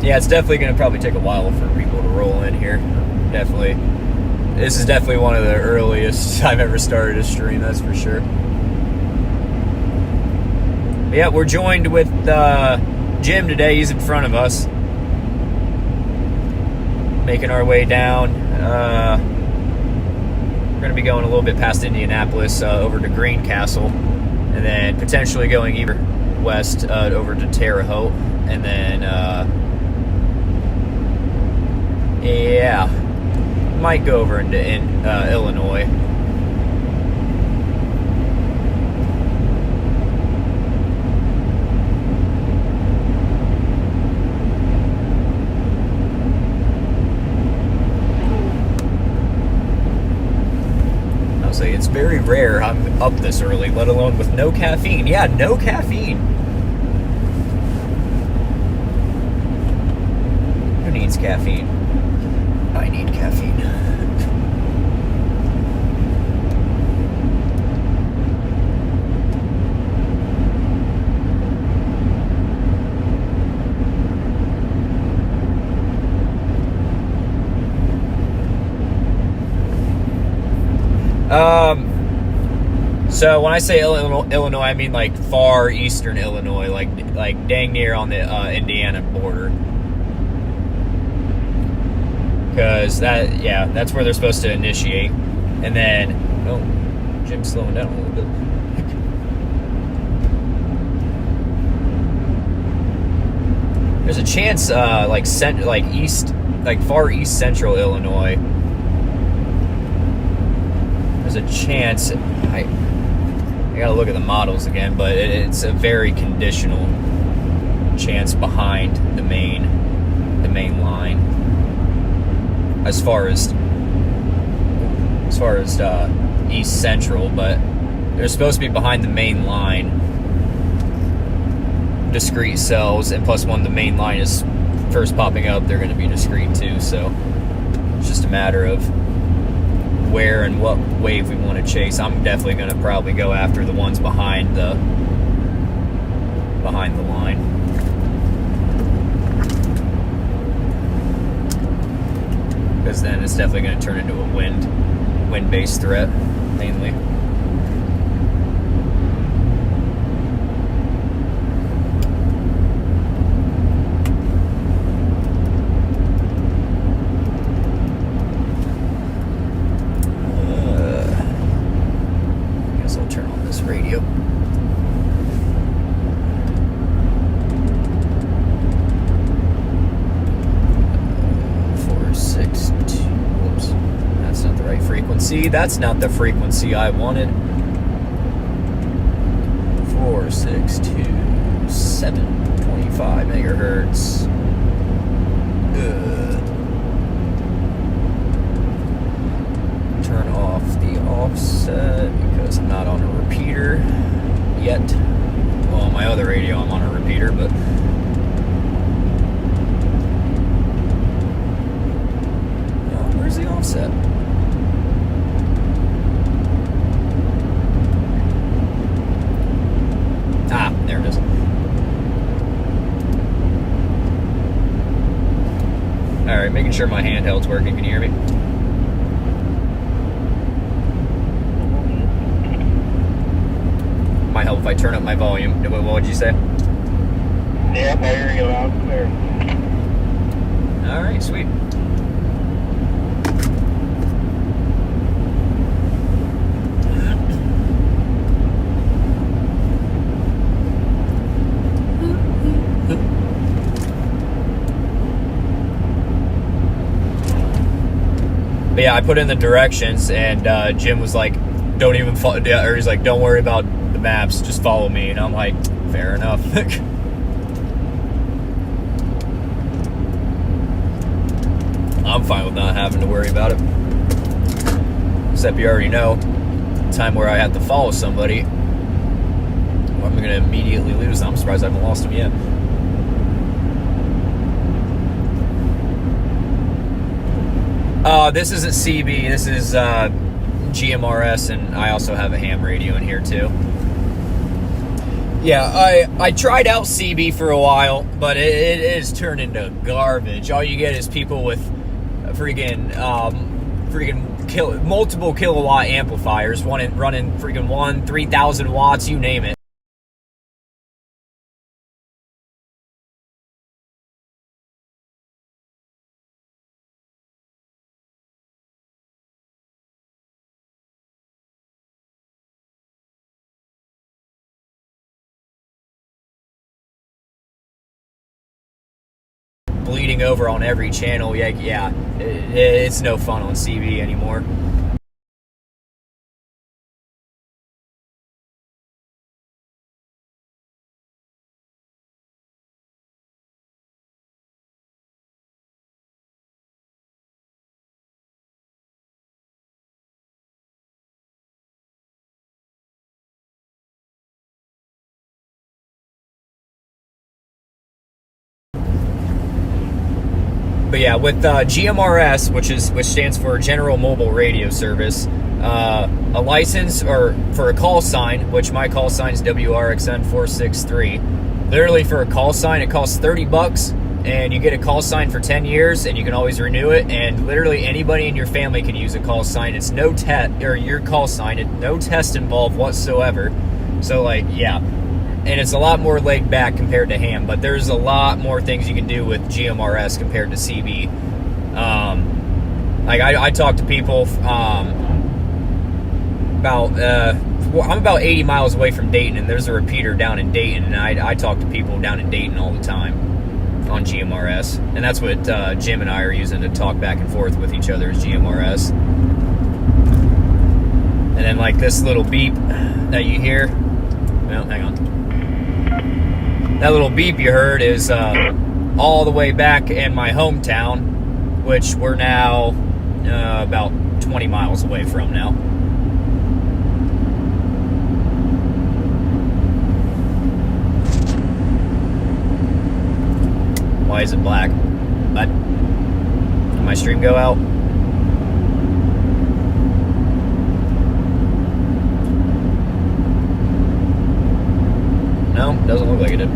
Yeah, it's definitely going to probably take a while for people to roll in here. Definitely. This is definitely one of the earliest I've ever started a stream, that's for sure. But yeah, we're joined with Jim today. He's in front of us. Making our way down. We're going to be going a little bit past Indianapolis over to Greencastle, and then potentially going even west over to Terre Haute, and then yeah, might go over into Illinois. It's very rare I'm up this early, let alone with no caffeine. Yeah, no caffeine. Who needs caffeine? I need caffeine. So when I say Illinois, I mean like far eastern Illinois, like dang near on the Indiana border. Because that's where they're supposed to initiate. And then, oh, Jim's slowing down a little bit. There's a chance, far east central Illinois. There's a chance. I gotta look at the models again, but it's a very conditional chance behind the main line. As far as east central, but they're supposed to be behind the main line. Discrete cells, and plus when the main line is first popping up, they're going to be discrete too. So it's just a matter of where and what wave we want to chase. I'm definitely going to probably go after the ones behind the line. Because then it's definitely going to turn into a wind-based threat, mainly. Radio. 462. Whoops. That's not the right frequency. That's not the frequency I wanted. 4627.25 megahertz. Turn off the offset because I'm not on a repeater yet. Well, on my other radio I'm on a repeater, but where's the offset? Ah, there it is. Alright, making sure my handheld's working. Can you hear me? Might help if I turn up my volume. What would you say? Yep, I hear you loud and clear. Alright, sweet. But yeah, I put in the directions, and Jim was like, "Don't even follow," or he's like, "Don't worry about the maps, just follow me." And I'm like, "Fair enough." I'm fine with not having to worry about it. Except you already know, the time where I have to follow somebody, I'm going to immediately lose them. I'm surprised I haven't lost them yet. This isn't CB, this is GMRS, and I also have a ham radio in here too. Yeah, I tried out CB for a while, but it is turned into garbage. All you get is people with multiple kilowatt amplifiers, running freaking 3,000 watts, you name it. Bleeding over on every channel. Yeah, it's no fun on CB anymore. But yeah, with GMRS, which stands for General Mobile Radio Service, a license or for a call sign, which my call sign is WRXN 463. Literally for a call sign, it costs $30, and you get a call sign for 10 years, and you can always renew it. And literally anybody in your family can use a call sign. It's no test, or your call sign, no test involved whatsoever. So like, yeah. And it's a lot more laid back compared to ham, but there's a lot more things you can do with GMRS compared to CB. Like I talk to people I'm about 80 miles away from Dayton, and there's a repeater down in Dayton, and I talk to people down in Dayton all the time on GMRS, and that's what Jim and I are using to talk back and forth with each other is GMRS. And then like this little beep that you hear, well, hang on. That little beep you heard is all the way back in my hometown, which we're now about 20 miles away from now. Why is it black? Did my stream go out? No, doesn't look like it did.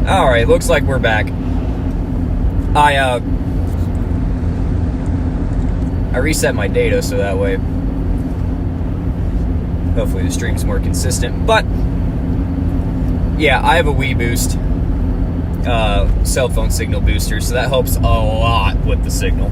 All right, looks like we're back. I reset my data so that way hopefully the stream's more consistent. But yeah, I have a WeBoost cell phone signal booster, so that helps a lot with the signal.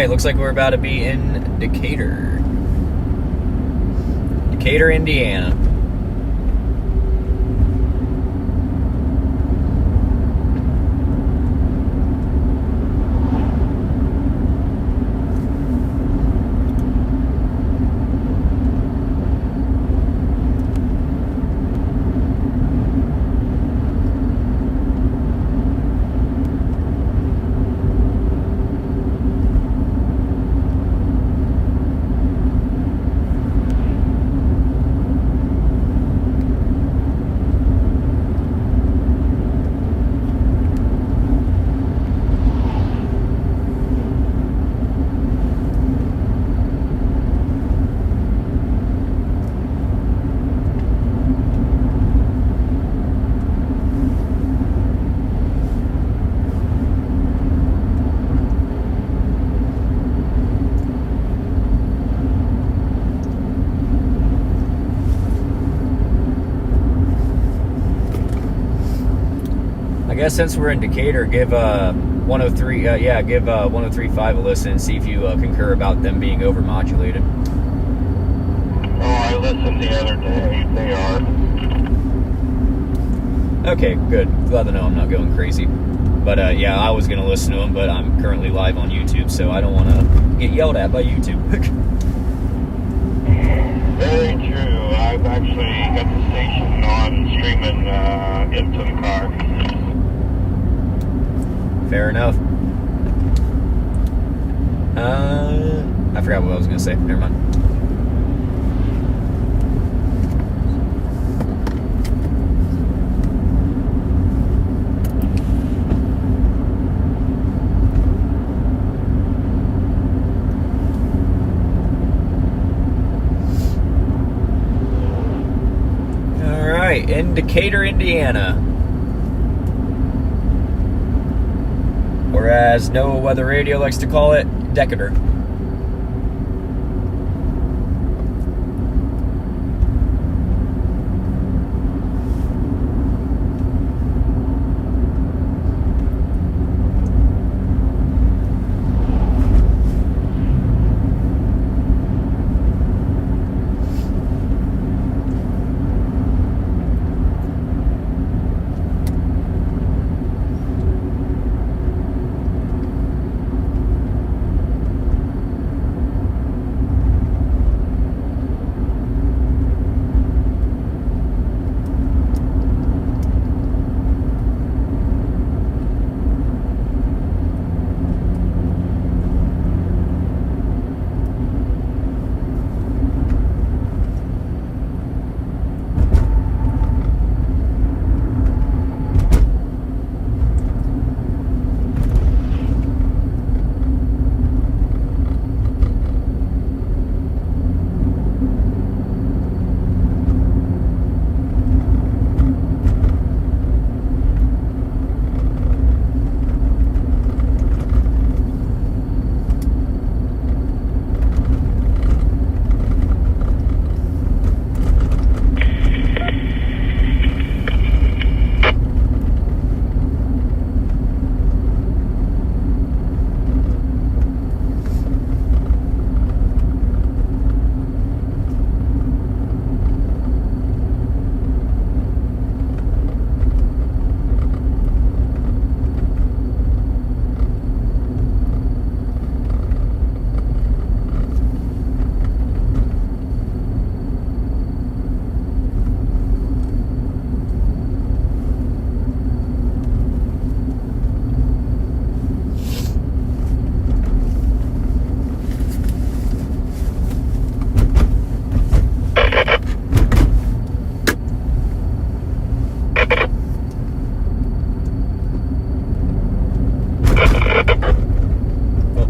Looks like we're about to be in Decatur, Indiana. I guess since we're in Decatur, give 103, give 103.5 a listen and see if you concur about them being overmodulated. Oh, I listened the other day. They are. Okay, good. Glad to know I'm not going crazy. But yeah, I was going to listen to them, but I'm currently live on YouTube, so I don't want to get yelled at by YouTube. Very true. I've actually got the station on streaming into the car. Fair enough. I forgot what I was going to say. Never mind. In Decatur, Indiana. Or as NOAA Weather Radio likes to call it, Decatur.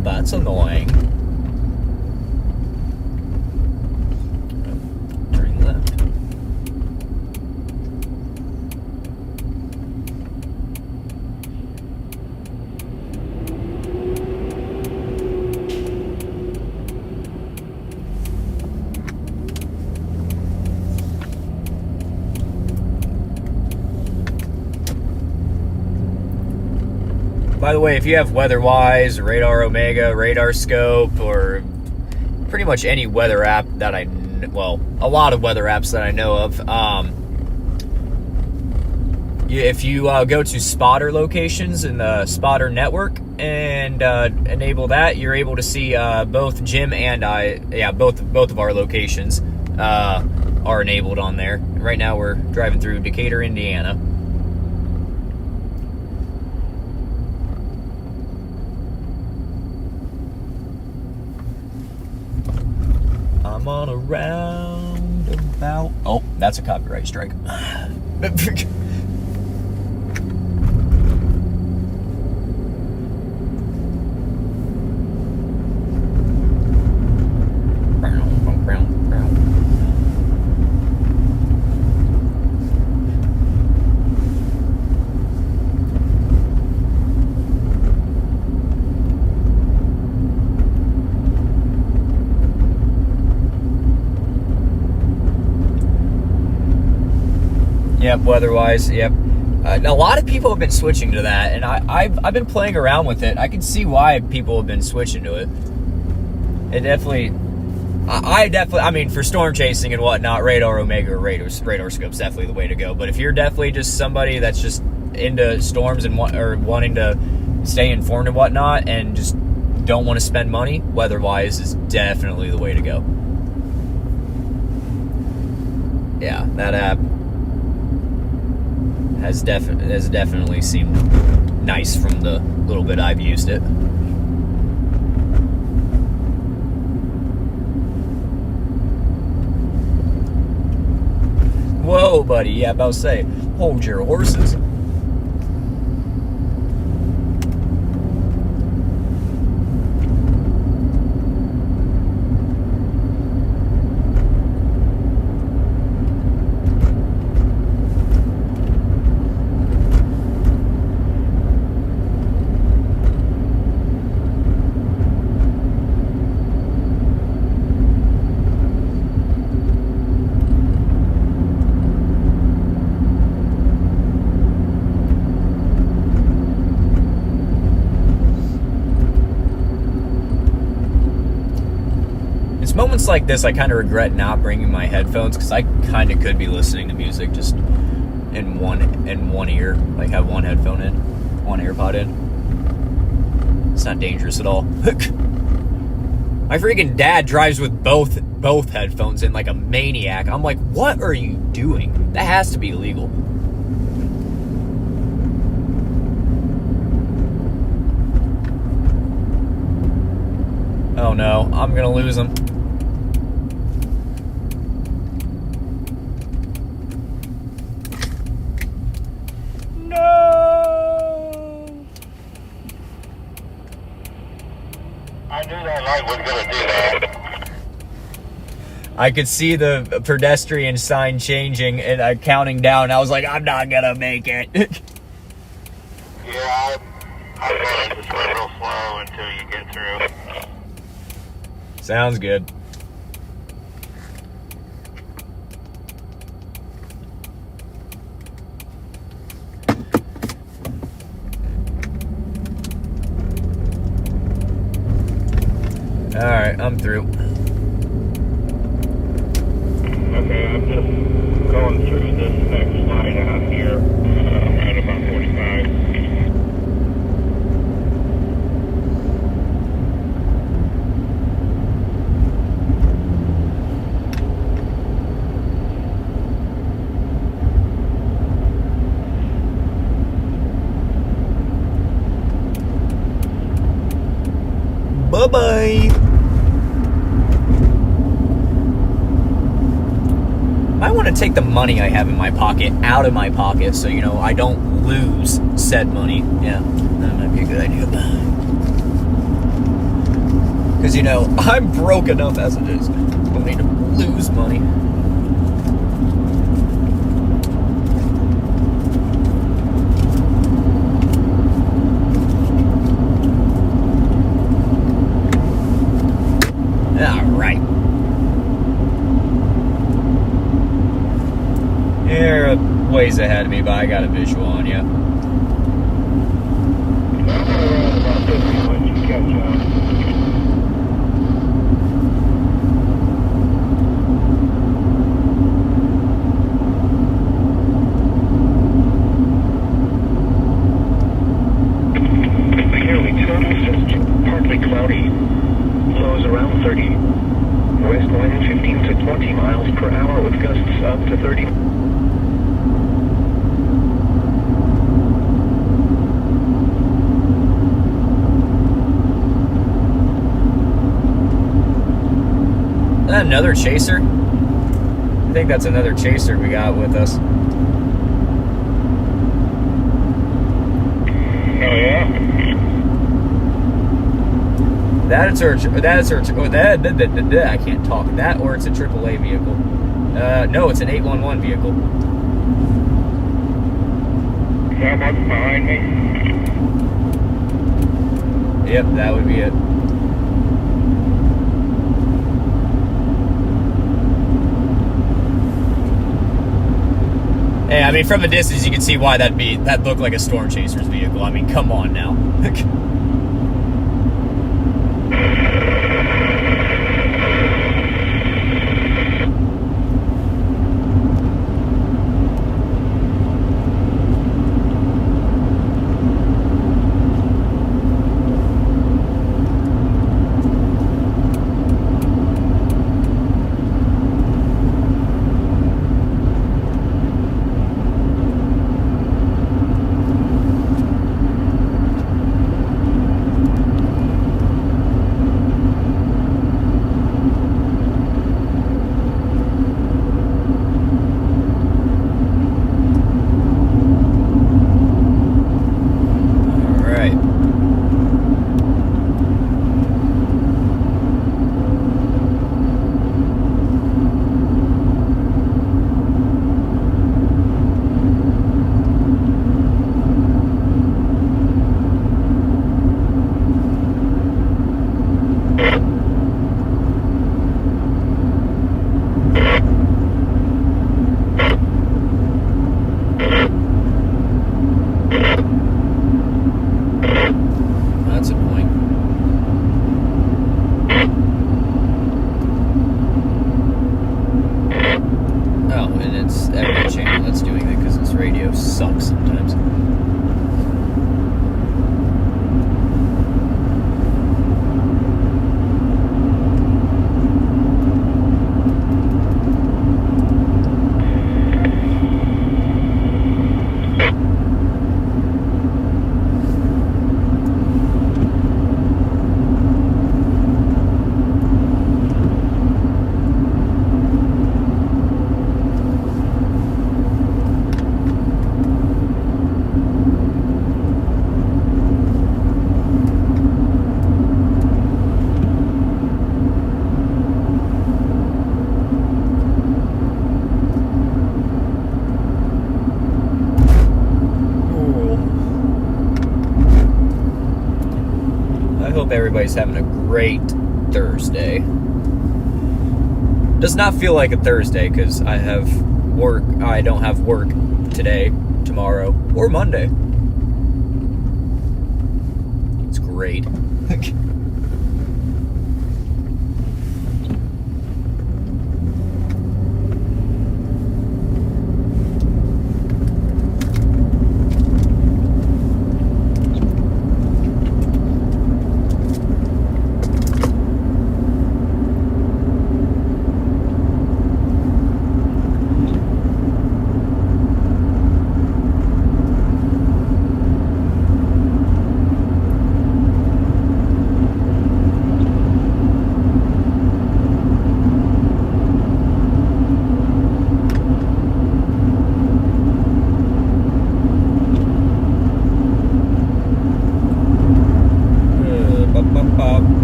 That's annoying. Turning left. By the way, if you have WeatherWise, Radar Omega, Radar Scope, or pretty much any weather app that a lot of weather apps that I know of, if you go to spotter locations in the spotter network and enable that, you're able to see both Jim and both of our locations are enabled on there. Right now we're driving through Decatur, Indiana. I'm on a roundabout. Oh, that's a copyright strike. Yep, WeatherWise, yep. A lot of people have been switching to that, and I've been playing around with it. I can see why people have been switching to it. It definitely, I mean, for storm chasing and whatnot, radar omega or radar scope's definitely the way to go. But if you're definitely just somebody that's just into storms and wanting to stay informed and whatnot, and just don't want to spend money, weather-wise is definitely the way to go. Yeah, that app has definitely seemed nice from the little bit I've used it. Whoa, buddy. Yeah, about to say, hold your horses. Moments like this, I kind of regret not bringing my headphones, because I kind of could be listening to music just in one ear, like have one headphone in, one AirPod in. It's not dangerous at all. My freaking dad drives with both headphones in like a maniac. I'm like, what are you doing? That has to be illegal. Oh no, I'm gonna lose him. I knew that light was going to do that. I could see the pedestrian sign changing and counting down. I was like, I'm not going to make it. Yeah, I'm going to just go real slow until you get through. Sounds good. Alright, I'm through. Okay, I'm just going through this next line out here at about 45. Bye-bye. I want to take the money I have in my pocket out of my pocket so, you know, I don't lose said money. Yeah, that might be a good idea. Because, you know, I'm broke enough as it is. I don't need to lose money. Alright. You're a ways ahead of me, but I got a visual on you. About 50 when you catch up. Clearly total, partly cloudy. Lows around 30. West wind 15 to 20 miles per hour with gusts up to 30. Is that another chaser? I think that's another chaser we got with us. Oh, yeah? I can't talk. That or it's a AAA vehicle. No, it's an 811 vehicle. Someone's behind me. Yep, that would be it. Hey, I mean, from a distance, you can see why that looked like a storm chaser's vehicle. I mean, come on now. Everybody's having a great Thursday. Does not feel like a Thursday because I have work. I don't have work today, tomorrow, or Monday. It's great.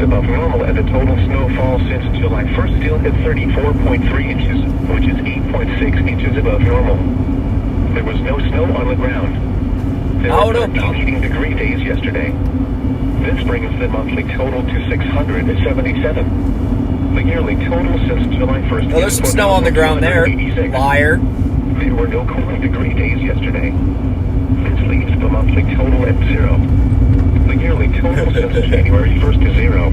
Above normal, and the total snowfall since July 1st still at 34.3 inches, which is 8.6 inches above normal. There was no snow on the ground. There were 13 heating degree days yesterday. This brings the monthly total to 677. The yearly total since July 1st... Well, there's some snow on the ground there, liar. There were no cooling degree days yesterday. This leaves the monthly total at 0. The yearly total since January 1st is 0.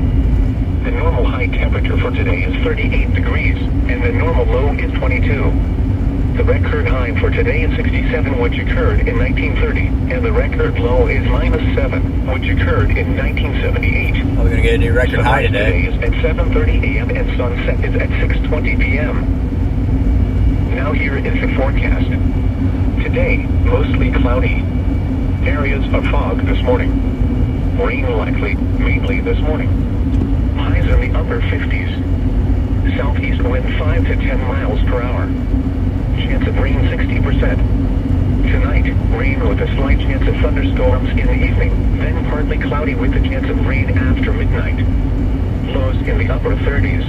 The normal high temperature for today is 38 degrees, and the normal low is 22. The record high for today is 67, which occurred in 1930, and the record low is -7, which occurred in 1978. We're going to get a new record high today. Today is at 7:30 a.m. and sunset is at 6:20 p.m. Now here is the forecast. Today, mostly cloudy. Areas of fog this morning. Rain likely, mainly this morning. Highs in the upper 50s. Southeast wind 5 to 10 miles per hour. Chance of rain 60%. Tonight, rain with a slight chance of thunderstorms in the evening, then partly cloudy with a chance of rain after midnight. Lows in the upper 30s.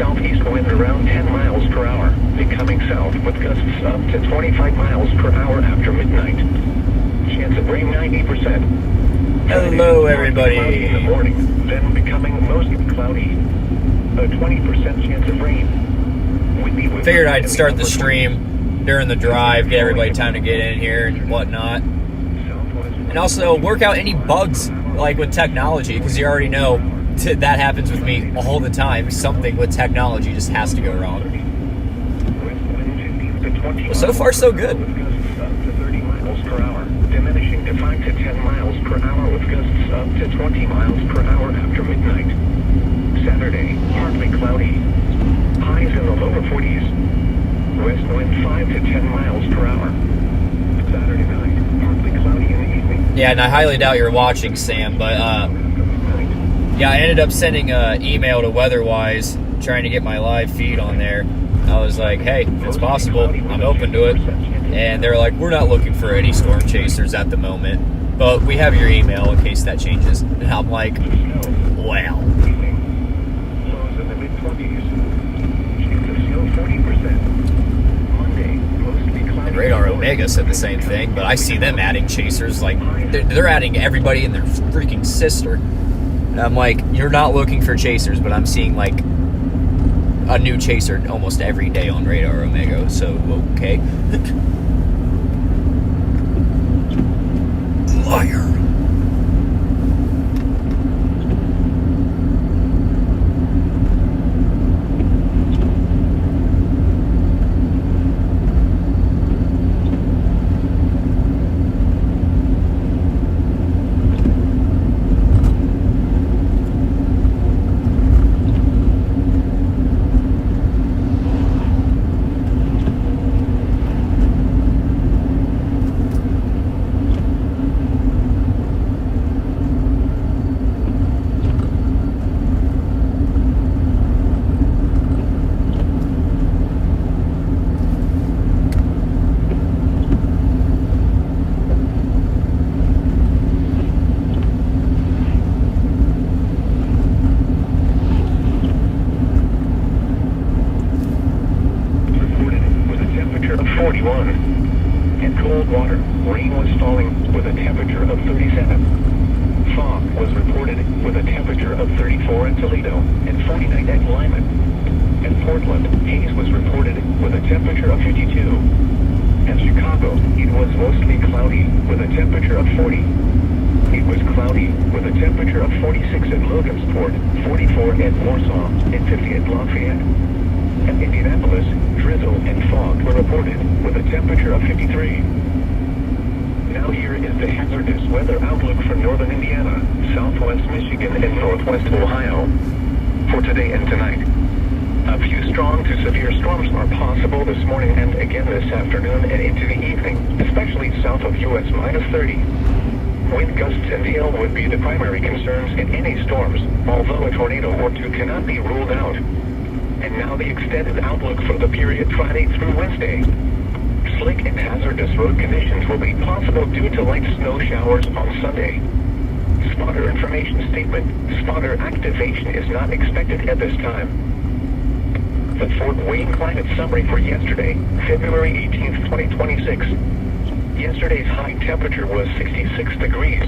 Southeast wind around 10 miles per hour, becoming south with gusts up to 25 miles per hour after midnight. Chance of rain 90%. Hello, everybody. Cloudy in the morning, then becoming mostly cloudy. A 20% chance of rain. Figured I'd start the stream during the drive, get everybody time to get in here and whatnot. And also work out any bugs like with technology, because you already know that happens with me all the time. Something with technology just has to go wrong. Well, so far so good. Diminishing to 5 to 10 miles per hour with gusts up to 20 miles per hour after midnight. Saturday, partly cloudy. Highs in the lower 40s. West wind 5 to 10 miles per hour. Saturday night, partly cloudy in the evening. Yeah, and I highly doubt you're watching, Sam, but yeah, I ended up sending an email to WeatherWise trying to get my live feed on there. I was like, hey, if it's possible, I'm open to it. And they're like, we're not looking for any storm chasers at the moment, but we have your email in case that changes. And I'm like, wow. And Radar Omega said the same thing, but I see them adding chasers. Like, they're adding everybody and their freaking sister. And I'm like, you're not looking for chasers, but I'm seeing like a new chaser almost every day on Radar Omega, so okay. Liar. And cold water. Rain was falling with a temperature of 37. Fog was reported with a temperature of 34 in Toledo and 49 at Lyman. In Portland, haze was reported with a temperature of 52. In Chicago, it was mostly cloudy with a temperature of 40. It was cloudy with a temperature of 46 at Logansport, 44 at Warsaw, and 50 at Lafayette. In Indianapolis, drizzle and fog were reported with a temperature of 53. Now here is the hazardous weather outlook for northern Indiana, southwest Michigan, and northwest Ohio for today and tonight. A few strong to severe storms are possible this morning and again this afternoon and into the evening, especially south of US minus 30. Wind gusts and hail would be the primary concerns in any storms, although a tornado or two cannot be ruled out. And now the extended outlook for the period Friday through Wednesday. Slick and hazardous road conditions will be possible due to light snow showers on Sunday. Spotter information statement. Spotter activation is not expected at this time. The Fort Wayne climate summary for yesterday, February 18th, 2026. Yesterday's high temperature was 66 degrees.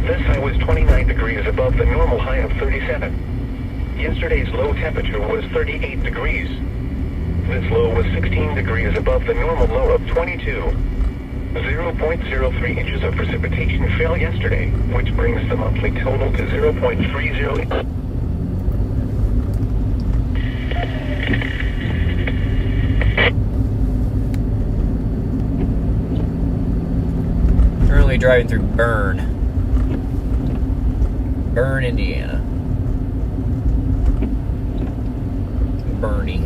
This high was 29 degrees above the normal high of 37. Yesterday's low temperature was 38 degrees. This low was 16 degrees above the normal low of 22. 0.03 inches of precipitation fell yesterday, which brings the monthly total to 0.30. Currently driving through Bern, Indiana. Bernie.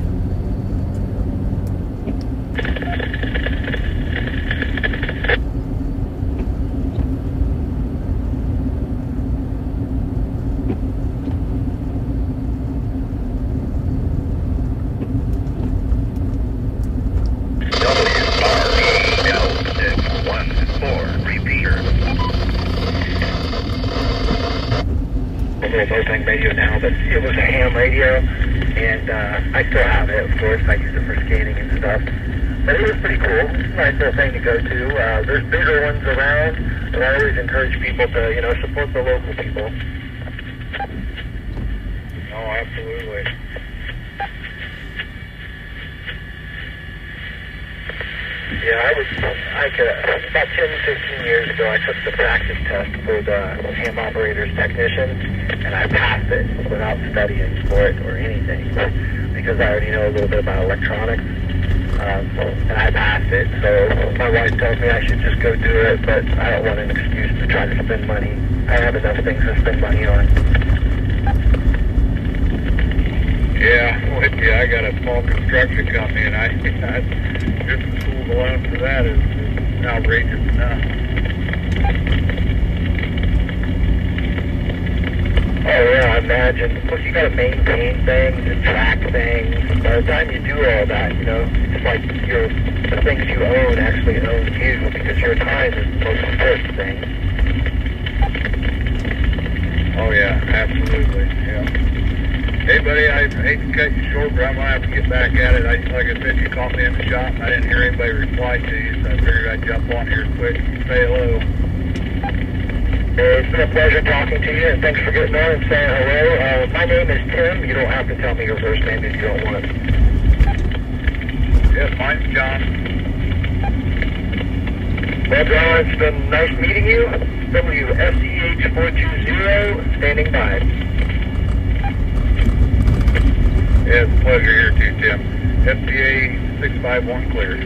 Listening radio now, but it was a ham radio, and I still have it, of course. I use it for scanning and stuff. But it was pretty cool. Nice little thing to go to. There's bigger ones around, but I always encourage people to, support the local people. Oh, absolutely. Yeah, about 10, 15 years ago, I took the practice test for the ham operator's technician, and I passed it without studying for it or anything, because I already know a little bit about electronics, and I passed it. So my wife told me I should just go do it, but I don't want an excuse to try to spend money. I have enough things to spend money on. Yeah, with you. I got a small construction company, and I just the school alone for that is outrageous enough. Oh yeah, I imagine. Plus you gotta maintain things and track things. By the time you do all that, you know, it's like the things you own actually own you, because your time is the most important thing. Oh yeah, absolutely. Yeah. Hey buddy, I hate to cut you short, but I'm gonna have to get back at it. Like I said, you caught me in the shop, and I didn't hear anybody reply to you, so I figured I'd jump on here quick and say hello. It's been a pleasure talking to you, and thanks for getting on and saying hello. My name is Tim. You don't have to tell me your first name if you don't want. Yes, mine's John. Well, John, it's been nice meeting you. WSCH420, standing by. Yeah, it's a pleasure here too, Tim. FTA 651 clear.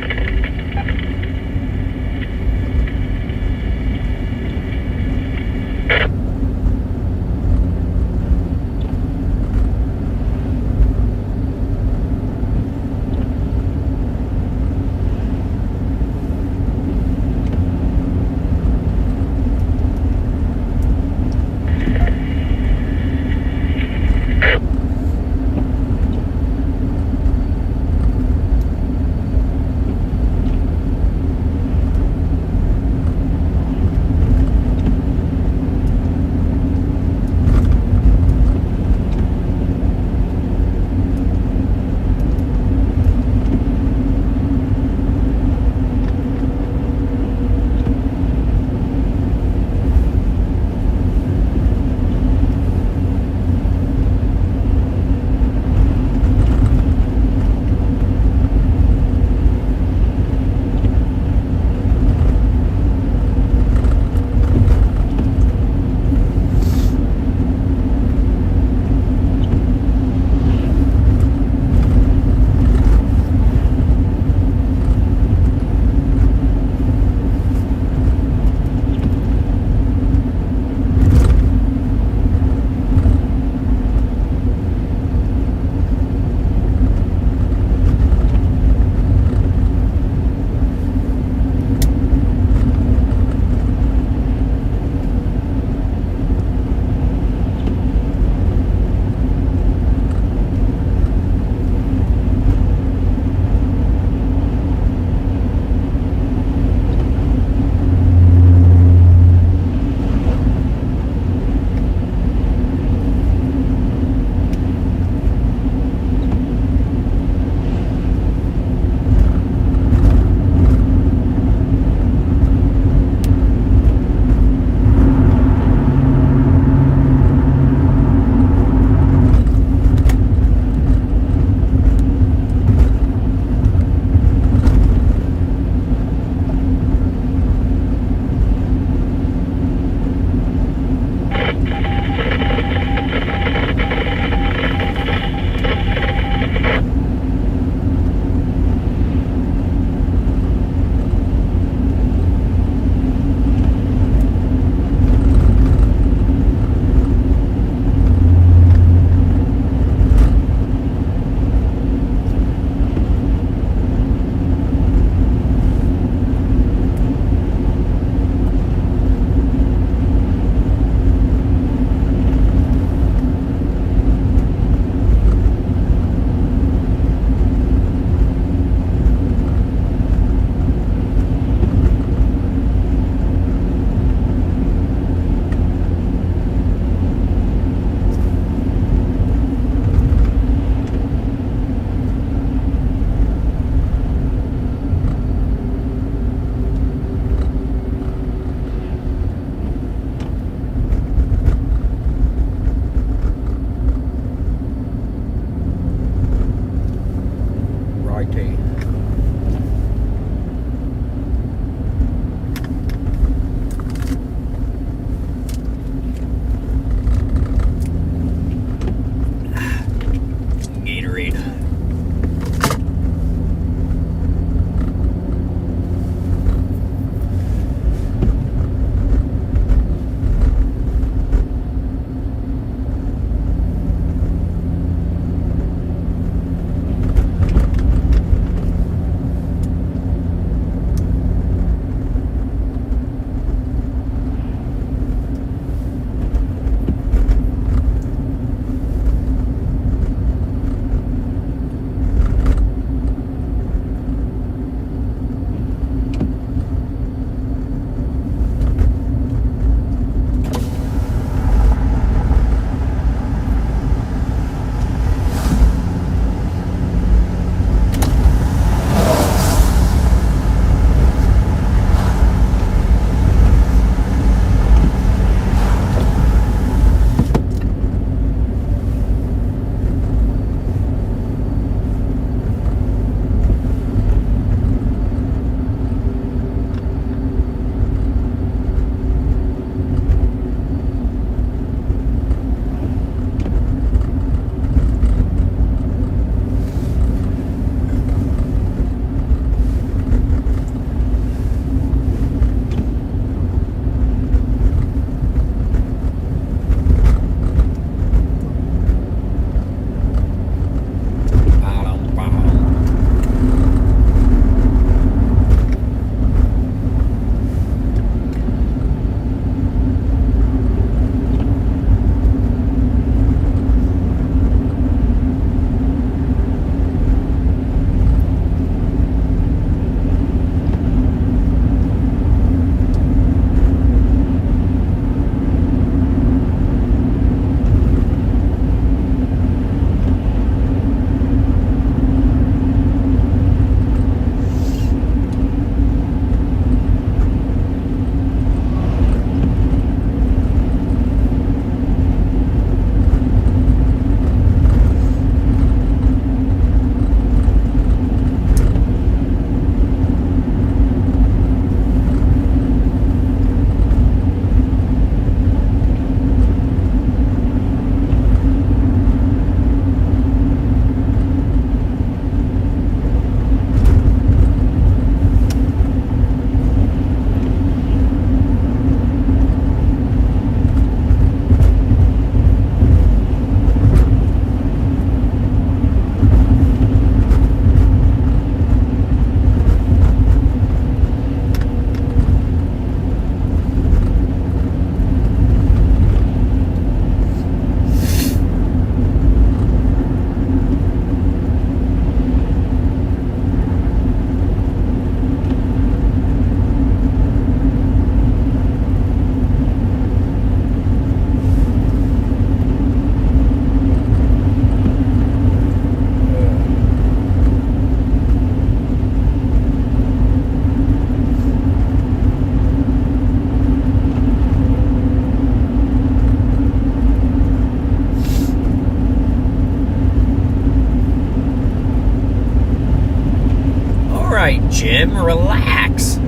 Jim, relax.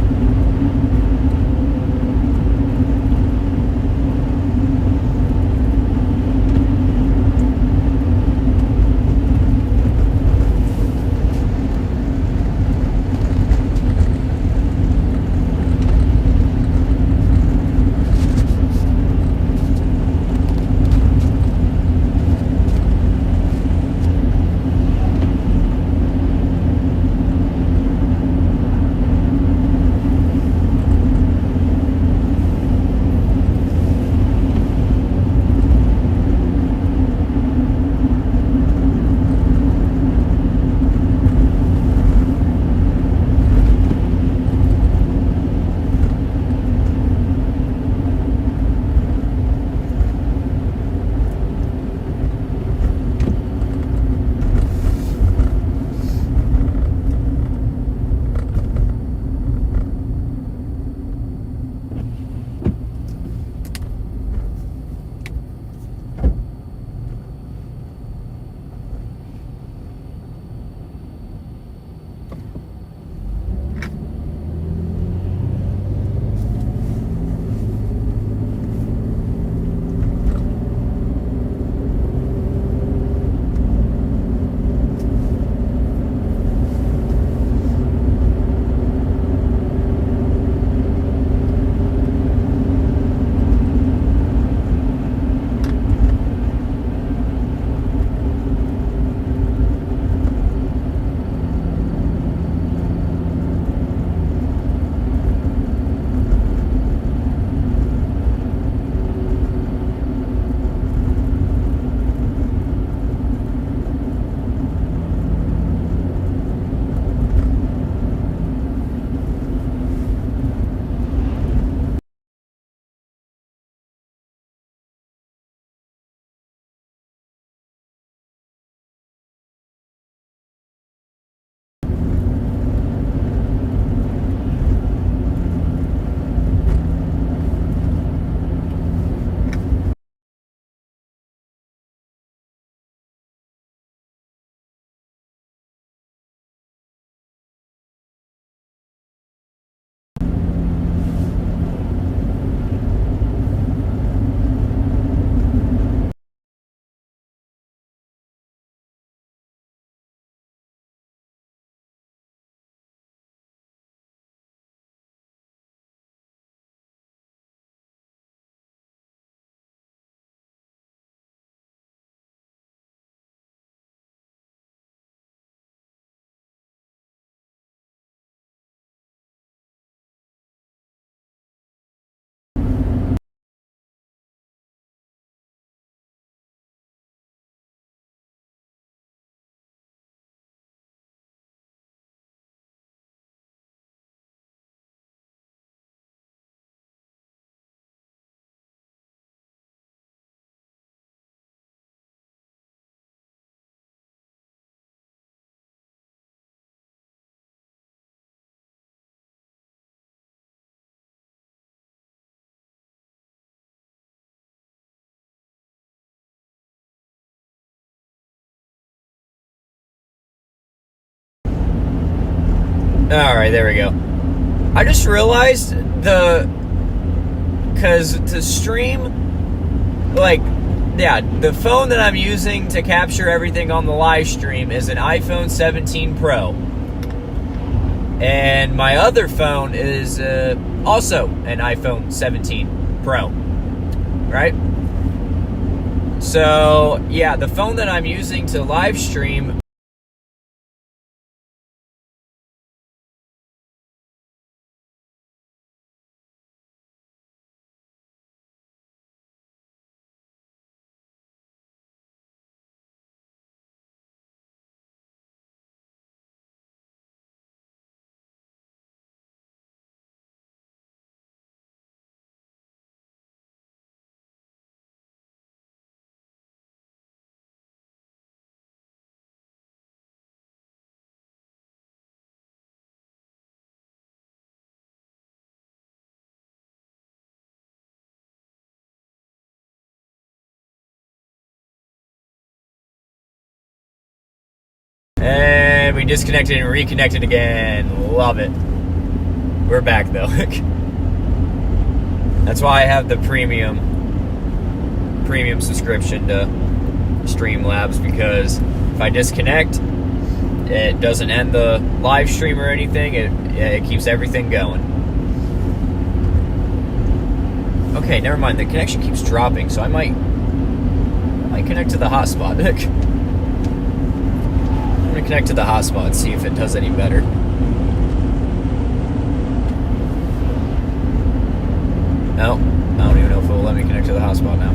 Alright, there we go. I just realized because to stream, like, yeah, the phone that I'm using to capture everything on the live stream is an iPhone 17 Pro. And my other phone is also an iPhone 17 Pro. Right? So, yeah, the phone that I'm using to live stream disconnected and reconnected again. Love it. We're back though. That's why I have the premium subscription to Streamlabs, because if I disconnect, it doesn't end the live stream or anything. It keeps everything going. Okay, never mind. The connection keeps dropping, so I might connect to the hotspot. I'm gonna connect to the hotspot and see if it does any better. No, I don't even know if it will let me connect to the hotspot now.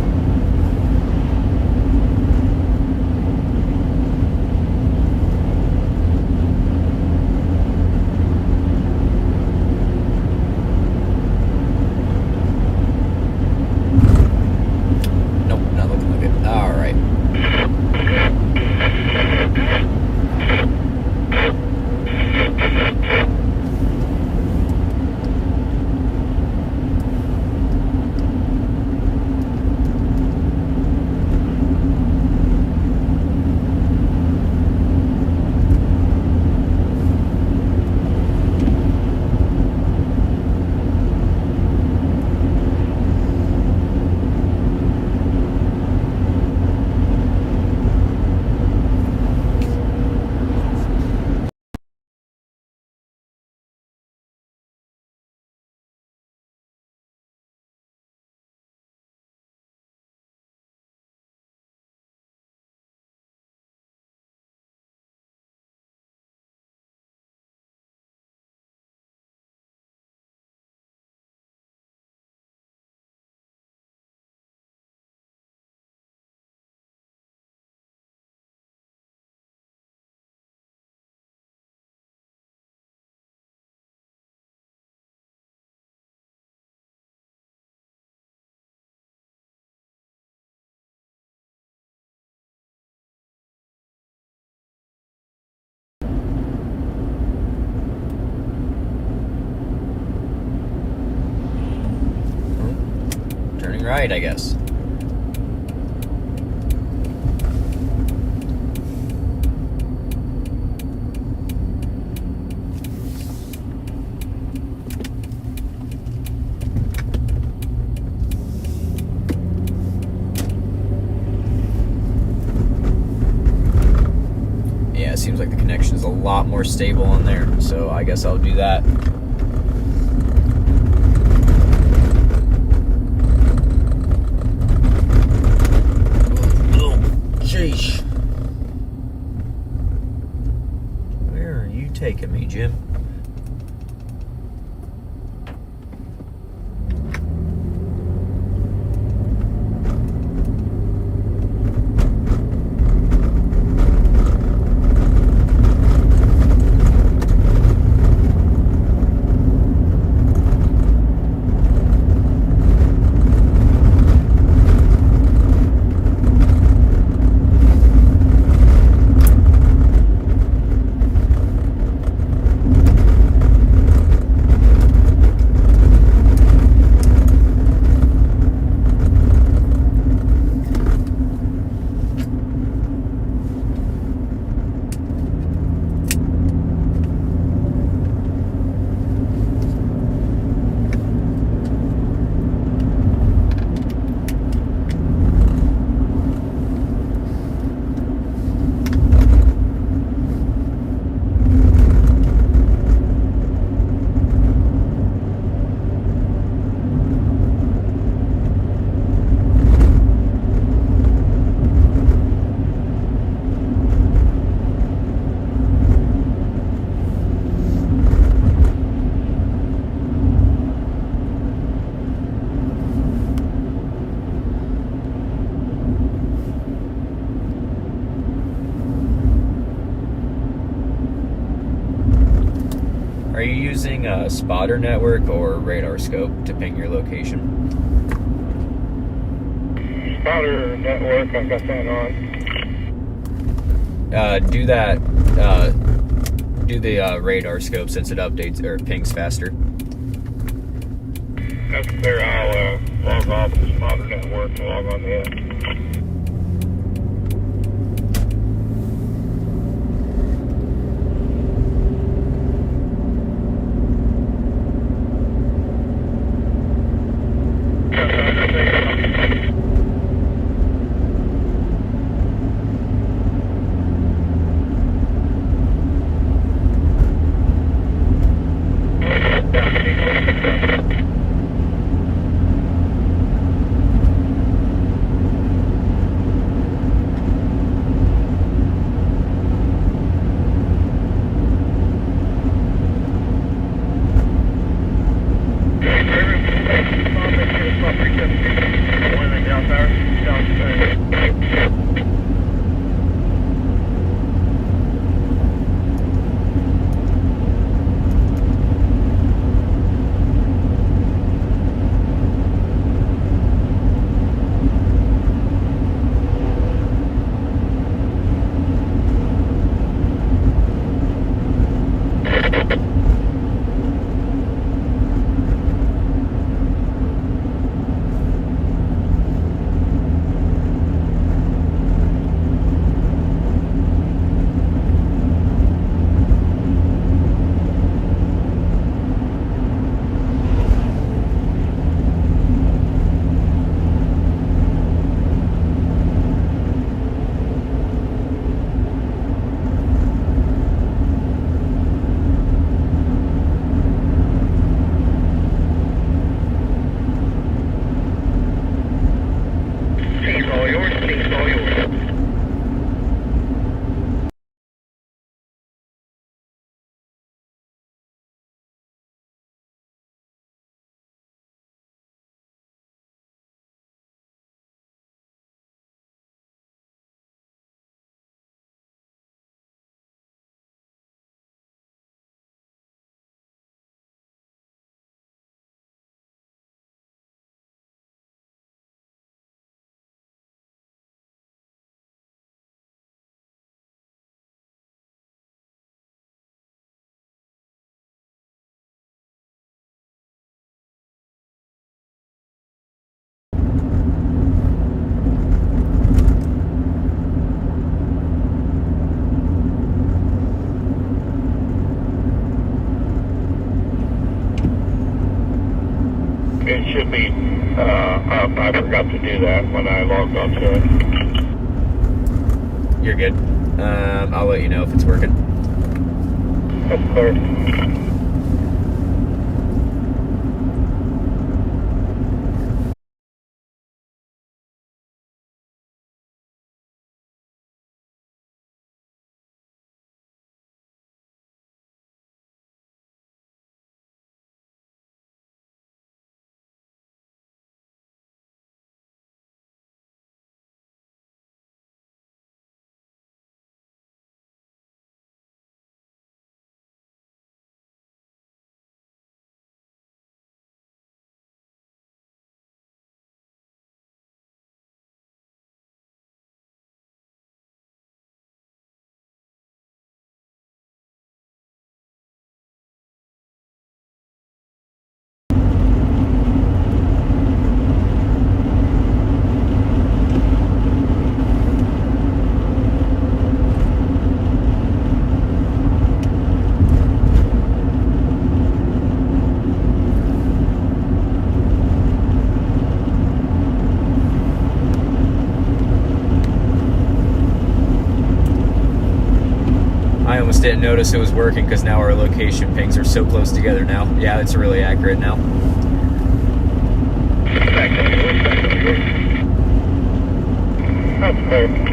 Right, I guess. Yeah, it seems like the connection is a lot more stable on there, so I guess I'll do that. Sheesh. Where are you taking me, Jim? Are you using a spotter network or radar scope to ping your location? Spotter network, I've got that on. Do that. Do the radar scope since it updates or pings faster. That's clear. I'll log off the spotter network and log on in. One in the down tower. It should be up. I forgot to do that when I logged onto it. You're good. I'll let you know if it's working. That's clear. I almost didn't notice it was working because now our location pings are so close together now. Yeah, it's really accurate now. That's clear.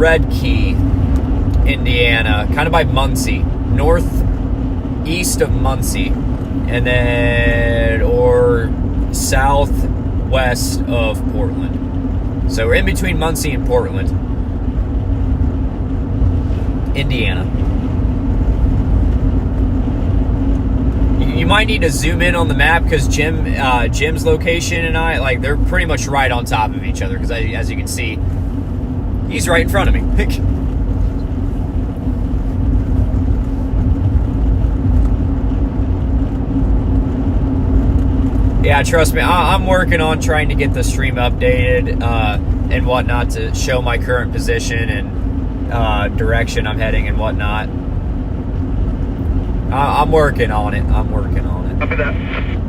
Red Key, Indiana, kind of by Muncie, northeast of Muncie, and then or southwest of Portland. So we're in between Muncie and Portland, Indiana. You might need to zoom in on the map because Jim's location and I, like, they're pretty much right on top of each other because as you can see, he's right in front of me. Yeah, trust me, I'm working on trying to get the stream updated and whatnot to show my current position and direction I'm heading and whatnot. I'm working on it. I'm working on it. Copy that.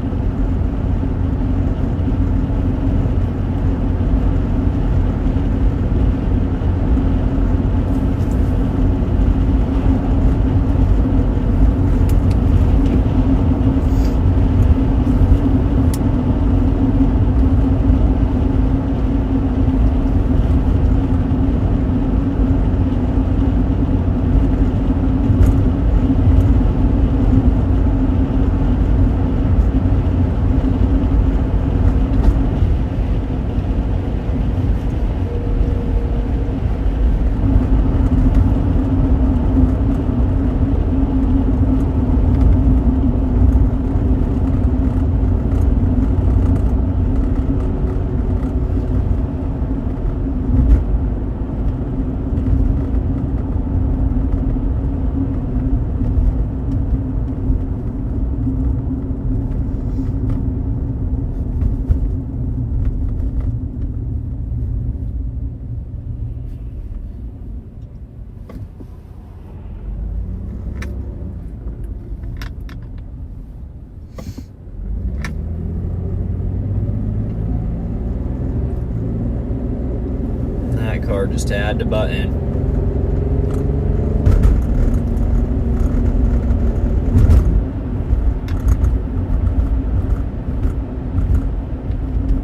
That car just had the button.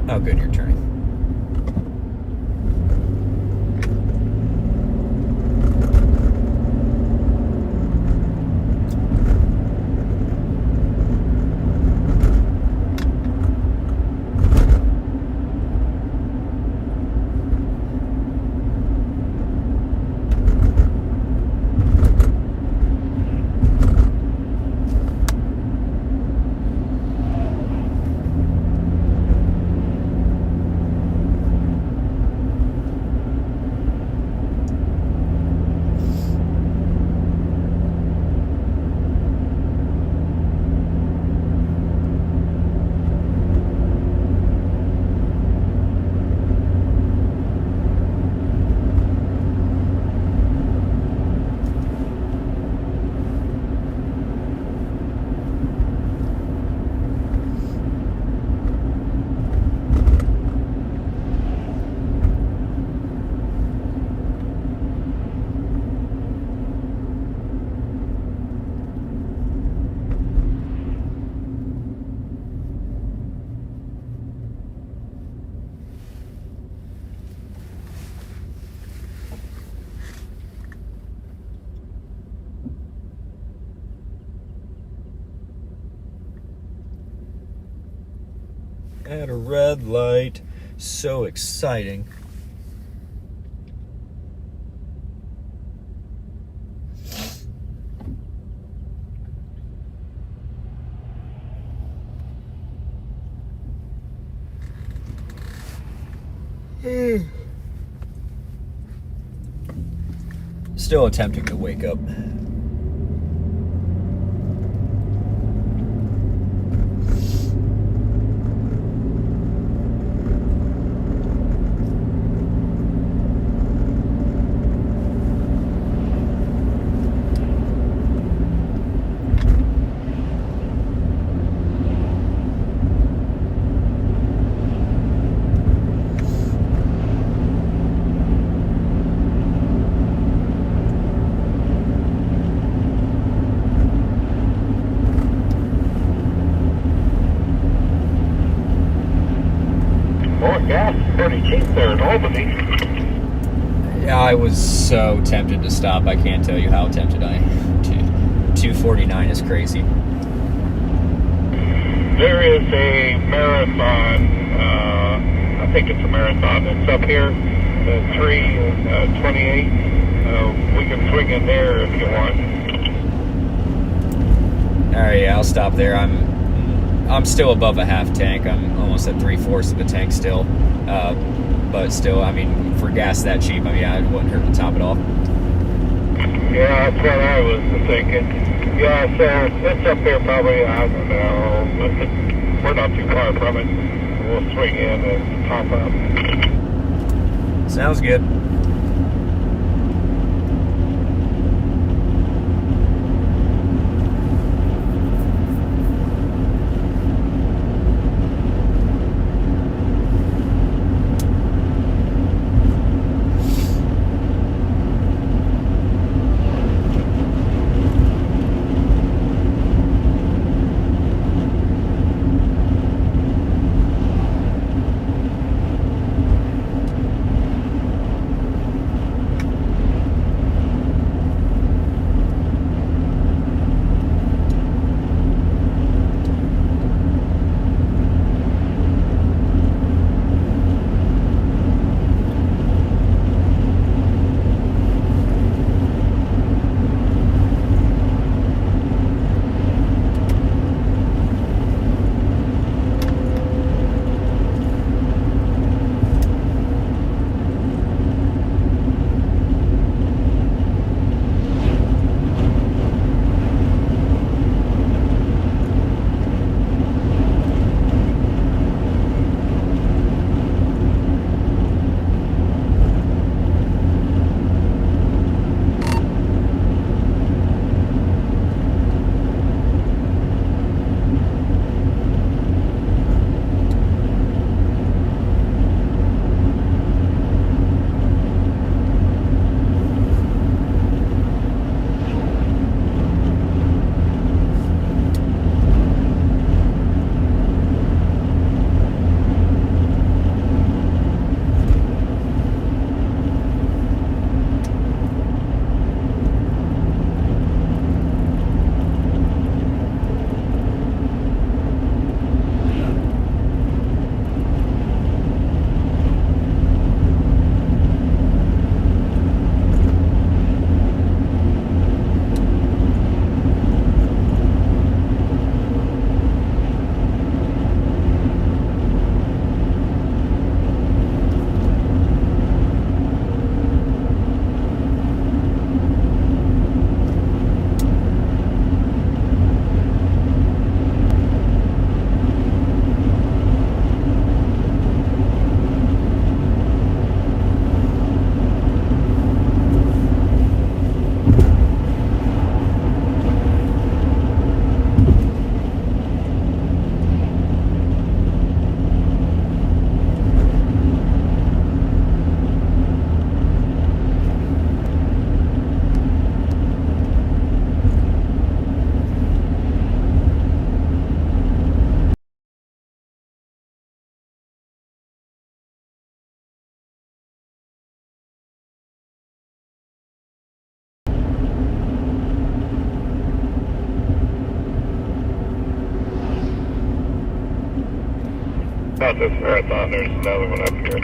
Oh, good, you're turning. At a red light. So exciting. Still attempting to wake up. More gas is pretty cheap there in Albany. I was so tempted to stop. I can't tell you how tempted I am. 249 is crazy. There is a marathon, I think it's a marathon, it's up here, the 328. We can swing in there if you want. Alright, yeah, I'll stop there. I'm still above a half tank. I'm almost at 3/4 of the tank still. But still, I mean, for gas that cheap, I mean, it wouldn't hurt to top it off. Yeah, that's what I was thinking. Yeah, so it's up there probably, I don't know, we're not too far from it. We'll swing in and top up. Sounds good. Not this marathon, there's another one up here.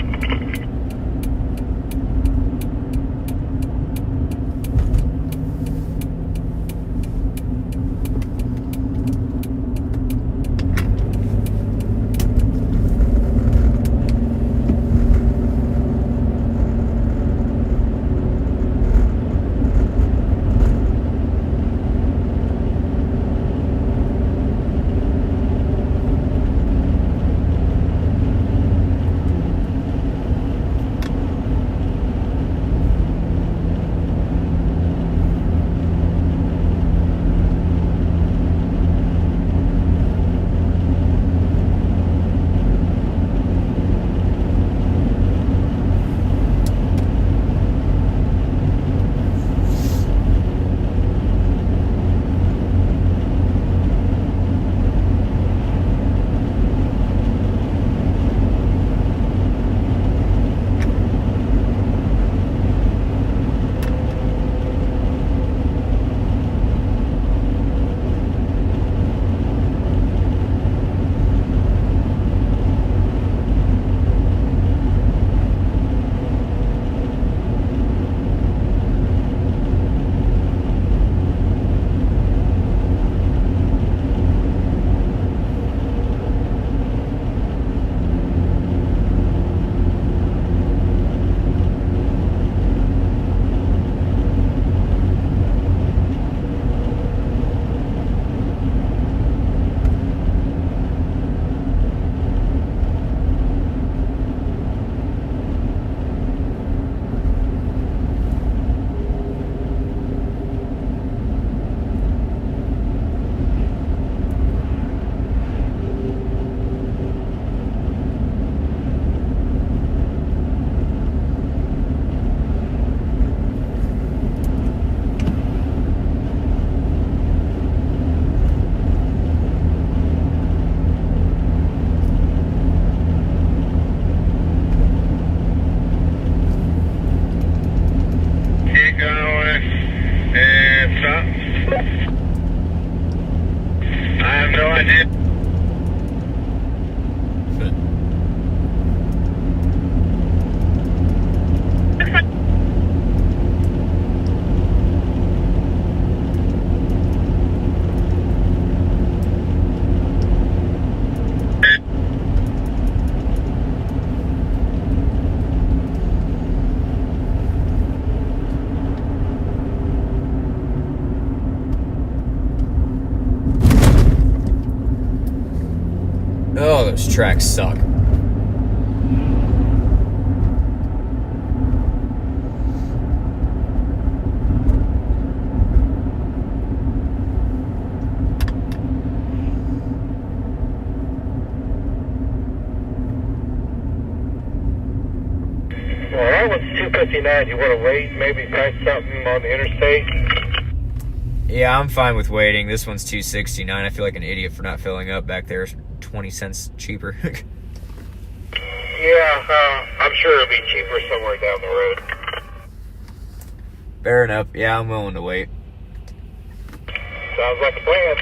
tracks suck. Well, that one's 259. You want to wait, maybe find something on the interstate? Yeah, I'm fine with waiting. This one's 269. I feel like an idiot for not filling up back there. 20 cents cheaper. Yeah, I'm sure it'll be cheaper somewhere down the road. Fair enough. Yeah, I'm willing to wait. Sounds like a plan.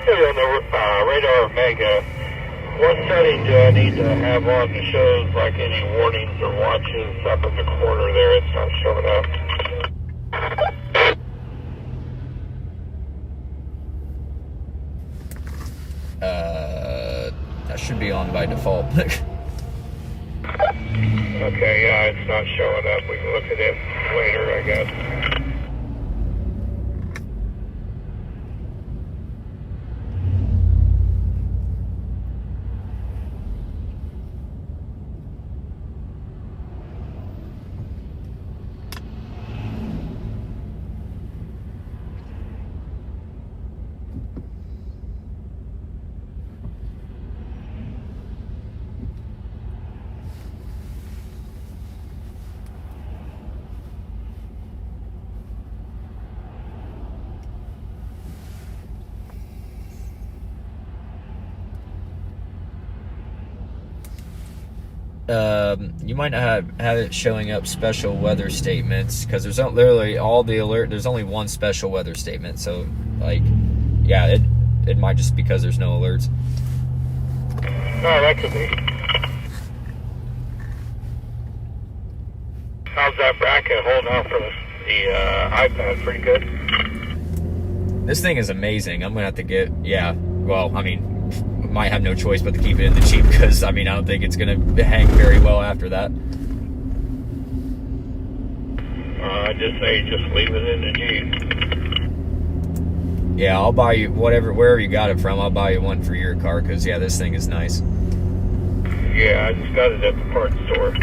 Hey, on the radar Omega, what setting do I need to have on that shows like any warnings or watches up in the corner there? It's not showing up. That should be on by default. Okay, yeah, it's not showing up. We can look at it later, I guess. You might not have it showing up special weather statements because there's literally all the alert. There's only one special weather statement, so like, yeah, it might just because there's no alerts. Oh, that could be. How's that bracket holding out for the the iPad pretty good. This thing is amazing. I'm gonna have to get, yeah. Well, I mean, might have no choice but to keep it in the Jeep because I mean I don't think it's gonna hang very well after that. I just say just leave it in the Jeep. Yeah, I'll buy you wherever you got it from. I'll buy you one for your car because yeah, this thing is nice. Yeah, I just got it at the parts store.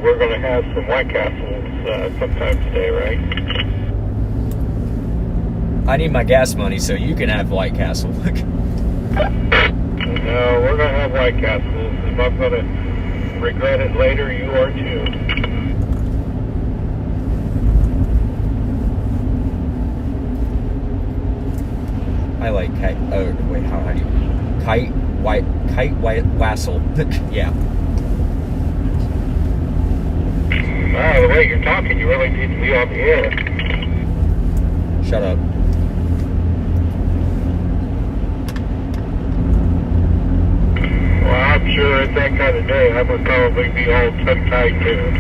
We're going to have some White Castles sometime today, right? I need my gas money so you can have White Castle. No, we're going to have White Castles. If I'm going to regret it later, you are too. I like kite. Oh wait, how do you kite white wassel? Yeah. Wow, the way you're talking, you really need to be on the air. Shut up. Well, I'm sure it's that kind of day. I would probably be all tongue-tied too.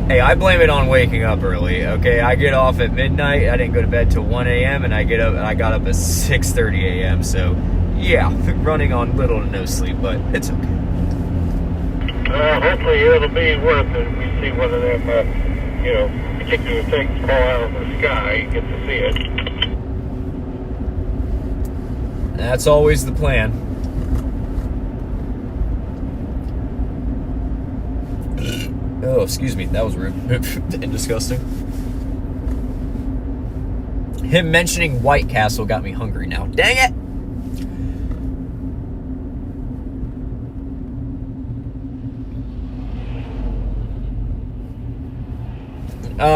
Hey, I blame it on waking up early. Okay, I get off at midnight. I didn't go to bed till 1 a.m. and I got up at 6:30 a.m. So, yeah, running on little to no sleep, but it's okay. Hopefully it'll be worth it. We see one of them, particular things fall out of the sky. You get to see it. That's always the plan. Oh, excuse me. That was rude and disgusting. Him mentioning White Castle got me hungry now. Dang it!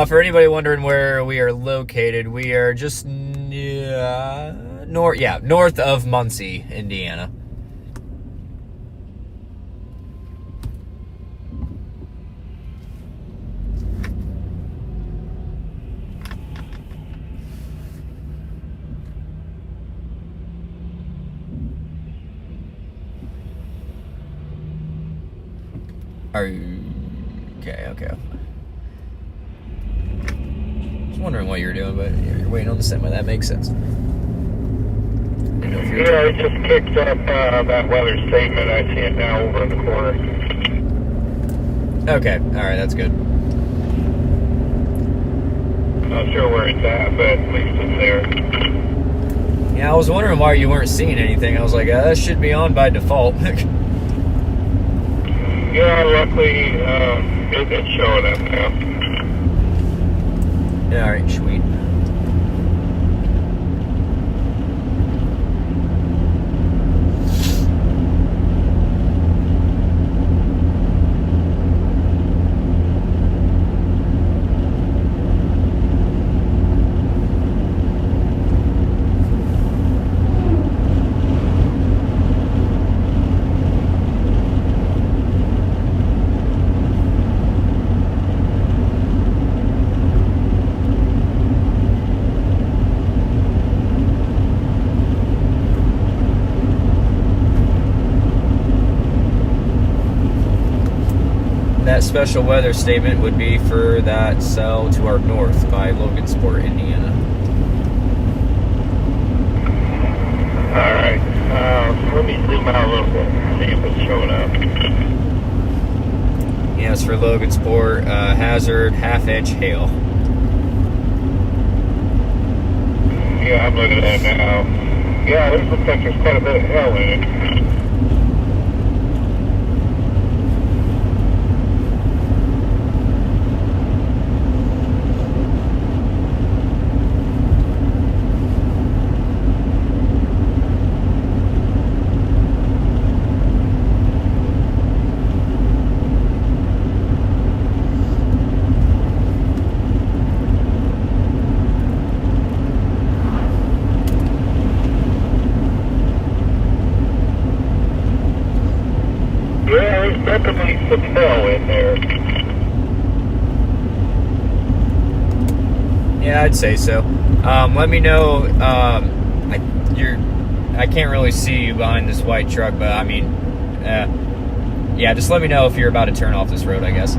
For anybody wondering where we are located, we are just north of Muncie, Indiana. Are you okay? Wondering what you're doing, but you're waiting on the semi. That makes sense. I just picked up that weather statement. I see it now over in the corner. Okay, alright, that's good. Not sure where it's at, but at least it's there. Yeah, I was wondering why you weren't seeing anything. I was like, that should be on by default. Yeah, luckily, it's showing up now. Yeah, alright, sweet. That special weather statement would be for that cell to our north by Logansport, Indiana. Alright, let me zoom out a little bit and see if it's showing up. Yeah, it's for Logansport, hazard, half-inch hail. Yeah, I'm looking at it now. Yeah, it looks like there's quite a bit of hail in it. Yeah, I'd say so. Let me know. I can't really see you behind this white truck, but I mean, yeah, just let me know if you're about to turn off this road, I guess.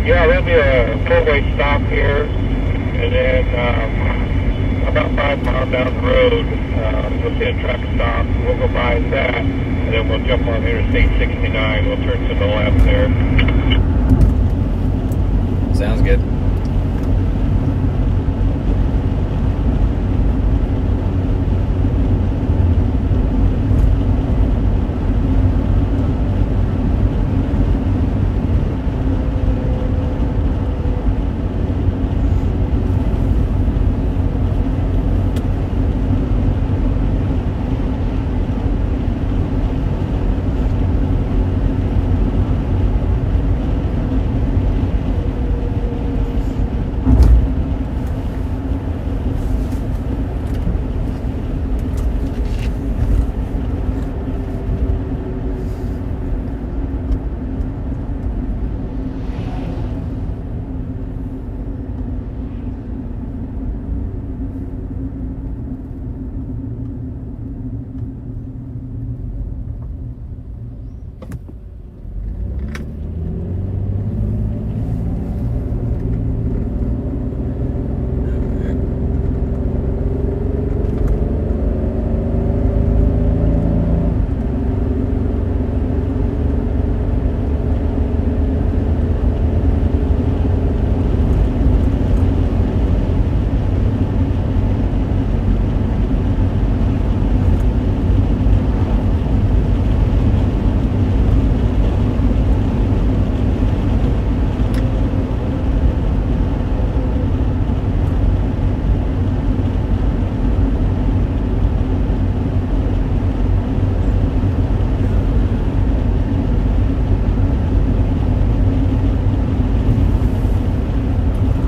Yeah, there'll be a four-way stop here, and then about 5 miles down the road, we'll see a truck stop. We'll go by that, and then we'll jump on Interstate 69. We'll turn to the left there. Sounds good.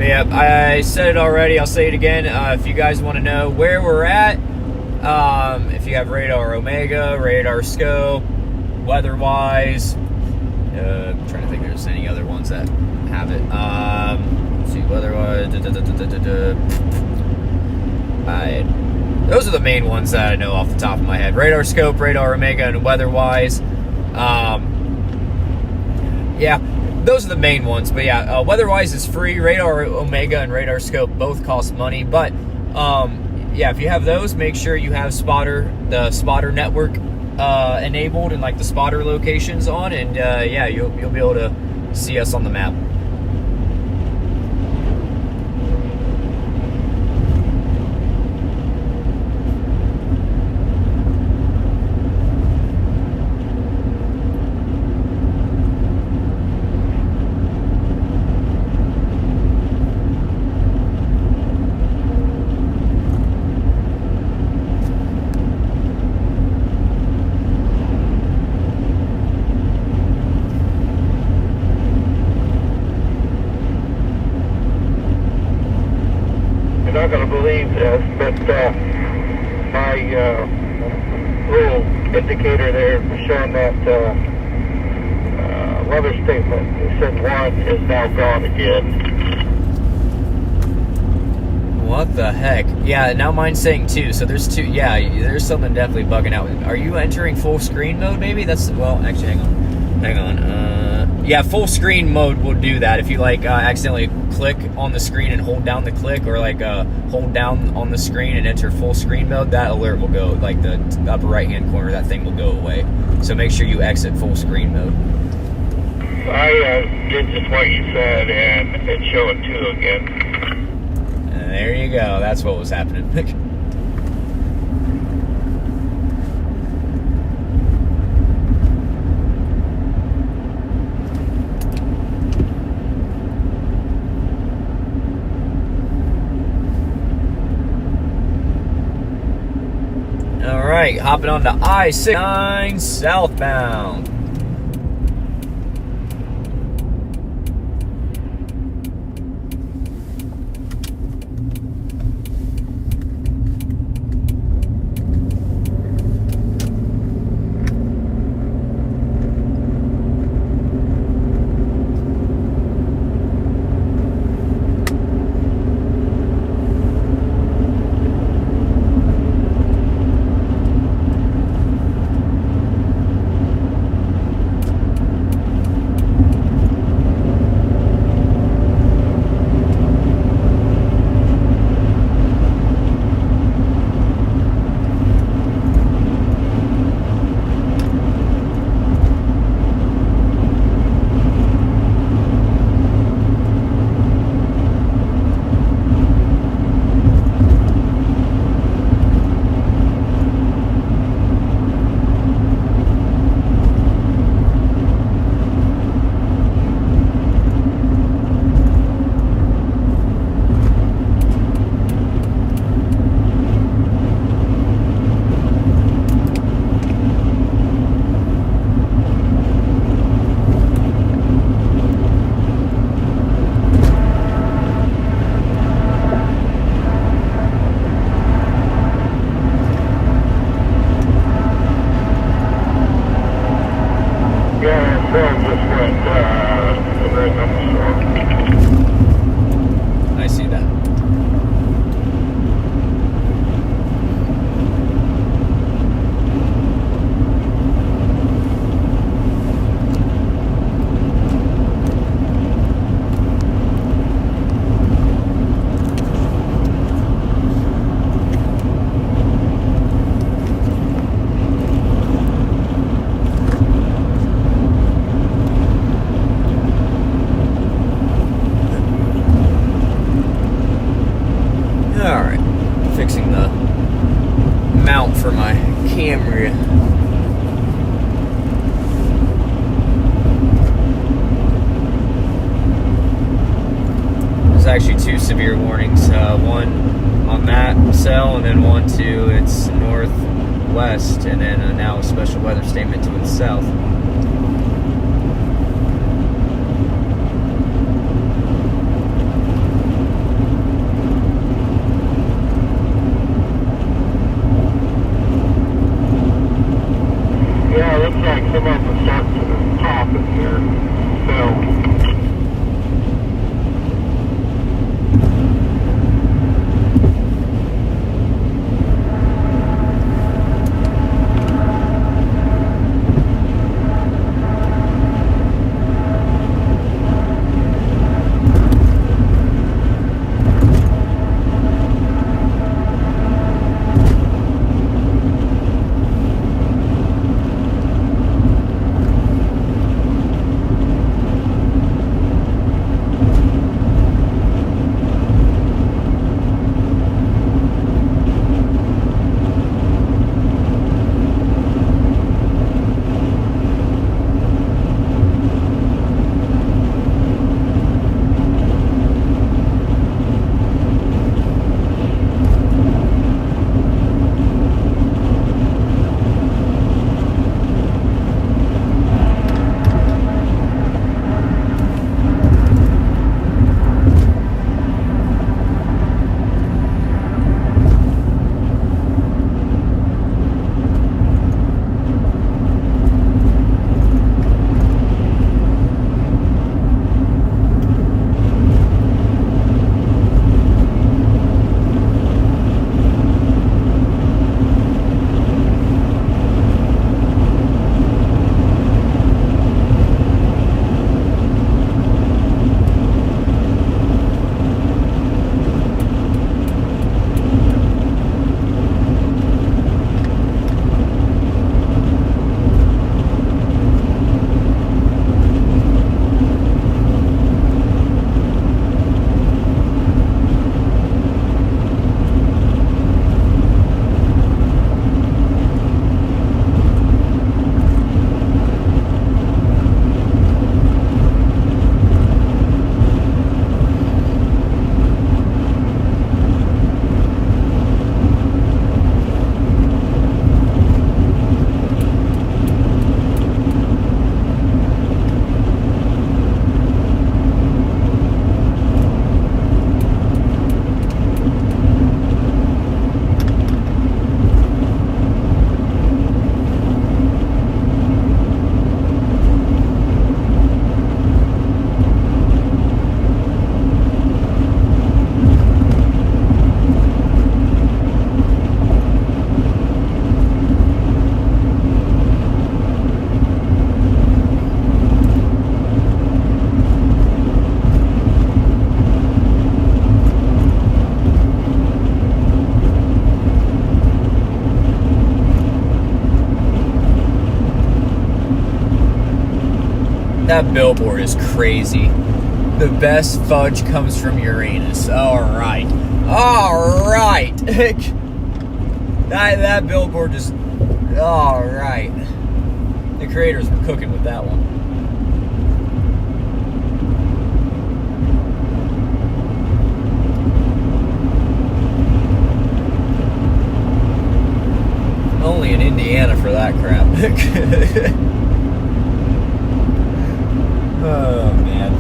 Yeah, I said it already. I'll say it again. If you guys want to know where we're at, if you have radar Omega, radar scope, weather-wise, I'm trying to think if there's any other ones that have it. Let's see, weather-wise, those are the main ones that I know off the top of my head. Radar scope, radar Omega, and weather-wise. Yeah. Those are the main ones, but yeah, weather-wise is free. Radar Omega and radar scope both cost money, but yeah, if you have those, make sure you have the spotter network enabled and like the spotter locations on, and yeah, you'll be able to see us on the map. You're not going to believe this, but my little indicator there showing that weather statement, it said 1 is now gone again. What the heck? Yeah, now mine's saying 2, so there's 2. Yeah, there's something definitely bugging out. Are you entering full screen mode, maybe? That's, well, actually, hang on. Yeah, full screen mode will do that. If you like accidentally click on the screen and hold down the click, or like hold down on the screen and enter full screen mode, that alert will go, like the upper right hand corner, that thing will go away. So make sure you exit full screen mode. I did just what you said, and it's showing 2 again. And there you go. That's what was happening. All right, hopping on to I-69 southbound. went a very thunderstorm. I see that. Alright, fixing the mount for my camera. There's actually two severe warnings, one on that cell and then one to its northwest, and then now a special weather statement to its south. Yeah, it looks like some of them are starting to pop in here. So, That billboard is crazy. The best fudge comes from Uranus. Alright. Alright. that billboard is... Alright. The creators were cooking with that one. Only in Indiana for that crap. Oh man,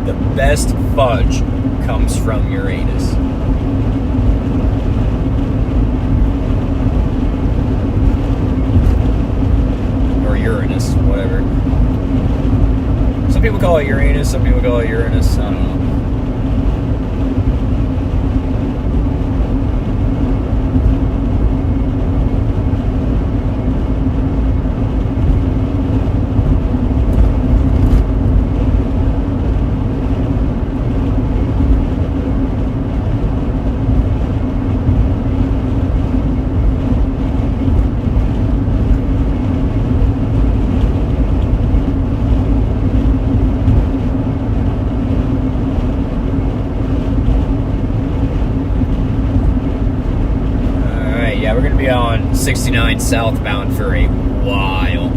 the best fudge comes from Uranus. Or Uranus, whatever. Some people call it Uranus, some people call it Uranus. I don't know. We're going to be on 69 southbound for a while.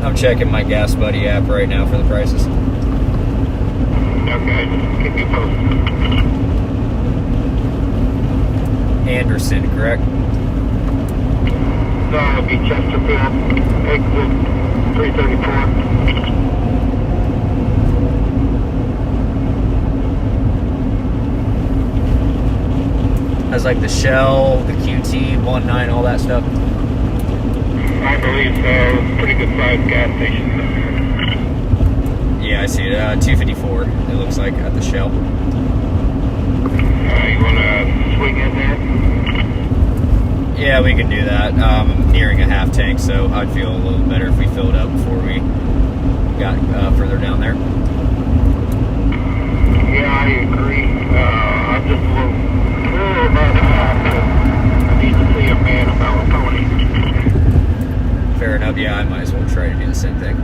I'm checking my Gas Buddy app right now for the prices. Okay, keep me posted. Anderson, correct? No, it'll be Chesterfield, exit 334. Has like the Shell, the QT, 1.9, all that stuff. I believe so. It's a pretty good sized gas station. Yeah, I see it. 254. It looks like at the Shell. You want to swing in there? Yeah, we can do that. I'm nearing a half tank, so I'd feel a little better if we filled up before we got further down there. Yeah, I agree. I'm just a little about half. I need to see a man about a pony. Fair enough. Yeah, I might as well try to do the same thing.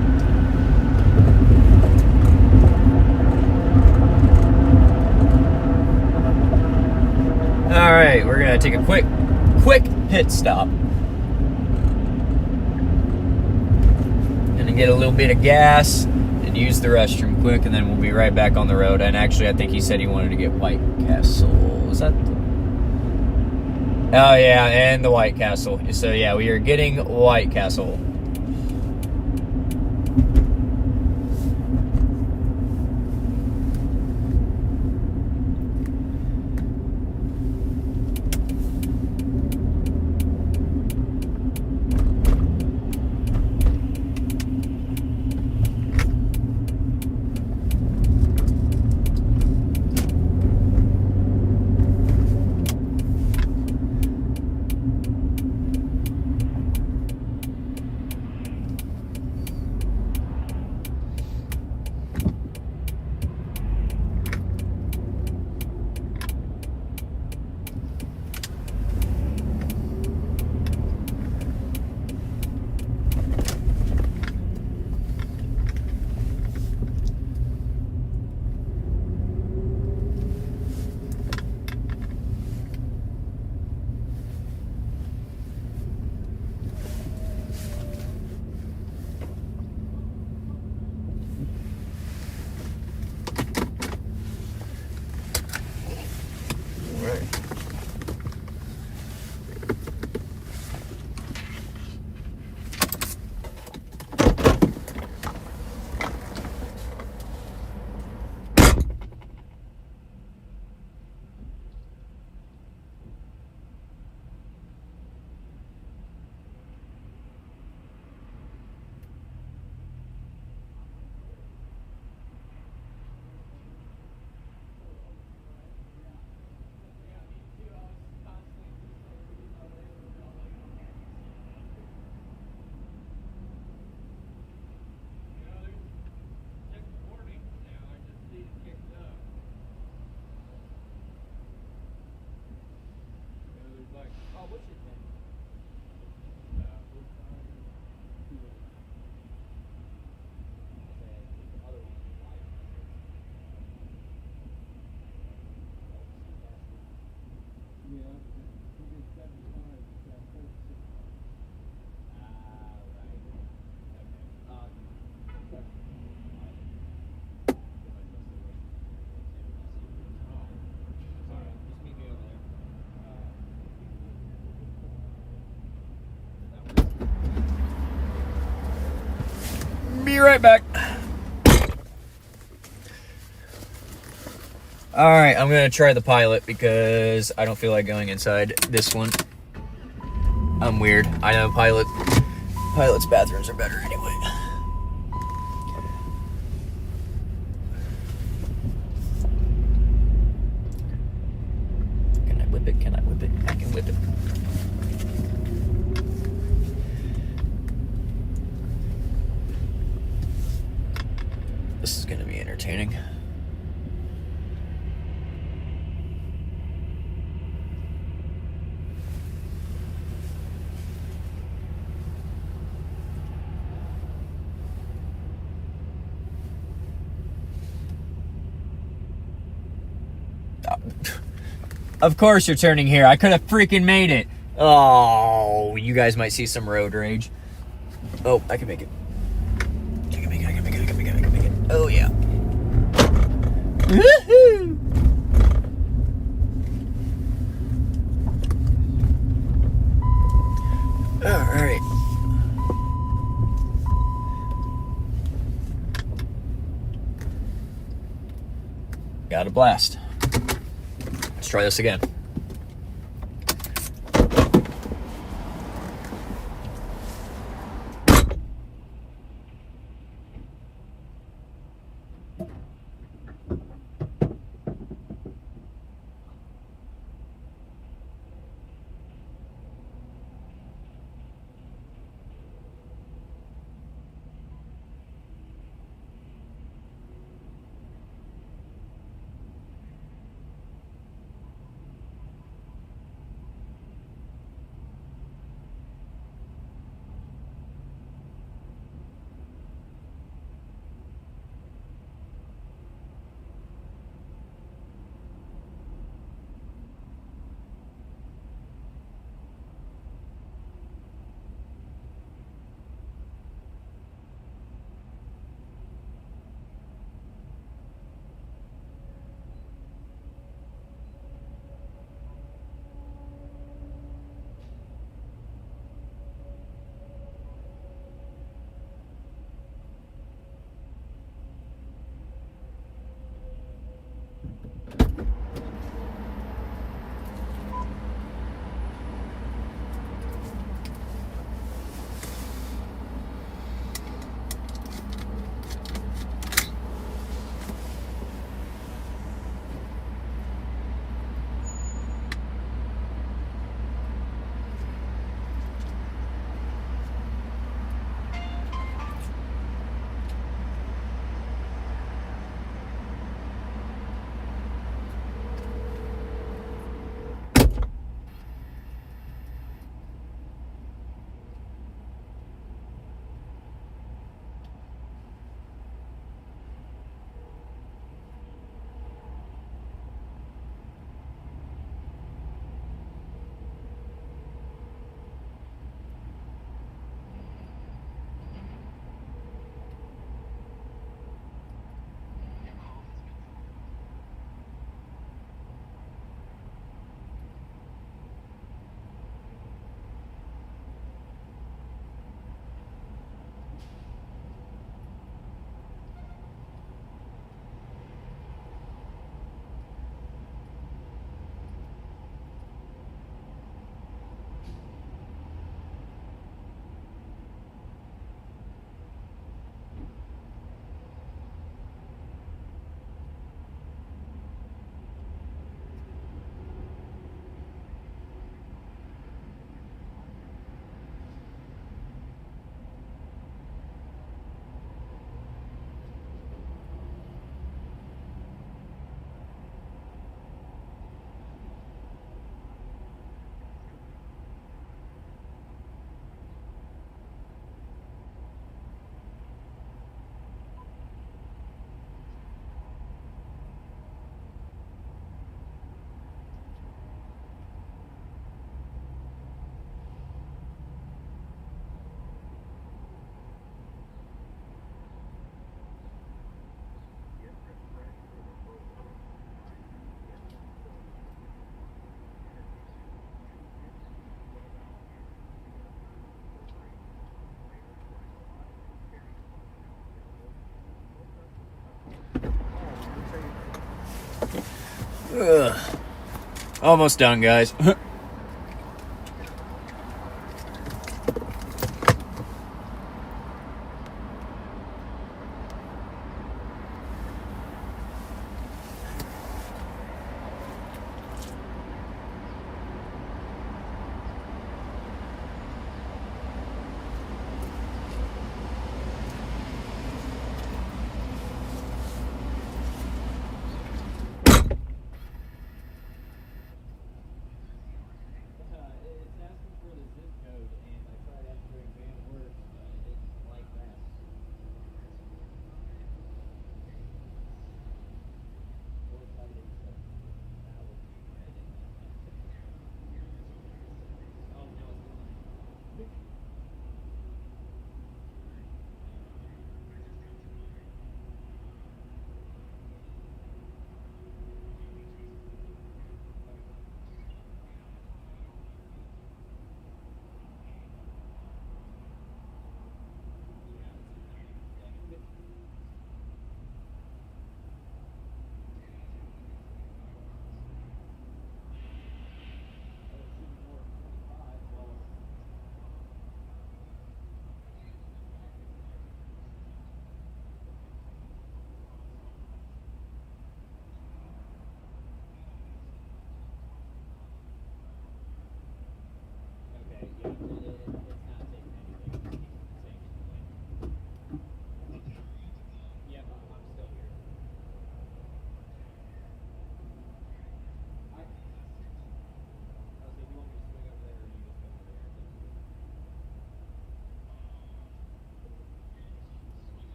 All right, we're gonna take a quick pit stop. Gonna get a little bit of gas and use the restroom quick, and then we'll be right back on the road. And actually, I think he said he wanted to get White Castle. Is that? Oh yeah, and the White Castle. So yeah, we are getting White Castle. you right back. Alright, I'm going to try the pilot because I don't feel like going inside this one. I'm weird. I know pilot's bathrooms are better anyway. Can I whip it? Can I whip it? I can whip it. This is going to be entertaining. Of course you're turning here. I could have freaking made it. Oh, you guys might see some road rage. Oh, I can make it. I can make it. Oh, yeah. Woohoo! All right. Got a blast. Let's try this again. Ugh. Almost done, guys.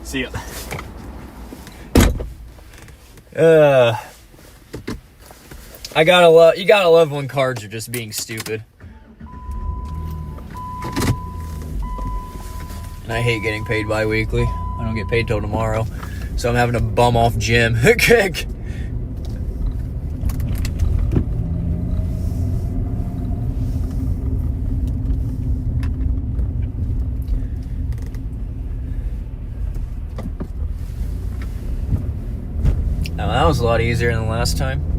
See ya. You gotta love when cards are just being stupid. And I hate getting paid bi-weekly. I don't get paid till tomorrow. So I'm having to bum off gym. Now, that was a lot easier than the last time.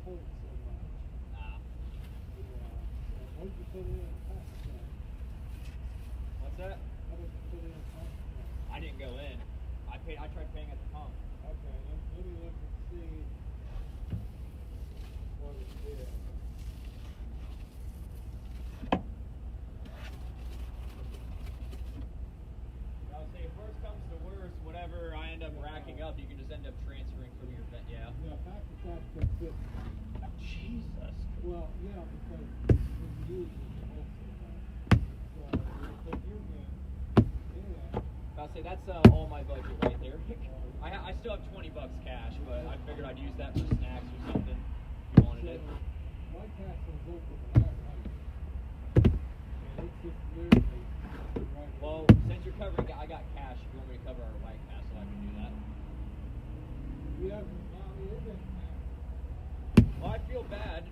hurt so much. Ah. Yeah. What did you put in a pack tank? What's that? How did you put in a pack tank? I didn't go in. I tried paying at the pump. Okay, let me look and see what it did. I would say if worst comes to worst, whatever I end up racking up, you can just end up transferring from your vet. Yeah. Yeah, pack attack can fit. Jesus. Well, yeah, because when you use it, you also have. So if you're good, yeah. I'll say that's all my budget right there. I still have $20 cash, but I figured I'd use that for snacks or something. If you wanted it. White Castle's open that night. And it's just literally right. Well, since you're covering, I got cash. If you want me to cover our White Castle, I can do that. Yeah, it isn't. Well, I feel bad.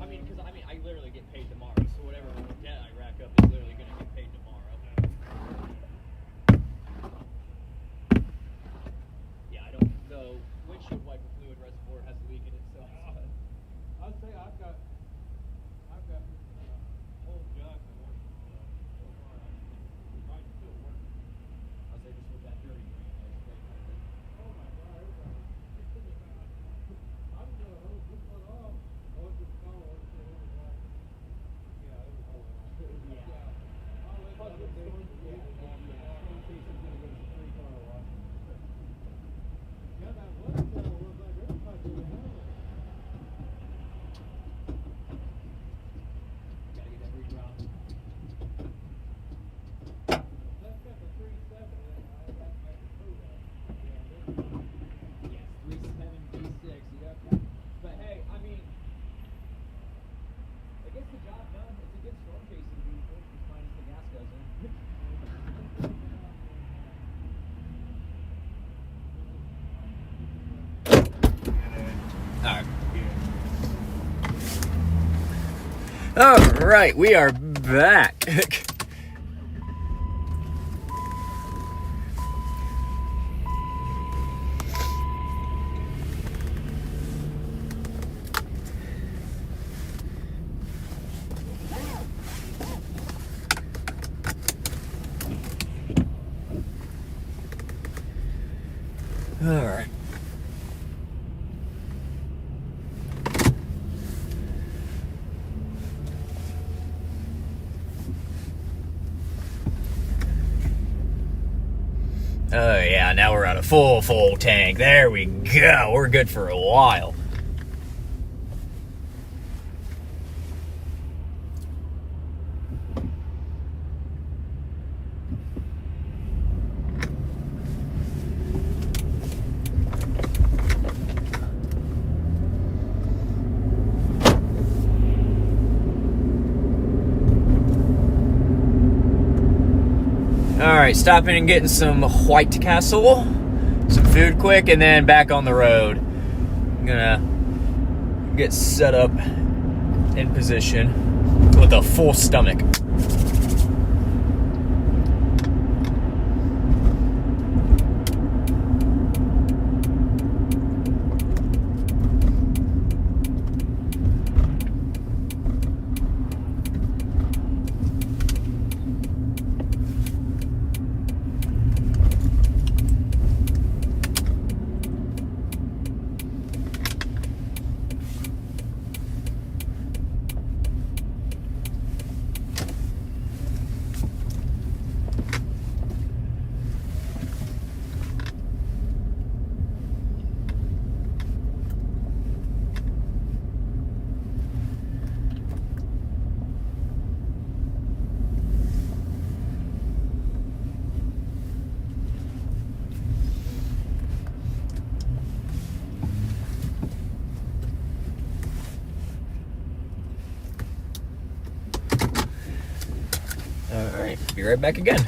I mean, because I literally get paid tomorrow, so whatever debt I rack up is literally going to get paid tomorrow. Yeah, I don't. The windshield wiper fluid reservoir has a leak in it, so. I'll say I've got whole jug of work so far. It might still work. I'll say just with that dirty green, it's great. Oh my God! I'm gonna hold this one off. Hold this one off. Yeah, it was holding on. Yeah. I'll let the other day get it off. In case it's gonna go to 3-car wash. Yeah, that one was like everybody did it. Gotta get that reground. That's got the 3.7 in it. I can prove that. Yes, 37V6. Yep. But hey, I mean, it gets the job done. It's a good storm chasing vehicle, minus the gas doesn't. All right, we are back. All right. Oh yeah, now we're at a full tank. There we go. We're good for a while. Alright, stopping and getting some White Castle, some food quick, and then back on the road. I'm gonna get set up in position with a full stomach. Alright, be right back again.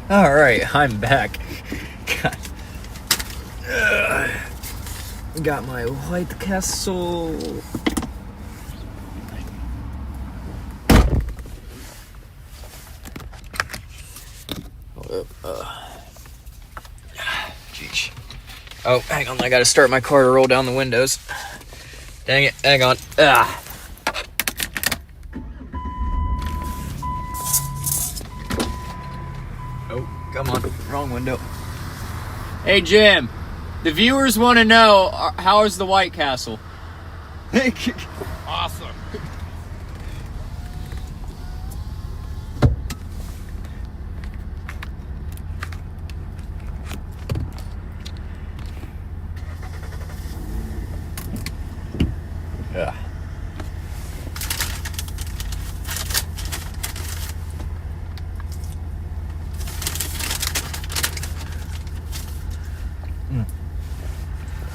All right, I'm back. God. Got my White Castle. Jeez. Oh, hang on, I gotta start my car to roll down the windows. Dang it, hang on. Oh, come on, wrong window. Hey, Jim, the viewers want to know, how is the White Castle? Awesome. Yeah.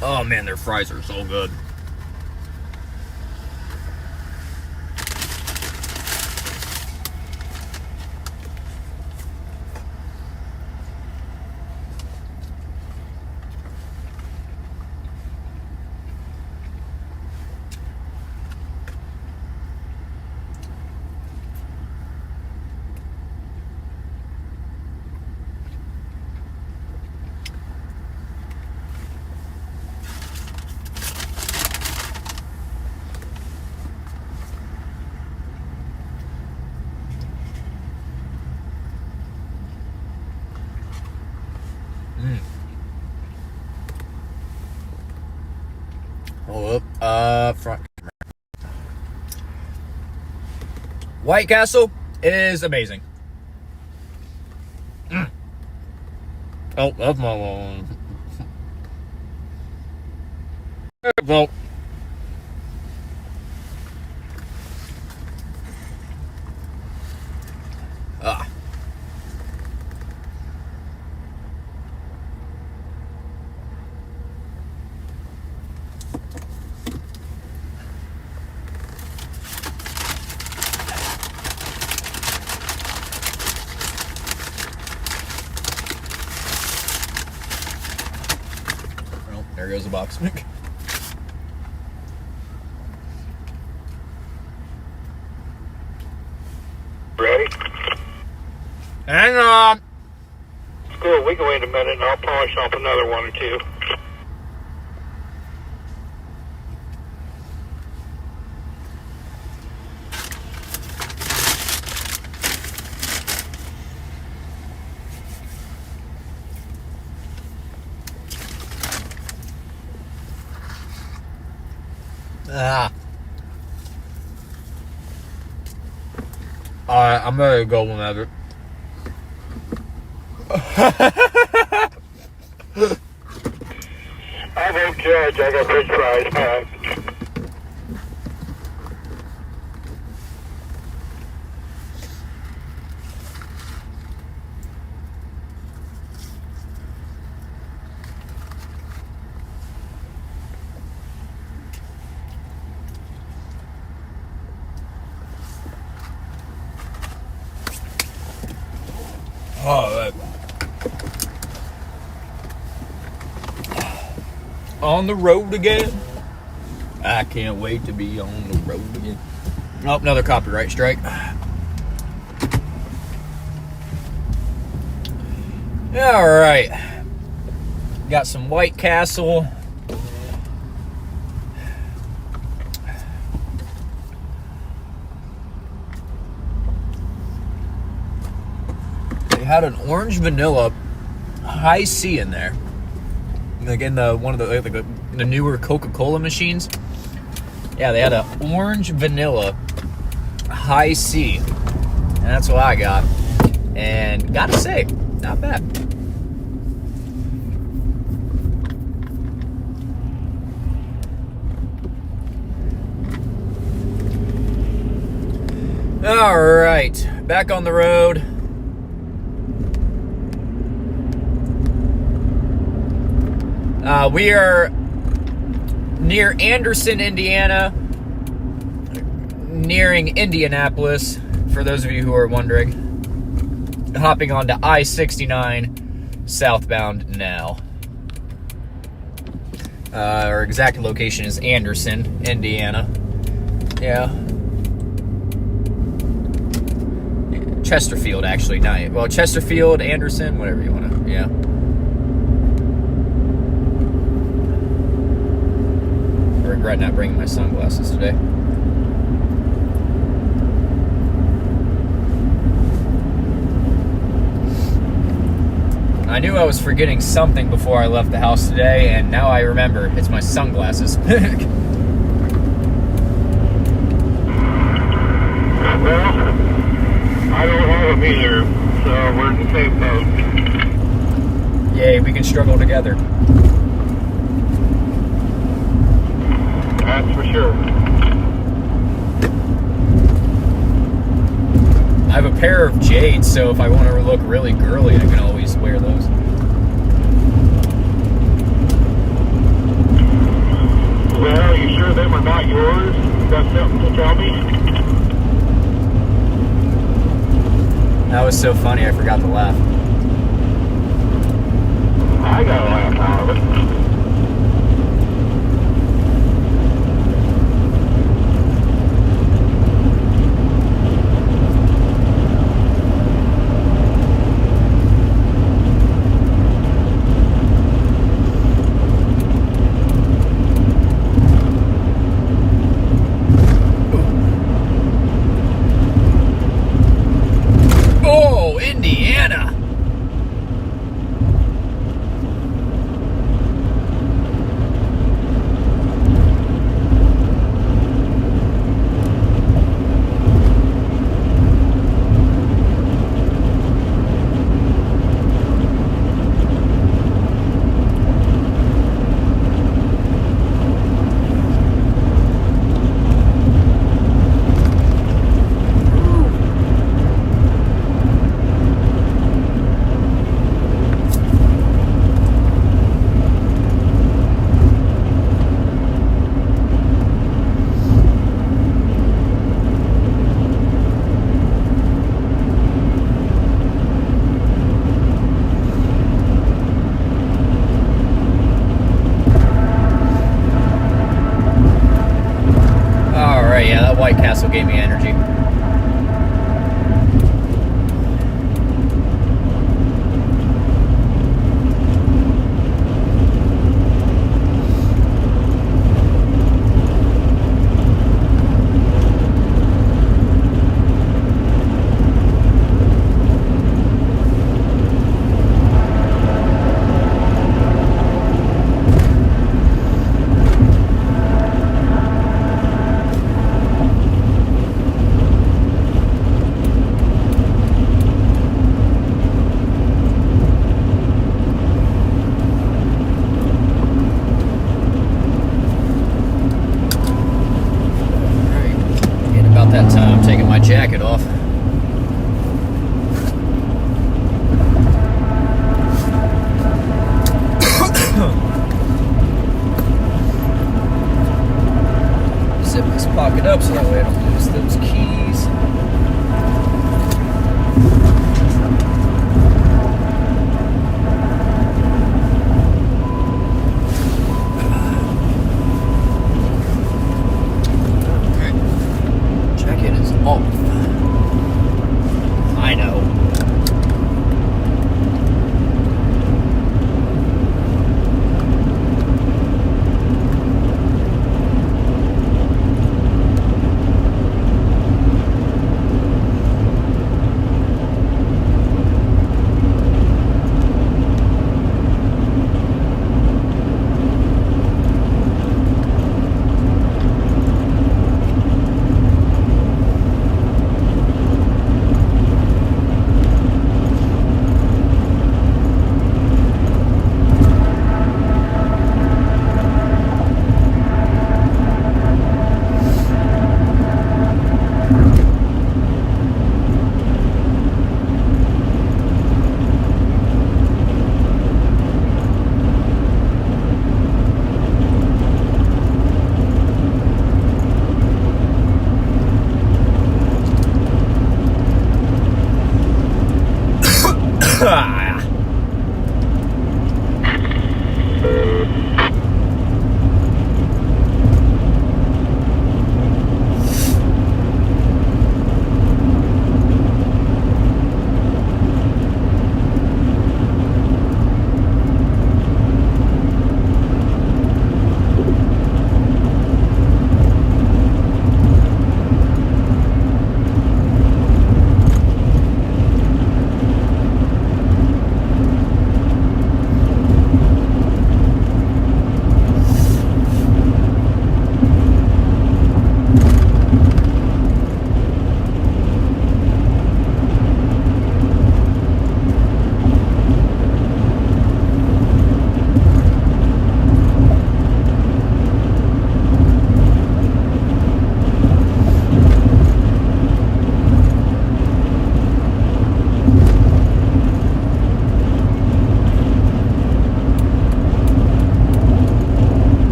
Oh man, their fries are so good. Hold up. Front. White Castle is amazing. Oh, that's my one. Well. Well, there goes the box. Ready? Hang on. Cool, we can wait a minute and I'll polish off another one or two. Alright, I'm ready to go whenever. I won't judge, I got french fries. Alright. Alright. On the road again. I can't wait to be on the road again. Oh, another copyright strike. Alright. Got some White Castle. They had an orange vanilla high C in there. Like in the one of the newer Coca-Cola machines. Yeah, they had an orange vanilla high C. And that's what I got. And gotta say, not bad. All right, back on the road. We are near Anderson, Indiana, nearing Indianapolis, for those of you who are wondering. hopping onto I-69 southbound now. Our exact location is Anderson, Indiana. Yeah. Chesterfield, actually. Not, well, Chesterfield, Anderson, whatever you want to, yeah. I regret not bringing my sunglasses today. I knew I was forgetting something before I left the house today, and now I remember. It's my sunglasses. Well, I don't have them either, so we're in the same boat. Yay, we can struggle together. That's for sure. I have a pair of jades, so if I want to look really girly, I can always wear those. Well, you sure they were not yours? Got something to tell me? That was so funny, I forgot to laugh. I got a laugh out of it. Oh, Indiana! White Castle gave me energy. That time, I'm taking my jacket off. Zip this pocket up so that way I don't lose those keys. I know.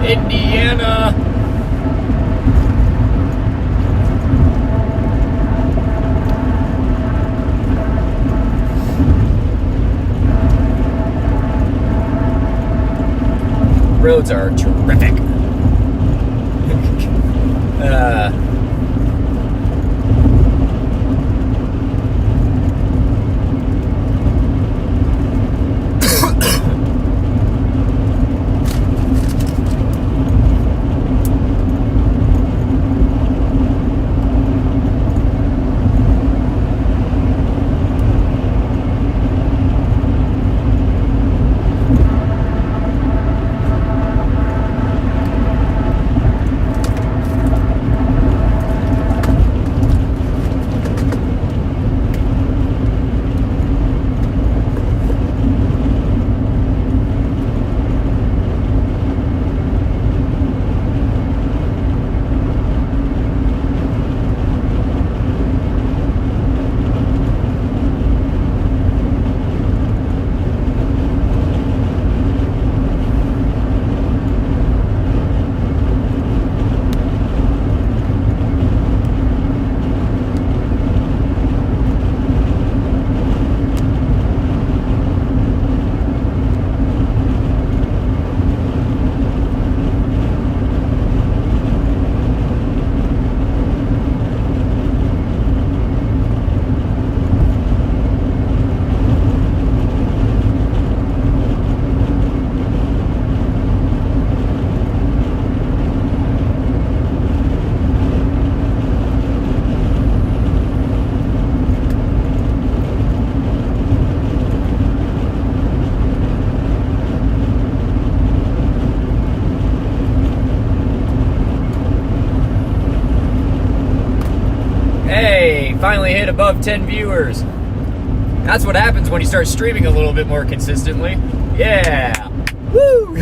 Indiana. Roads are terrific. Finally hit above 10 viewers. That's what happens when you start streaming a little bit more consistently. Yeah. Woo!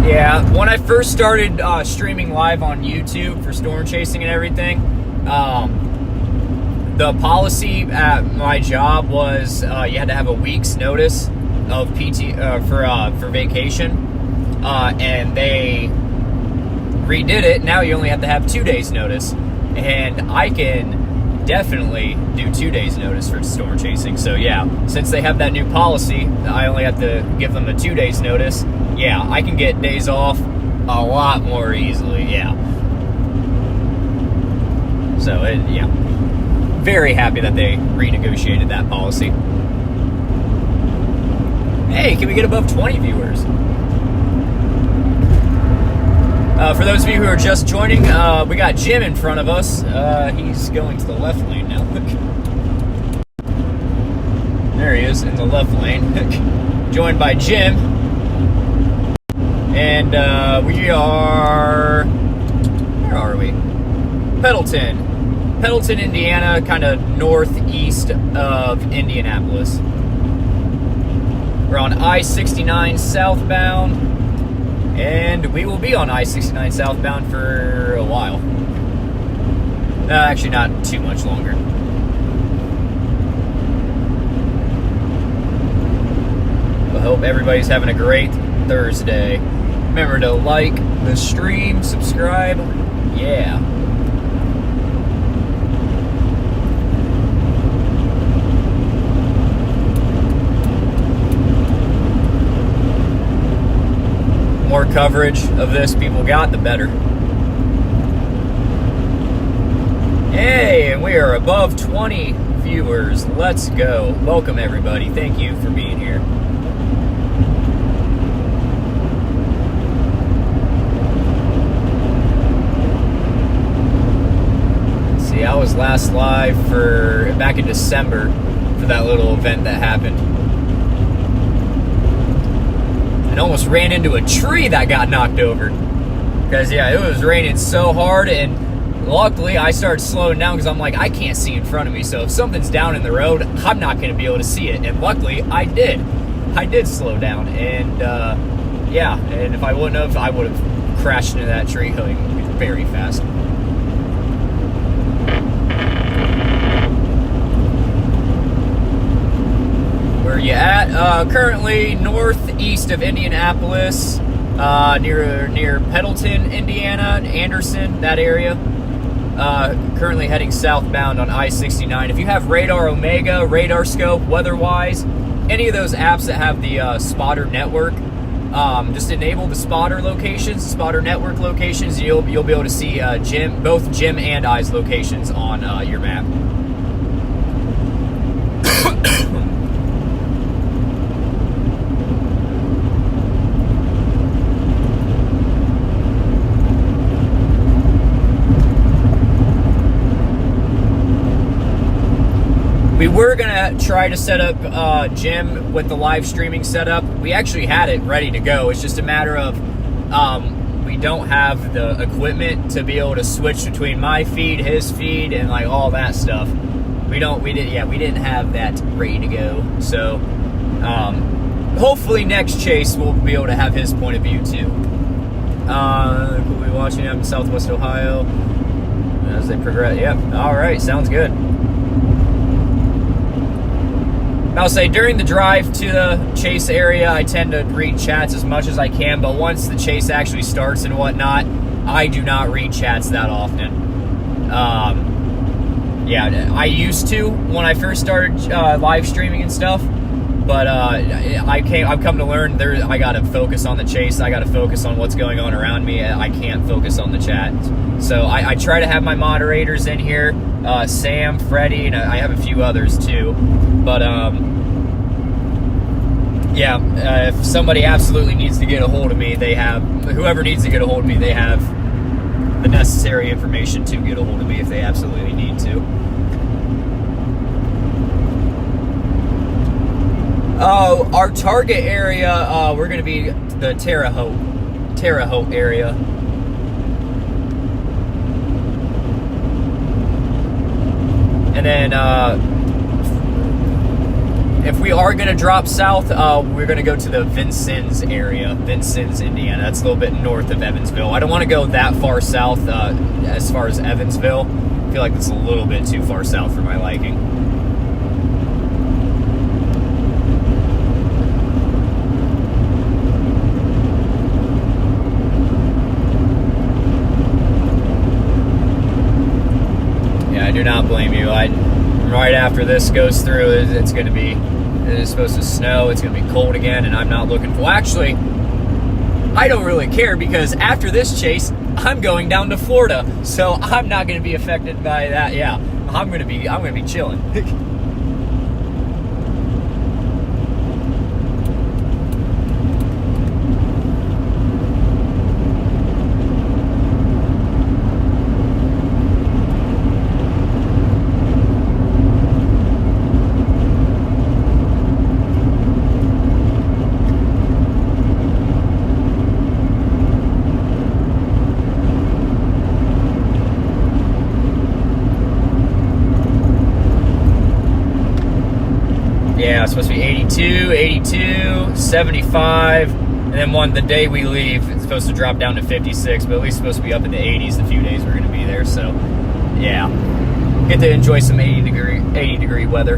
Yeah, when I first started streaming live on YouTube for storm chasing and everything, the policy at my job was you had to have a week's notice of PT for vacation, and they redid it. Now you only have to have 2 days notice, and I can definitely do 2 days notice for storm chasing. So yeah, since they have that new policy, I only have to give them a 2 days notice. Yeah, I can get days off a lot more easily. Yeah. So yeah. Very happy that they renegotiated that policy. Hey, can we get above 20 viewers? For those of you who are just joining, we got Jim in front of us. He's going to the left lane now. There he is in the left lane. Joined by Jim. And we are, where are we? Pendleton, Indiana, kind of northeast of Indianapolis. We're on I-69 southbound, and we will be on I-69 southbound for a while. Actually, not too much longer. I hope everybody's having a great Thursday. Remember to like the stream, subscribe. Yeah. More coverage of this people got, the better. Hey, and we are above 20 viewers. Let's go. Welcome, everybody. Thank you for being here. See, I was last live back in December for that little event that happened. Almost ran into a tree that got knocked over. Because, yeah, it was raining so hard, and luckily I started slowing down because I'm like, I can't see in front of me, so if something's down in the road, I'm not going to be able to see it. And luckily, I did. I did slow down, and, yeah, and if I wouldn't have, I would have crashed into that tree going very fast. Where are you at? Currently northeast of Indianapolis, near Pendleton, Indiana, Anderson, that area. Currently heading southbound on I-69. If you have Radar Omega, Radar Scope, WeatherWise, any of those apps that have the spotter network, just enable the spotter locations, spotter network locations. You'll be able to see both Jim and I's locations on your map. We were gonna try to set up Jim with the live streaming setup. We actually had it ready to go. It's just a matter of we don't have the equipment to be able to switch between my feed, his feed, and like all that stuff. We didn't have that ready to go. So hopefully next chase we'll be able to have his point of view too. We'll be watching them in Southwest Ohio as they progress. Yep. All right. Sounds good. I'll say during the drive to the chase area, I tend to read chats as much as I can, but once the chase actually starts and whatnot, I do not read chats that often. Yeah, I used to when I first started live streaming and stuff, but I've come to learn I gotta focus on the chase. I gotta focus on what's going on around me. I can't focus on the chat. So I try to have my moderators in here, Sam, Freddie, and I have a few others too. But yeah, if somebody absolutely needs to get a hold of me, whoever needs to get a hold of me, they have the necessary information to get a hold of me if they absolutely need to. Our target area, we're going to be the Terre Haute area. And then if we are going to drop south, we're going to go to the Vincennes area, Vincennes, Indiana. That's a little bit north of Evansville. I don't want to go that far south as far as Evansville. I feel like that's a little bit too far south for my liking. Yeah, I do not blame you. Right after this goes through, it's supposed to snow, it's going to be cold again, and I'm not looking for... Well, actually, I don't really care, because after this chase, I'm going down to Florida, so I'm not going to be affected by that. Yeah, I'm going to be chilling. Yeah, it's supposed to be 82, 82, 75, and then the day we leave, it's supposed to drop down to 56, but at least it's supposed to be up in the 80s the few days we're going to be there. So, yeah, get to enjoy some 80 degree weather.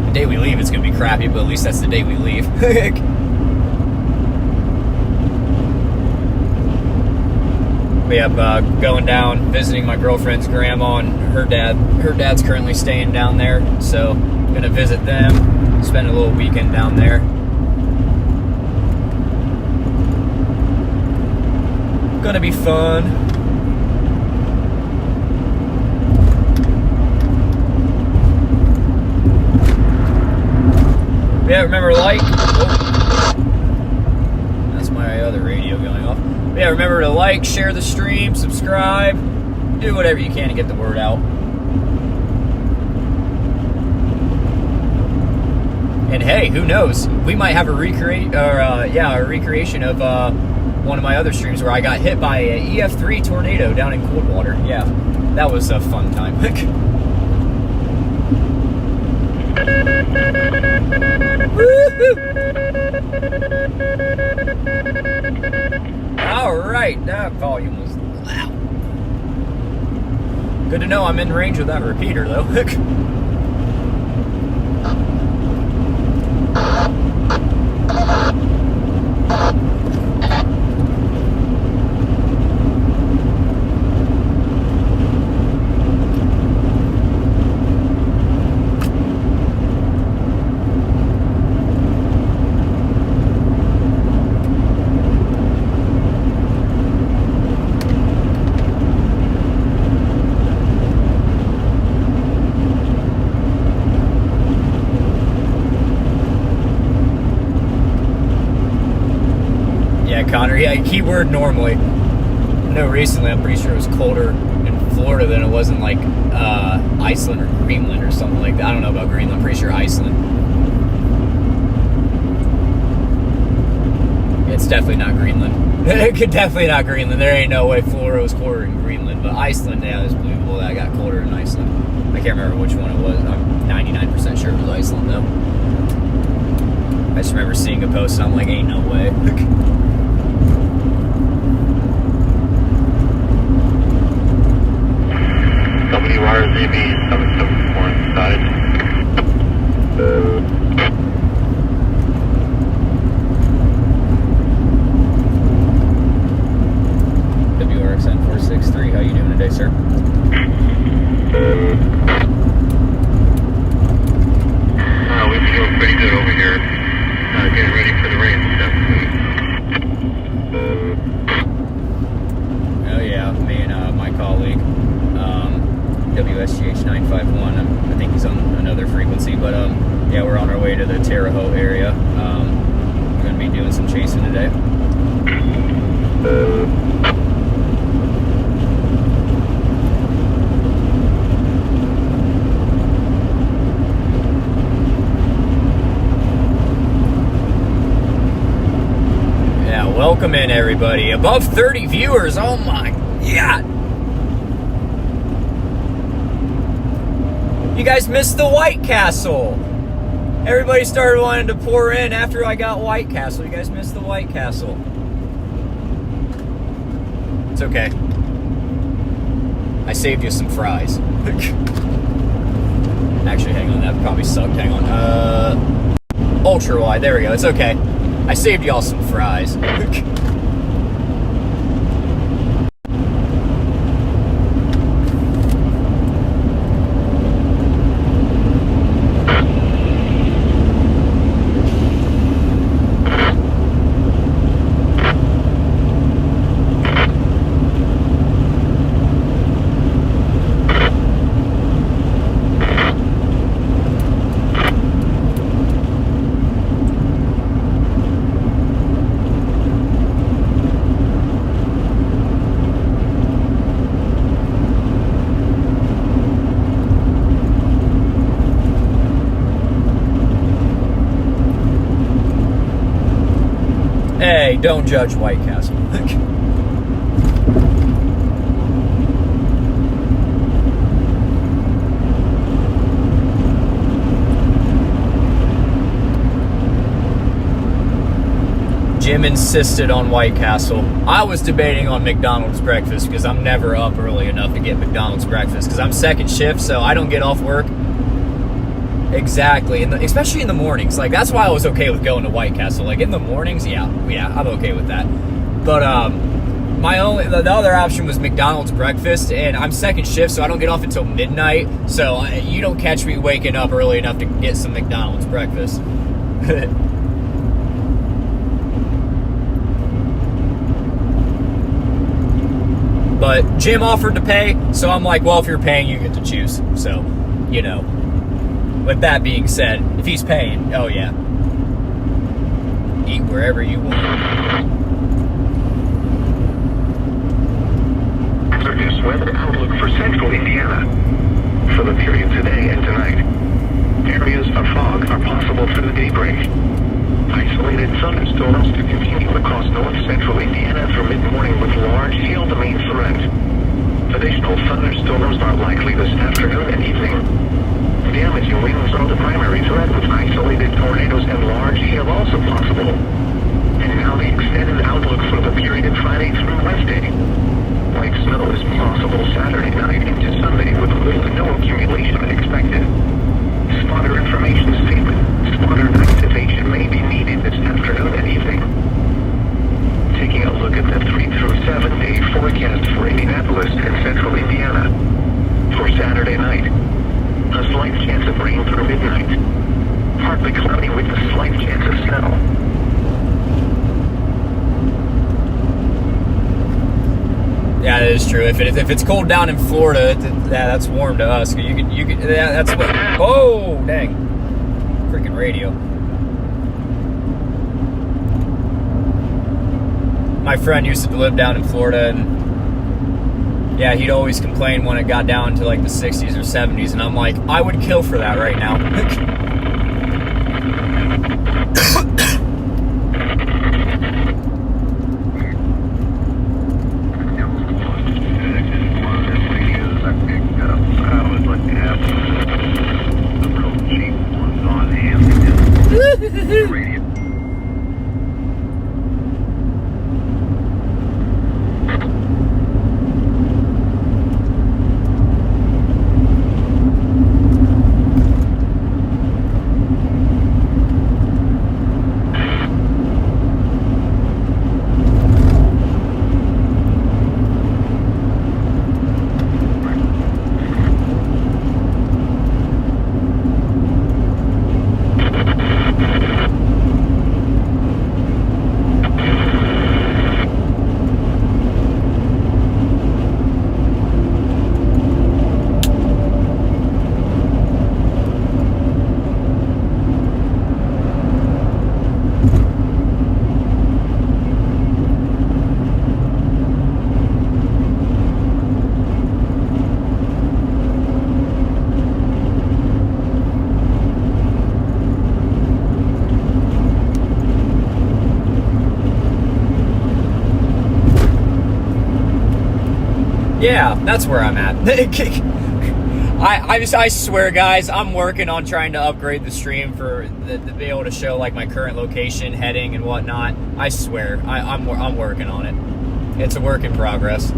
The day we leave, it's going to be crappy, but at least that's the day we leave. We have going down, visiting my girlfriend's grandma and her dad. Her dad's currently staying down there, so gonna visit them, spend a little weekend down there. Gonna be fun. Yeah, remember that's my other radio going off. Yeah, remember to like, share the stream, subscribe, do whatever you can to get the word out. And hey, who knows? We might have a recreation of one of my other streams where I got hit by a EF3 tornado down in Coldwater. Yeah, that was a fun time. Alright, that volume was loud. Good to know I'm in range of that repeater, though. Connor, yeah, keyword normally. No, recently I'm pretty sure it was colder in Florida than it was in like Iceland or Greenland or something like that. I don't know about Greenland, I'm pretty sure Iceland. It's definitely not Greenland. Definitely not Greenland. There ain't no way Florida was colder in Greenland, but Iceland, yeah, it's believable that I got colder in Iceland. I can't remember which one it was. I'm 99% sure it was Iceland though. I just remember seeing a post and I'm like, ain't no way. WRZB 774 inside. WRXN 463, how you doing today, sir? We feel pretty good over here. Getting ready for the rain this afternoon. Oh yeah, me and my colleague, WSGH 951. I think he's on another frequency, but yeah, we're on our way to the Terre Haute area. We're going to be doing some chasing today. Yeah, welcome in everybody. Above 30 viewers. Oh my God. You guys missed the White Castle. Everybody started wanting to pour in after I got White Castle. You guys missed the White Castle. It's okay. I saved you some fries. Actually, hang on. That probably sucked. Hang on. Ultra wide. There we go. It's okay. I saved y'all some fries. Hey, don't judge White Castle. Jim insisted on White Castle. I was debating on McDonald's breakfast because I'm never up early enough to get McDonald's breakfast because I'm second shift, so I don't get off work. Exactly, especially in the mornings. Like, that's why I was okay with going to White Castle. Like, in the mornings, yeah, I'm okay with that. But the other option was McDonald's breakfast, and I'm second shift, so I don't get off until midnight. So you don't catch me waking up early enough to get some McDonald's breakfast. But Jim offered to pay, so I'm like, well, if you're paying, you get to choose. So, you know. With that being said, if he's paying, oh yeah. Eat wherever you want. Hazardous weather outlook for central Indiana. For the period today and tonight, areas of fog are possible through the daybreak. Isolated thunderstorms to continue across north central Indiana through mid-morning with large hail the main threat. Additional thunderstorms are likely this afternoon and evening. Damaging winds are the primary threat, with isolated tornadoes and large hail also possible. And now the extended outlook for the period Friday through Wednesday. Light snow is possible Saturday night into Sunday with little to no accumulation expected. Spotter information statement. Spotter activation may be needed this afternoon and evening. Taking a look at the 3 through 7 day forecast for Indianapolis and central Indiana. For Saturday night, a slight chance of rain through midnight. Partly cloudy with a slight chance of snow. Yeah, that is true. If it's cold down in Florida, that's warm to us. You could. That's what. Oh, dang! Freaking radio. My friend used to live down in Florida, and yeah, he'd always complain when it got down to like the 60s or 70s, and I'm like, I would kill for that right now. Yeah, that's where I'm at. I swear, guys, I'm working on trying to upgrade the stream to be able to show like my current location, heading, and whatnot. I swear, I'm working on it. It's a work in progress.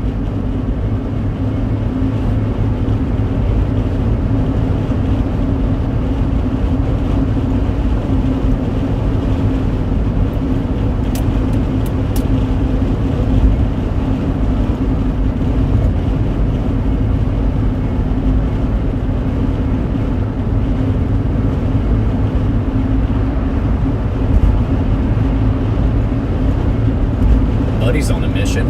Buddy's on a mission.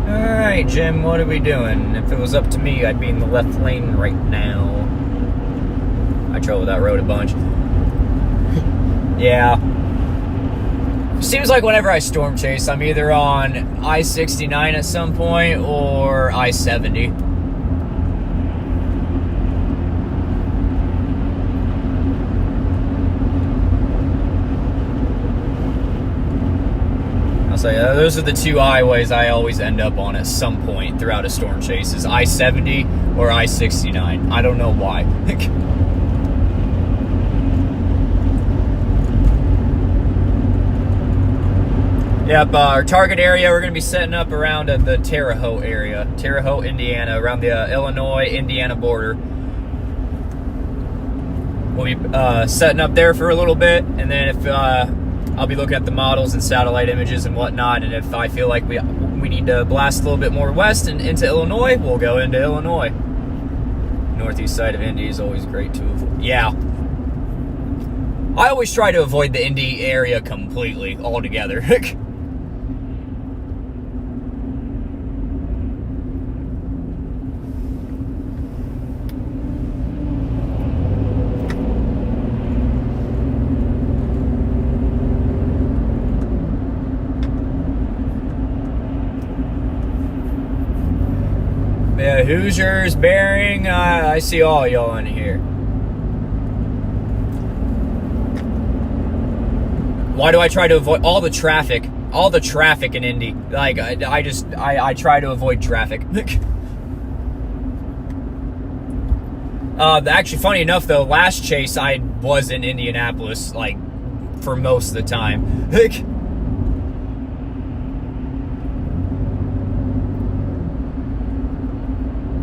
Alright, Jim, what are we doing? If it was up to me, I'd be in the left lane right now. I travel that road a bunch. Yeah. Seems like whenever I storm chase, I'm either on I-69 at some point or I-70. I'll say those are the two highways I always end up on at some point throughout a storm chase, is I-70 or I-69. I don't know why. Yep, our target area, we're going to be setting up around the Terre Haute area. Terre Haute, Indiana, around the Illinois-Indiana border. We'll be setting up there for a little bit, and then if I'll be looking at the models and satellite images and whatnot, and if I feel like we need to blast a little bit more west and into Illinois, we'll go into Illinois. Northeast side of Indy is always great to avoid. Yeah. I always try to avoid the Indy area completely, altogether. Yeah, Hoosiers, Bearing, I see all y'all in here. Why do I try to avoid all the traffic in Indy? Like, I try to avoid traffic. Actually, funny enough, though, last chase I was in Indianapolis, like, for most of the time.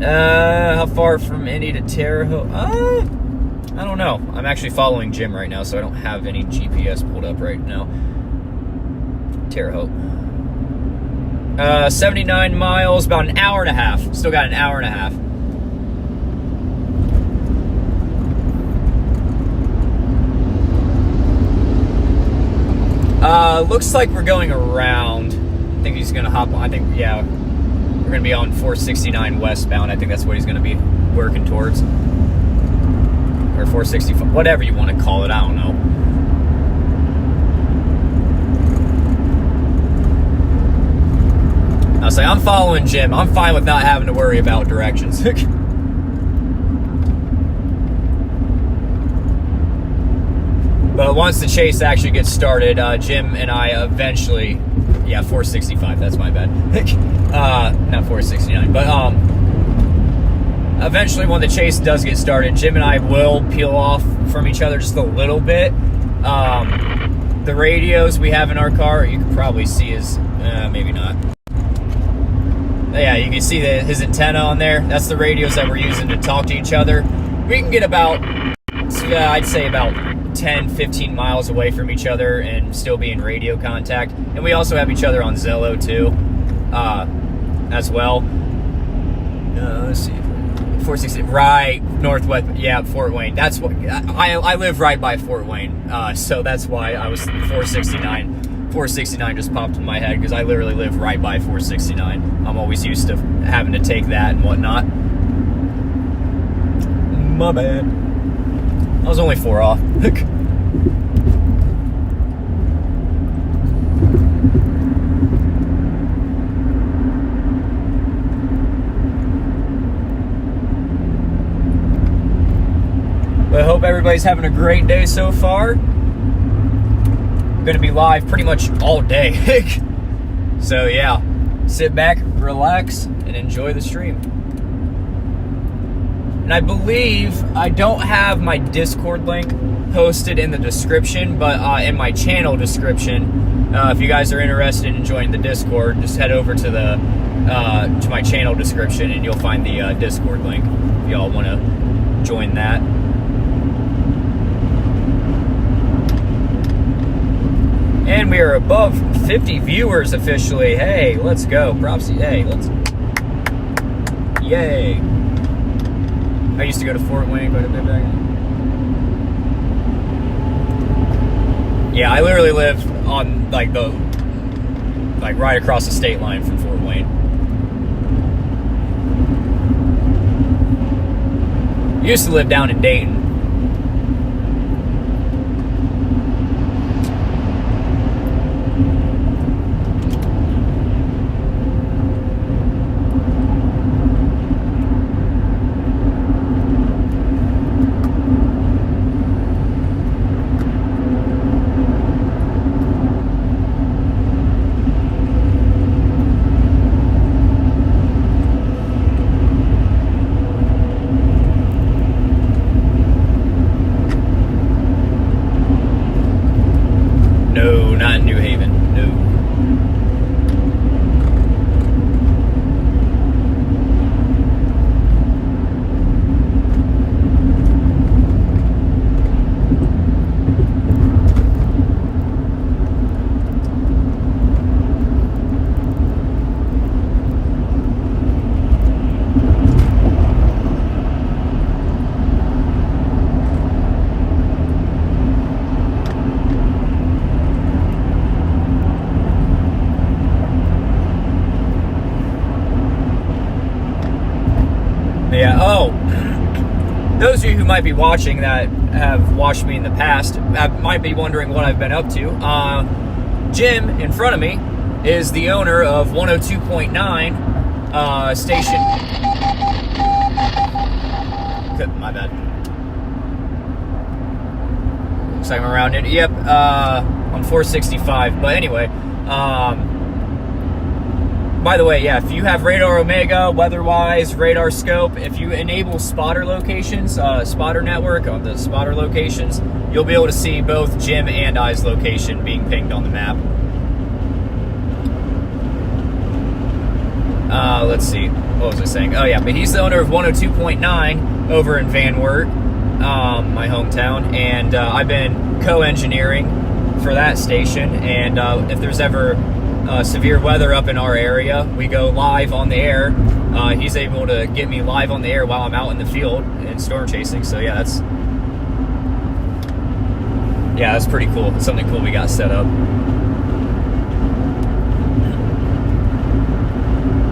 How far from Indy to Terre Haute? I don't know. I'm actually following Jim right now, so I don't have any GPS pulled up right now. Terre Haute. 79 miles, about an hour and a half. Still got an hour and a half. Looks like we're going around. I think he's gonna hop on. I think, yeah. We're going to be on 469 westbound. I think that's what he's going to be working towards. Or 465, whatever you want to call it. I don't know. I'll say, I'm following Jim. I'm fine with not having to worry about directions. But once the chase actually gets started, Jim and I eventually... Yeah, 465, that's my bad. Not 469, but eventually when the chase does get started, Jim and I will peel off from each other just a little bit. The radios we have in our car, you can probably see his, maybe not. Yeah, you can see his antenna on there. That's the radios that we're using to talk to each other. We can get about, I'd say about 10, 15 miles away from each other and still be in radio contact. And we also have each other on Zello too, as well. Let's see, 460, right, northwest, yeah, Fort Wayne. That's what, I live right by Fort Wayne, so that's why I was 469. 469 just popped in my head because I literally live right by 469. I'm always used to having to take that and whatnot. My bad. I was only 4 off. But I hope everybody's having a great day so far. I'm going to be live pretty much all day. So yeah, sit back, relax, and enjoy the stream. And I believe I don't have my Discord link posted in the description, but in my channel description, if you guys are interested in joining the Discord, just head over to the to my channel description and you'll find the Discord link if y'all want to join that. And we are above 50 viewers officially. Hey, let's go. Props. Hey, let's. Yay. I used to go to Fort Wayne quite a bit back then. Yeah, I literally live on like right across the state line from Fort Wayne. Used to live down in Dayton. Yeah. Oh, those of you who might be watching that have watched me in the past might be wondering what I've been up to. Jim in front of me is the owner of 102.9 station. My bad. Looks like I'm around it. Yep, on 465. But anyway, by the way, yeah, if you have Radar Omega, weather-wise, radar scope, if you enable spotter locations, spotter network on the spotter locations, you'll be able to see both Jim and I's location being pinged on the map. Let's see. What was I saying? Oh, yeah, but he's the owner of 102.9 over in Van Wert, my hometown, and I've been co-engineering for that station, and if there's ever severe weather up in our area, we go live on the air. He's able to get me live on the air while I'm out in the field and storm chasing, so yeah, that's pretty cool. It's something cool we got set up.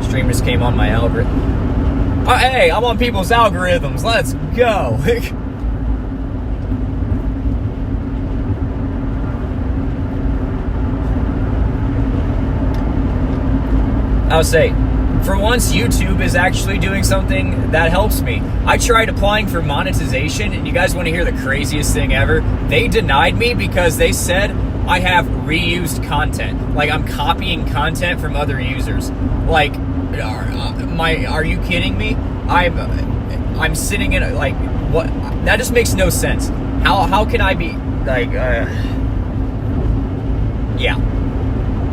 Stream just came on my algorithm. Oh, hey, I'm on people's algorithms. Let's go. I'll say, for once, YouTube is actually doing something that helps me. I tried applying for monetization, and you guys want to hear the craziest thing ever? They denied me because they said I have reused content. Like, I'm copying content from other users. Like, are you kidding me? I'm sitting in like, what? That just makes no sense. How can I be like? Yeah.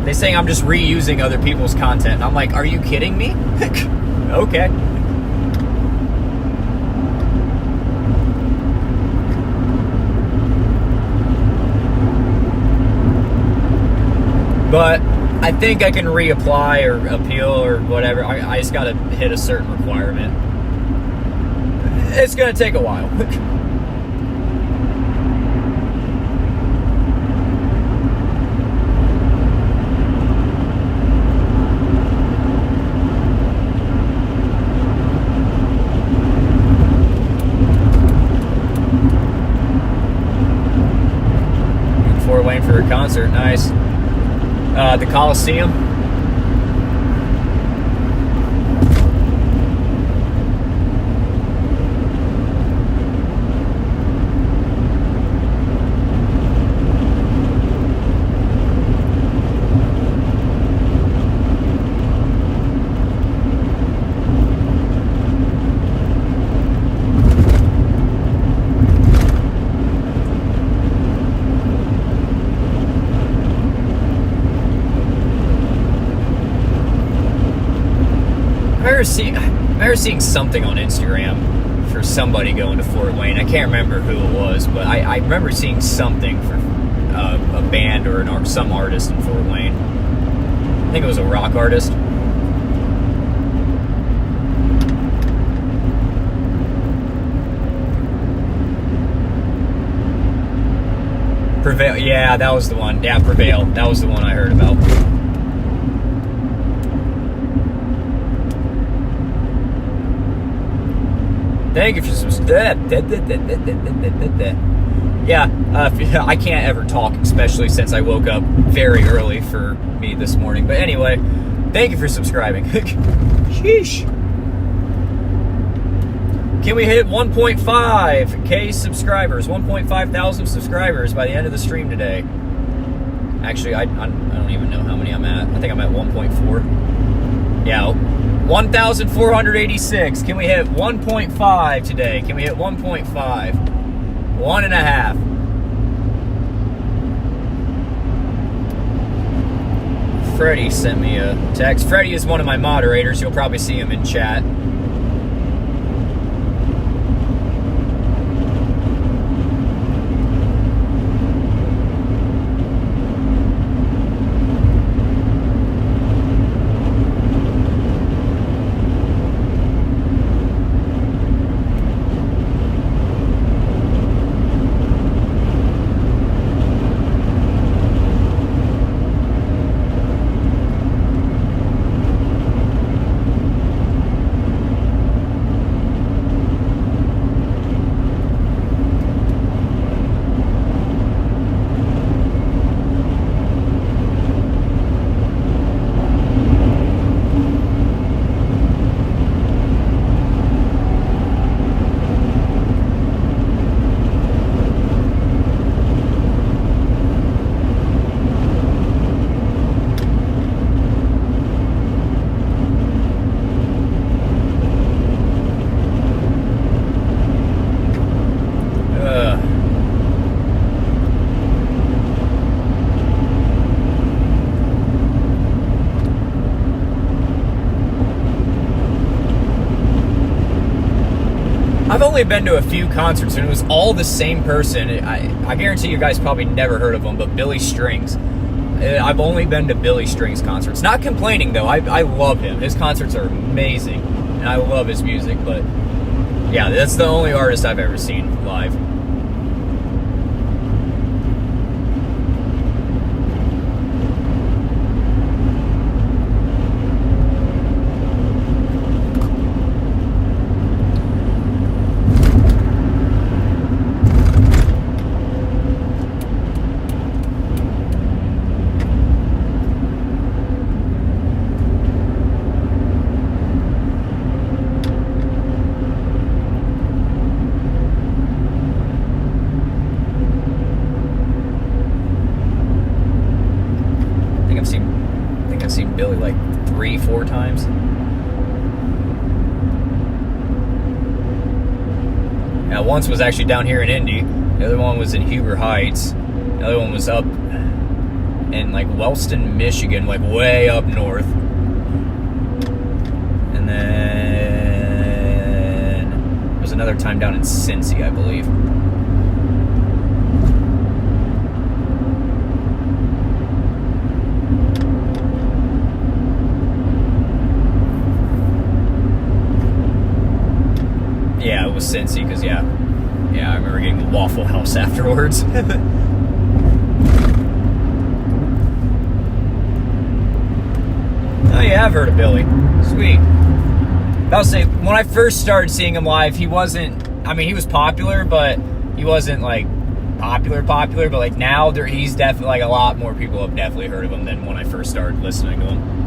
They're saying I'm just reusing other people's content. And I'm like, are you kidding me? Okay. But I think I can reapply or appeal or whatever. I just gotta hit a certain requirement. It's gonna take a while. Fort Wayne for a concert, nice. The Coliseum. I remember seeing something on Instagram for somebody going to Fort Wayne. I can't remember who it was, but I remember seeing something for a band or some artist in Fort Wayne. I think it was a rock artist. Prevail. Yeah, that was the one. Yeah, Prevail. That was the one I heard about. Thank you for subscribing. Yeah, I can't ever talk, especially since I woke up very early for me this morning. But anyway, thank you for subscribing. Sheesh. Can we hit 1.5K subscribers, 1.5 thousand subscribers by the end of the stream today? Actually, I don't even know how many I'm at. I think I'm at 1.4. Yeah, 1,486. Can we hit 1.5 today? Can we hit 1.5? 1.5. Freddie sent me a text. Freddie is one of my moderators. You'll probably see him in chat. I've only been to a few concerts, and it was all the same person. I guarantee you guys probably never heard of him, but Billy Strings. I've only been to Billy Strings concerts. Not complaining, though. I love him. His concerts are amazing, and I love his music. But, yeah, that's the only artist I've ever seen live. I've seen Billy like 3-4 times. Now, once was actually down here in Indy. The other one was in Huber Heights. The other one was up in like Wellston, Michigan, like way up north. And then there was another time down in Cincy, I believe. Yeah, it was Cincy, because yeah, I remember getting the Waffle House afterwards. Oh yeah, I've heard of Billy. Sweet. I'll say, when I first started seeing him live, he wasn't, I mean, he was popular, but he wasn't like popular, but like now he's definitely, like, a lot more people have definitely heard of him than when I first started listening to him.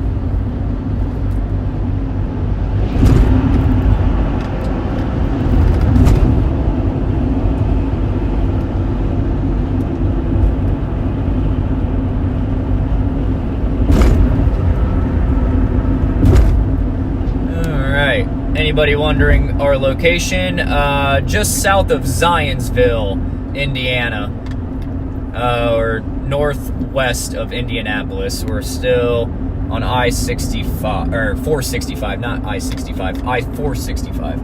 Anybody wondering our location? Just south of Zionsville, Indiana, or northwest of Indianapolis. We're still on I-65, or 465, not I-65, I-465.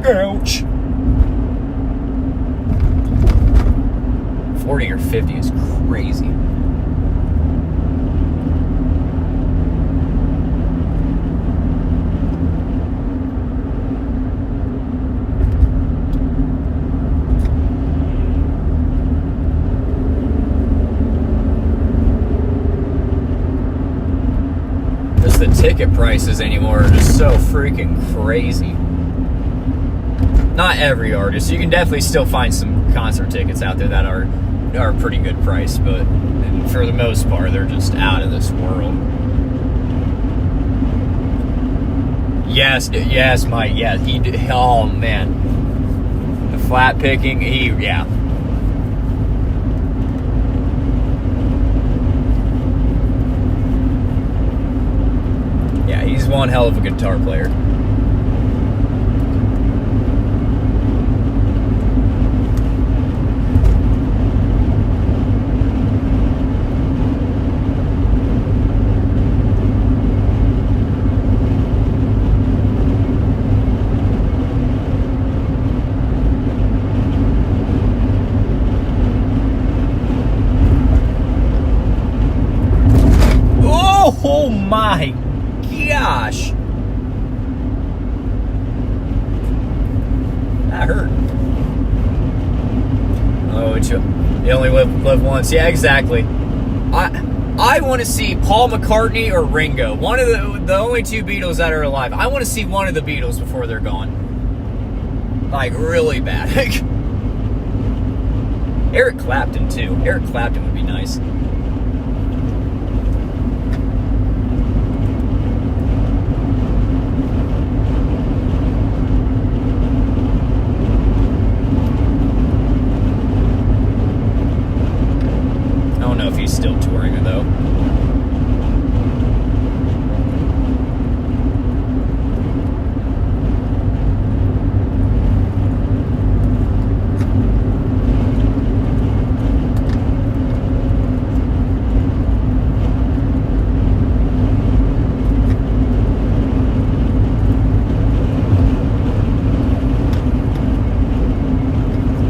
Ouch. 40 or 50 is crazy. Just the ticket prices anymore are just so freaking crazy. Not every artist. You can definitely still find some concert tickets out there that are a pretty good price, but for the most part, they're just out of this world. Yes, Mike. Yeah, he did. Oh man, the flat picking. Yeah. Yeah, he's one hell of a guitar player. Oh my gosh. That hurt. Oh, you only live once. Yeah, exactly. I want to see Paul McCartney or Ringo. One of the only two Beatles that are alive. I want to see one of the Beatles before they're gone. Like, really bad. Eric Clapton, too. Eric Clapton would be nice. Still touring it though.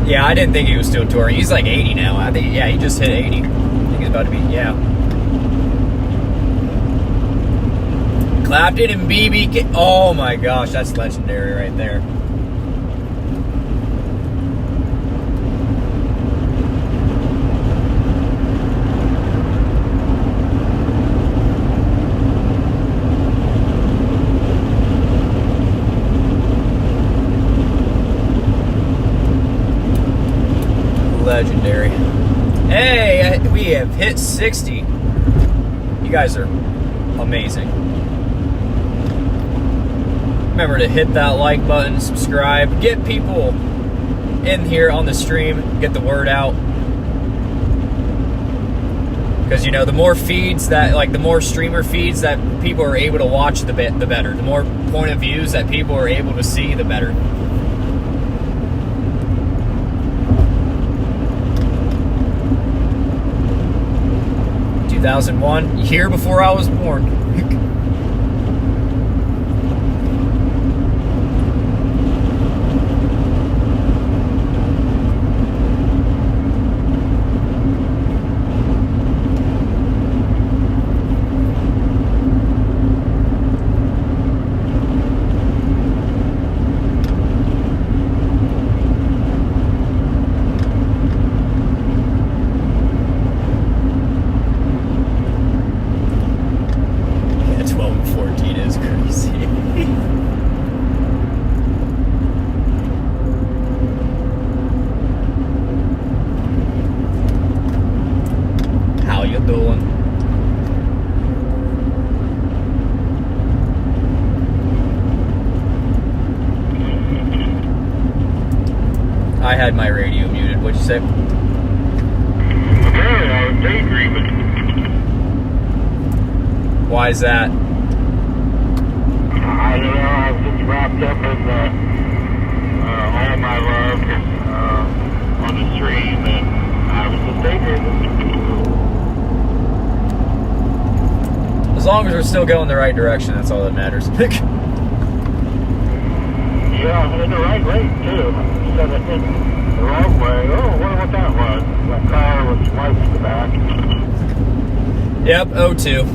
Yeah, I didn't think he was still touring. He's like 80 now. I think, yeah, he just hit 80. I think he's about to be, yeah. Clapton and BB. Oh my gosh, that's legendary right there. Legendary. Hey, we have hit 60. You guys are amazing. Remember to hit that like button, subscribe, get people in here on the stream, get the word out. Because, you know, the more feeds that, like, the more streamer feeds that people are able to watch, the better. The more point of views that people are able to see, the better. ...2001, year before I was born. I had my radio muted. What'd you say? Yeah, I was daydreaming. Why is that? I don't know. I was just wrapped up in all my love on the stream, and I was just daydreaming. As long as we're still going the right direction, that's all that matters. Yeah, in the right way, too. Instead of in the wrong way. Oh, I wonder what that was. That car was white in the back. Yep, 02.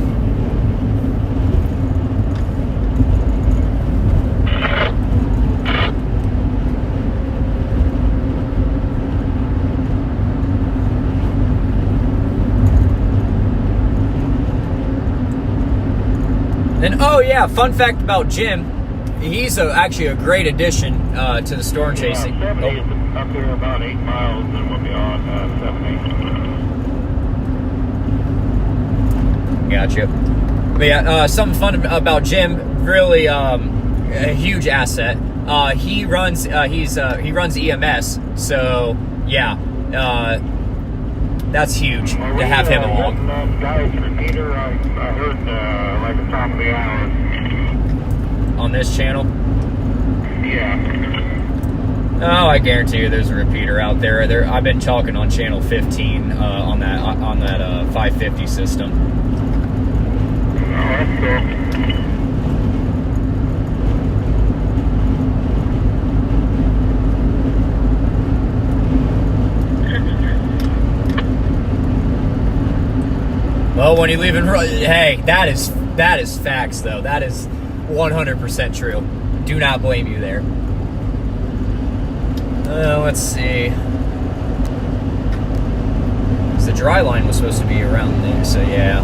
And oh yeah, fun fact about Jim, he's actually a great addition to the storm chasing. Yeah, 70 is up here about 8 miles, and we'll be on 70. Gotcha. But yeah, something fun about Jim, really a huge asset. He runs EMS, so yeah, that's huge to have him along. Guy's repeater, I heard like the top of the hour. On this channel? Yeah. Oh, I guarantee you there's a repeater out there. I've been talking on channel 15 on that 550 system. Oh, that's cool. Well, when you leave in, hey, that is facts though. That is 100% true. Do not blame you there. Let's see. The dry line was supposed to be around there, so yeah.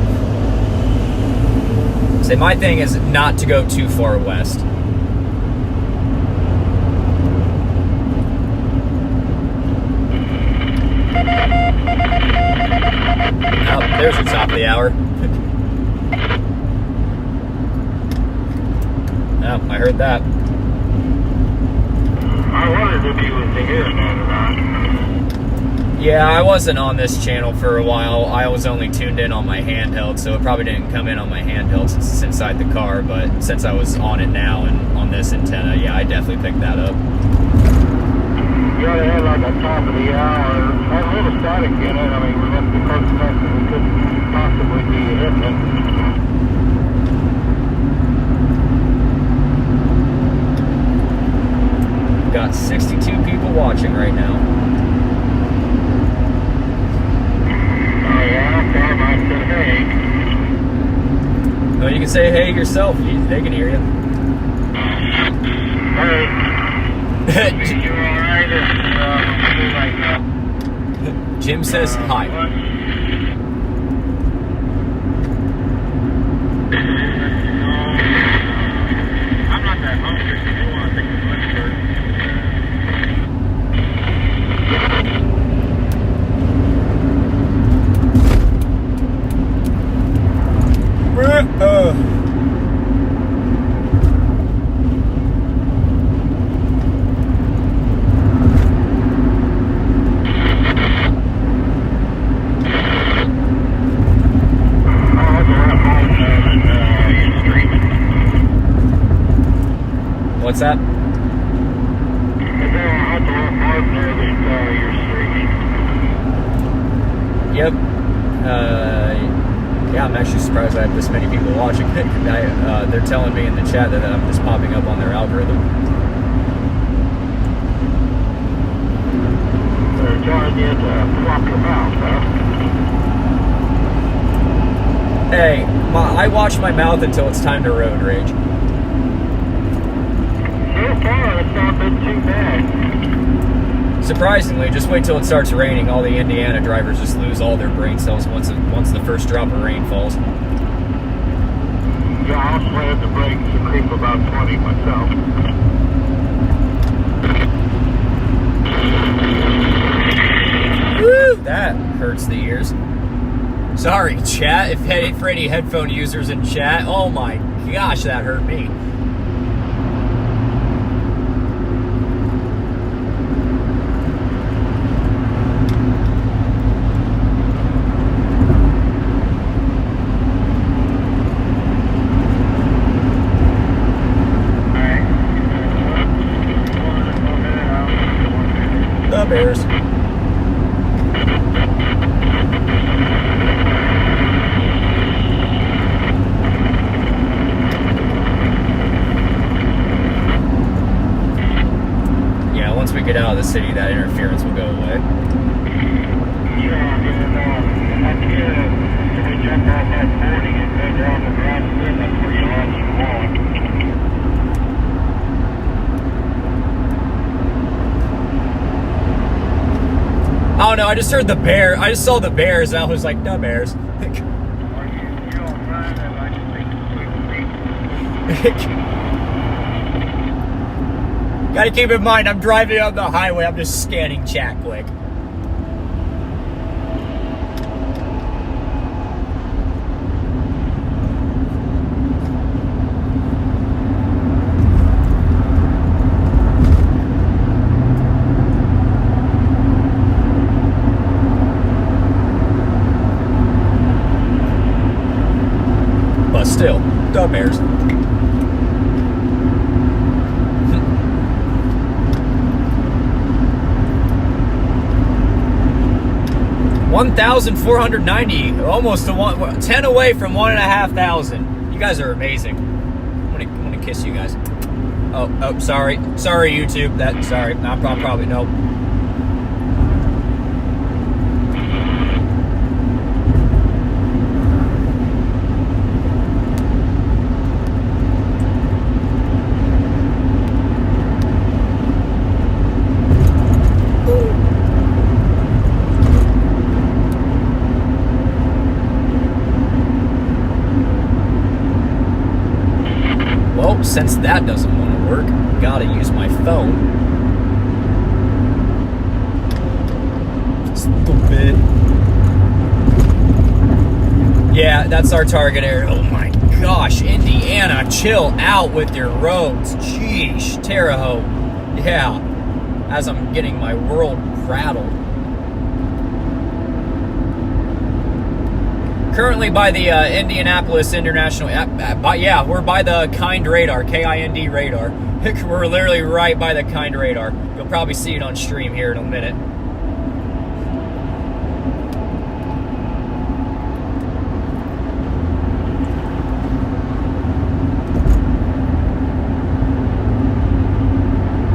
So my thing is not to go too far west. Oh, there's the top of the hour. Oh, I heard that. I wondered if you was hearing that or not. Yeah, I wasn't on this channel for a while. I was only tuned in on my handheld, so it probably didn't come in on my handheld since it's inside the car, but since I was on it now and on this antenna, yeah, I definitely picked that up. Yeah, they had like a top of the hour. Had a little static in it. I mean, we left the close enough that we couldn't possibly be hitting it. Got 62 people watching right now. thunderstorm, I said, hey. Well, you can say hey yourself. They can hear you. Hey. You alright? Jim says hi. I'm not that hungry, so you want to take the lunch What's that? Yep. Yeah, I'm actually surprised I have this many people watching. They're telling me in the chat that I'm just popping up on their algorithm. They're telling you to flop your mouth, huh? Hey, I watch my mouth until it's time to road rage. So far, it's not been too bad. Surprisingly, just wait till it starts raining. All the Indiana drivers just lose all their brain cells once the first drop of rain falls. Yeah, I'll slam the brakes to creep about 20 myself. Woo! That hurts the ears. Sorry, chat. For any headphone users in chat, oh my gosh, that hurt me. The Bears. Yeah, once we get out of the city, that interference will go away. Oh no, I just heard the bear. I just saw the bears and I was like, the Bears. Gotta keep in mind, I'm driving on the highway. I'm just scanning chat quick. But still, the Bears. 1,490, almost to 10 away from 1,500. You guys are amazing. I'm gonna kiss you guys. Oh, sorry, YouTube. Sorry. I'm probably no. Well, since that doesn't want to work, gotta use my phone. Just a little bit. Yeah, that's our target area. Oh my gosh, Indiana, chill out with your roads. Jeez, Terre Haute. Yeah, as I'm getting my world rattled. Currently by the Indianapolis International, yeah, we're by the KIND radar, K-I-N-D radar. We're literally right by the KIND radar. You'll probably see it on stream here in a minute.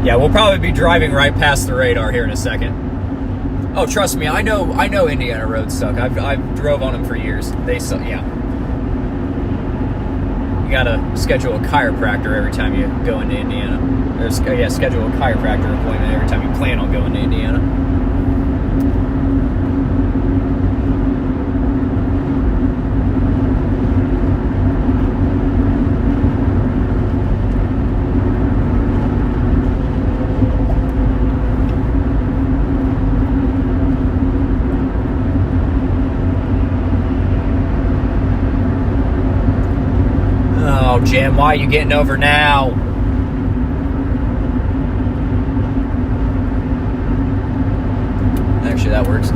Yeah, we'll probably be driving right past the radar here in a second. Oh, trust me, I know Indiana roads suck. I've drove on them for years. They suck. Yeah. You gotta schedule a chiropractor every time you go into Indiana. Schedule a chiropractor appointment every time you plan on going to Indiana. Oh, Jim, why are you getting over now? Actually, that works.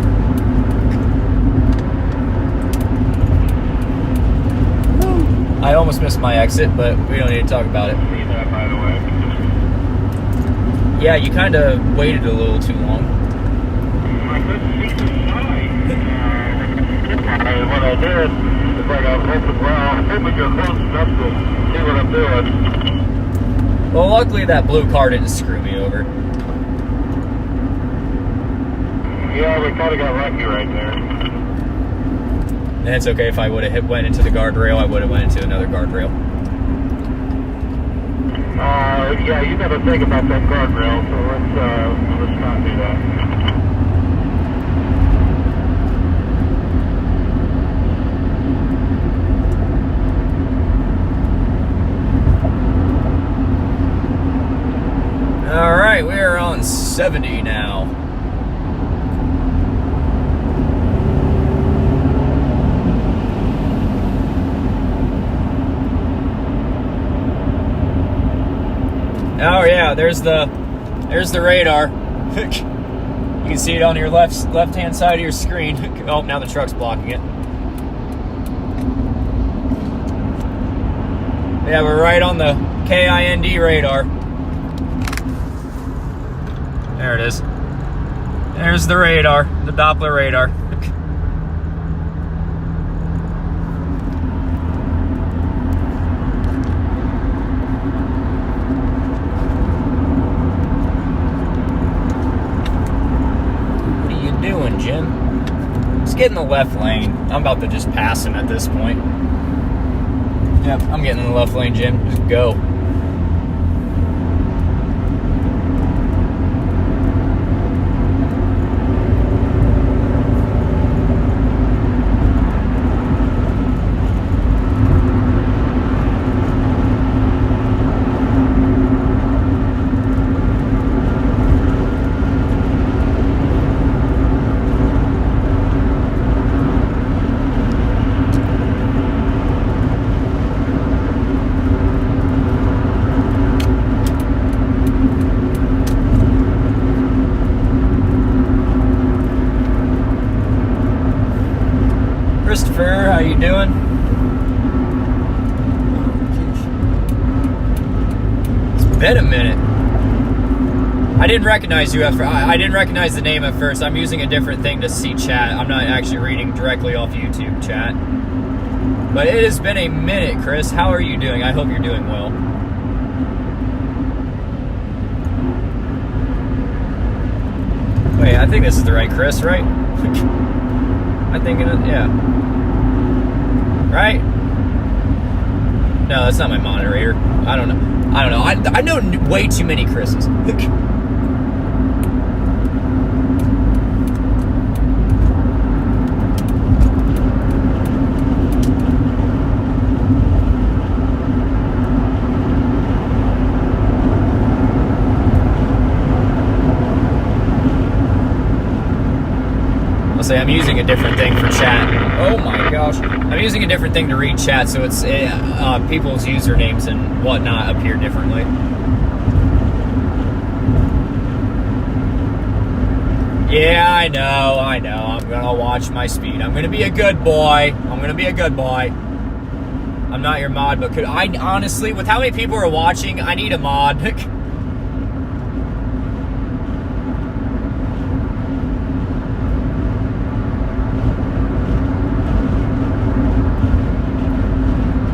I almost missed my exit, but we don't need to talk about it. See that, by the way. Yeah, you kind of waited a little too long. I couldn't see the sign. What I did is like I was hoping, well, hoping you're close enough to see what I'm doing. Well, luckily that blue car didn't screw me over. Yeah, we kind of got lucky right there. And it's okay if I would have went into the guardrail, I would have went into another guardrail. Yeah, you got to think about that guardrail, so let's not do that. All right, we are on 70 now. Oh yeah, there's the radar. You can see it on your left-hand side of your screen. Oh, now the truck's blocking it. Yeah, we're right on the KIND radar. There it is. There's the radar, the Doppler radar. What are you doing, Jim? Let's get in the left lane. I'm about to just pass him at this point. Yep, I'm getting in the left lane, Jim. Just go. Christopher, how you doing? It's been a minute. I didn't recognize you I didn't recognize the name at first. I'm using a different thing to see chat. I'm not actually reading directly off YouTube chat. But it has been a minute, Chris. How are you doing? I hope you're doing well. Wait, I think this is the right Chris, right? I think it is, yeah. Right? No, that's not my moderator. I don't know. I know way too many Chris's. I'll say I'm using a different thing for chat. Oh my gosh. I'm using a different thing to read chat, so it's people's usernames and whatnot appear differently. Yeah, I know. I'm gonna watch my speed. I'm gonna be a good boy. I'm not your mod, but I honestly, with how many people are watching, I need a mod.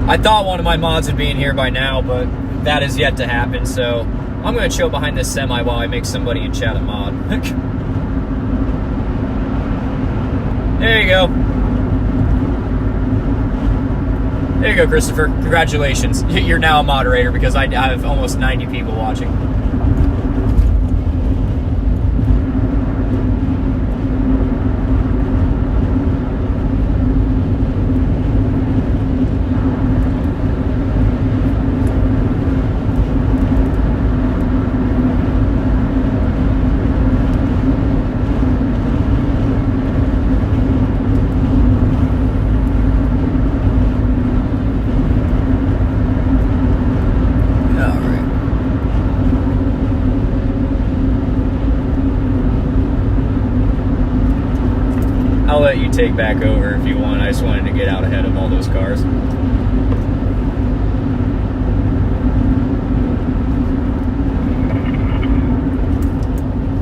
I thought one of my mods would be in here by now, but that is yet to happen, so I'm going to chill behind this semi while I make somebody in chat a mod. There you go. There you go, Christopher. Congratulations. You're now a moderator because I have almost 90 people watching. I'll let you take back over if you want. I just wanted to get out ahead of all those cars.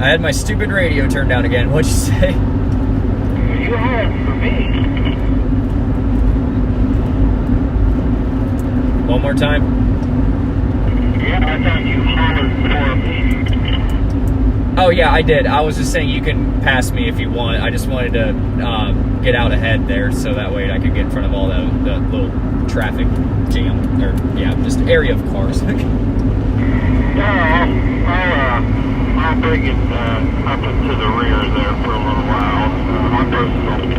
I had my stupid radio turned down again. What'd you say? You had for me. One more time? Yeah, I thought you hollered for me. Oh yeah, I did. I was just saying you can pass me if you want. I just wanted to get out ahead there so that way I could get in front of all the little traffic jam, or yeah, just area of cars. No, I'll bring it up into the rear there for a little while. On personal.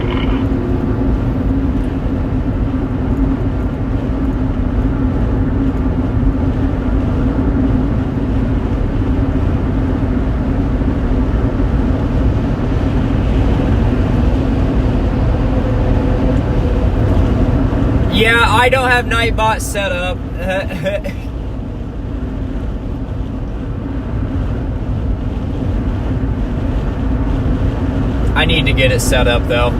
Yeah, I don't have Nightbot set up. I need to get it set up though.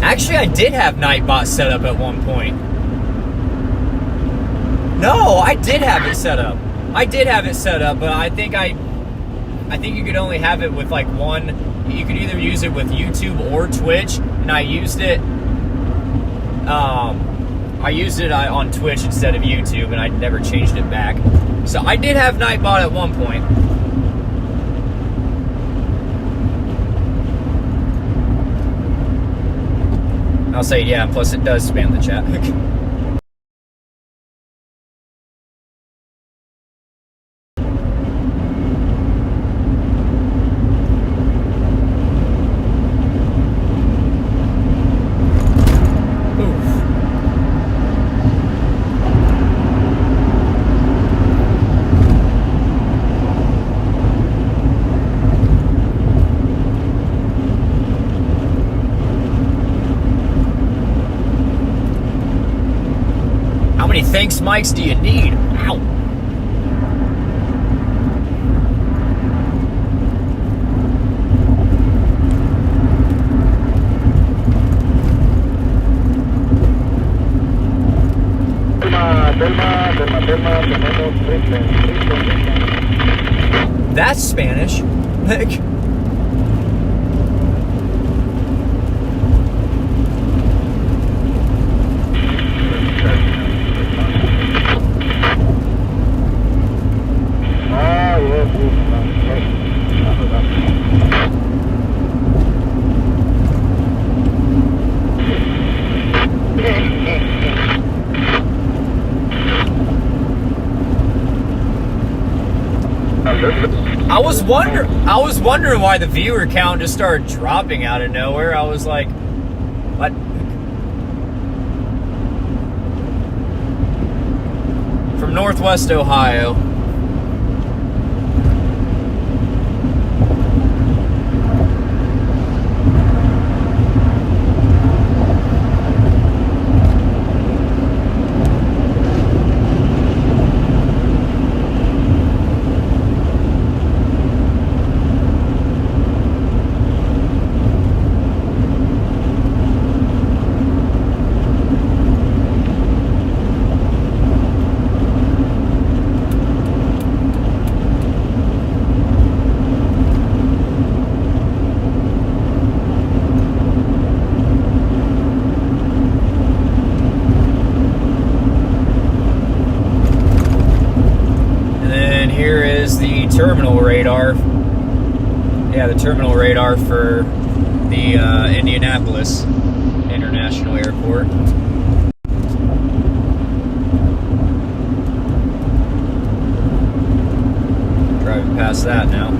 Actually, I did have Nightbot set up at one point. No, I did have it set up. I did have it set up, but I think you could only have it with like one. You could either use it with YouTube or Twitch, and I used it. I used it on Twitch instead of YouTube, and I never changed it back. So I did have Nightbot at one point. I'll say yeah. Plus, it does spam the chat. How many thanks mics do you need? Ow. That's Spanish. I was wondering why the viewer count just started dropping out of nowhere. I was like, what? From Northwest Ohio. terminal radar. Yeah, the terminal radar for the Indianapolis International Airport. Driving past that now.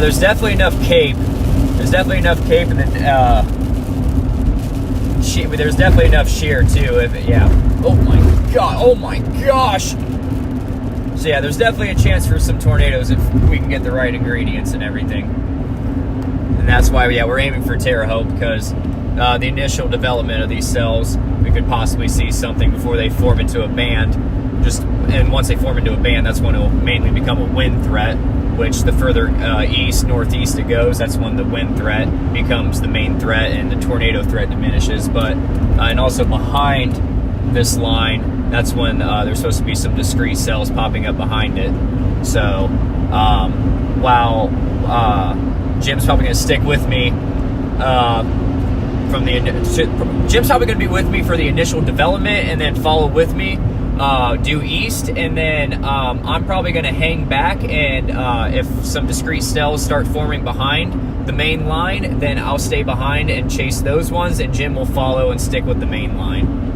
There's definitely enough cape. There's definitely enough cape, and then there's definitely enough shear too. Yeah. Oh my god. Oh my gosh. So yeah, there's definitely a chance for some tornadoes if we can get the right ingredients and everything. And that's why, yeah, we're aiming for Terre Haute, because the initial development of these cells, we could possibly see something before they form into a band. And once they form into a band, that's when it will mainly become a wind threat. Which the further east, northeast it goes, that's when the wind threat becomes the main threat and the tornado threat diminishes. But and also behind this line, that's when there's supposed to be some discrete cells popping up behind it. So while Jim's probably going to stick with me Jim's probably going to be with me for the initial development and then follow with me due east, and then I'm probably going to hang back, and if some discrete cells start forming behind the main line, then I'll stay behind and chase those ones, and Jim will follow and stick with the main line.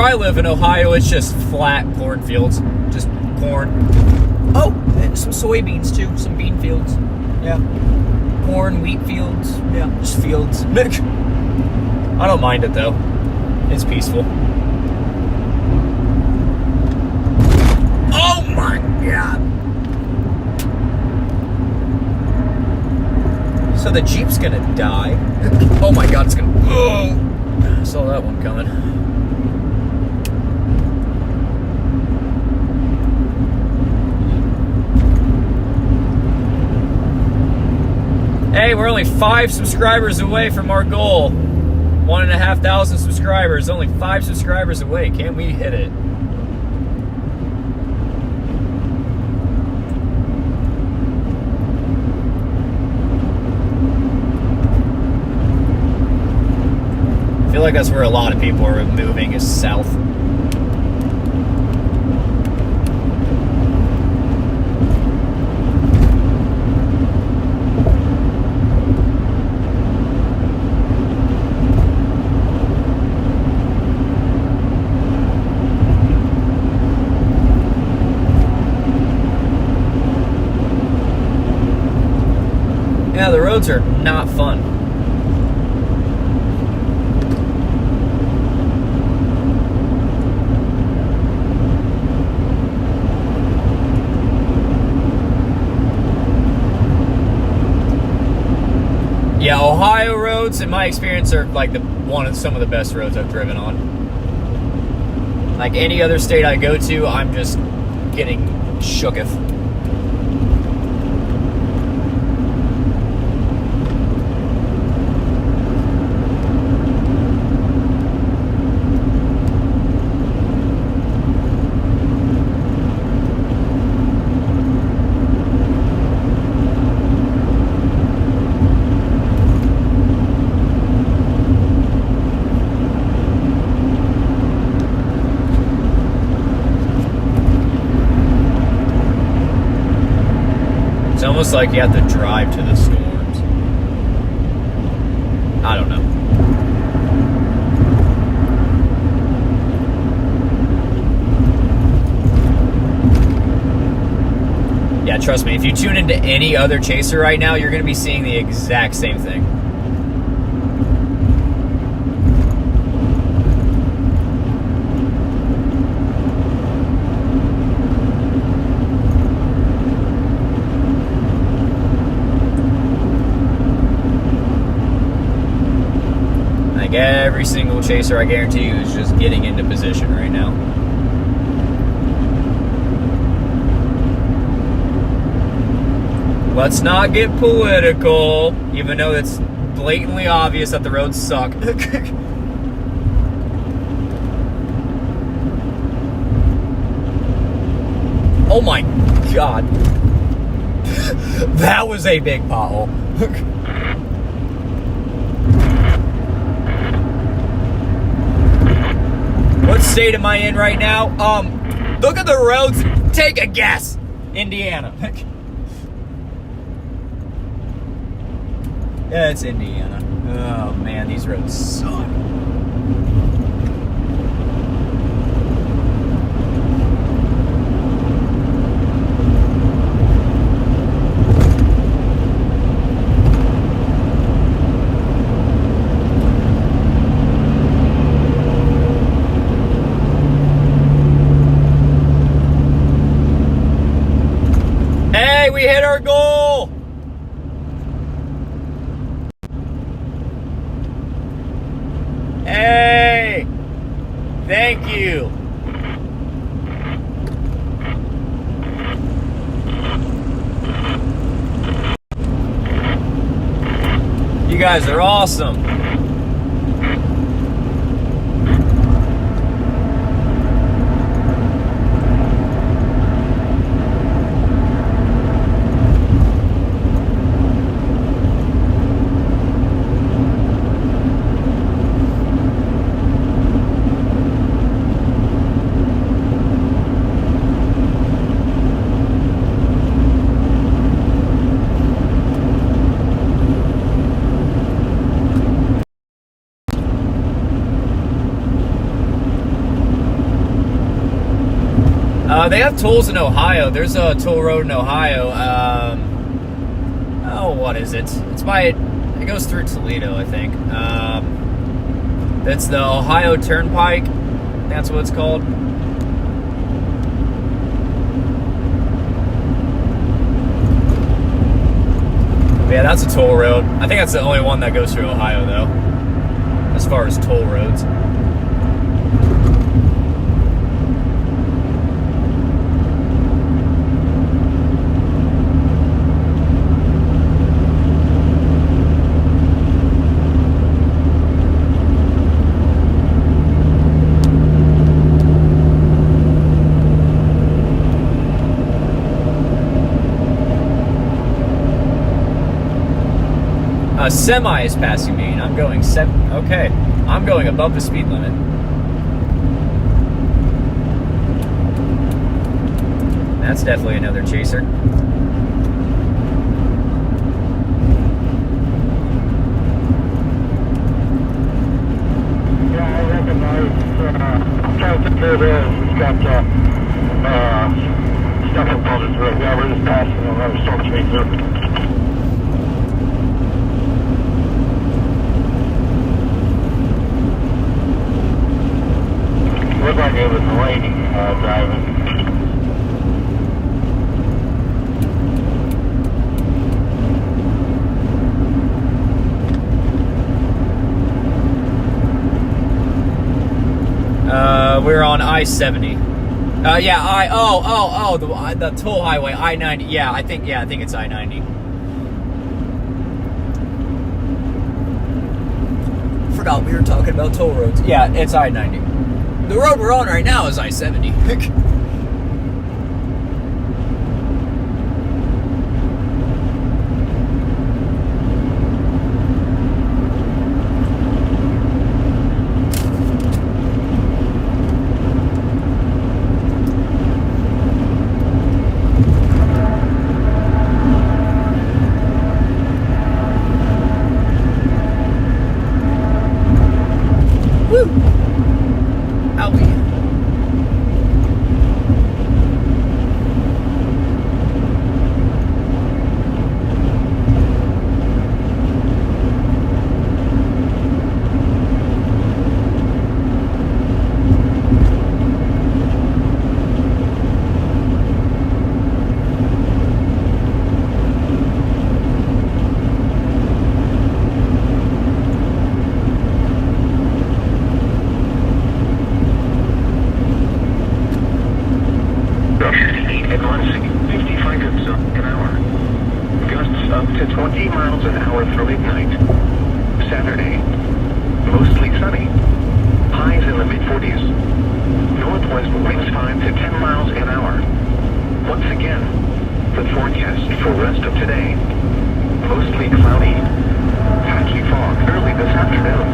I live in Ohio, it's just flat cornfields, just corn. Oh, and some soybeans too, some bean fields. Yeah, corn, wheat fields. Yeah, just fields. I don't mind it though. It's peaceful. Oh my god! So the Jeep's gonna die. Oh my god, it's gonna. Oh, I saw that one coming. Hey, we're only 5 subscribers away from our goal. 1,500 subscribers, only 5 subscribers away. Can we hit it? I feel like that's where a lot of people are moving, is south. Yeah, the roads are not fun. Yeah, Ohio roads, in my experience, are like some of the best roads I've driven on. Like any other state I go to, I'm just getting shooketh. It's almost like you have to drive to the storms. I don't know. Yeah, trust me, if you tune into any other chaser right now, you're going to be seeing the exact same thing. Like every single chaser, I guarantee you, is just getting into position right now. Let's not get political, even though it's blatantly obvious that the roads suck. Oh my God. That was a big pothole. What state am I in right now? Look at the roads. Take a guess. Indiana. Yeah, it's Indiana. Oh man, these roads suck. Hey, we hit our goal! Hey! Thank you! You guys are awesome! They have tolls in Ohio. There's a toll road in Ohio. What is it? It goes through Toledo, I think. It's the Ohio Turnpike. That's what it's called. Yeah, that's a toll road. I think that's the only one that goes through Ohio, though, as far as toll roads. A semi is passing me, and I'm going okay, I'm going above the speed limit. That's definitely another chaser. Yeah, I recognize. I'm trying to clear this. It's got stuff components through it. Yeah, we're just passing another storm chaser. Looked like it was raining driving. We're on I-70. Yeah, the toll highway, I-90. Yeah, I think it's I-90. Forgot we were talking about toll roads. Yeah, it's I-90. The road we're on right now is I-70. Woo! Owie. from midnight. Saturday, mostly sunny. Highs in the mid-40s. Northwest winds 5 to 10 miles an hour. Once again, the forecast for rest of today. Mostly cloudy. Patchy fog early this afternoon.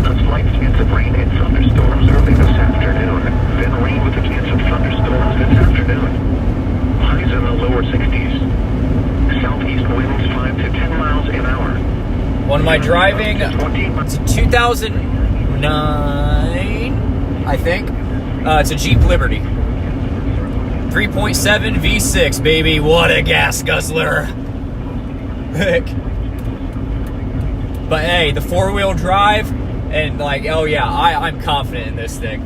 A slight chance of rain and thunderstorms early this afternoon. Then rain with a chance of thunderstorms this afternoon. Highs in the lower 60s. Southeast winds 5 to 10 miles an hour. What am I driving? It's a 2009, I think. It's a Jeep Liberty. 3.7 V6, baby. What a gas guzzler. But hey, the four-wheel drive, and like, oh yeah, I'm confident in this thing.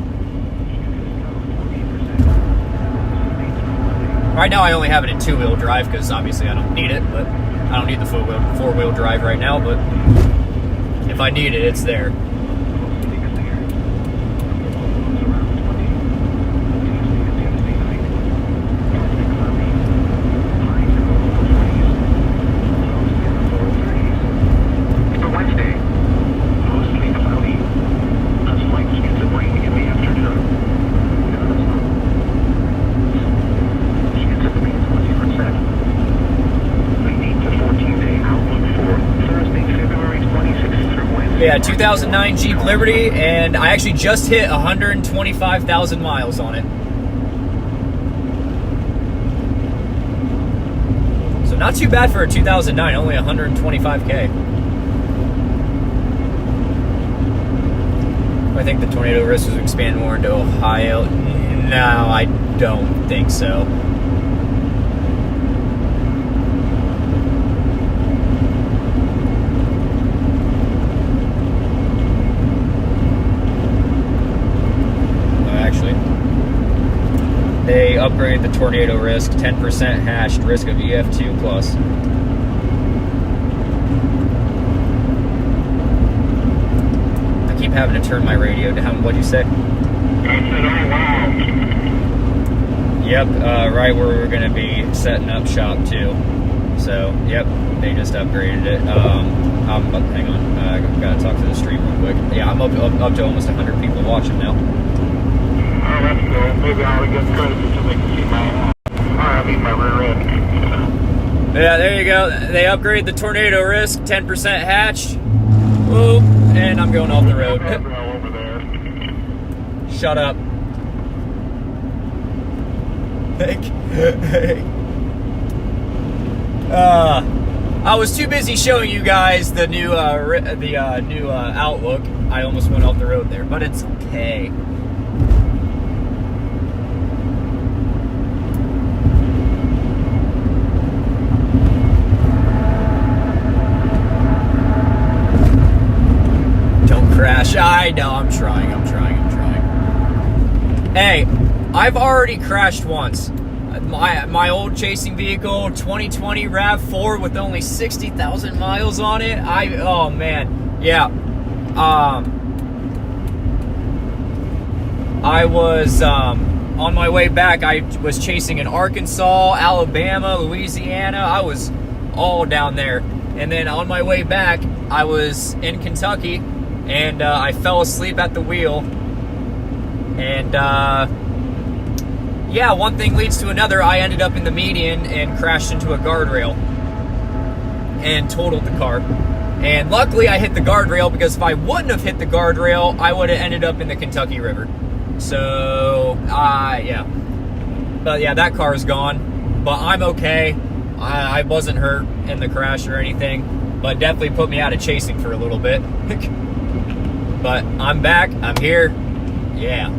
Right now I only have it in two-wheel drive because obviously I don't need it, but I don't need the four-wheel drive right now, but if I need it, it's there. Yeah, 2009 Jeep Liberty, and I actually just hit 125,000 miles on it. So not too bad for a 2009, only 125K. I think the tornado risk was expand more into Ohio. No, I don't think so. They upgraded the tornado risk, 10% hashed, risk of EF2 plus. I keep having to turn my radio down. What'd you say? I said, oh, wow. Yep, right where we're going to be setting up shop too. So, yep, they just upgraded it. Hang on, I gotta talk to the stream real quick. Yeah, I'm up to almost 100 people watching now. Oh, that's good. Maybe I'll get credit so they can see my rear end. Yeah, there you go. They upgraded the tornado risk, 10% hatched. Whoop, and I'm going off the road. Over there. Shut up. I was too busy showing you guys the new Outlook. I almost went off the road there, but it's okay. Crash. I know, I'm trying. Hey, I've already crashed once. My old chasing vehicle, 2020 RAV4 with only 60,000 miles on it. Oh man, yeah. I was on my way back. I was chasing in Arkansas, Alabama, Louisiana. I was all down there. And then on my way back, I was in Kentucky. And I fell asleep at the wheel, and yeah, one thing leads to another. I ended up in the median and crashed into a guardrail and totaled the car. And luckily I hit the guardrail, because if I wouldn't have hit the guardrail, I would have ended up in the Kentucky River. So, yeah. But yeah, that car is gone, but I'm okay. I wasn't hurt in the crash or anything, but definitely put me out of chasing for a little bit. But I'm back. I'm here. Yeah.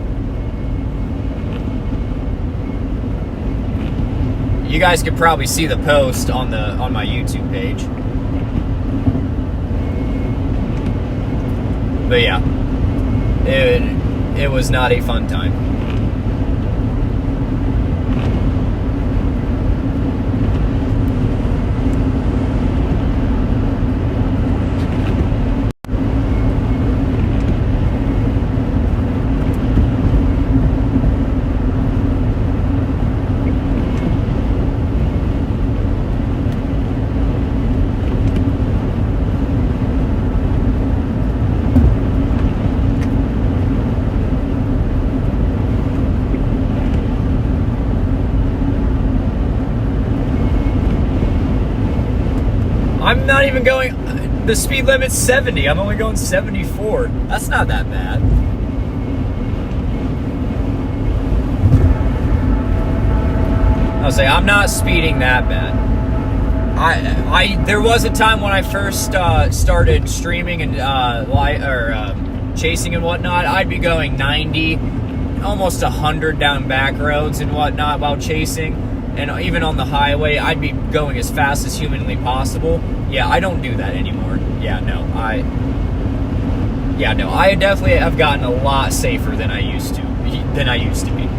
You guys could probably see the post on my YouTube page. But yeah, it was not a fun time. I'm not even going, the speed limit's 70. I'm only going 74. That's not that bad. I'll say I'm not speeding that bad. There was a time when I first started streaming and chasing and whatnot, I'd be going 90, almost 100 down back roads and whatnot while chasing, and even on the highway, I'd be going as fast as humanly possible. Yeah, I don't do that anymore. I definitely have gotten a lot safer than I used to be.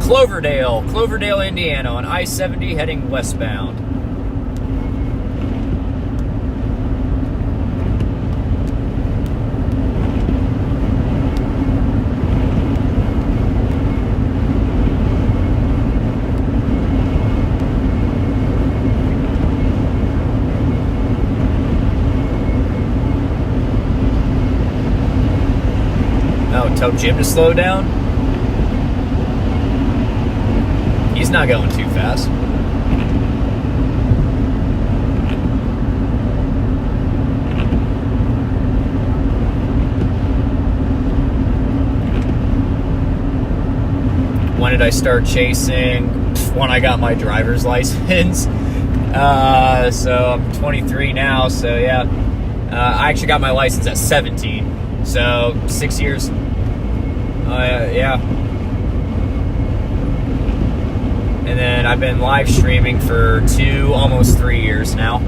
Cloverdale, Indiana, on I-70 heading westbound. Oh, tell Jim to slow down? He's not going too fast. When did I start chasing? When I got my driver's license. So I'm 23 now, so yeah. I actually got my license at 17. So 6 years. Yeah. And then I've been live streaming for almost 3 years now.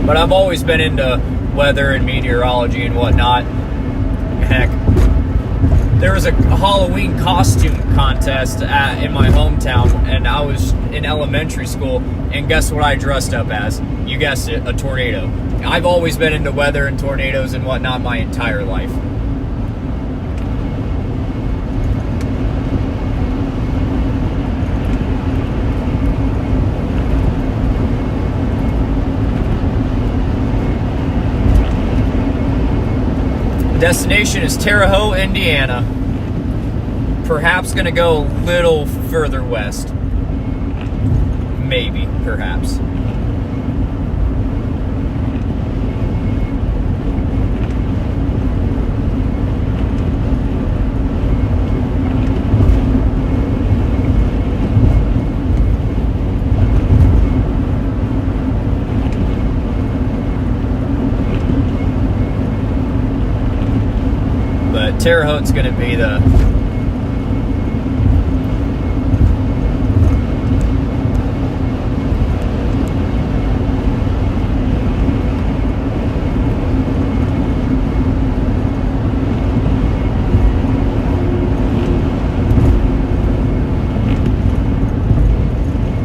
But I've always been into weather and meteorology and whatnot. Heck, there was a Halloween costume contest in my hometown, and I was in elementary school, and guess what I dressed up as? You guessed it, a tornado. I've always been into weather and tornadoes and whatnot my entire life. Destination is Terre Haute, Indiana. Perhaps gonna go a little further west. Maybe, perhaps. Terre Haute's going to be the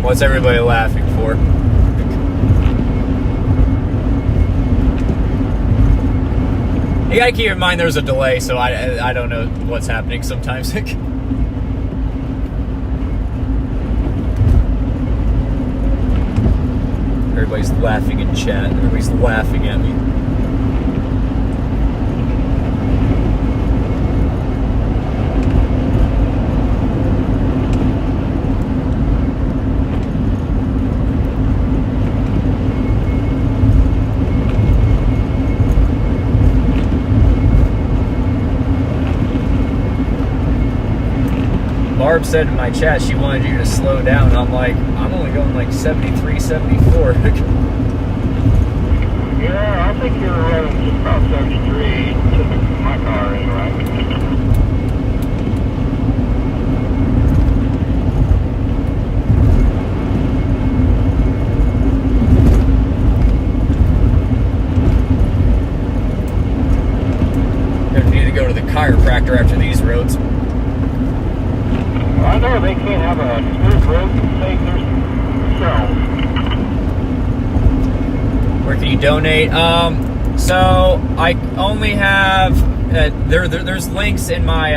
what's everybody laughing for? You gotta keep in mind there's a delay, so I don't know what's happening sometimes. Everybody's laughing in chat. Everybody's laughing at me. Barb said in my chat she wanted you to slow down. I'm like, I'm only going like 73, 74. Yeah, I think you're running just about 73 to my car anyway. Gonna need to go to the chiropractor after these roads. I know they can't have a smooth road to save themselves. Where can you donate? So I only have There's links in my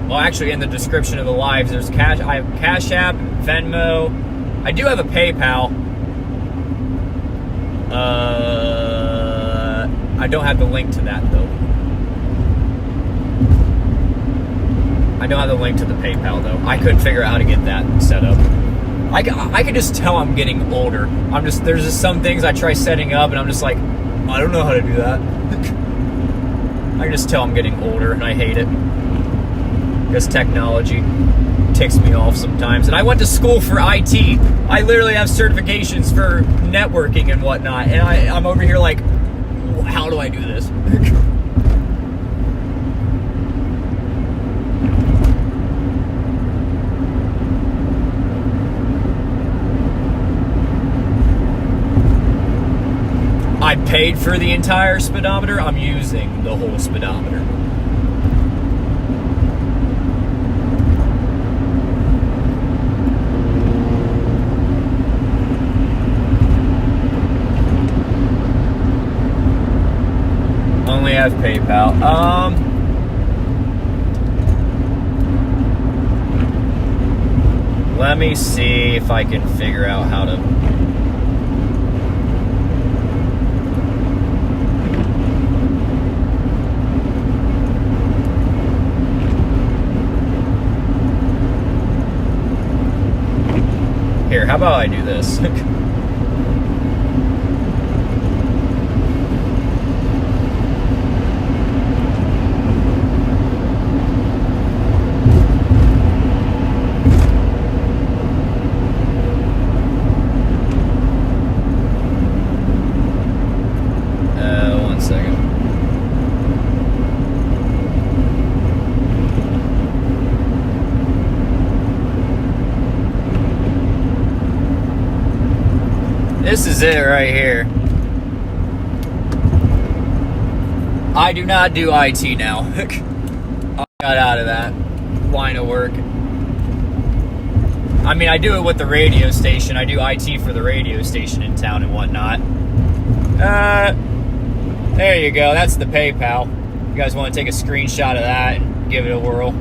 well, actually in the description of the lives. There's I have Cash App, Venmo. I do have a PayPal. I don't have the link to that though. I don't have the link to the PayPal though. I couldn't figure out how to get that set up. I can just tell I'm getting older. There's just some things I try setting up and I'm just like, I don't know how to do that. I can just tell I'm getting older and I hate it. Because technology ticks me off sometimes. And I went to school for IT. I literally have certifications for networking and whatnot. And I'm over here like, how do I do this? I paid for the entire speedometer. I'm using the whole speedometer. Only have PayPal. Let me see if I can figure out how to. Here, how about I do this? One second. This is it right here. I do not do IT now. I got out of that line of work. I mean, I do it with the radio station. I do IT for the radio station in town and whatnot. There you go. That's the PayPal. You guys want to take a screenshot of that and give it a whirl?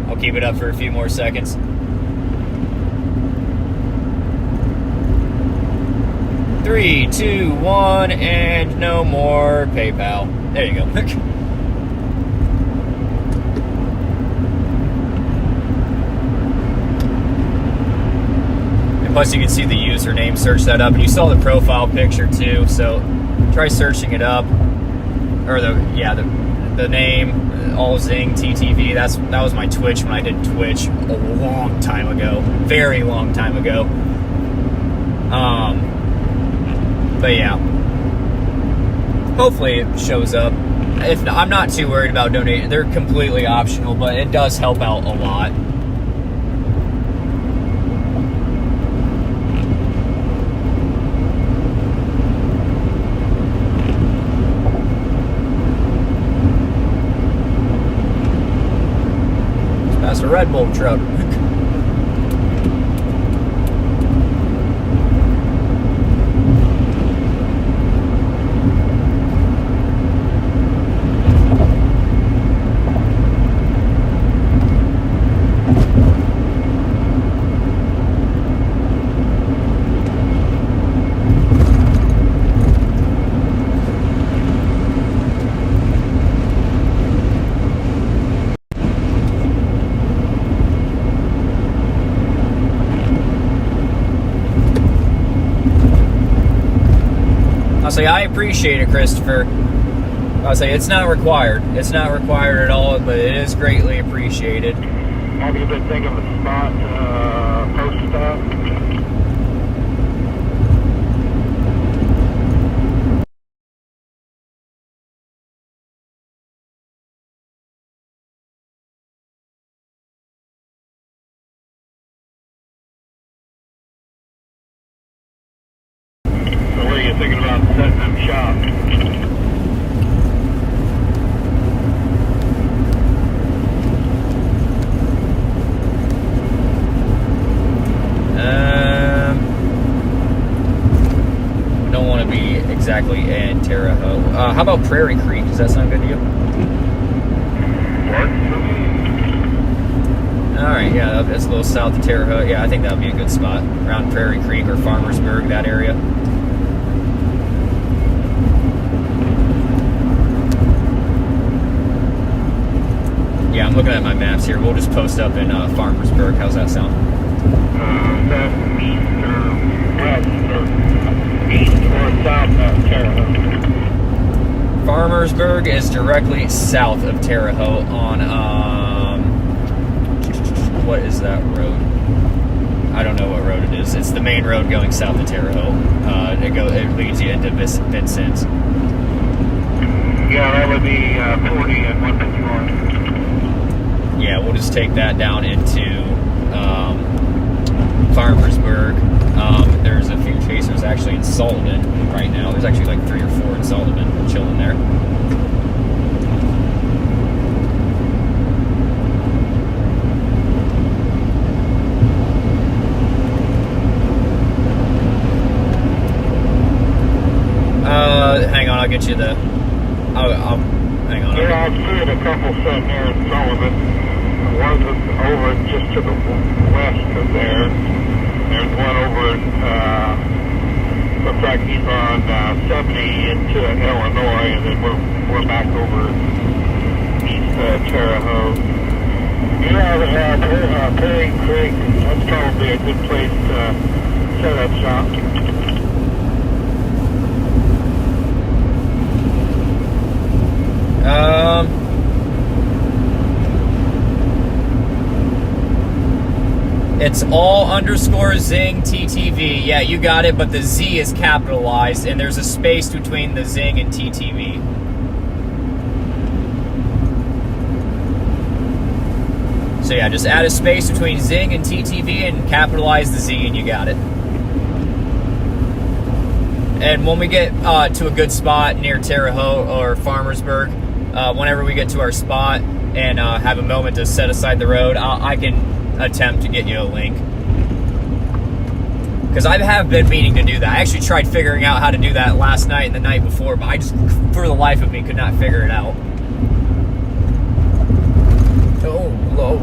I'll keep it up for a few more seconds. 3, 2, 1, and no more PayPal. There you go. And plus you can see the username, search that up, and you saw the profile picture too, so try searching it up. Or the name, All Zing TTV, that was my Twitch when I did Twitch a long time ago. Very long time ago. But yeah, hopefully it shows up. If not, I'm not too worried about donating. They're completely optional, but it does help out a lot. Just past a Red Bull truck. I appreciate it, Christopher. I'll say it's not required. It's not required at all, but it is greatly appreciated. Have you been thinking of a spot post stop? So what are you thinking about setting up shop? I don't want to be exactly Terre Haute. How about Prairie Creek? Does that sound good to you? All right, yeah, that's a little south of Terre Haute. Yeah, I think that would be a good spot around Prairie Creek or Farmersburg, that area. Yeah, I'm looking at my maps here. We'll just post up in Farmersburg. How's that sound? That's east or west or east or south of Terre Haute. Farmersburg is directly south of Terre Haute on, what is that road? I don't know what road it is. It's the main road going south of Terre Haute. It leads you into Vincennes. Yeah, that would be 40 and 151. Yeah, we'll just take that down into Farmersburg. There's a few chasers actually in Sullivan right now. There's actually like 3 or 4 in Sullivan chilling there. Hang on, I'll get you the. Hang on. Yeah, I've seen a couple sitting there in Sullivan. One's over just to the west of there. There's one over, looks like he's on 70 into Illinois, and then we're back over east Terre Haute. Yeah, Prairie Creek, that's probably a good place to set up shop. It's all underscore Zing TTV. Yeah, you got it, but the Z is capitalized, and there's a space between the Zing and TTV. So yeah, just add a space between Zing and TTV and capitalize the Z, and you got it. And when we get to a good spot near Terre Haute or Farmersburg, whenever we get to our spot and have a moment to set aside the road, I can attempt to get you a link. Because I have been meaning to do that. I actually tried figuring out how to do that last night and the night before, but I just, for the life of me, could not figure it out. Oh, low.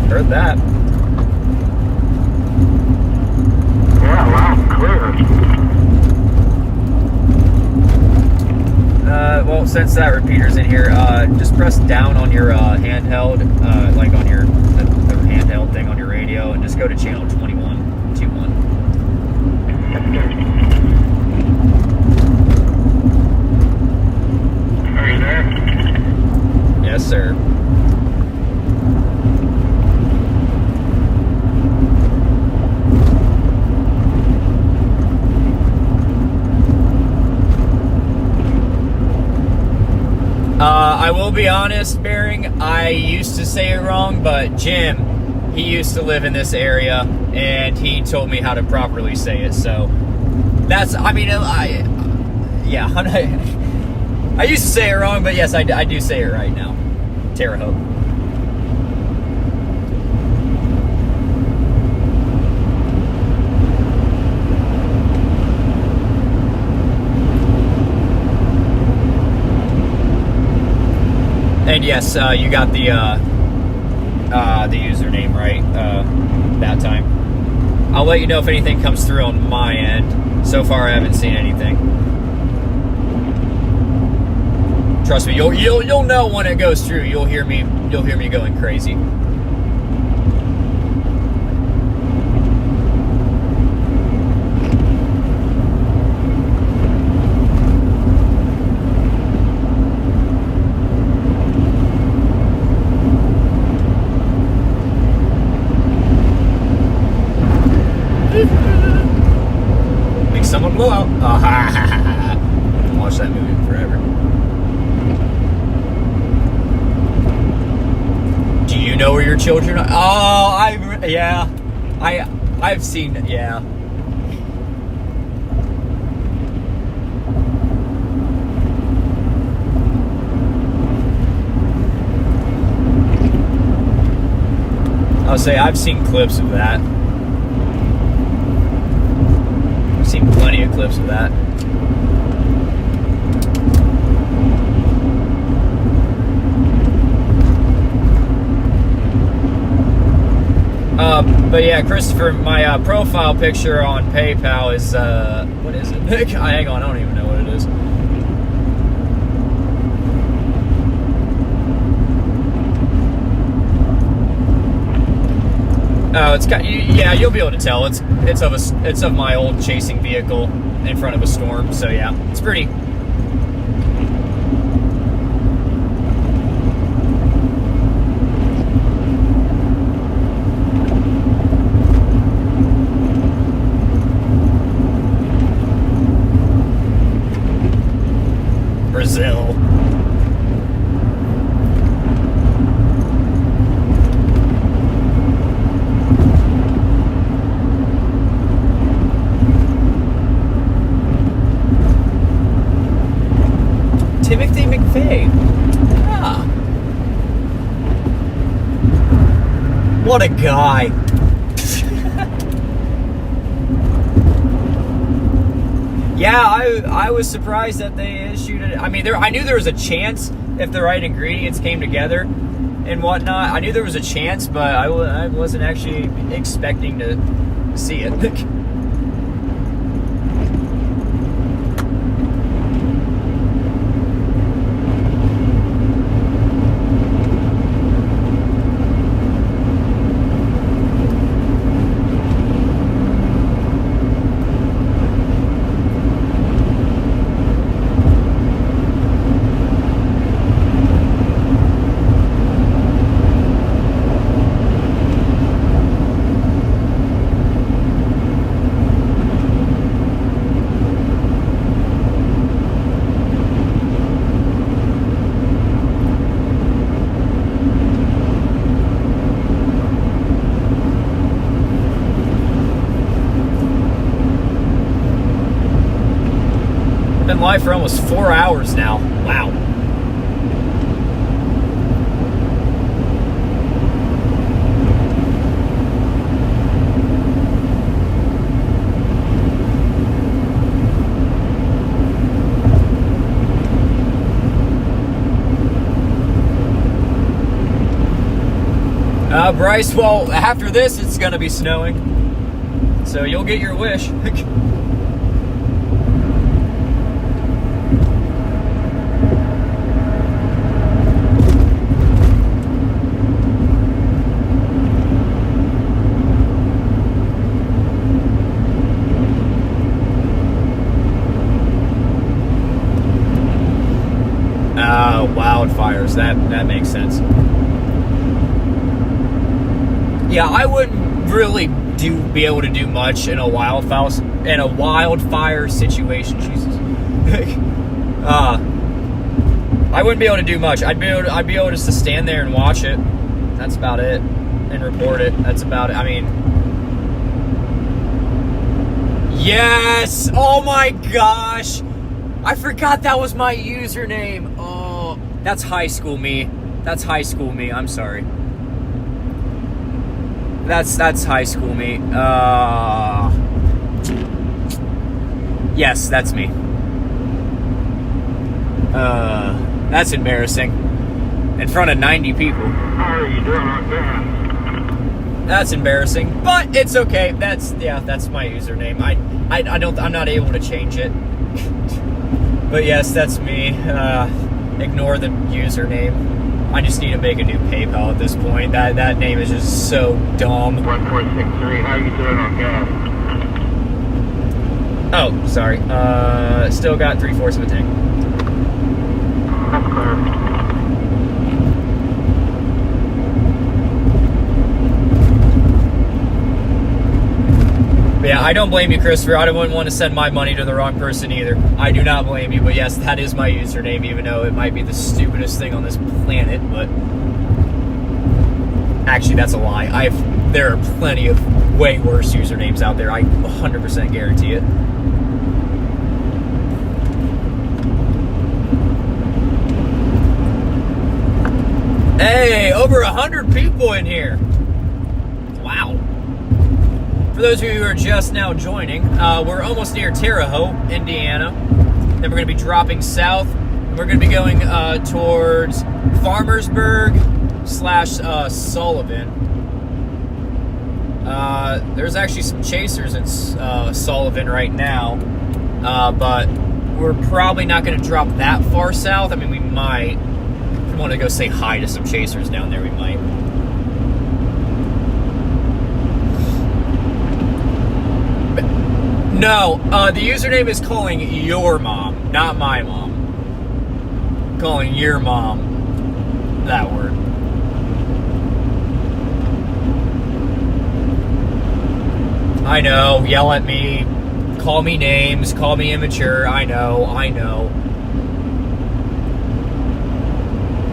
Heard that. Yeah, loud and clear. Well, since that repeater's in here, just press down on your handheld, like on your the handheld thing on your radio, and just go to channel 2121. Are you there? Yes, sir. I will be honest, Bearing, I used to say it wrong, but Jim, he used to live in this area, and he told me how to properly say it, so that's, I mean, yeah, I used to say it wrong, but yes, I do say it right now. Terre Haute. And yes, you got the username right that time. I'll let you know if anything comes through on my end. So far, I haven't seen anything. Trust me, you'll know when it goes through. You'll hear me going crazy. children. I've seen, yeah. I'll say I've seen clips of that. I've seen plenty of clips of that. But yeah, Christopher, my profile picture on PayPal is, what is it? Hang on, I don't even know what it is. Oh, it's got, yeah, you'll be able to tell. It's of my old chasing vehicle in front of a storm. So yeah, it's pretty. Brazil. Timothy McVeigh. Ah. What a guy. Yeah, I was surprised that they issued it. I mean, I knew there was a chance if the right ingredients came together and whatnot. I knew there was a chance, but I wasn't actually expecting to see it. Been live for almost 4 hours now. Wow. Bryce, well, after this, it's going to be snowing. So you'll get your wish. Wildfires, that makes sense. Yeah, I wouldn't really be able to do much in a wildfire situation. Jesus. I wouldn't be able to do much. I'd be able just to stand there and watch it. That's about it, and report it. That's about it. I mean, yes. Oh my gosh, I forgot that was my username. Oh, that's high school me. That's high school me. I'm sorry. That's high school me. Yes, that's me. That's embarrassing. In front of 90 people. How are you doing on that? That's embarrassing, but it's okay. That's my username. I'm not able to change it. But yes, that's me. Ignore the username. I just need to make a new PayPal at this point. That name is just so dumb. 1463, how you doing on gas? Oh, sorry. Still got 3/4 of a tank. That's clear. But yeah, I don't blame you, Christopher. I wouldn't want to send my money to the wrong person either. I do not blame you, but yes, that is my username, even though it might be the stupidest thing on this planet, but Actually, that's a lie. There are plenty of way worse usernames out there. I 100% guarantee it. Hey, over 100 people in here. Wow. For those of you who are just now joining, we're almost near Terre Haute, Indiana. Then we're going to be dropping south. And we're going to be going towards Farmersburg / Sullivan. There's actually some chasers in Sullivan right now. But we're probably not going to drop that far south. I mean, we might. If we want to go say hi to some chasers down there, we might. No, the username is calling your mom, not my mom. Calling your mom that word. I know, yell at me, call me names, call me immature. I know.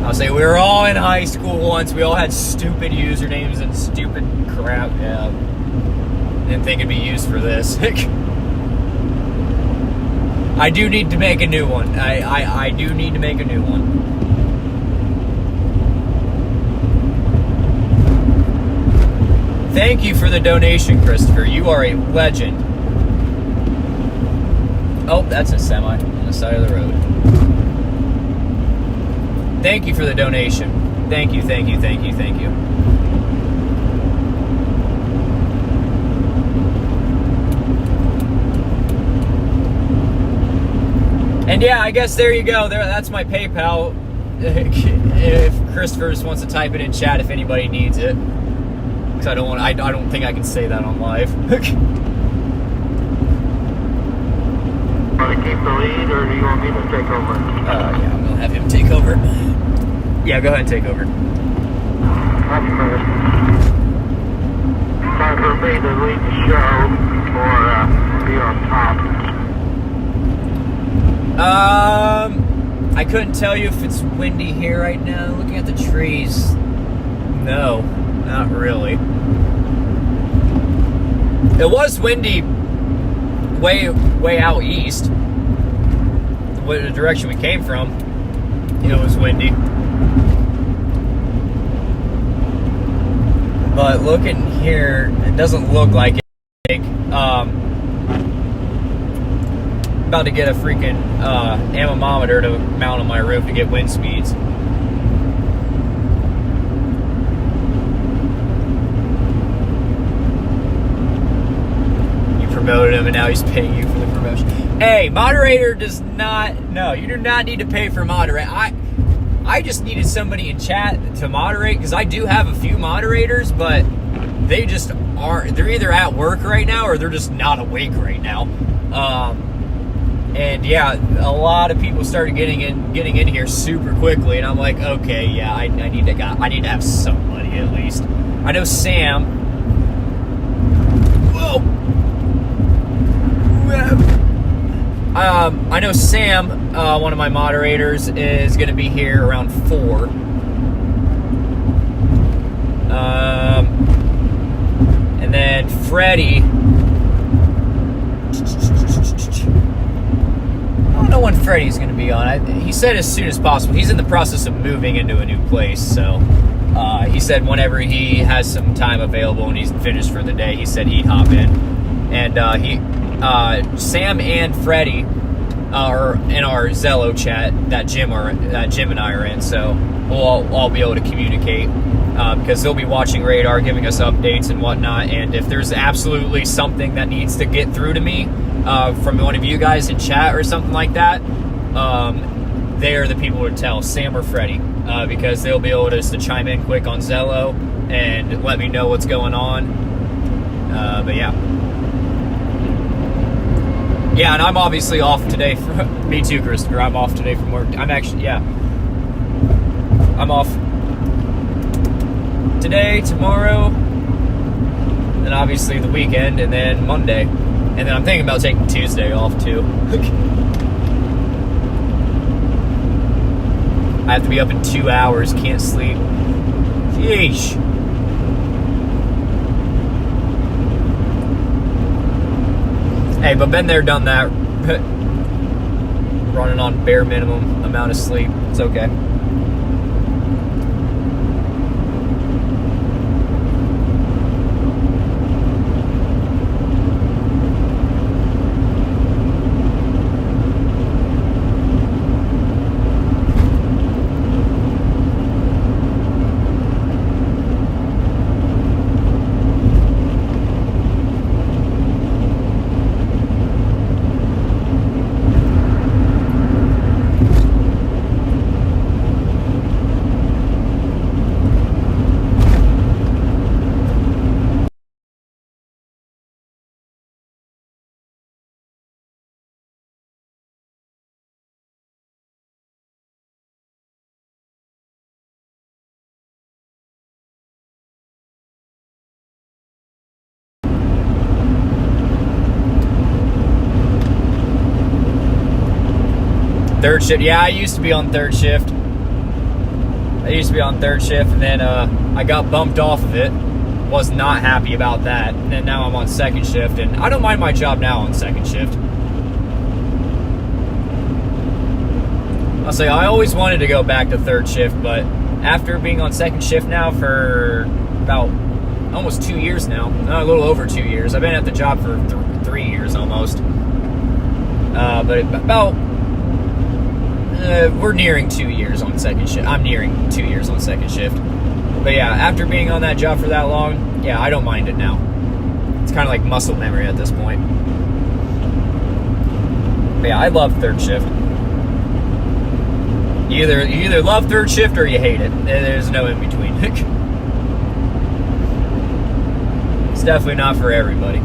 I'll say we were all in high school once. We all had stupid usernames and stupid crap. Yeah. Didn't think it'd be used for this. I do need to make a new one. I do need to make a new one. Thank you for the donation, Christopher. You are a legend. Oh, that's a semi on the side of the road. Thank you for the donation. Thank you. And yeah, I guess there you go. That's my PayPal. If Christopher just wants to type it in chat, if anybody needs it, because I don't think I can say that on live. Want to keep the lead, or do you want me to take over? Yeah, I'm gonna have him take over. Yeah, go ahead and take over. That's first. Time for me to lead the show, or be on top. I couldn't tell you if it's windy here right now. Looking at the trees, no, not really. It was windy way out east. The direction we came from, it was windy. But looking here, it doesn't look like it. About to get a freaking anemometer to mount on my roof to get wind speeds. You promoted him and now he's paying you for the promotion. Hey, moderator does not, no, you do not need to pay for moderate. I just needed somebody in chat to moderate, because I do have a few moderators, but they just aren't, they're either at work right now or they're just not awake right now. And yeah, a lot of people started getting in here super quickly, and I'm like, okay, yeah, I need to have somebody at least. I know Sam. Whoa. I know Sam, one of my moderators, is going to be here around 4. And then Freddie. I don't know when Freddie's going to be on. He said as soon as possible. He's in the process of moving into a new place, so he said whenever he has some time available and he's finished for the day, he said he'd hop in. And Sam and Freddie are in our Zello chat that Jim and I are in, so we'll all be able to communicate, because they'll be watching radar, giving us updates and whatnot. And if there's absolutely something that needs to get through to me from one of you guys in chat or something like that, they are the people to tell, Sam or Freddie, because they'll be able to chime in quick on Zello and let me know what's going on. But yeah. Yeah, and I'm obviously off today. Me too, Christopher. I'm off today from work. I'm off today, tomorrow, and obviously the weekend, and then Monday. And then I'm thinking about taking Tuesday off too. I have to be up in 2 hours, can't sleep. Sheesh. Hey, but been there, done that. Running on bare minimum amount of sleep. It's okay. Third shift. Yeah, I used to be on third shift. And then I got bumped off of it. Was not happy about that. And then now I'm on second shift, and I don't mind my job now on second shift. I'll say I always wanted to go back to third shift, but after being on second shift now for about almost 2 years now, a little over 2 years. I've been at the job for 3 years almost. But about we're nearing 2 years on second shift. I'm nearing 2 years on second shift. But yeah, after being on that job for that long, yeah, I don't mind it now. It's kind of like muscle memory at this point. But yeah, I love third shift. You either love third shift or you hate it. There's no in between. It's definitely not for everybody.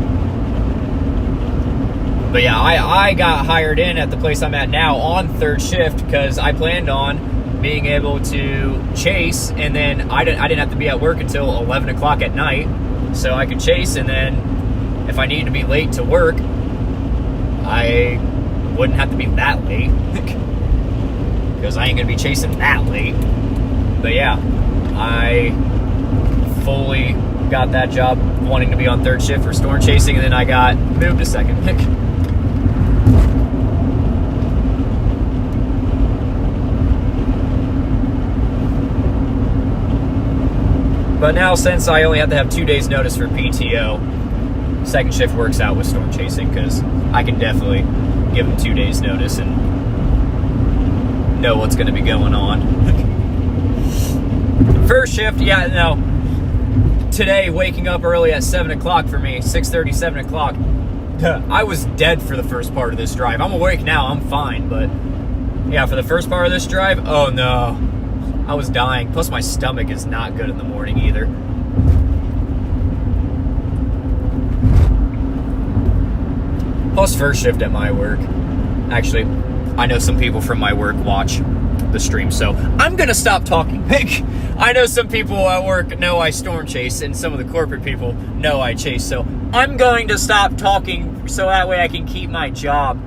But yeah, I got hired in at the place I'm at now on third shift because I planned on being able to chase, and then I didn't have to be at work until 11 o'clock at night, so I could chase, and then if I needed to be late to work, I wouldn't have to be that late because I ain't gonna be chasing that late. But yeah, I fully got that job wanting to be on third shift for storm chasing, and then I got moved to second. But now, since I only have to have 2 days notice for PTO, second shift works out with storm chasing because I can definitely give them 2 days notice and know what's going to be going on. First shift, yeah, no. Today, waking up early at 7 o'clock for me, 6:30, 7 o'clock, I was dead for the first part of this drive. I'm awake now, I'm fine, but yeah, for the first part of this drive, oh no. I was dying. Plus, my stomach is not good in the morning either. Plus, first shift at my work. Actually, I know some people from my work watch the stream, so I'm gonna stop talking. I know some people at work know I storm chase, and some of the corporate people know I chase, so I'm going to stop talking so that way I can keep my job.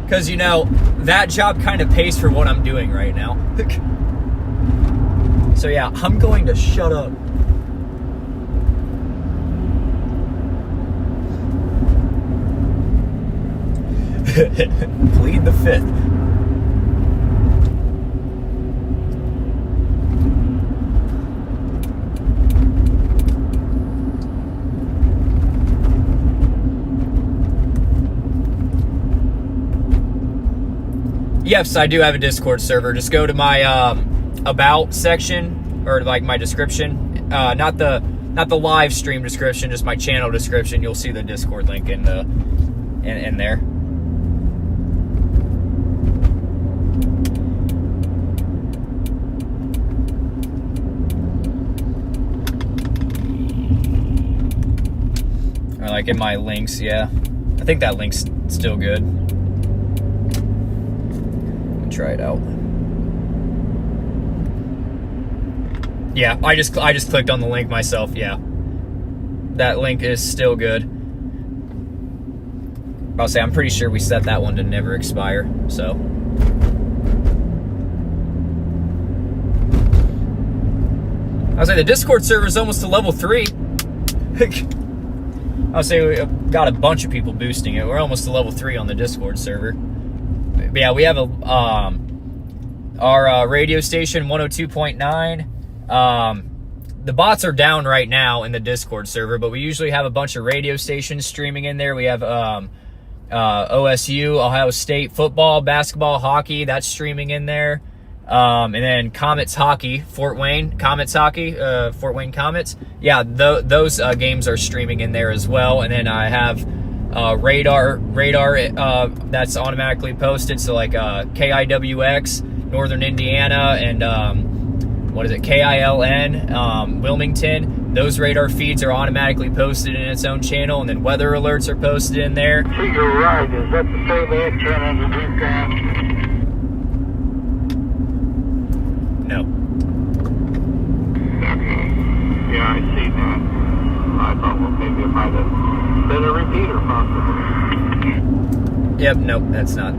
Because, you know, that job kind of pays for what I'm doing right now. So, yeah, I'm going to shut up. Plead the fifth. Yes, I do have a Discord server. Just go to my about section, or like my description. Not the live stream description, just my channel description. You'll see the Discord link in there. Or like in my links, yeah. I think that link's still good. Try it out. Yeah, I just clicked on the link myself. Yeah, that link is still good. I'll say I'm pretty sure we set that one to never expire. So I'll say the Discord server is almost to level 3. I'll say we got a bunch of people boosting it. We're almost to level 3 on the Discord server. But yeah, we have our radio station 102.9. The bots are down right now in the Discord server, but we usually have a bunch of radio stations streaming in there. We have OSU, Ohio State football, basketball, hockey, that's streaming in there. And then Comets hockey, Fort Wayne Comets hockey, Fort Wayne Comets. Yeah, those games are streaming in there as well. And then I have radar that's automatically posted. So like KIWX, Northern Indiana, and KILN, Wilmington. Those radar feeds are automatically posted in its own channel, and then weather alerts are posted in there. To your right, is that the same antenna underneath that? No. Okay. Yeah, I see that. I thought, well, maybe it might have been a repeater, possibly. Yep, nope, that's not.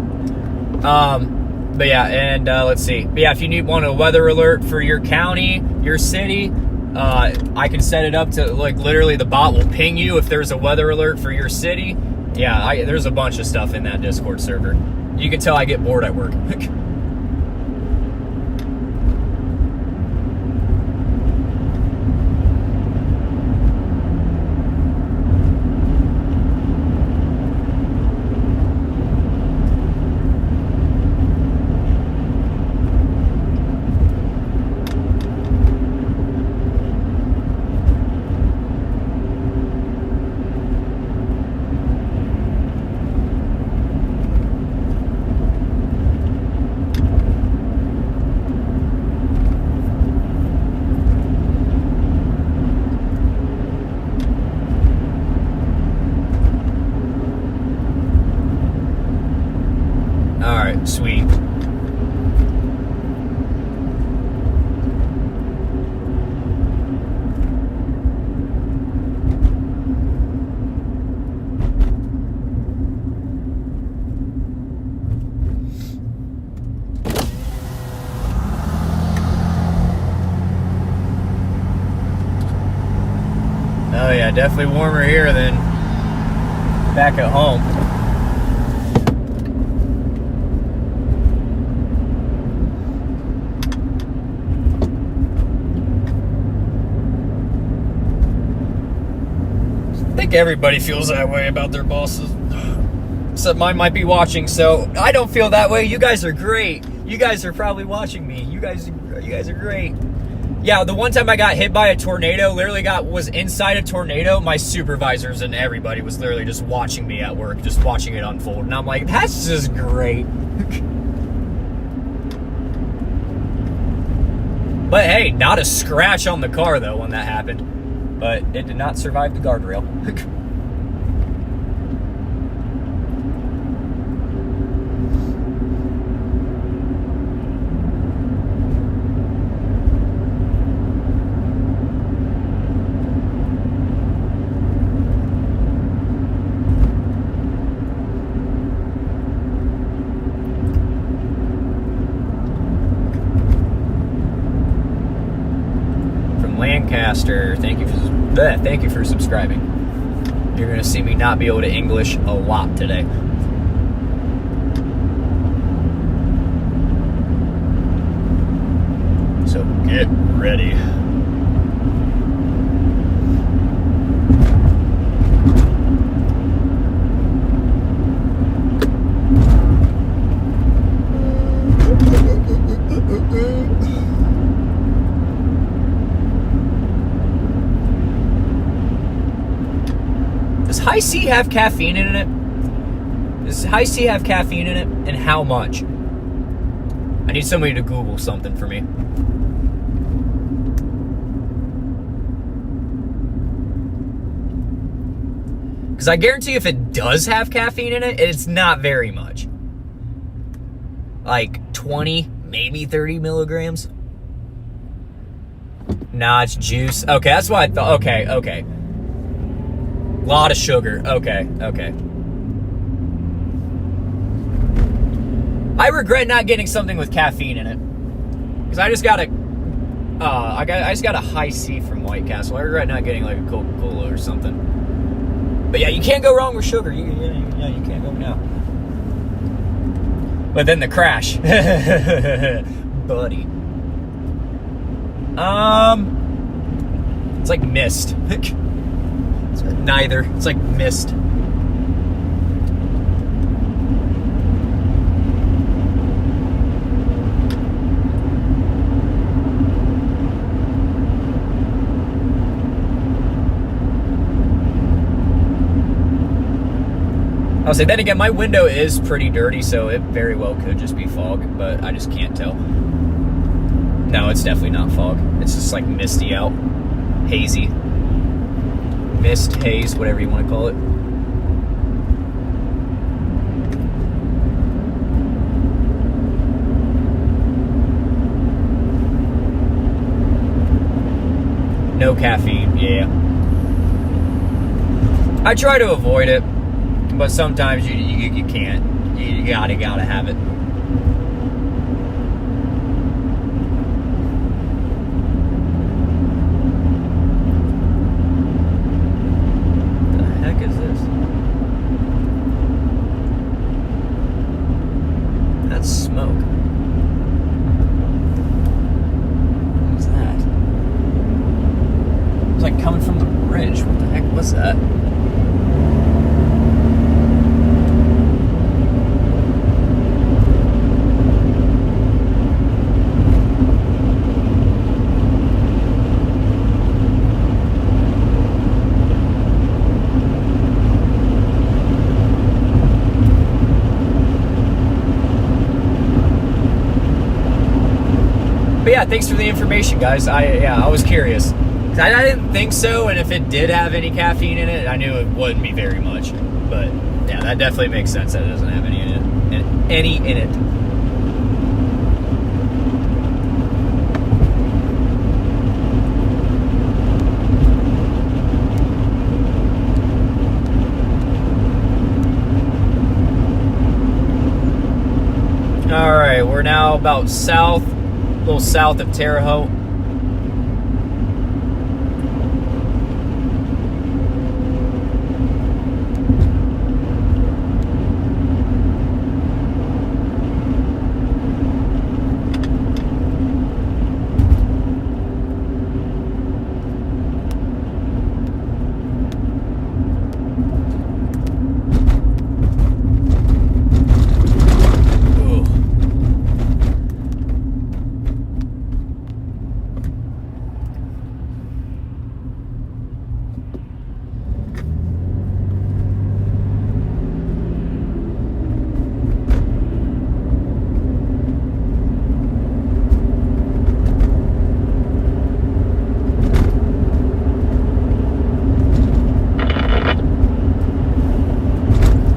But yeah, and let's see. But yeah, if you want a weather alert for your county, your city, I can set it up to, like, literally the bot will ping you if there's a weather alert for your city. Yeah, there's a bunch of stuff in that Discord server. You can tell I get bored at work. Sweet. Oh yeah, definitely warmer here than back at home. I think everybody feels that way about their bosses. Except mine might be watching, so I don't feel that way. You guys are great. You guys are probably watching me. You guys are great. Yeah, the one time I got hit by a tornado, was inside a tornado. My supervisors and everybody was literally just watching me at work, just watching it unfold. And I'm like, that's just great. But hey, not a scratch on the car though when that happened. But it did not survive the guardrail. Lancaster, thank you for subscribing. You're gonna see me not be able to English a lot today. So get ready. Does High C have caffeine in it? Does High C have caffeine in it? And how much? I need somebody to Google something for me. Because I guarantee if it does have caffeine in it, it's not very much. Like 20, maybe 30 milligrams. Nah, it's juice. Okay, that's what I thought. Okay. Lot of sugar. Okay. I regret not getting something with caffeine in it. Because I just got a I just got a high C from White Castle. I regret not getting like a Coca-Cola or something. But yeah, you can't go wrong with sugar. You can't go now. But then the crash, buddy. It's like mist. It's neither. It's like mist. I'll say, then again, my window is pretty dirty, so it very well could just be fog, but I just can't tell. No, it's definitely not fog. It's just like misty out. Hazy. Mist, haze, whatever you want to call it. No caffeine, yeah. I try to avoid it. But sometimes you can't. You gotta have it. The heck is this? That's smoke. What's that? It's like coming from the bridge. What the heck was that? But yeah, thanks for the information, guys. I was curious. I didn't think so, and if it did have any caffeine in it, I knew it wouldn't be very much. But yeah, that definitely makes sense that it doesn't have any in it. All right, we're now about a little south of Terre Haute.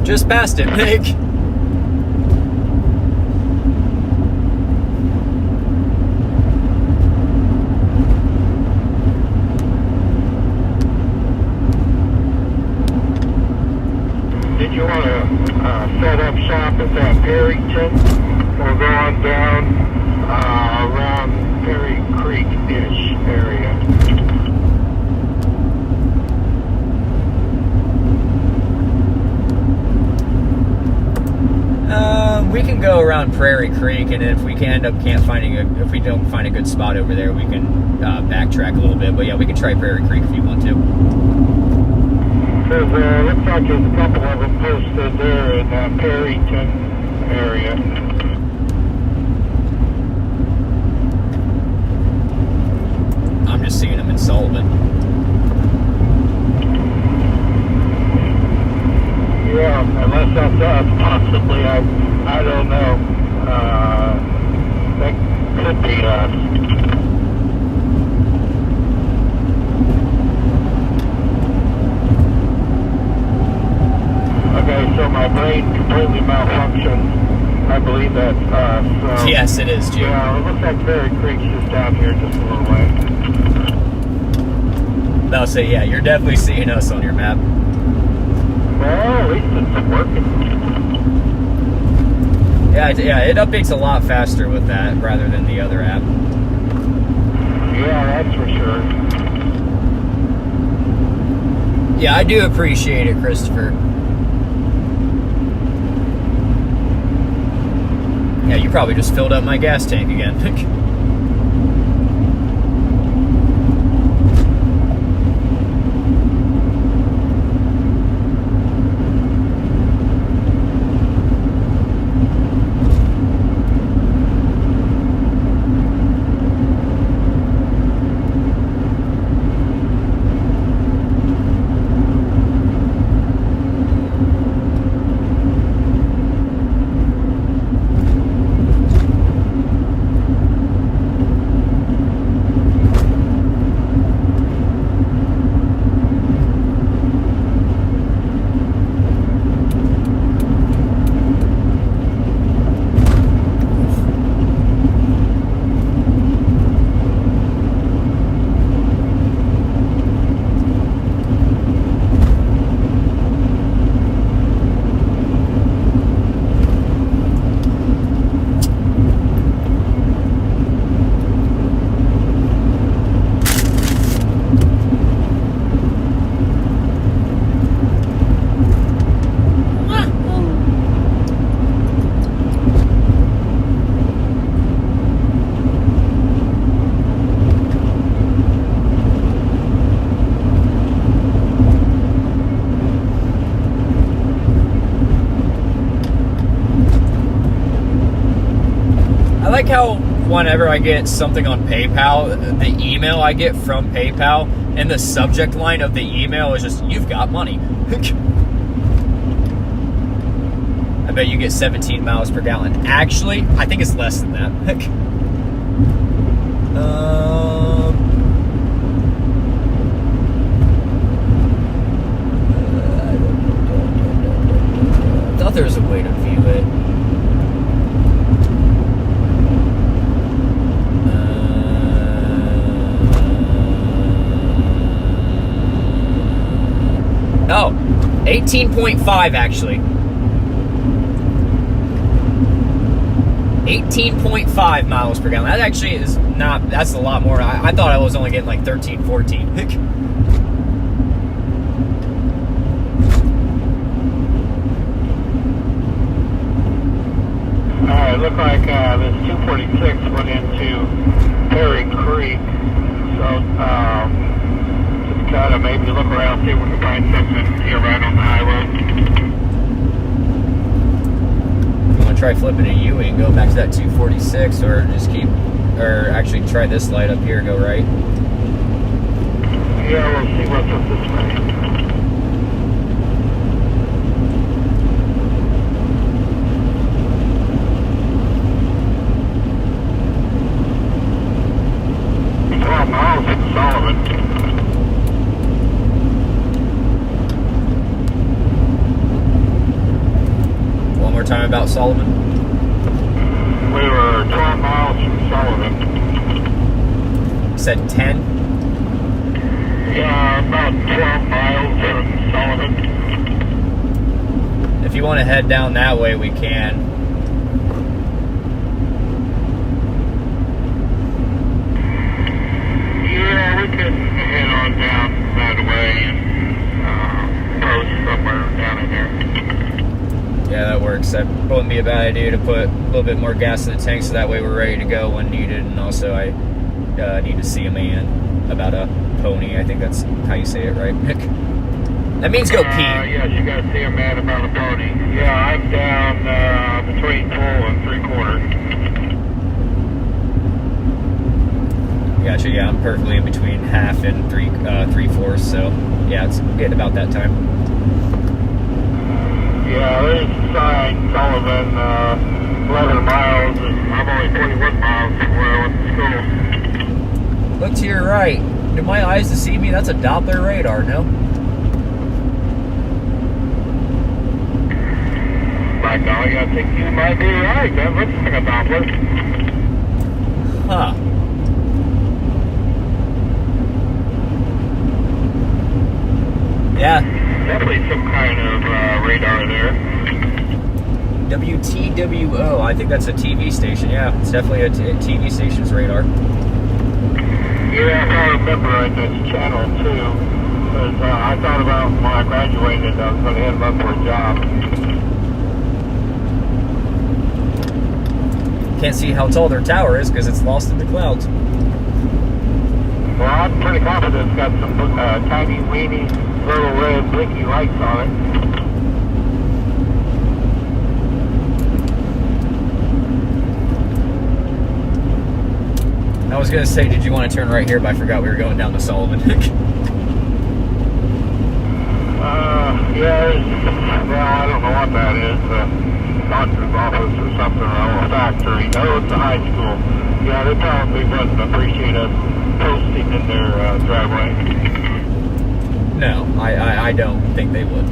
Just past it, Nick. Did you want to set up shop at that Perryton or go on down around Perry Creek-ish area? We can go around Prairie Creek, and if we don't find a good spot over there, we can backtrack a little bit. But yeah, we can try Prairie Creek if you want to. Because looks like there's a couple of them posted there in that Perryton area. I'm just seeing them in Sullivan. Yeah, unless that's us, possibly. I don't know. That could be us. Okay, so my brain completely malfunctioned. I believe that's us. So, Yes, it is, Jim. Yeah, it looks like Berry Creek's just down here just a little way. I'll say, yeah, you're definitely seeing us on your map. Well, at least it's working. Yeah, it updates a lot faster with that rather than the other app. Yeah, that's for sure. Yeah, I do appreciate it, Christopher. Yeah, you probably just filled up my gas tank again. I like how whenever I get something on PayPal, the email I get from PayPal and the subject line of the email is just, "You've got money." I bet you get 17 miles per gallon. Actually, I think it's less than that. I thought there was a way to view it. Oh, 18.5 actually. 18.5 miles per gallon. That actually is not, that's a lot more. I thought I was only getting like 13, 14. Alright, look like this 246 went into Perry Creek. So, just kind of maybe look around, see if we can find something here right on the highway. You want to try flipping a U and go back to that 246, or just keep, or actually try this light up here, go right? Yeah, we'll see what's up this way. Miles in Sullivan. One more time about Sullivan. We were 12 miles from Sullivan. Said 10. Yeah, about 12 miles from Sullivan. If you want to head down that way, we can. Yeah, we can head on down that way and post somewhere down in there. Yeah, that works. That wouldn't be a bad idea to put a little bit more gas in the tank so that way we're ready to go when needed. And also I need to see a man about a pony. I think that's how you say it, right? That means go pee. Yes, you gotta see a man about a pony. Yeah, I'm down between full and 3/4. Gotcha, yeah, I'm perfectly in between half and 3/4, so yeah, it's getting about that time. Yeah, there's a sign, Sullivan, 11 miles, and I'm only 21 miles from where I went to school. Look to your right. Do my eyes deceive me? That's a Doppler radar, no? By golly, I think you might be right. That looks like a Doppler. Huh. Yeah. Definitely some kind of radar there. WTWO. I think that's a TV station. Yeah, it's definitely a TV station's radar. Yeah, if I remember right, that's Channel 2. Because I thought about when I graduated, I was going to head up for a job. Can't see how tall their tower is because it's lost in the clouds. Well, I'm pretty confident it's got some tiny, weeny, little red blinky lights on it. I was gonna say, did you want to turn right here? But I forgot we were going down to Sullivan. Yeah, well, I don't know what that is. Doctor's office or something, or a factory. No, it's a high school. Yeah, they probably wouldn't appreciate us posting in their driveway. No, I don't think they would.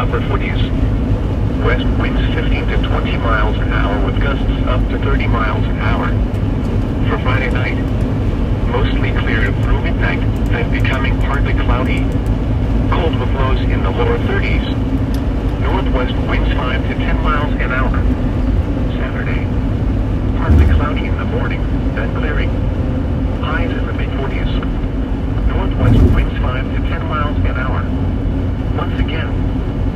upper 40s. West winds 15 to 20 miles an hour with gusts up to 30 miles an hour. For Friday night, mostly clear through midnight, then becoming partly cloudy. Cold with lows in the lower 30s. Northwest winds 5 to 10 miles an hour. Saturday, partly cloudy in the morning, then clearing. Highs in the mid-40s. Northwest winds 5 to 10 miles an hour. Once again,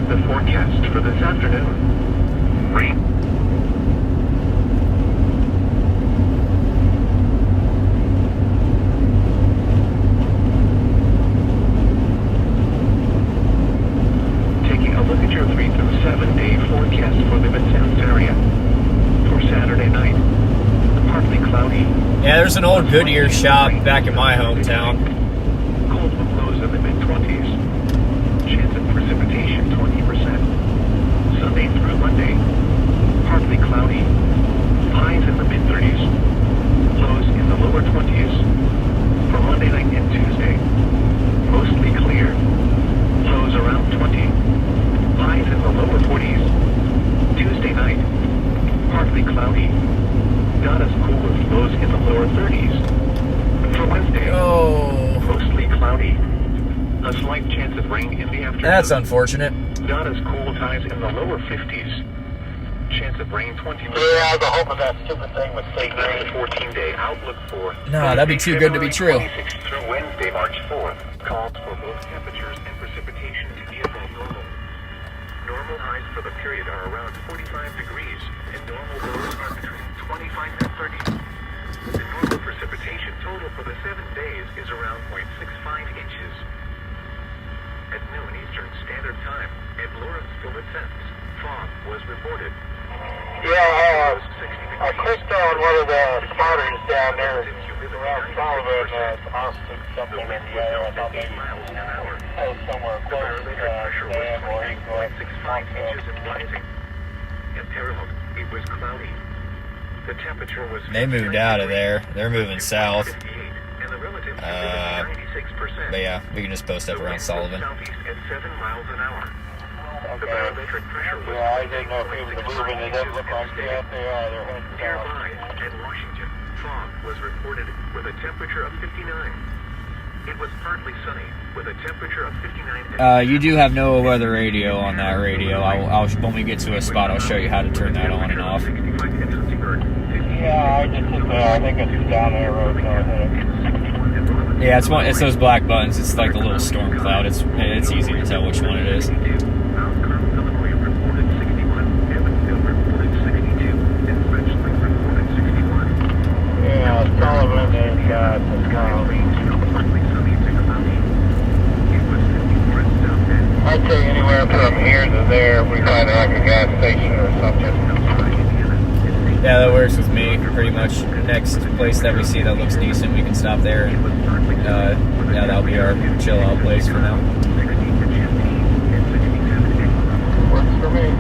the forecast for this afternoon. Rain. Taking a look at your 3 to 7 day forecast for the Mid-South area. For Saturday night, partly cloudy. Yeah, there's an old Goodyear shop back in my hometown. Cold with lows in the mid-20s. Chance of precipitation 20%. Sunday through Monday, partly cloudy. Highs in the mid-30s. Lows in the lower 20s. For Monday night and Tuesday, mostly clear. Lows around 20. Highs in the lower 40s. Tuesday night, partly cloudy. Not as cool with lows in the lower 30s. For Wednesday, mostly cloudy. A slight chance of rain in the afternoon. That's unfortunate. Not as cool with highs in the lower 50s. Chance of rain 20%. Yeah, I was hoping that stupid thing would stay That's green. a 14-day outlook for. No, that'd be too good to be true. 26th through Wednesday, March 4th. Calls for both temperatures and precipitation to be above normal. Normal highs for the period are around 45 degrees, and normal lows are between 25 and 30. The normal precipitation total for the 7 days is around 0.65 inches. At noon Eastern Standard Time, at Lawrenceville Ascents, fog was reported. Yeah, I clicked on one of the spotters down there around Sullivan, Austin, something in the area. I thought maybe I was somewhere close to Sam or England. 0.65 inches and rising. At Terre Haute, it was cloudy. The temperature was. They moved out of there. They're moving south. And the relative humidity 96%. But yeah, we can just post up around Sullivan. Southeast at 7 miles an hour. The Okay. barometric pressure was. Yeah, I didn't know if it was moving. It doesn't look like they are. They're heading south. Nearby, at Washington, fog was reported with a temperature of 59. It was partly sunny with a temperature of 59. You do have no weather radio on that radio. I'll when we get to a spot, I'll show you how to turn that on and off. Yeah, I just hit the, I think it's down there road, so I hit it. Yeah, it's those black buttons. It's like the little storm cloud. It's easy to tell which one it is. Yeah, Sullivan is, it's or something. Yeah, that works with me pretty much. Next place that we see that looks decent, we can stop there. And, yeah, that'll be our chill out place for now. Works for me.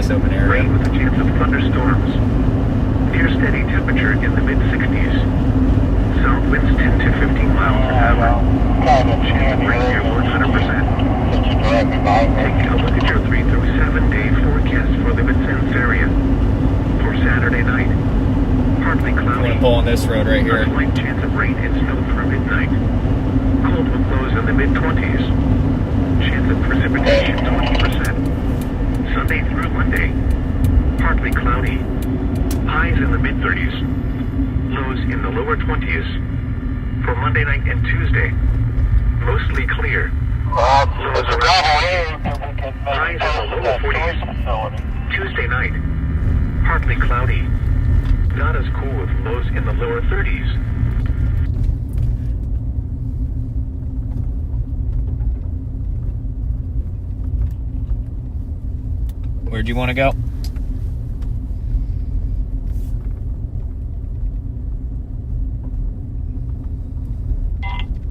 Open area. Rain with a chance of thunderstorms. Near steady temperature in the mid-60s. South winds 10 to 15 miles an hour. Chance of rain near 100%. Taking a look at your 3 through 7 day forecast for the Vincennes area. For Saturday night, partly I'm cloudy. gonna pull on this road right here. A slight chance of rain and snow through midnight. Cold with lows in the mid-20s. Chance of precipitation 20%. Sunday through Monday, partly cloudy. Highs in the mid-30s. Lows in the lower 20s. For Monday night and Tuesday, mostly clear. Lows around 20s. Highs in the lower 40s. Tuesday night, partly cloudy. Not as cool with lows in the lower 30s. Where'd you want to go?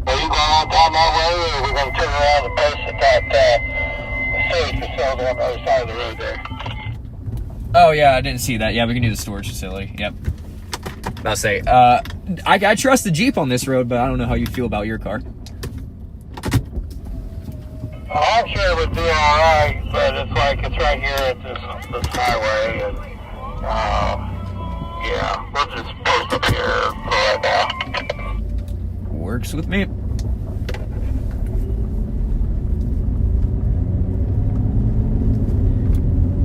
Are you going on down that way, or are we going to turn around and post at that storage facility on the other side of the road there? Oh, yeah, I didn't see that. Yeah, we can do the storage facility. Yep. I'll say, I trust the Jeep on this road, but I don't know how you feel about your car. I'm sure it would be alright, but it's like it's right here at this highway, and yeah, we'll just post up here for right now. Works with me.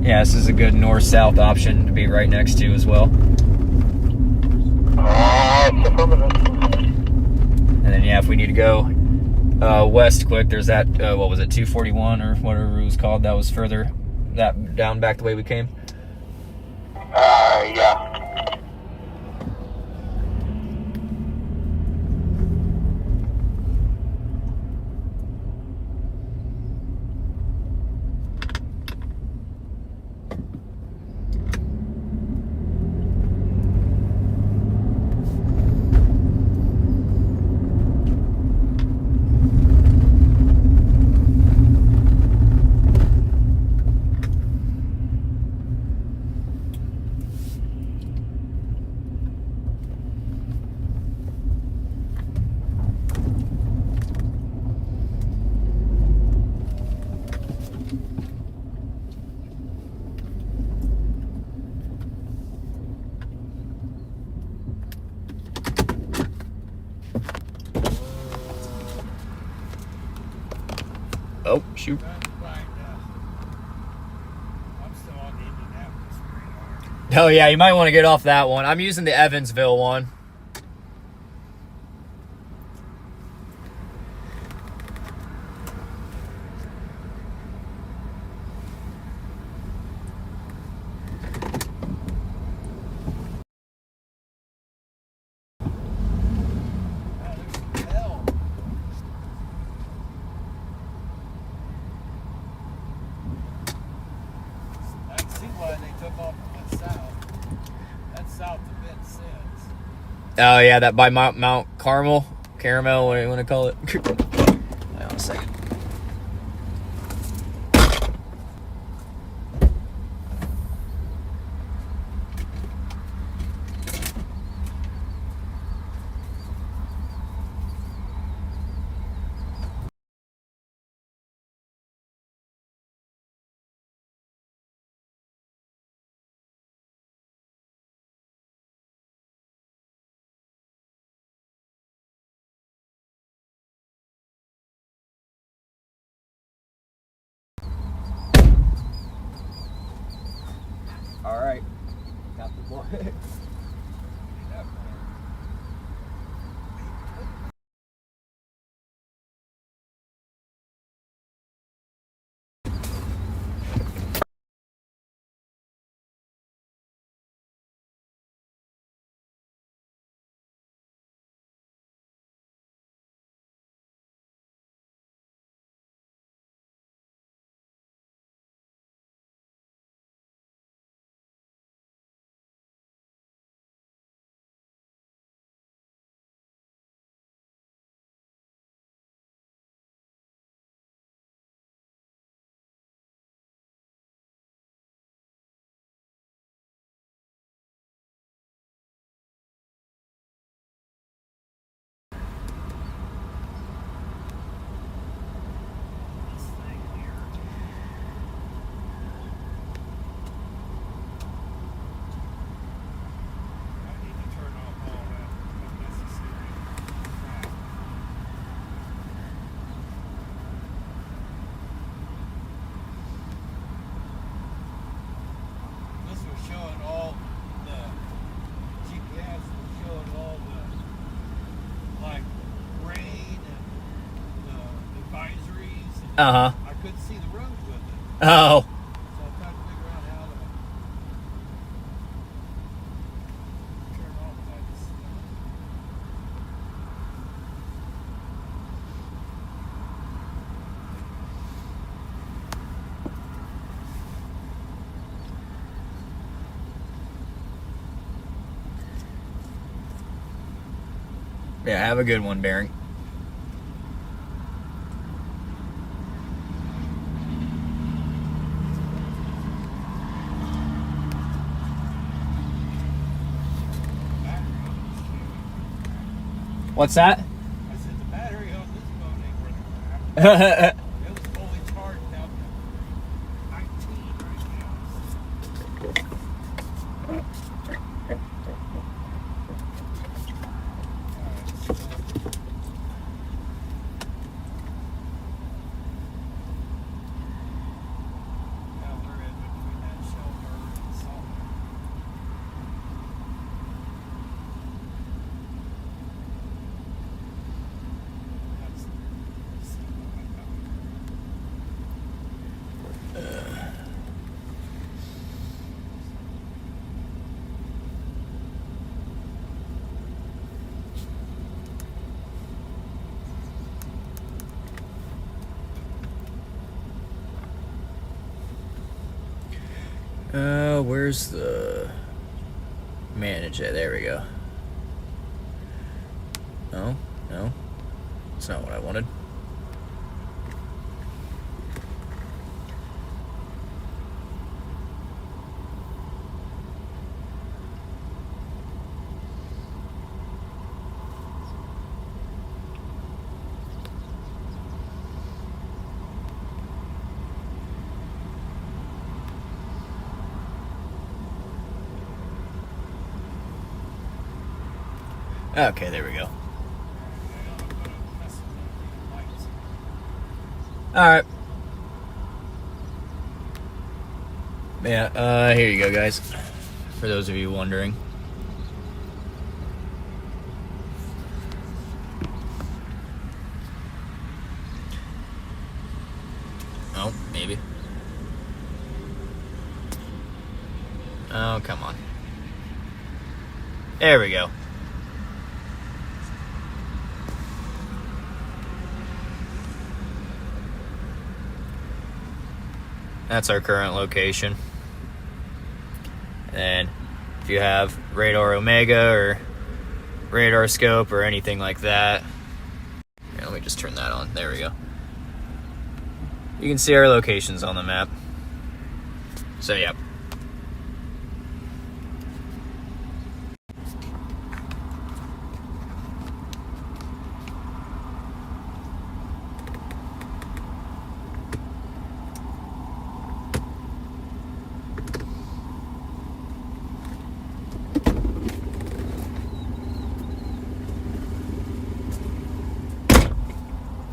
Yeah, this is a good north-south option to be right next to as well. It's affirmative. And then, yeah, if we need to go west quick, there's that, what was it, 241 or whatever it was called, that was further, that down back the way we came. Yeah. Oh, shoot. Oh, yeah, you might want to get off that one. I'm using the Evansville one. took off and went south. That's south of Bend since. Oh yeah, that by Mount Carmel, Caramel, what do you want to call it? Hang on a second. All right, got the boy. Uh-huh. I couldn't see the road with it. Oh. So I'm trying to figure out how to turn off that stuff. Yeah, have a good one, Barry. What's that? I said the battery on this phone ain't working. It was fully charged out to 19 right now. Now we're in between that shelter and salt. Where's the manage it? There we go. No, no, that's not what I wanted. Okay, there we go. Alright. Yeah, here you go, guys. For those of you wondering. Oh, maybe. Oh, come on. There we go. That's our current location. And if you have radar omega or radar scope or anything like that, here, let me just turn that on. There we go. You can see our locations on the map. So yeah.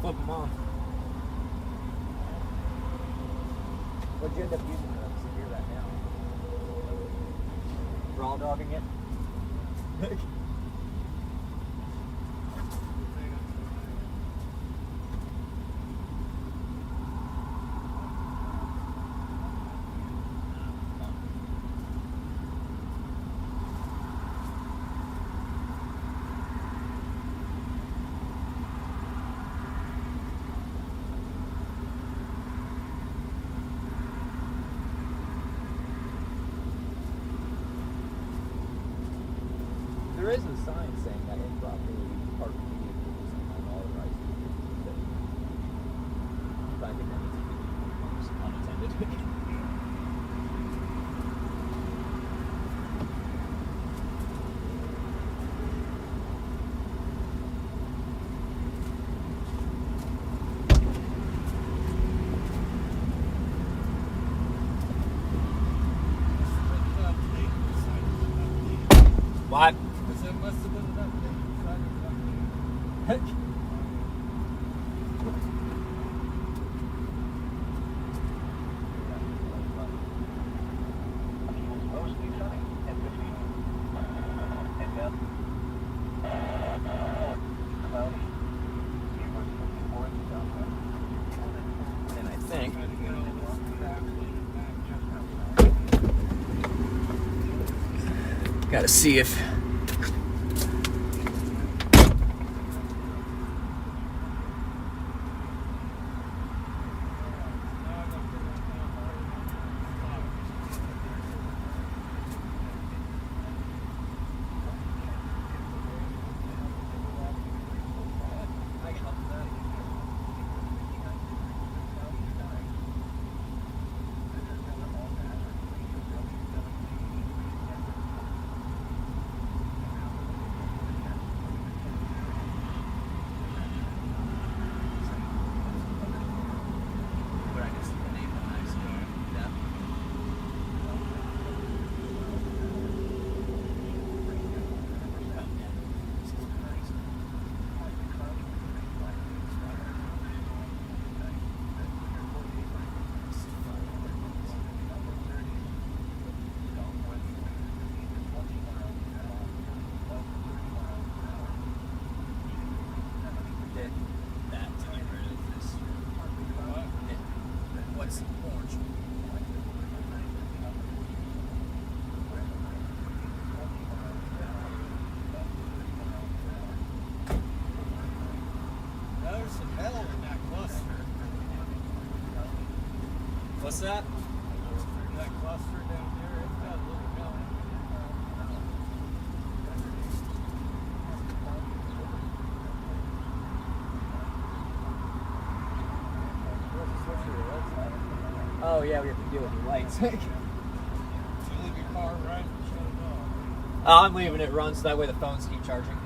Flip them off. What'd you end up using to secure that now? Raw dogging it? There is a sign saying that improperly parked vehicles are unauthorized vehicles. But I think that means unattended. What? It must have been an update. Mostly sunny and between and then cloudy. And I think gotta see if There's some metal in that cluster. what's that? That cluster down there, it's got a little metal. Oh yeah, we have to deal with the lights. You leave your car right and shut it off. I'm leaving it run so that way the phones keep charging.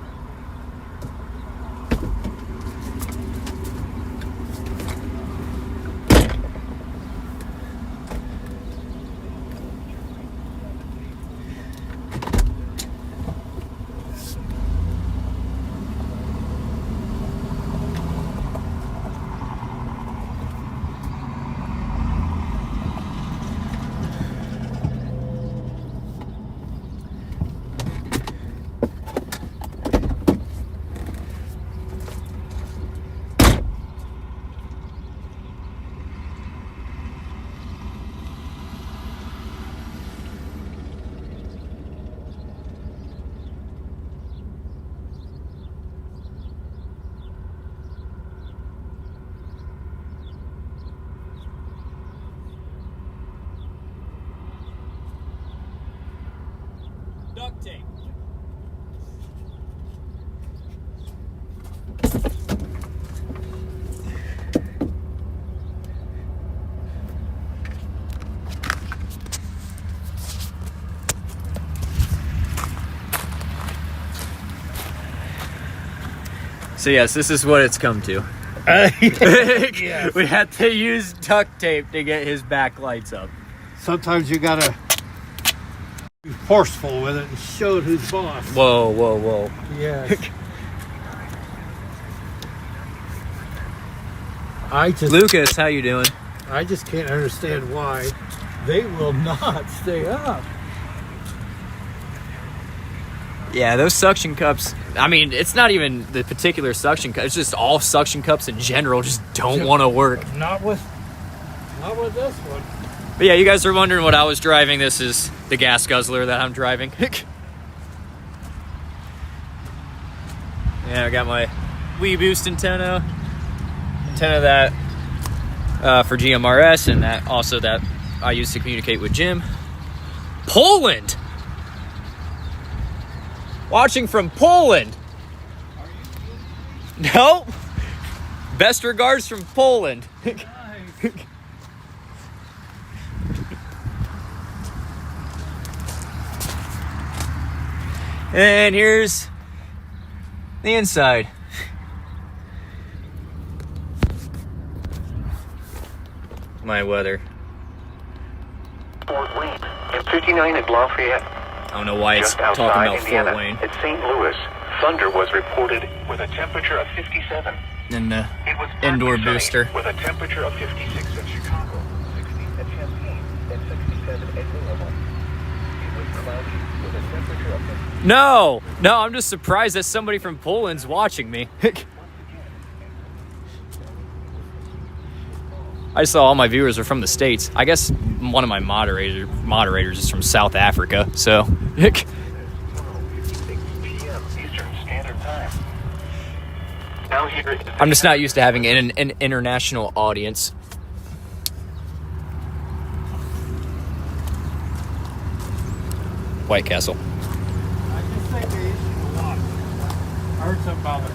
duct tape. So yes, this is what it's come to. Yes. We had to use duct tape to get his back lights up. Sometimes you gotta be forceful with it and show who's boss. Whoa, whoa, whoa. Yes. Lucas, how you doing? I just can't understand why they will not stay up. Yeah, those suction cups, I mean, it's not even the particular suction cup, it's just all suction cups in general just don't want to work. Not with this one. But yeah, you guys are wondering what I was driving. This is the gas guzzler that I'm driving. Yeah, I got my Wii Boost antenna that for GMRS, and that also that I use to communicate with Jim. Poland! Watching from Poland. No. Best regards from Poland. And here's the inside. My weather. Fort Wayne and 59 at Lafayette. I don't know why it's Just talking outside about Indiana, Fort Wayne. at St. Louis, thunder was reported with a temperature of 57. And the It was indoor partly booster. sunny with a temperature of 56 at Chicago, 60 at Champaign, and 67 at Louisville. It was cloudy with a temperature of 50. No, I'm just surprised that somebody from Poland's watching me. I just saw all my viewers are from the States. I guess one of my moderators is from South Africa, so. 12:56 p.m. Eastern Standard Time. Now here is I'm just not used to having an international audience. White Castle. I just think they issued a lot. I heard something about it.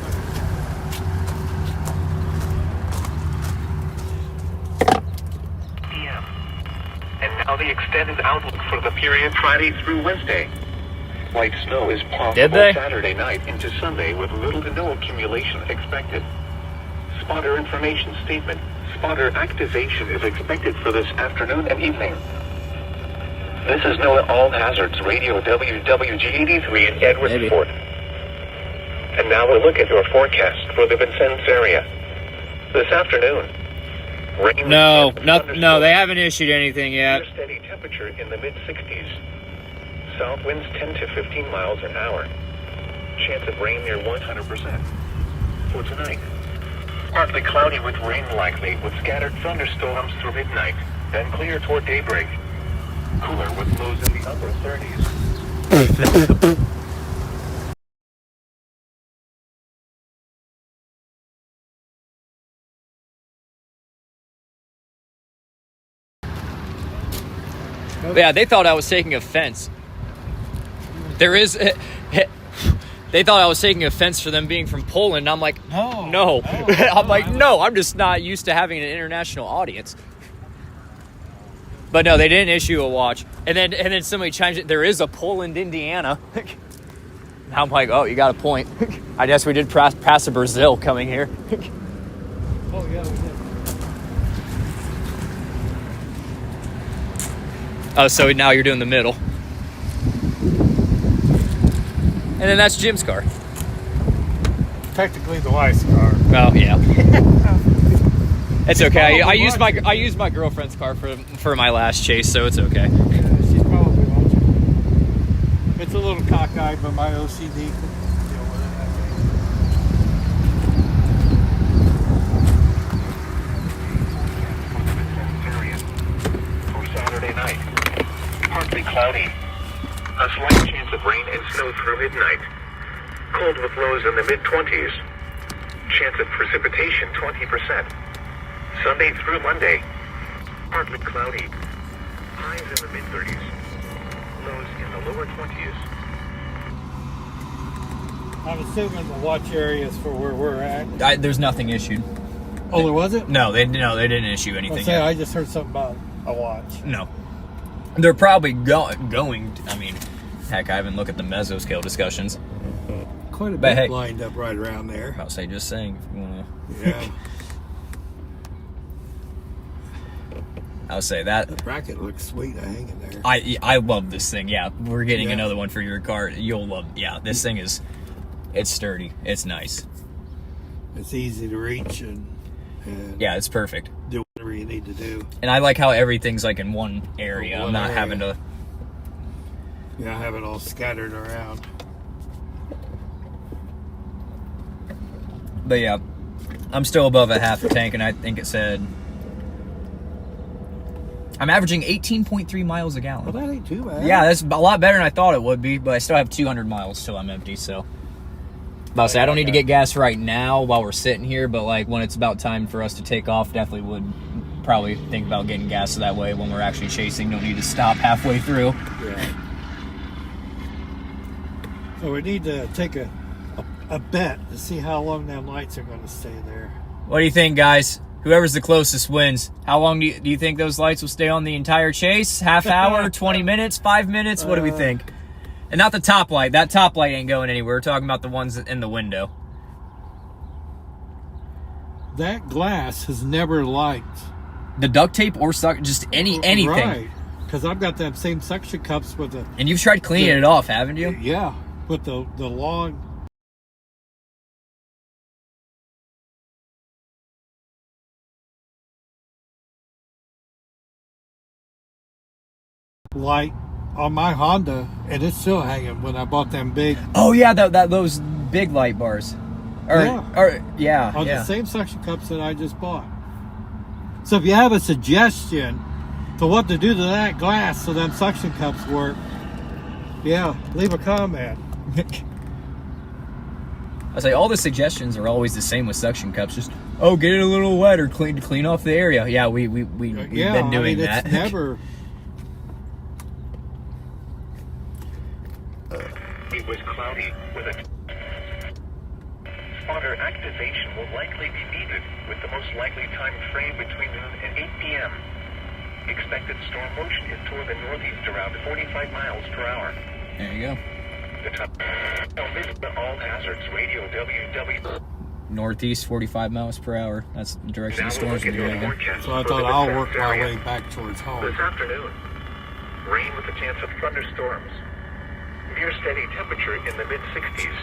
p.m. And now the extended outlook for the period Friday through Wednesday. Light snow is possible Did they? Saturday night into Sunday with little to no accumulation expected. Spotter information statement. Spotter activation is expected for this afternoon and evening. This is NOAA All Hazards Radio WWG-83 in Edwardsport. And now we'll look at your forecast for the Vincennes area. This afternoon, rain No, and no, thunderstorms. they haven't issued anything yet. Clear, steady temperature in the mid-60s. South winds 10 to 15 miles an hour. Chance of rain near 100%. For tonight, partly cloudy with rain likely, with scattered thunderstorms through midnight, then clear toward daybreak. Cooler with lows in the upper 30s. Yeah, they thought I was taking offense. They thought I was taking offense for them being from Poland. I'm like, no. I'm like, no, I'm just not used to having an international audience. But no, they didn't issue a watch. And then somebody chimes it, there is a Poland, Indiana. I'm like, oh, you got a point. I guess we did pass a Brazil coming here. Oh, yeah, we did. Oh, so now you're doing the middle. And then that's Jim's car. Technically the wife's car. Oh, yeah. It's okay. I probably used my girlfriend's car for my last chase, so it's okay. Yeah, she's probably watching. It's a little cockeyed, but my OCD can deal with it. For Saturday night, partly cloudy. A slight chance of rain and snow through midnight. Cold with lows in the mid-20s. Chance of precipitation 20%. Sunday through Monday, partly cloudy. Highs in the mid-30s. Lows in the lower 20s. I'm assuming the watch areas for where we're at. There's nothing issued. Oh, there wasn't? No, they didn't issue anything. I just heard something about a watch. No, they're probably going. I mean, heck, I haven't looked at the mesoscale discussions. Quite a But bit hey, lined up right around there. I'll say, just saying. If you wanna. Yeah. I'll say that. The bracket looks sweet hanging there. I love this thing. Yeah, we're getting Yeah. another one for your car. You'll love. Yeah, this thing it's sturdy. It's nice. It's easy to reach and Yeah, it's perfect. do whatever you need to do. And I like how everything's like in one area. One I'm not area. having to. Yeah, have it all scattered around. But yeah, I'm still above a half a tank, and I think it said I'm averaging 18.3 miles a gallon. Well, that ain't too bad. Yeah, that's a lot better than I thought it would be, but I still have 200 miles till I'm empty, so. But I'll say I don't need to get gas right now while we're sitting here, but like when it's about time for us to take off, definitely would probably think about getting gas so that way when we're actually chasing, don't need to stop halfway through. Yeah. So we need to take a bet to see how long them lights are going to stay there. What do you think, guys? Whoever's the closest wins. How long do you think those lights will stay on the entire chase? Half hour, 20 minutes, 5 minutes? What do we think? And not the top light. That top light ain't going anywhere. We're talking about the ones in the window. That glass has never liked. The duct tape or just anything. Right. Because I've got them same suction cups with the... And you've tried cleaning it off, haven't you? Yeah. With the long... light on my Honda, and it's still hanging when I bought them big... Oh yeah, those big light bars. Yeah. On yeah. the same suction cups that I just bought. So if you have a suggestion to what to do to that glass so them suction cups work, yeah, leave a comment. I say all the suggestions are always the same with suction cups. Just get it a little wet or clean off the area. Yeah, we've been doing that. It's never. It was cloudy with a spotter activation will likely be needed with the most likely time frame between noon and 8 p.m. Expected storm motion is toward the northeast around 45 miles per hour. There you go. The top all hazards radio WW. Northeast, 45 miles per hour. That's the direction the storm's Now going we'll to look go at in. your forecast So I for thought the I'll Vincennes work my area. way back towards home. This afternoon, rain with a chance of thunderstorms. Near steady temperature in the mid-60s.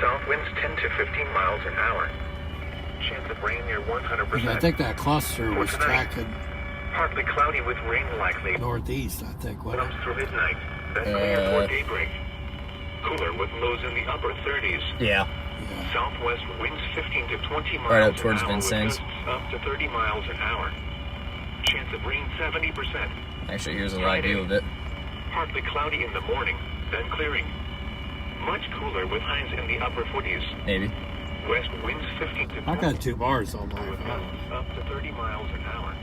South winds 10 to 15 miles an hour. Chance of rain near 100%. I think that cluster was tracking Partly cloudy with rain likely. northeast, I think. Comes Wasn't it? through midnight. Then clear toward daybreak. Cooler with lows in the upper 30s. Yeah. Yeah. Southwest winds 15 to 20 miles Right up an towards hour with Vincennes. gusts up to 30 miles an hour. Chance of rain 70%. Actually, here's a live view of it. Partly cloudy in the morning, then clearing. Much cooler with highs in the upper 40s. Maybe. West winds 15 to 20 I got 2 bars on my with phone. gusts up to 30 miles an hour.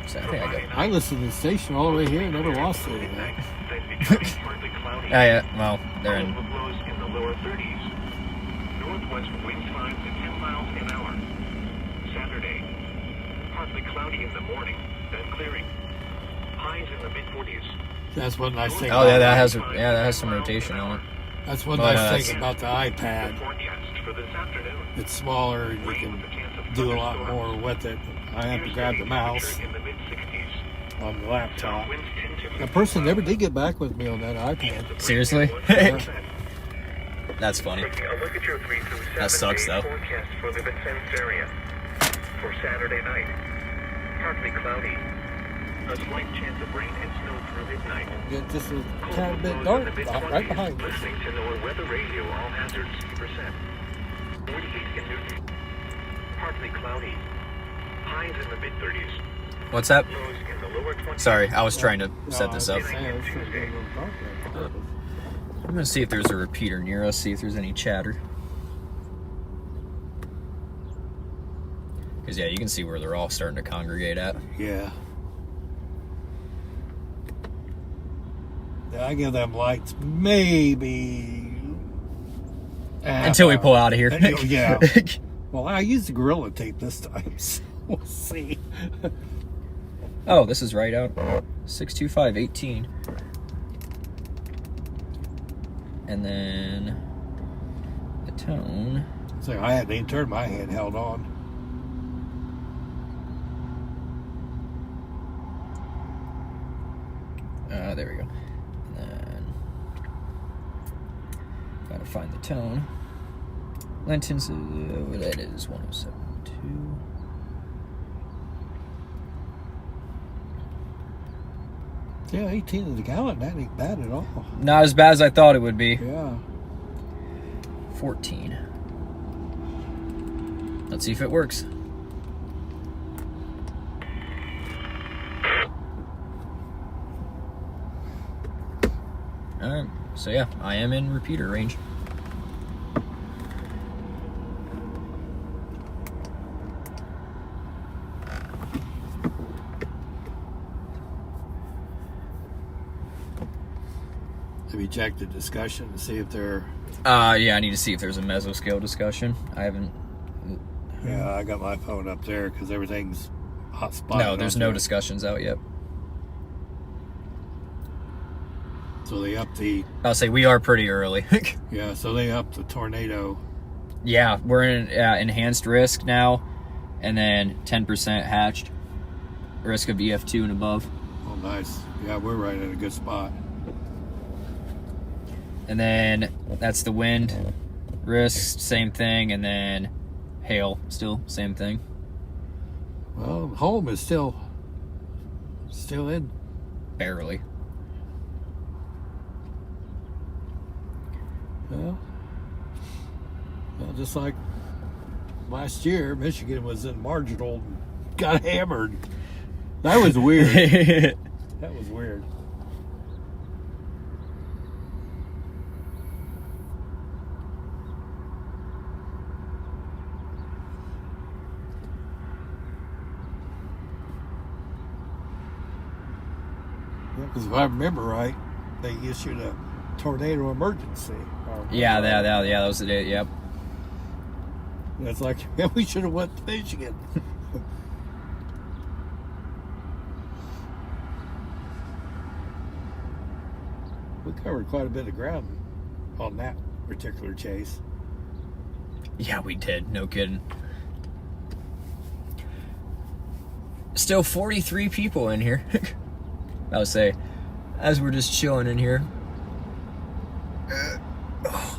So I think I got. I listened to the station all the way here, never lost anything. Then becoming partly cloudy. Oh yeah. Well, they're in. With lows in the lower 30s. Northwest winds 5 to 10 miles an hour. Saturday, partly cloudy in the morning, then clearing. Highs in the mid-40s. That's one nice thing. Oh yeah, about that has some rotation on it. That's one But, nice thing about the iPad. Forecast for this afternoon. It's smaller and you can do a lot more with it. I have to grab the mouse In the mid-60s. on the laptop. Winds 10 to The person never did get back with me on that iPad. Seriously? Yeah. That's funny. Taking a look at your 3 through 7 That sucks, day though. forecast for the Vincennes area. For Saturday night, partly cloudy. A slight chance of rain and snow through midnight. Get just a tad bit dark right behind us. Listening to NOAA Weather Radio, all hazards 50%. 48 in Newton. Partly cloudy. Highs in the mid-30s. What's that? Lows in the lower 20s. Sorry, I was trying to set this up. Tuesday. I'm gonna see if there's a repeater near us. See if there's any chatter. Because yeah, you can see where they're all starting to congregate at. Yeah. I give them lights maybe Until we pull out of here. Yeah. Well, I used the Gorilla Tape this time, so we'll see. Oh, this is right out. 62518. And then the tone. So I hadn't even turned my hand held on. There we go. And then gotta find the tone. Lentins, that is 107.2. Yeah, 18 to the gallon, that ain't bad at all. Not as bad as I thought it would be. Yeah. 14. Let's see if it works. Alright, so yeah, I am in repeater range. Have you checked the discussion to see if they're... Yeah, I need to see if there's a mesoscale discussion. I haven't... Yeah, I got my phone up there because everything's hot spot. No, there's no discussions out yet. So they upped the... I'll say we are pretty early. Yeah, so they upped the tornado. Yeah, we're in enhanced risk now, and then 10% hatched. Risk of EF2 and above. Oh, nice. Yeah, we're right in a good spot. And then that's the wind risk, same thing, and then hail, still same thing. Well, home is still in. Barely. Well, just like last year, Michigan was in marginal and got hammered. That was weird. That was weird. Because if I remember right, they issued a tornado emergency. Yeah, that was the day. Yep. It's like, man, we should have went to Michigan. We covered quite a bit of ground on that particular chase. Yeah, we did. No kidding. Still 43 people in here. I would say, as we're just chilling in here.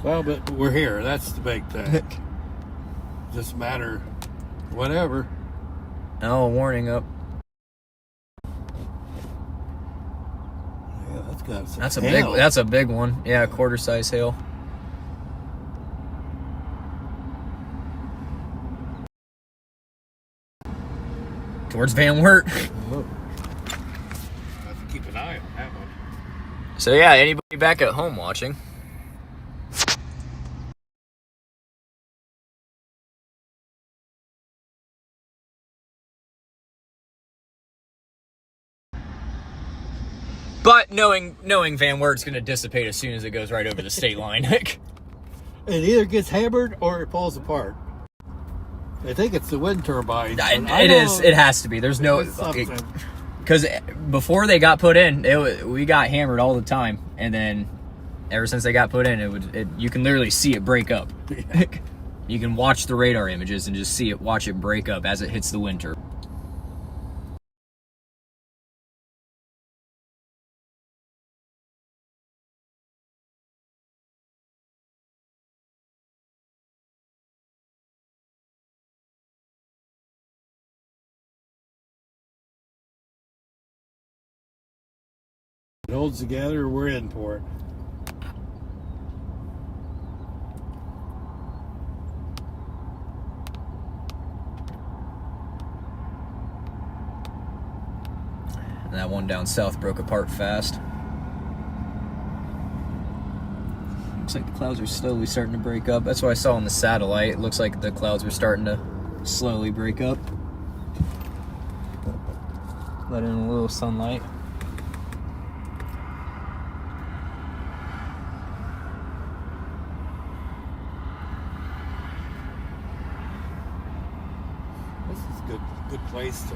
Well, but we're here. That's the big thing. Just matter, whatever. Oh, warning up. Yeah, that's got some That's a hail. big. That's a big one. Yeah, quarter size hail. Towards Van Wert. Oh. Have to keep an eye on that one. So yeah, anybody back at home watching? But knowing Van Wert's going to dissipate as soon as it goes right over the state line. It either gets hammered or it falls apart. I think it's the wind turbine. It is. It has to be. There's no... Because before they got put in, we got hammered all the time. And then ever since they got put in, you can literally see it break up. You can watch the radar images and just watch it break up as it hits the wind turbine. It holds together, we're in for it. And that one down south broke apart fast. Looks like the clouds are slowly starting to break up. That's what I saw on the satellite. It looks like the clouds were starting to slowly break up. Let in a little sunlight. place to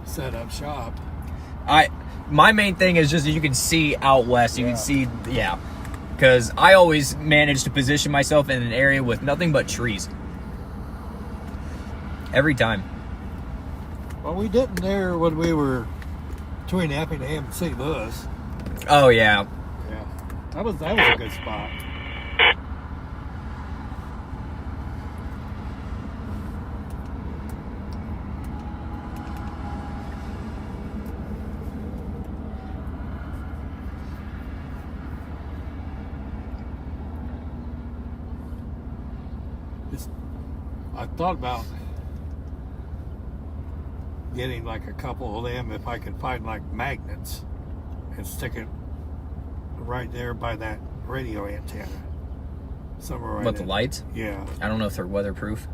set up shop. My main thing is just that you can see out west. You Yeah. can see, yeah. Because I always manage to position myself in an area with nothing but trees. Every time. Well, we didn't there when we were between Effingham and St. Louis. Oh, yeah. Yeah, that was a good spot. I thought about getting like a couple of them if I could find like magnets and stick it right there by that radio antenna. Somewhere right What, the in- lights? Yeah. I don't know if they're weatherproof.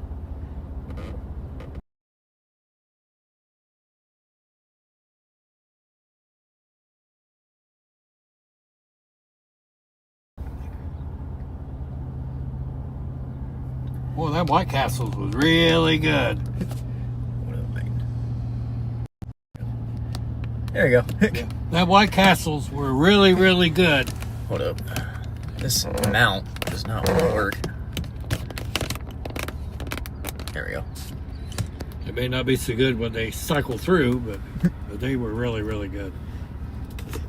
Well, that White Castles was really good. There you go. Yeah. That White Castles were really, really good. Hold up. This mount does not work. There we go. It may not be so good when they cycle through, but they were really, really good.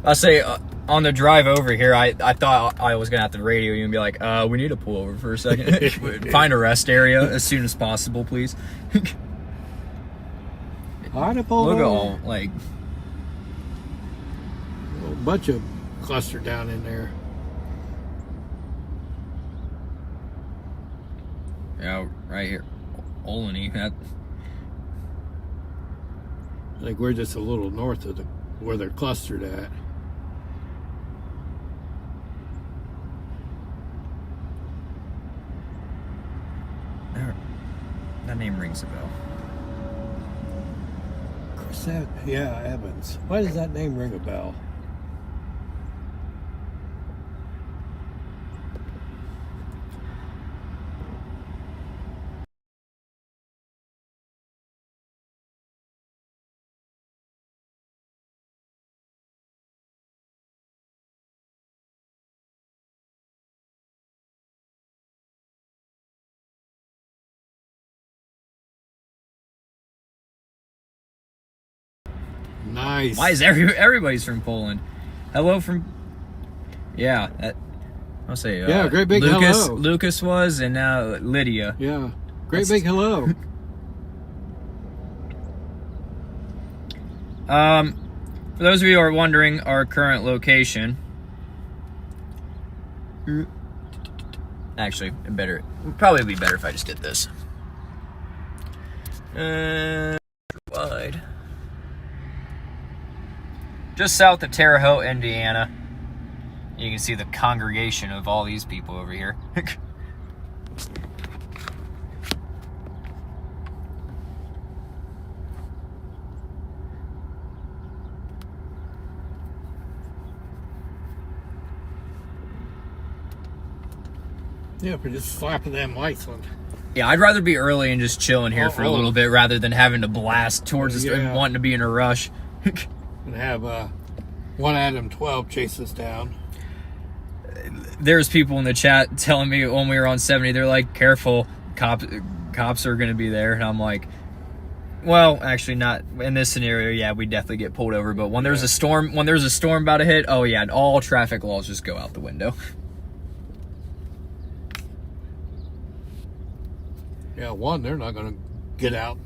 I'll say on the drive over here, I thought I was going to have to radio you and be like, we need to pull over for a second. Find a rest area as soon as possible, please. I'd have pulled Look at over. all, like, A bunch of cluster down in there. yeah, right here. Olney. I think we're just a little north of where they're clustered at. That name rings a bell. Yeah, Evans. Why does that name ring a bell? Nice. Why is everybody's from Poland? Hello from... Yeah, I'll say... Yeah, great big Lucas, hello. Lucas was, and now Lydia. Yeah. Great That's- big hello. For those of you who are wondering our current location... Actually, it would probably be better if I just did this. Wide. Just south of Terre Haute, Indiana. You can see the congregation of all these people over here. Yeah, we're just slapping them lights on. Yeah, I'd rather be early and just chilling here for a little bit rather than having to blast towards us Yeah. and wanting to be in a rush. And have one Adam 12 chase us down. There's people in the chat telling me when we were on 70, they're like, careful, cops are going to be there. And I'm like, well, actually not in this scenario. Yeah, we definitely get pulled over. But when there's a storm about to hit, oh yeah, all traffic laws just go out the window. Yeah, one, they're not going to get out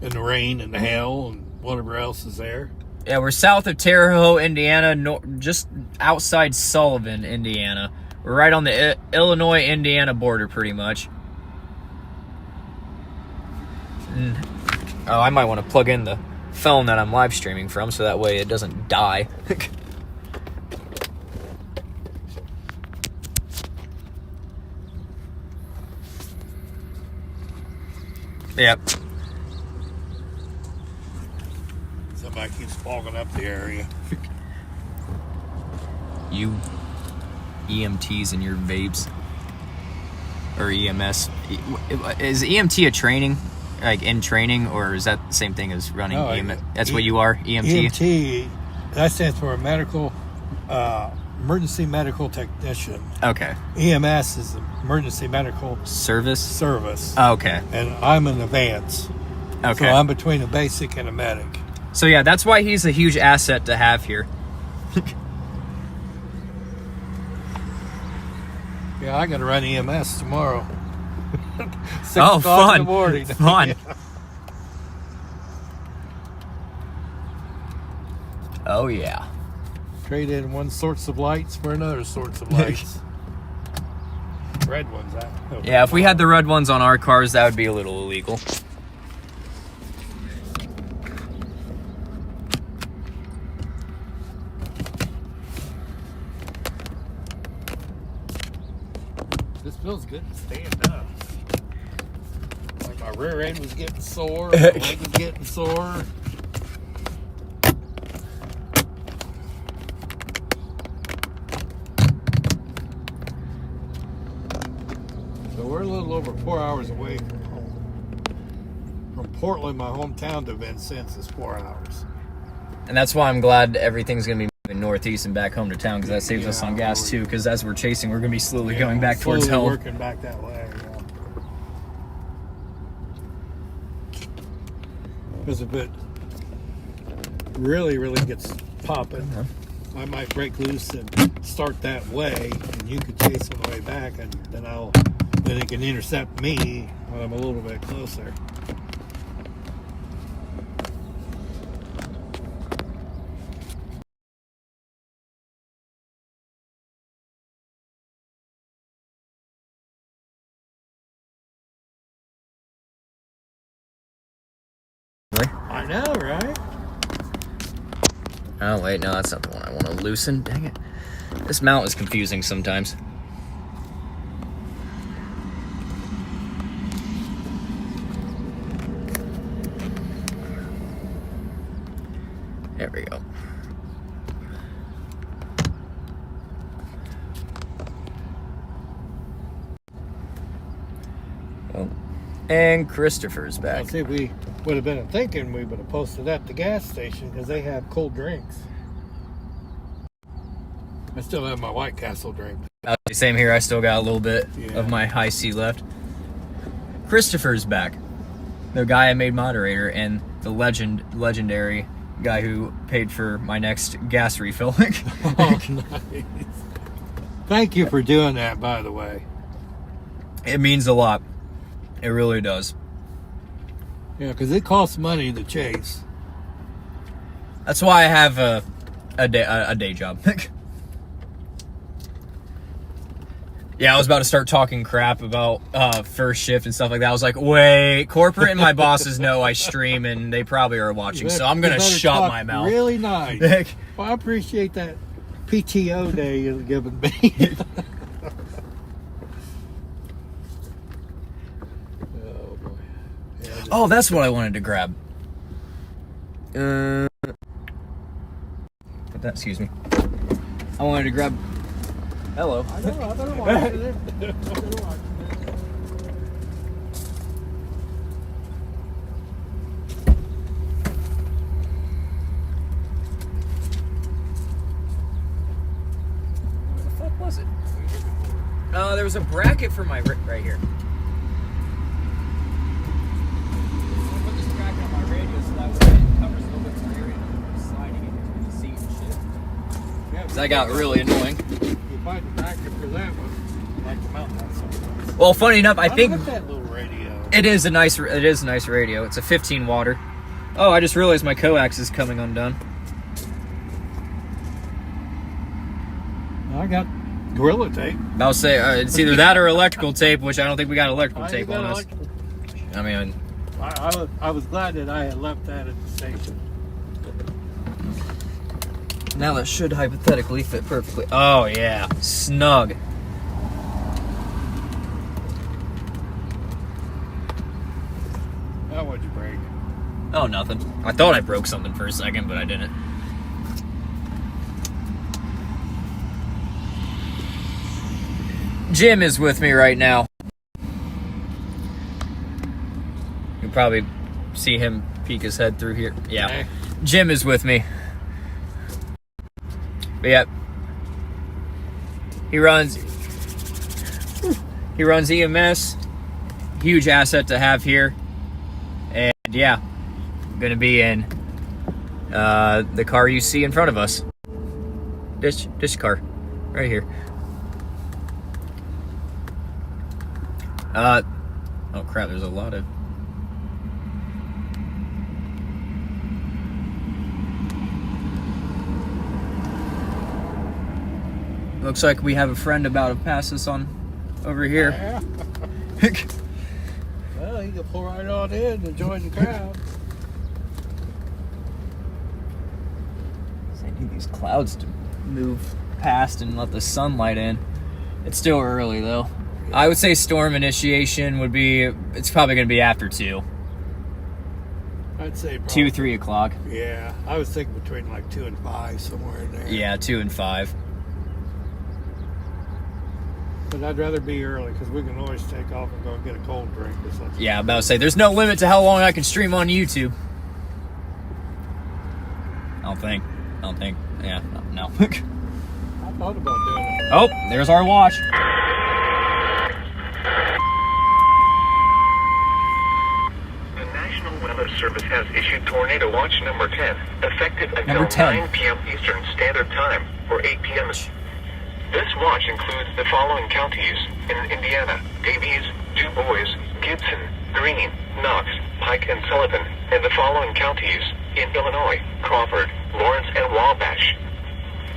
in the rain and the hail and whatever else is there. Yeah, we're south of Terre Haute, Indiana, just outside Sullivan, Indiana. We're right on the Illinois-Indiana border, pretty much. Oh, I might want to plug in the phone that I'm live streaming from, so that way it doesn't die. Yep. Somebody keeps fogging up the area. You EMTs and your vapes. Or EMS. Is EMT a training? like in training, or is that the same thing as running? No, That's what you are, EMT. EMT. That stands for emergency medical technician. Okay. EMS is emergency medical Service. Okay. And I'm an advance. Okay. So I'm between a basic and a medic. So yeah, that's why he's a huge asset to have here. Yeah, I got to run EMS tomorrow. 6 Oh, o'clock fun! in the morning. Fun. Oh yeah. Trade in one sorts of lights for another sorts of lights. Red ones, Yeah, if we had the red ones on our cars, that would be a little illegal. This feels good to stand up. Like my rear end was getting sore, my leg was getting sore. So we're a little over 4 hours away from home. From Portland, my hometown, to Vincennes is 4 hours. And that's why I'm glad everything's going to be moving northeast and back home to town, because that saves us on gas too, because as we're chasing, we're going to be slowly going back towards home. Working back that way, Because if it really gets popping, I might break loose and start that way, and you could chase on the way back, and then it can intercept me when I'm a little bit closer. I know, right? Oh wait, no, that's not the one I want to loosen. Dang it. This mount is confusing sometimes. There we go. Oh. And Christopher's back. See, we would have been thinking we would have posted at the gas station because they have cold drinks. I still have my White Castle drink. Same here. I still got a little bit of my high C left. Christopher's back. The guy I made moderator and the legendary guy who paid for my next gas refilling. Oh, nice. Thank you for doing that, by the way. It means a lot. It really does. Yeah, because it costs money to chase. That's why I have a day job. Yeah, I was about to start talking crap about first shift and stuff like that. I was like, wait, corporate and my bosses know I stream and they probably are watching, so I'm going to shut my mouth. Really nice. Well, I appreciate that PTO day you're giving me. Oh, boy. Yeah, Oh, that's what I wanted to grab. Excuse me. I wanted to grab... Hello. I know, I better watch it. Where the fuck was it? There was a bracket for my right here. I'll put this bracket on my radio so that way it covers a little bit more area and I'm sliding it into the seat and shit. Yeah, That got really annoying. You find the bracket for that one. Like the mountain outside. Well, funny enough, I think like that little radio. it is a nice radio. It's a 15 watter. Oh, I just realized my coax is coming undone. I got Gorilla Tape. I'll say it's either that or electrical tape, which I don't think we got electrical I tape got on us. electrical. I mean, I was glad that I had left that at the station. now that should hypothetically fit perfectly. Oh yeah, snug. Now what'd you break? Oh, nothing. I thought I broke something for a second, but I didn't. Jim is with me right now. can probably see him peek his head through here. Yeah. Okay. Jim is with me. But yeah. He runs EMS. Huge asset to have here. And yeah, gonna be in the car you see in front of us. This car. Right here. Oh crap, there's a lot of... Looks like we have a friend about to pass us on over here. Yeah. Well, he can pull right on in and join the crowd. I need these clouds to move past and let the sunlight in. It's still early though. I would say storm initiation would be, it's probably going to be after 2. I'd say 2, 3 o'clock. Yeah, I was thinking between like 2 and 5, somewhere in there. Yeah, 2 and 5. But I'd rather be early because we can always take off and go and get a cold drink or something. Yeah, I'm about to say, there's no limit to how long I can stream on YouTube. I don't think. Yeah, no. I thought about doing it. Oh, there's our watch. The National Weather Service has issued Tornado Watch number 10, effective until Number 10. 9 p.m. Eastern Standard Time, or 8 p.m. This watch includes the following counties in Indiana: Davies, DuBois, Gibson, Greene, Knox, Pike, and Sullivan, and the following counties in Illinois: Crawford, Lawrence, and Wabash.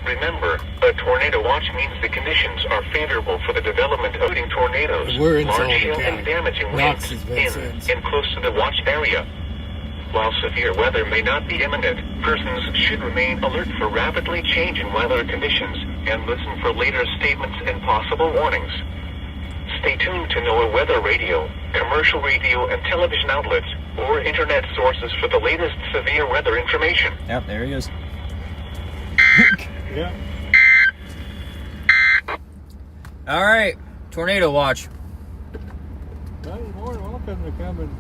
Remember, a tornado watch means the conditions are favorable for the development of tornadoes, We're in large Sullivan hail, and County. damaging Knox winds is in Vincennes. and close to the watch area. While severe weather may not be imminent, persons should remain alert for rapidly changing weather conditions and listen for later statements and possible warnings. Stay tuned to NOAA weather radio, commercial radio and television outlets, or internet sources for the latest severe weather information. Yep, there he is. Yeah. All right, tornado watch. Well, you're more than welcome to come and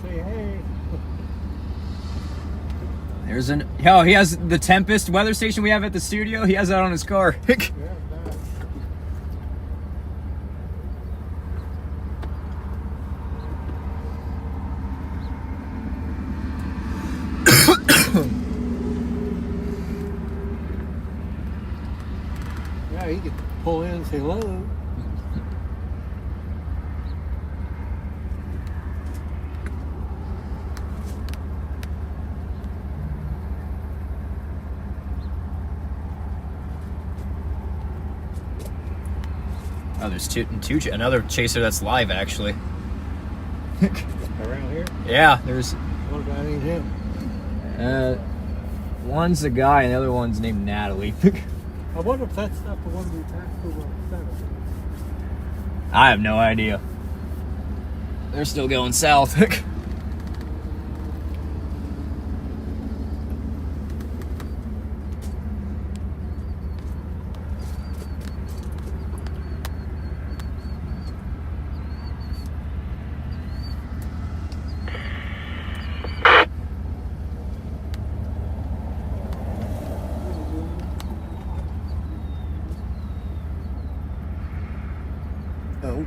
say hey. There's an... Oh, he has the Tempest weather station we have at the studio. He has that on his car. Yeah, nice. Yeah, he could pull in and say hello. Oh, there's another chaser that's live actually. Around here? Yeah, there's What if I need him? one's a guy and the other one's named Natalie. I wonder if that's not the one we passed over on 7. I have no idea. They're still going south. Oh.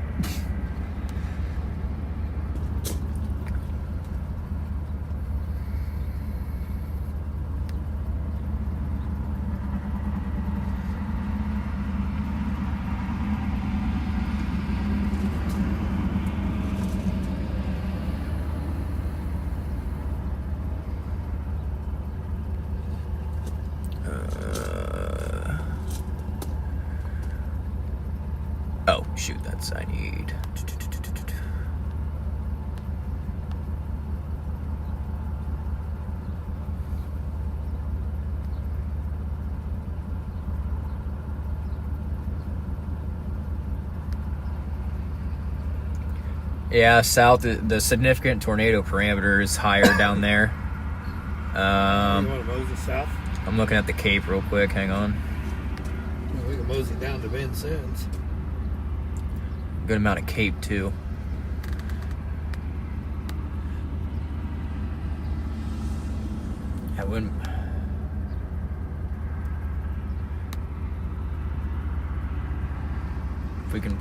Oh, shoot, that's I need. Yeah, south, the significant tornado parameter is higher down there. You want to mosey south? I'm looking at the Cape real quick, hang on. Well, we can mosey down to Vincennes. Good amount of Cape too. wouldn't. If we can.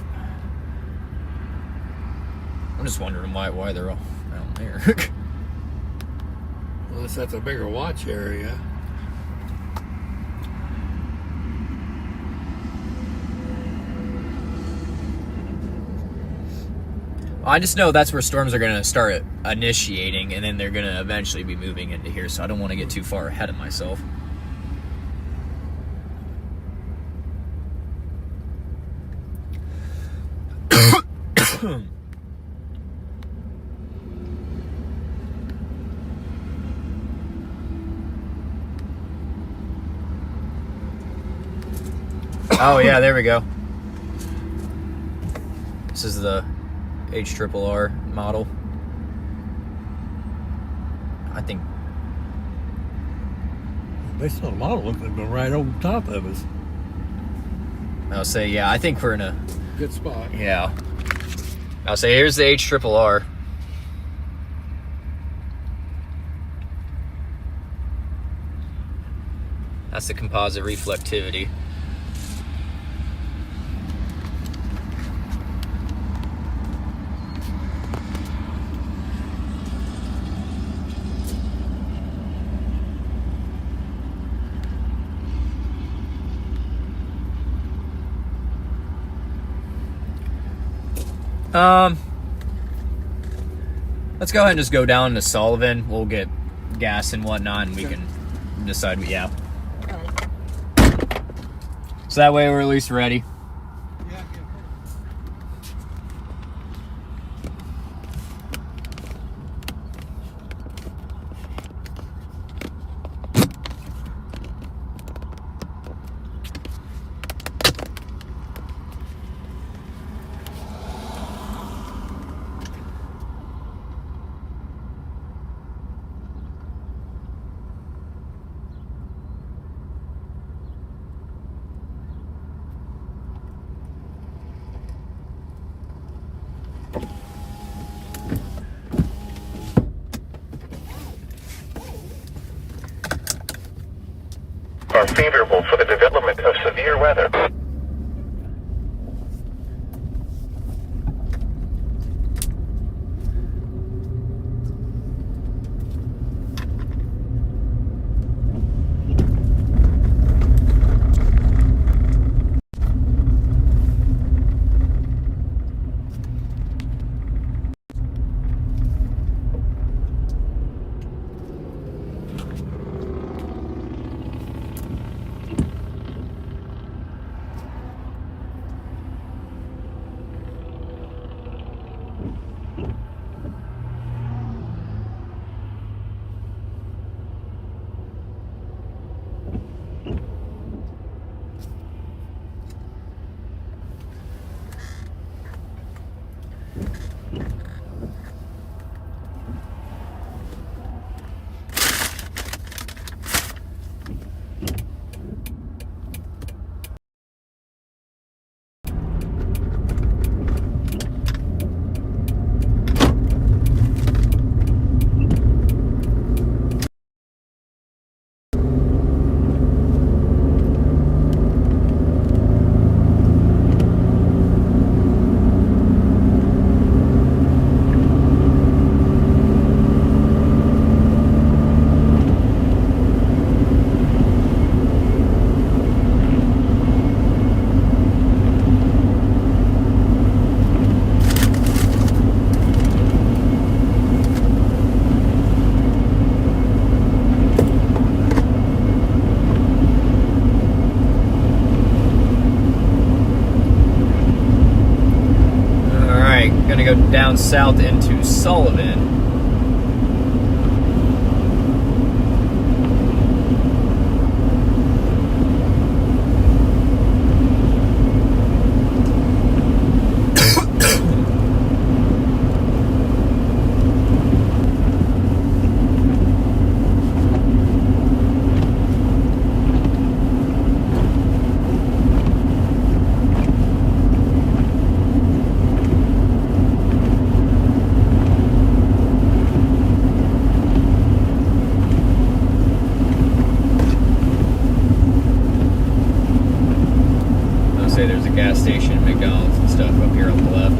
I'm just wondering why they're all down there. Unless that's a bigger watch area. I just know that's where storms are going to start initiating, and then they're going to eventually be moving into here, so I don't want to get too far ahead of myself. Oh yeah, there we go. This is the HRRR model. I think. Based on the model, looks like they're right over top of us. I'll say, yeah, I think we're in a Good spot. yeah. I'll say here's the HRRR. That's the composite reflectivity. Let's go ahead and just go down to Sullivan. We'll get gas and whatnot, and we can decide. Yeah. So that way we're at least ready. Are favorable for the development of severe weather. Go down south into Sullivan. gas station, McDonald's and stuff up here on the left.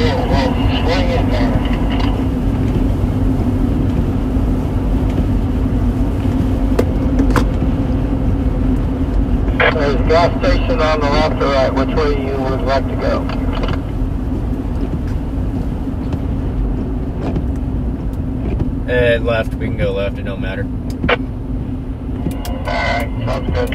Yeah, well, swing it there. There's a gas station on the left or right. Which way you would like to go? Left. We can go left. It don't matter. Alright, sounds good.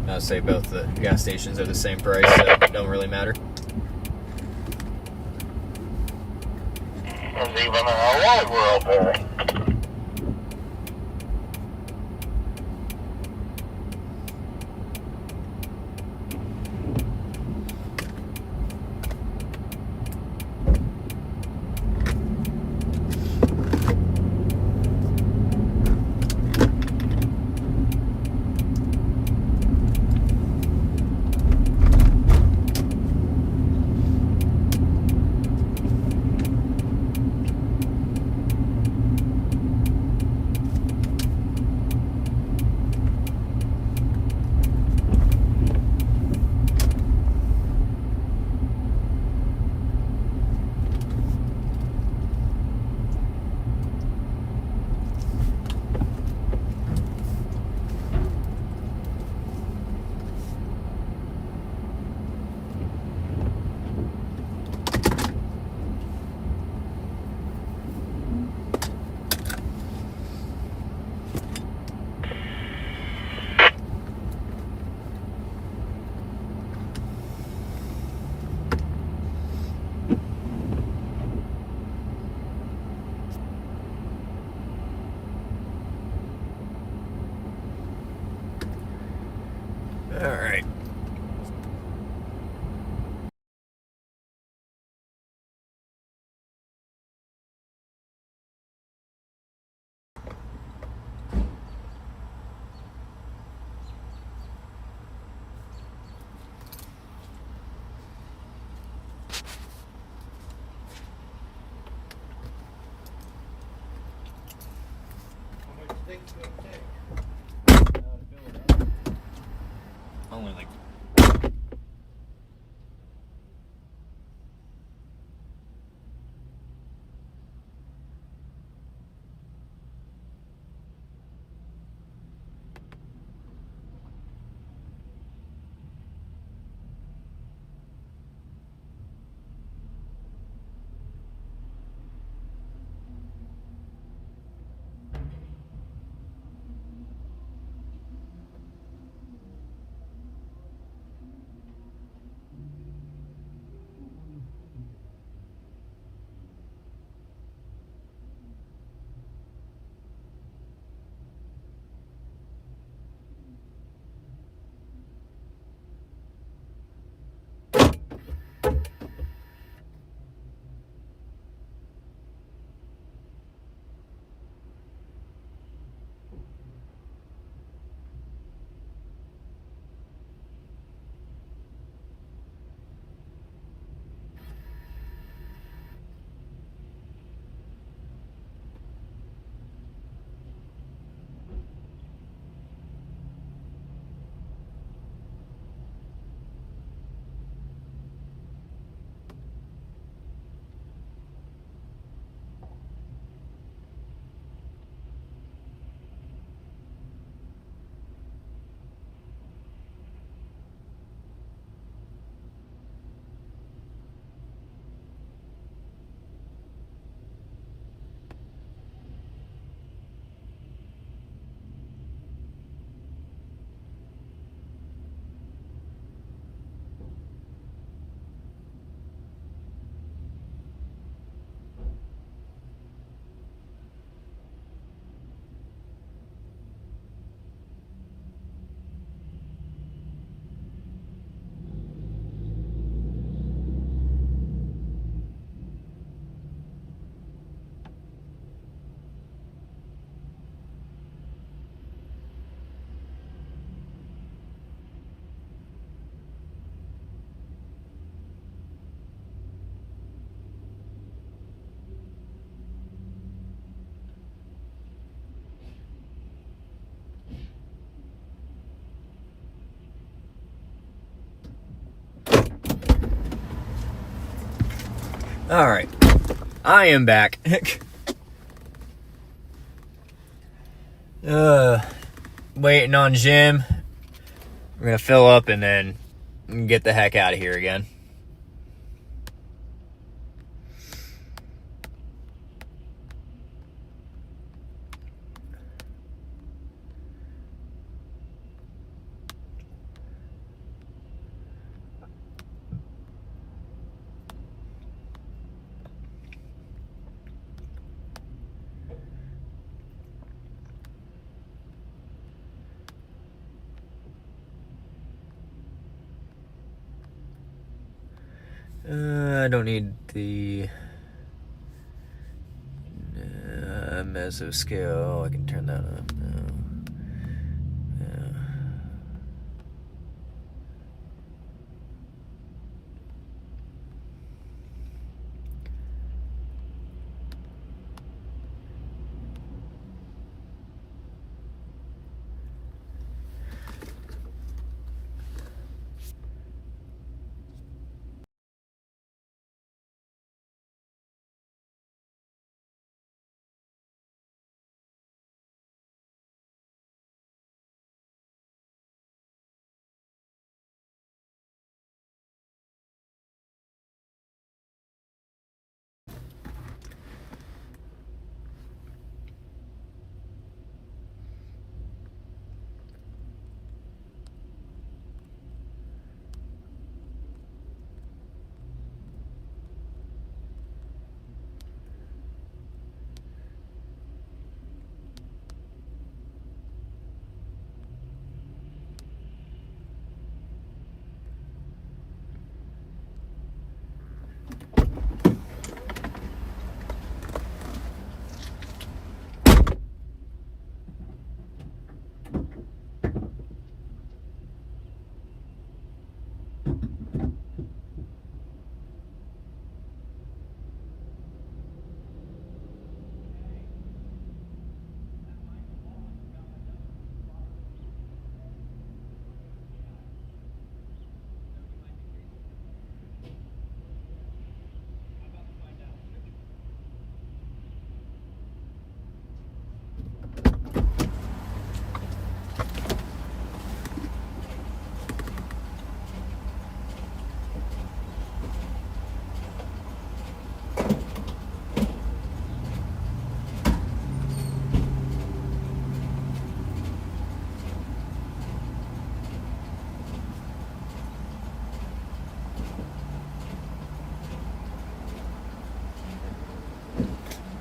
I'll say both the gas stations are the same price, so it don't really matter. There's even a wide world there. All right. Only like All right, I am back. Waiting on Jim. We're gonna fill up and then get the heck out of here again. I don't need the mesoscale. I can turn that up now.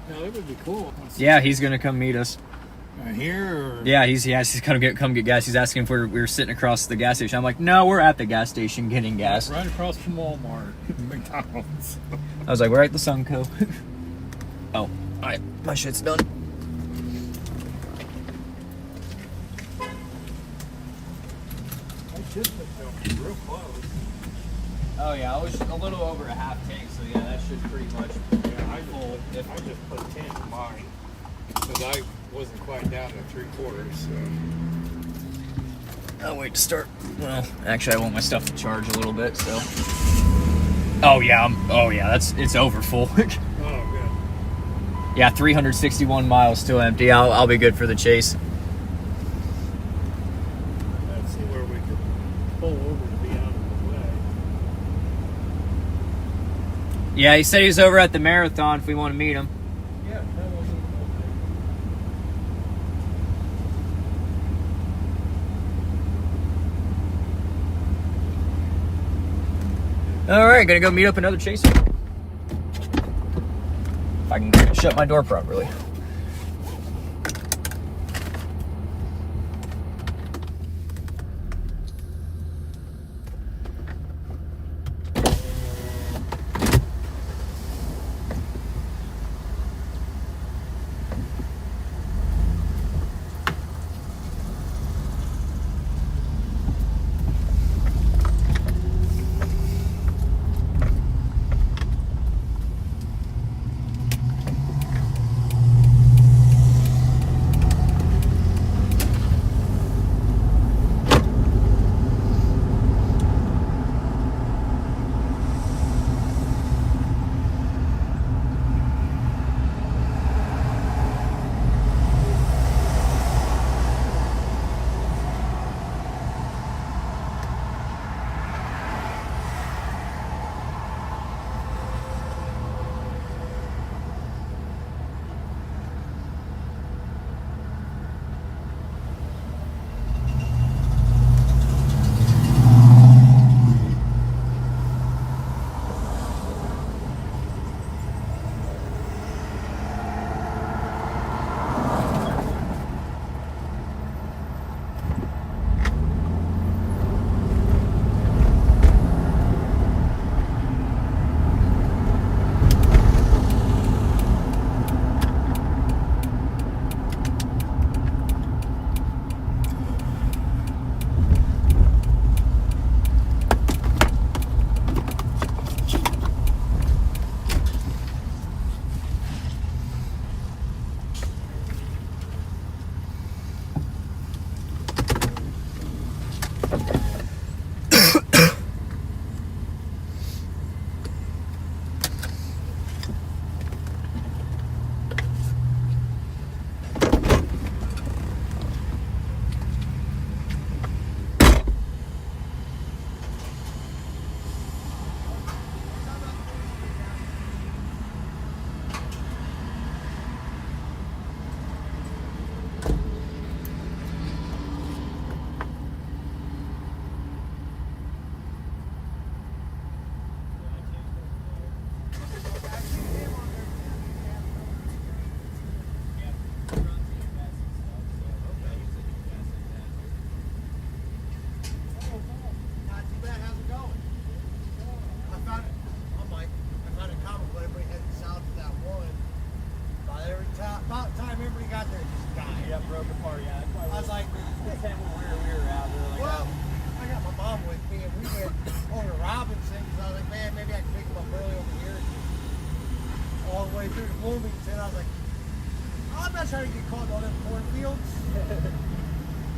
Now that would be cool. Yeah, he's gonna come meet us. Here? Or? Yeah, he's gonna come get gas. He's asking if we were sitting across the gas station. I'm like, no, we're at the gas station getting gas. Right across from Walmart, McDonald's. I was like, we're at the Sunco. Oh, alright, my shit's done. I should put them real close. Oh yeah, I was a little over a half tank, so yeah, that should pretty much. Yeah, I just put 10 in mine because I wasn't quite down to 3/4. So. I'll wait to start. Well, actually, I want my stuff to charge a little bit, so. Oh yeah, it's over full. Oh, good. Yeah, 361 miles still empty. I'll be good for the chase. Let's see where we can pull over to be out of the way. Yeah, he said he was over at the marathon if we want to meet him. Yeah, that wasn't All right, gonna go meet up another chaser. If I can shut my door properly.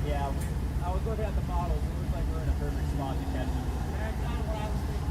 Yeah, I was looking at the models. It looks like we're in a perfect spot to catch them. That's not what I was thinking.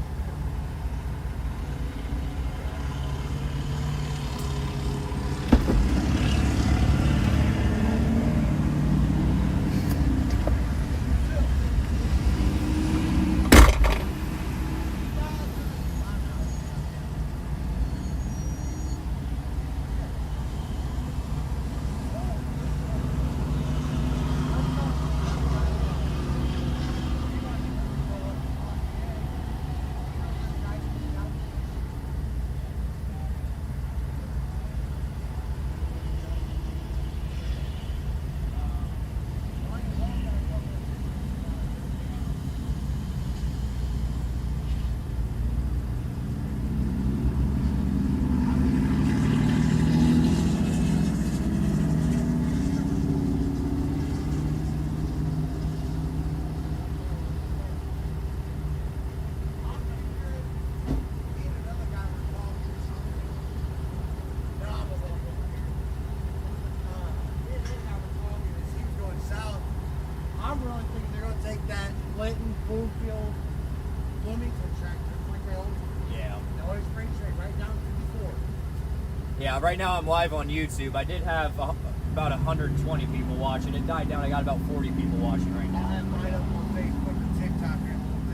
Yeah, right now I'm live on YouTube. I did have about 120 people watching. It died down. I got about 40 people watching right now. I'll have mine up on Facebook and TikTok in a little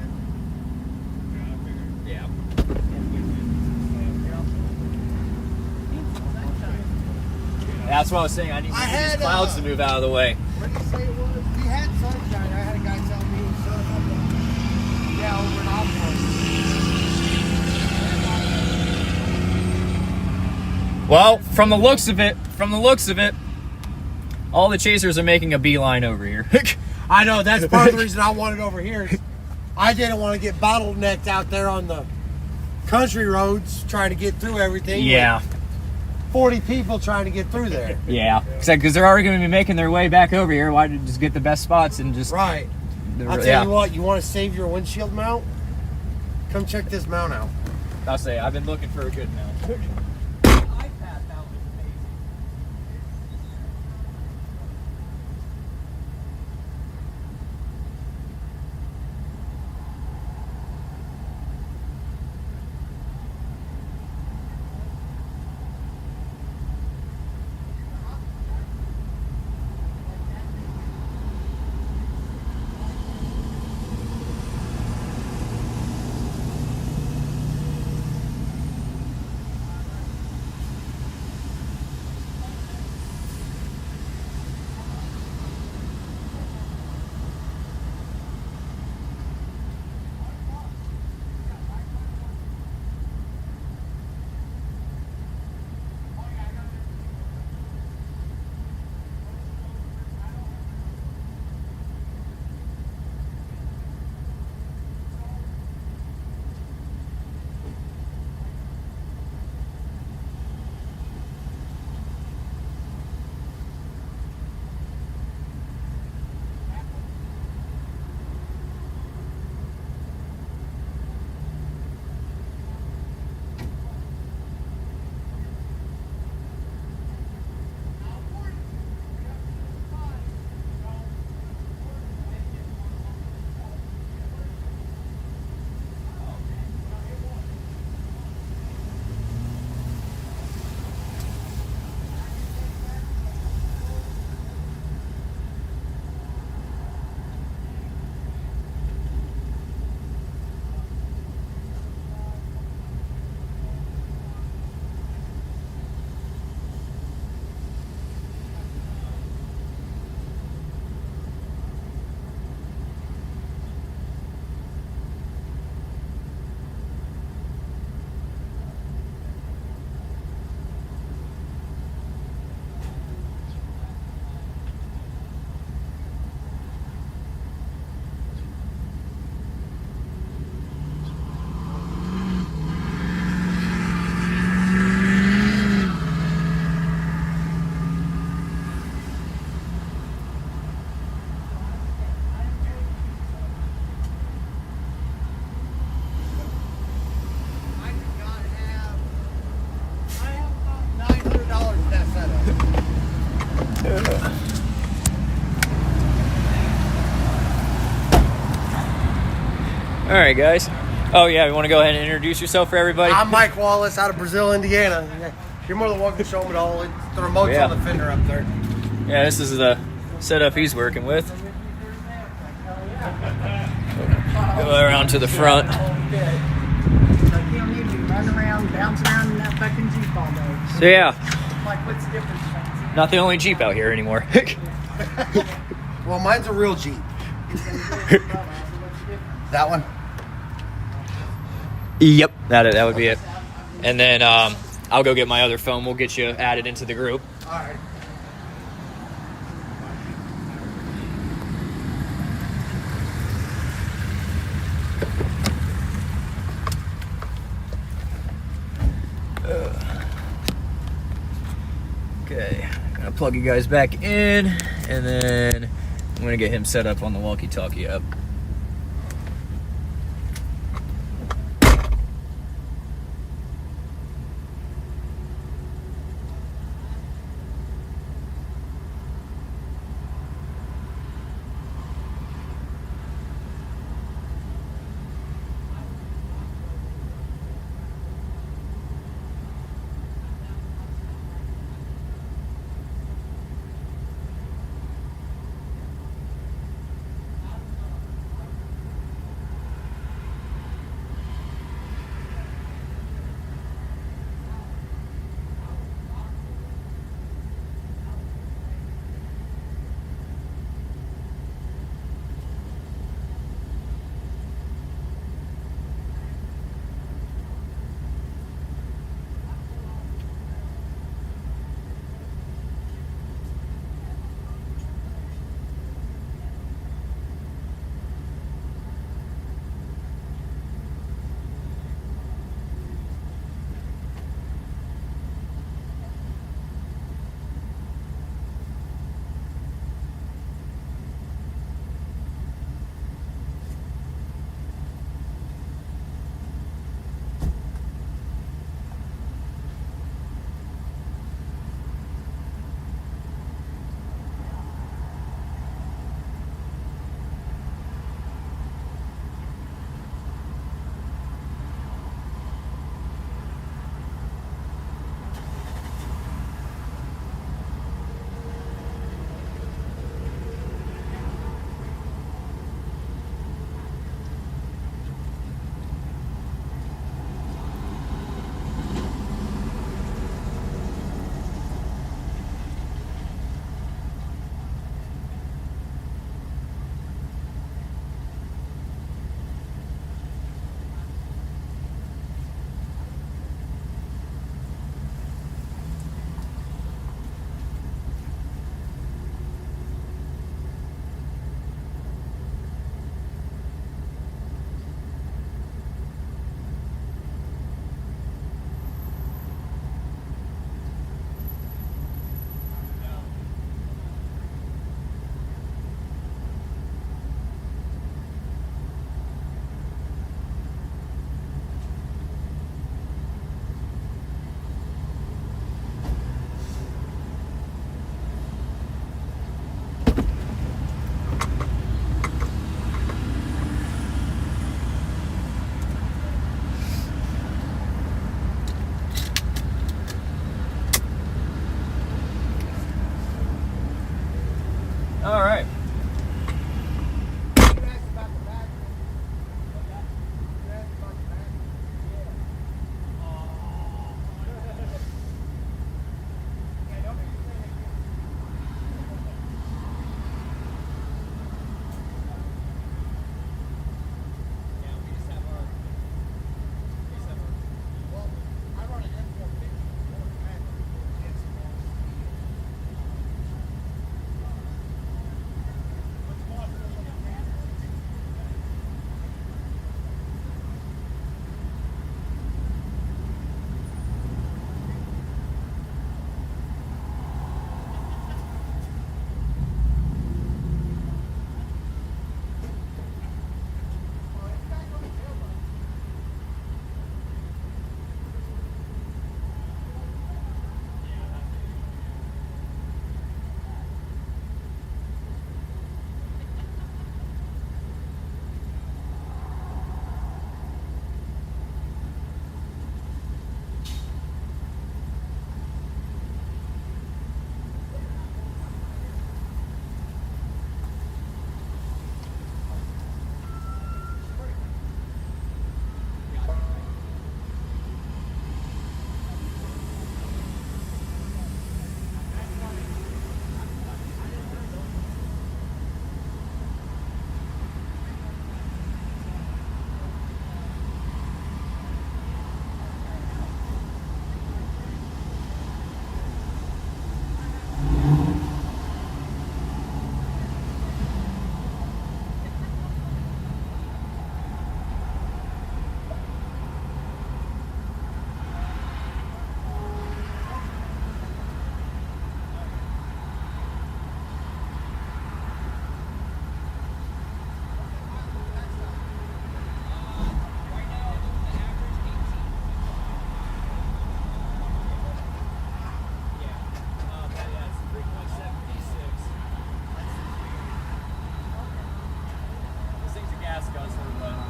bit. Yeah. That's what I was saying. I need these clouds to move out of the way. What did you say it was? We had sunshine. I had a guy tell me it was sun up over in Osborne. Well, from the looks of it, all the chasers are making a beeline over here. I know, that's part of the reason I wanted over here. I didn't want to get bottlenecked out there on the country roads trying to get through everything. Yeah. 40 people trying to get through there. Yeah. Because they're already going to be making their way back over here. Why not just get the best spots and just... Right. I'll tell you what, you want to save your windshield mount? Come check this mount out. I'll say, I've been looking for a good mount. All right, guys. Oh yeah, you want to go ahead and introduce yourself for everybody? I'm Mike Wallace out of Brazil, Indiana. You're more than welcome to show them it all. The remote's Yeah. on the fender up there. Yeah, this is the setup he's working with. Go around to the front. Like you don't need to be running around, bouncing around in that fucking Jeep all day. So yeah, Like, what's the difference? Fancy? not the only Jeep out here anymore. Well, mine's a real Jeep. That one? Yep, that would be it. And then I'll go get my other phone. We'll get you added into the group. All right. Okay, gonna plug you guys back in, and then I'm gonna get him set up on the walkie-talkie app.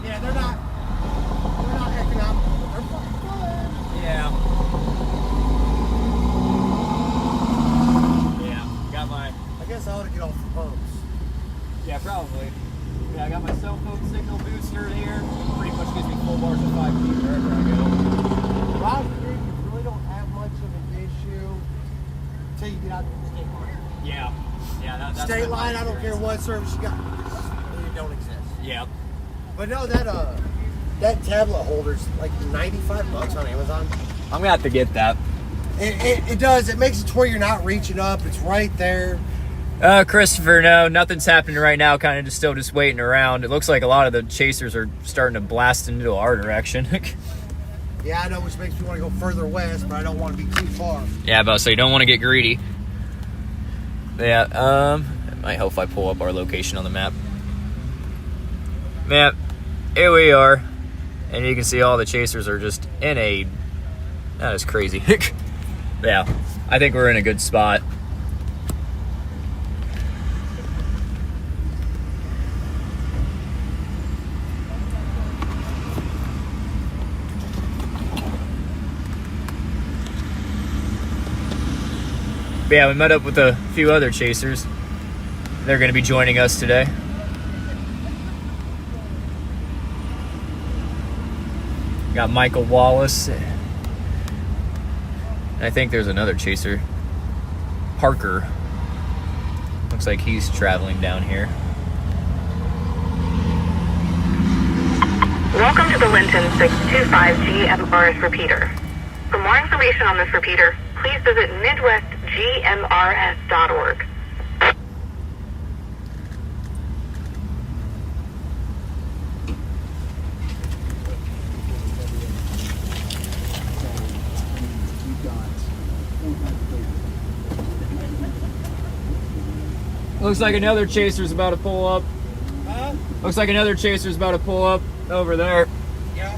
Yeah, they're not economical. They're fucking good. Yeah. Yeah, got my... I guess I ought to get off the pumps. Yeah, probably. Yeah, I got my cell phone signal booster here. Pretty much gives me full bars of 5 feet wherever I go. Rock Creek, you really don't have much of an issue until you get out to the state line. Yeah. Yeah, that's State been my line, I don't care experience. what service you got. It don't exist. Yeah. But no, that tablet holder's like $95 on Amazon. I'm gonna have to get that. It does. It makes it to where you're not reaching up. It's right there. Christopher, no, nothing's happening right now. Kind of still just waiting around. It looks like a lot of the chasers are starting to blast into our direction. Yeah, I know, which makes me want to go further west, but I don't want to be too far. Yeah, but so you don't want to get greedy. Yeah, it might help if I pull up our location on the map. Map, here we are. And you can see all the chasers are just in a... That is crazy. Yeah, I think we're in a good spot. But yeah, we met up with a few other chasers. They're going to be joining us today. Got Michael Wallace. And I think there's another chaser. Parker. Looks like he's traveling down here. Welcome to the Linton 625 GMRS repeater. For more information on this repeater, please visit midwestgmrs.org. Looks like another chaser's about to pull up. Huh? Looks like another chaser's about to pull up over there. Yeah.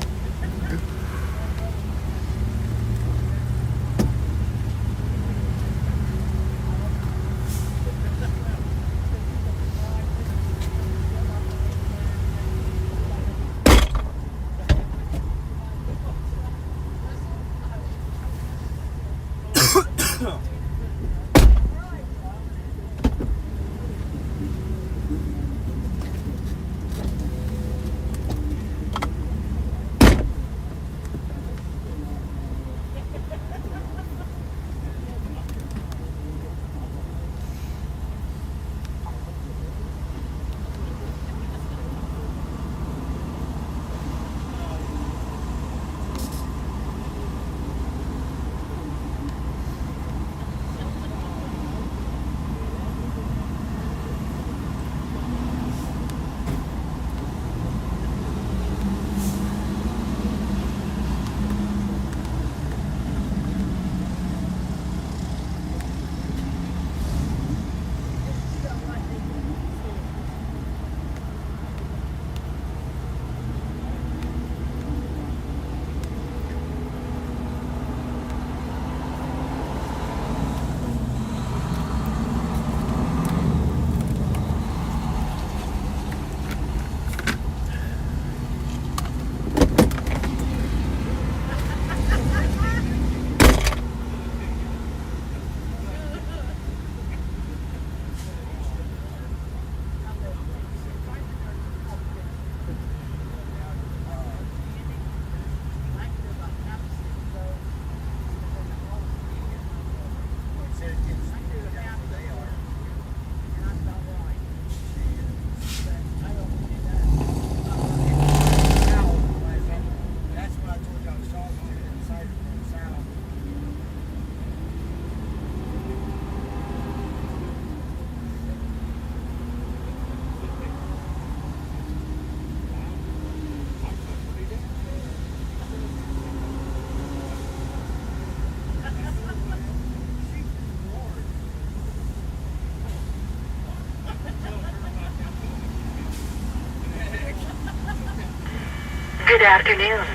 Good afternoon.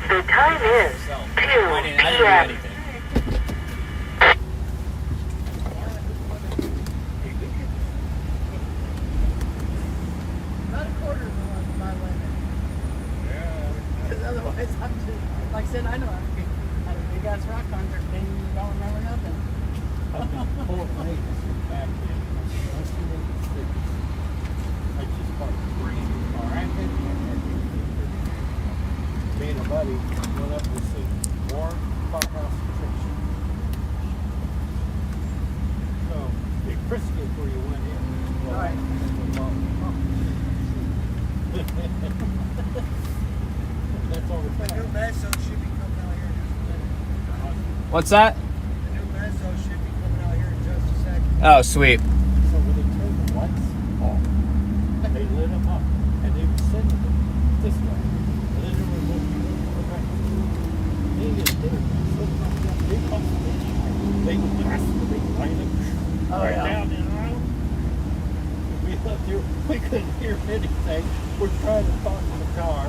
The time is 2 p.m. otherwise, I'm just, like I said, I know I had a big ass rock concert, and you don't remember nothing. I've been pulling ladies back in. I just bought a brand new car. I had me and a buddy went up to see Warren Farmhouse Church. So they frisked it where you went in. Well, Right. That's all the The new fact. Mezzo should be coming out here in just a minute. What's that? The new Mezzo should be coming out here in just a second. Oh, sweet. So when they turned the lights off, they lit them up, and they were sending them this way. And then there were right. They would pass the big light up right down the aisle. We left here, we couldn't hear anything. We're trying to talk to the car.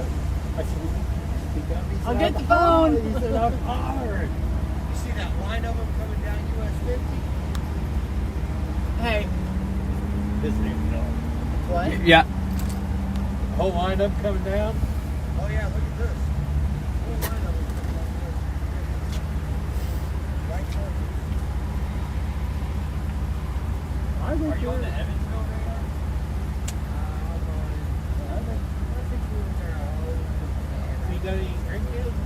I said, we need to speak up. He said, I'll get the "I'm phone." hollering." He said, I'm hollering. You see that line of them coming down US 50? Hey, His name, no. what? Yeah. The whole lineup coming down. Oh yeah, look at this. Whole line of them coming down US 50. Right towards us. I think Are you on the Evansville radar? I'm on it. I think we were there. You got any grandkids?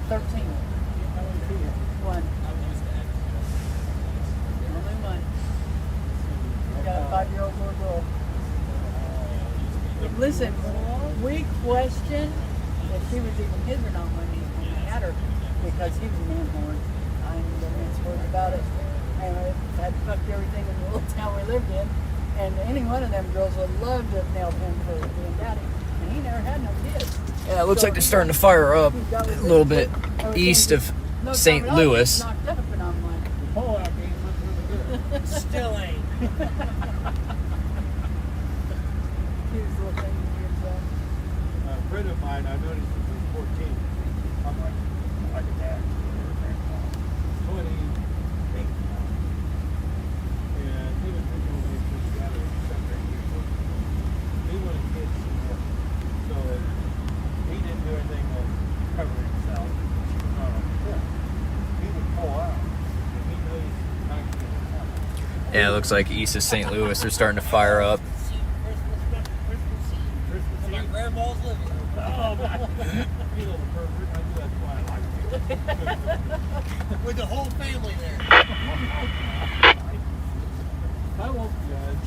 13. How many kids? One. Only one. Got a 5-year-old little girl. Listen, we questioned if she was even his or not when we had her because he was a man horn. I'm the man's worried about it. And I had fucked everything in the little town we lived in. And any one of them girls would love to have nailed him for being daddy. And he never had no kids. Yeah, it looks like they're starting to fire up a little bit east of St. Louis. Knocked up, and I'm like, The pullout game looked really good. Still ain't. cute little thing to do himself. A friend of mine, I noticed he was 14. I'm like a dad. 28 now. And he was originally put together in 7 or 8 years old. He wanted kids to work. So he didn't do anything to cover himself. He would pull out. And he knew he's not going to come. Yeah, it looks like east of St. Louis, they're starting to fire up. My grandma's living. Oh, my. You little pervert. I knew that's why I liked you. With the whole family there. I won't judge.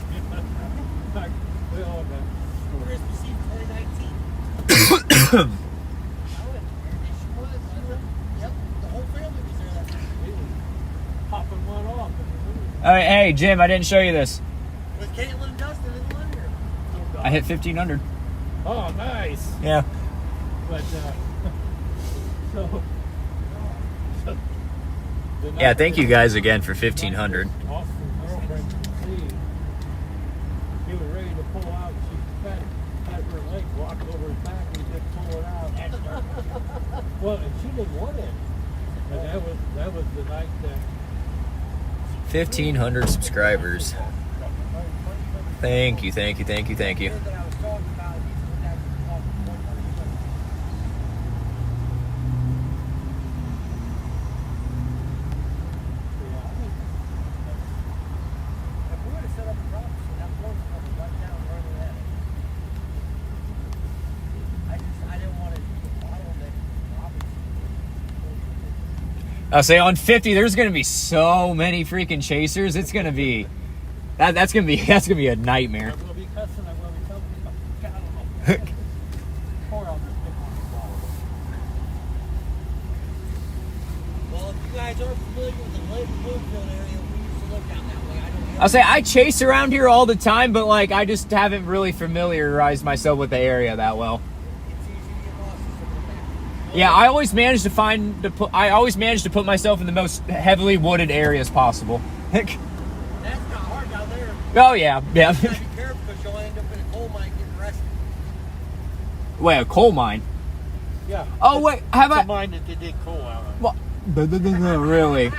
We all got stories. Christmas Eve 2019. Yep, the whole family was there that night. He was popping one off. All right, hey, Jim, I didn't show you this. With Caitlin and Dustin in the living room. I hit 1,500. Oh, nice. Yeah. But, so the Yeah, night thank you that guys again for 1,500. Austin's girlfriend, Steve, he was ready to pull out. She had her leg walked over his back and just pull it out. Well, and she didn't want it. And that was the night that 1,500 subscribers. Thank you, thank you, thank you, thank you. That I was talking about, he's the one that was talking about if we would have set up a drop, that float's coming right down where we're at. I didn't want to bottleneck Robertson. I'll say on 50, there's gonna be so many freaking chasers. It's gonna be that's gonna be a nightmare. I'm going to be cussing, I'm going to be telling you, God, I don't know. Or I'll just pick on the ball. Well, if you guys aren't familiar with the Lake Bloomfield area, we used to live down that way. I don't I'll say I chase around here all the time, but like I just haven't really familiarized myself with the area that well. It's easy to get lost in some of the back. Yeah, I always manage to put myself in the most heavily wooded areas possible. That's not hard down there. Oh yeah, yeah. You gotta be careful because you'll end up in a coal mine getting arrested. Wait, a coal mine? Yeah. Oh wait, have It's I? a mine that they did coal out of. Well, no, really?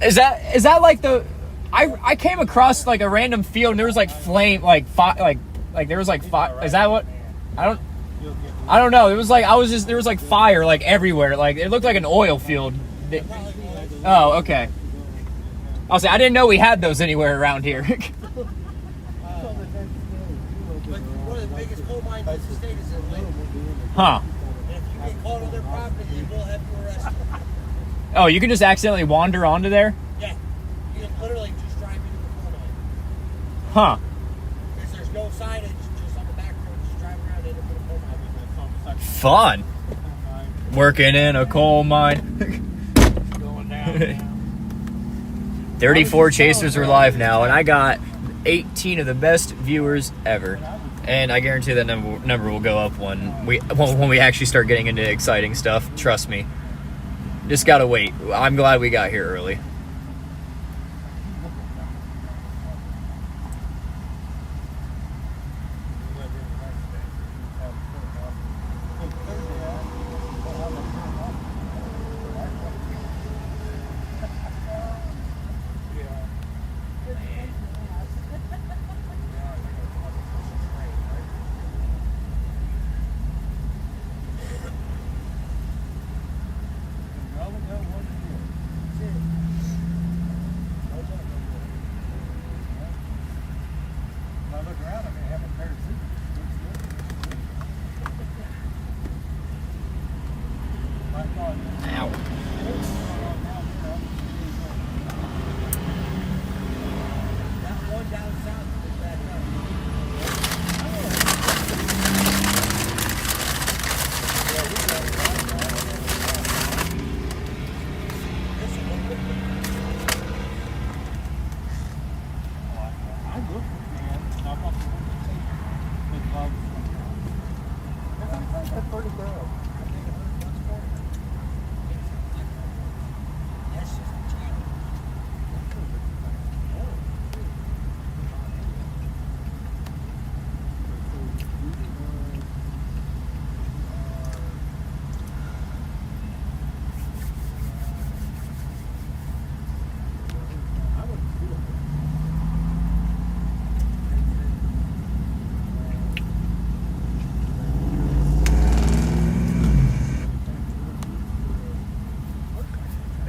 Is that like the? I came across like a random field and there was like flame, like there was like fire. Is that what? I don't. I don't know. It was like there was like fire like everywhere. Like it looked like an oil field. Oh, okay. I'll say I didn't know we had those anywhere around here. But one of the biggest coal mines in the state is in Lincoln. Huh. And if you get caught on their property, they will have you arrested. Oh, you can just accidentally wander onto there? Yeah. You can literally just drive into the coal mine. Huh. Because there's no signage, just on the back road, just drive around into the coal mine. Fun. Working in a coal mine. Going down. 34 Chasers are live now, and I got 18 of the best viewers ever. And I guarantee that number will go up when we actually start getting into exciting stuff. Trust me. Just gotta wait. I'm glad we got here early.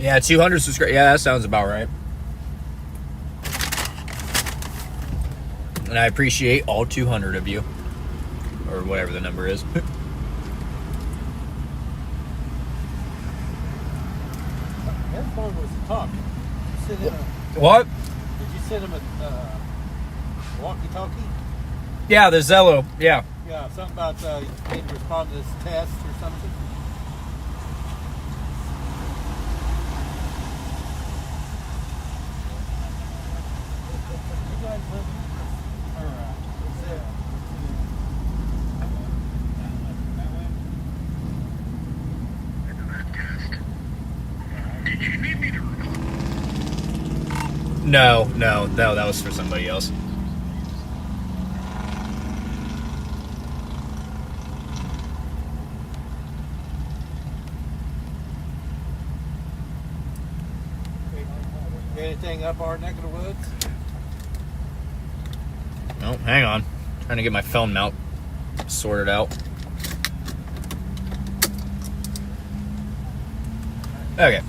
Yeah, 200 subscribers. Yeah, that sounds about right. And I appreciate all 200 of you. Or whatever the number is. That phone was talking. What? Did you send him a walkie-talkie? Yeah, the Zello. Yeah. Yeah, something about need to respond to this test or something. You guys live or is it? Did you need me to record? No, that was for somebody else. Anything up our neck of the woods? Oh, hang on. Trying to get my phone mount sorted out. Okay.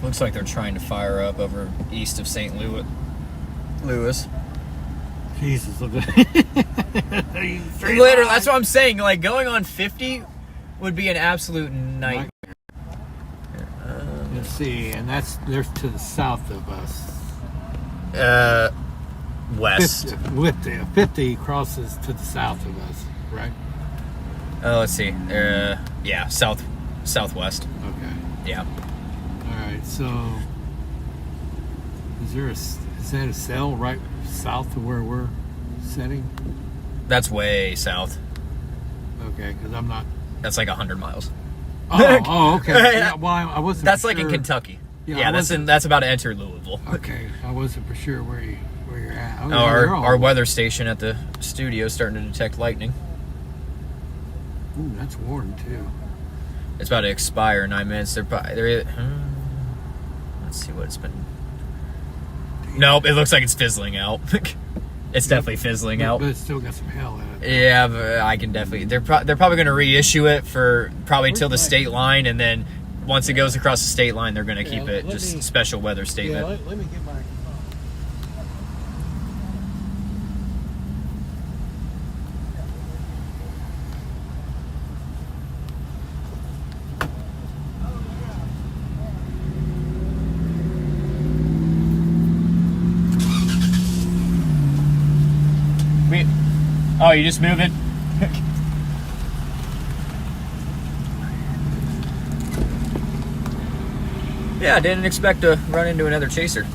Looks like they're trying to fire up over east of St. Louis. Jesus, look at Literally, that's what I'm saying. Like, going on 50 would be an absolute nightmare. Let's see, and they're to the south of us. West. 50 crosses to the south of us, right? Let's see. Yeah, southwest. Okay. Yeah. All right. So, is that a cell right south of where we're sitting? That's way south. Okay, because I'm not. That's like 100 miles. Oh, okay. Yeah, well, I wasn't. That's for like sure. in Kentucky. Yeah, Yeah, that's about to enter Louisville. Okay, I wasn't for sure where you're at. Oh, Our weather station at the studio is starting to detect lightning. Ooh, that's warm too. It's about to expire in 9 minutes. Let's see what it's been. Nope, it looks like it's fizzling out. It's definitely fizzling out. But it's still got some hell in it. Yeah, but I can definitely. They're probably going to reissue it for probably till the Where's state line, and then once it goes across the state line, they're going to keep it let just me- special weather Yeah, statement. let me get my. Oh, you just moving? Yeah, I didn't expect to run into another chaser.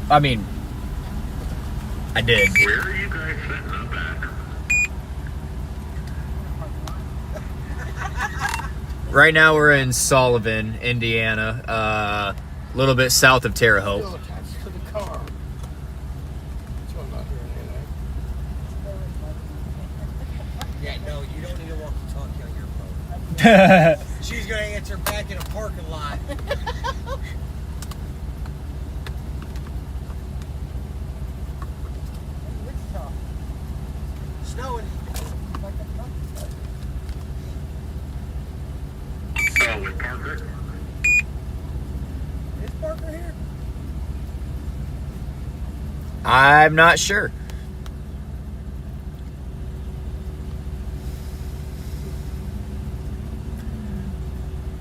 I mean, I did. Where are you guys setting up at? Right now we're in Sullivan, Indiana, a little bit south of Terre Haute. Still attached to the car. So I'm not hearing anything. Yeah, no, you don't need a walkie-talkie on your phone. She's gonna answer back in a parking lot. Snowing. Oh, with Parker? Is Parker here? I'm not sure.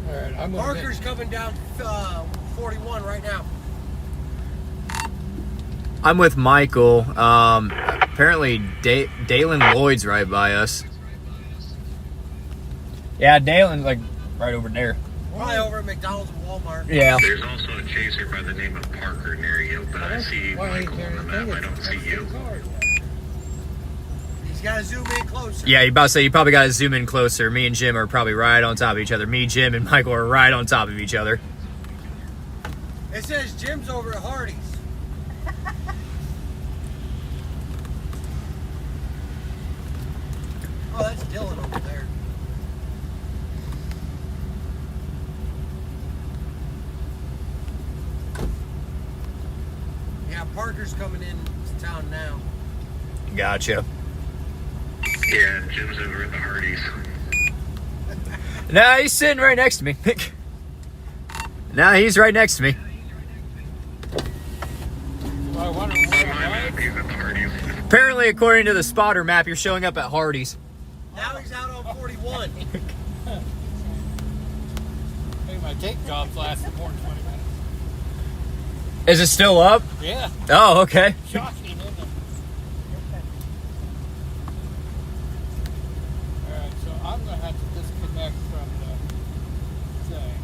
All right, I'm gonna Parker's coming down 41 right now. I'm with Michael. Apparently, Dalen Lloyd's right by us. Yeah, Dalen's like right over there. Probably over at McDonald's and Walmart. Yeah. There's also a chaser by the name of Parker near you, but I see Why ain't Michael there on the map. anything? I don't see you. He's got to zoom in closer. Yeah, you about to say you probably got to zoom in closer. Me and Jim are probably right on top of each other. Me, Jim, and Michael are right on top of each other. It says Jim's over at Hardee's. Oh, that's Dylan over there. Yeah, Parker's coming in to town now. Gotcha. Yeah, Jim's over at the Hardee's. Nah, he's sitting right next to me. Nah, he's right next to me. I wonder On where my map, he's at the Hardee's. Apparently, according to the spotter map, you're showing up at Hardee's. Now he's out on 41. Hey, my tape job's lasted more than 20 minutes. Is it still up? Yeah, Oh, okay. shocking, isn't it? All right, so I'm gonna have to disconnect from the thing.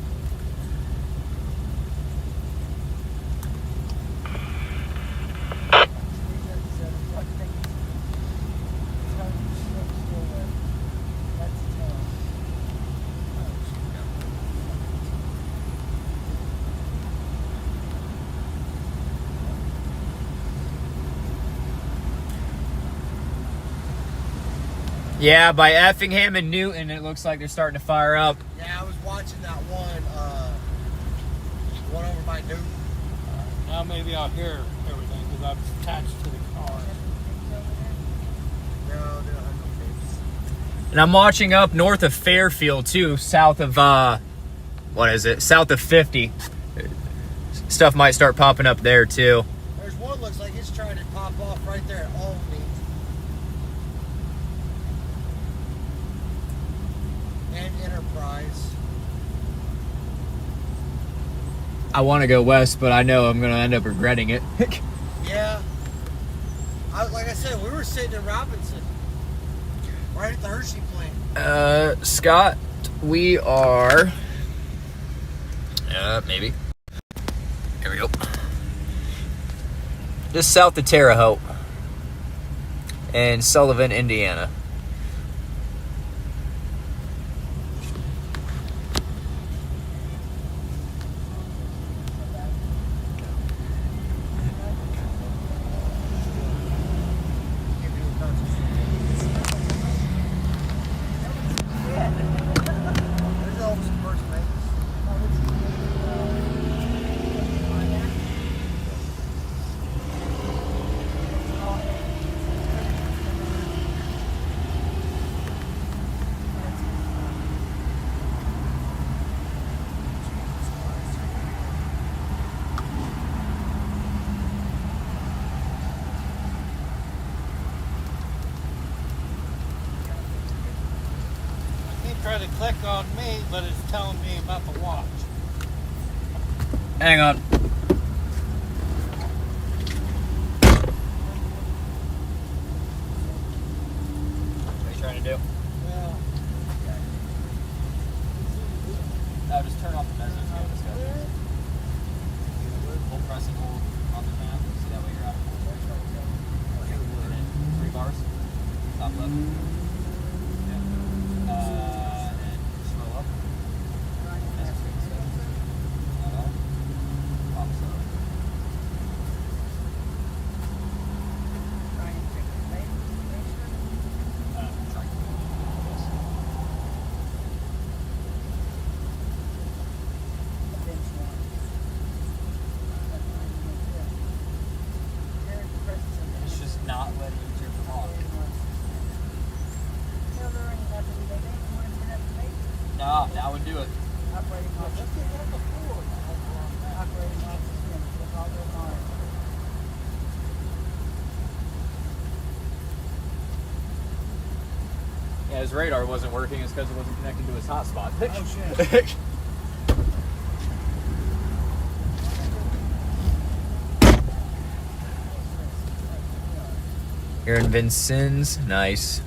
Yeah, by Effingham and Newton, it looks like they're starting to fire up. Yeah, I was watching that one over by Newton. Now maybe I'll hear everything because I'm attached to the car. No, they don't have no tapes. And I'm watching up north of Fairfield, too, south of, what is it? South of 50. Stuff might start popping up there, too. There's one looks like it's trying to pop off right there at Albany. And Enterprise. I want to go west, but I know I'm going to end up regretting it. Yeah. Like I said, we were sitting in Robinson. Right at the Hershey plant. Scott, we are... maybe. There we go. Just south of Terre Haute. In Sullivan, Indiana. There's Elvis impersonators. Trying to click on me, but it's telling me about the watch. Hang on. What are you trying to do? Well, No, just turn off the message. Hold press and hold on the map. So that way you're out of order. And then 3 bars. Top left. Yeah. And scroll up. Pops up. Try to It's just not letting you turn them on. No, that would do it. Operating office. Operating office. With all their bars. Yeah, his radar wasn't working. It's because it wasn't connected to his hotspot. oh shit. You're in Vincennes. Nice.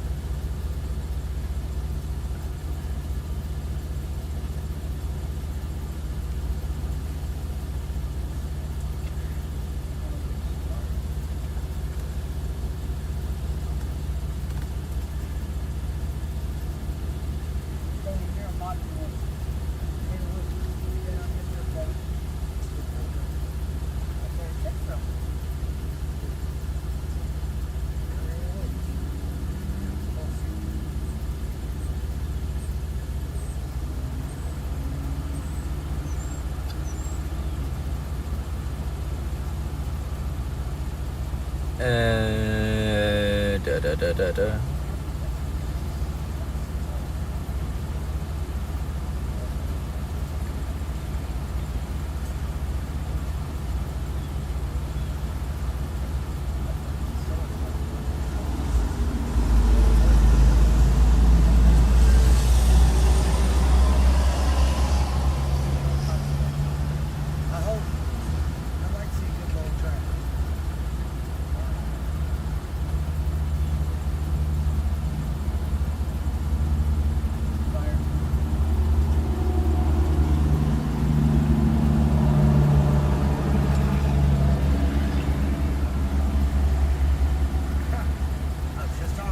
Da. I hope. I'd like to see a good long track.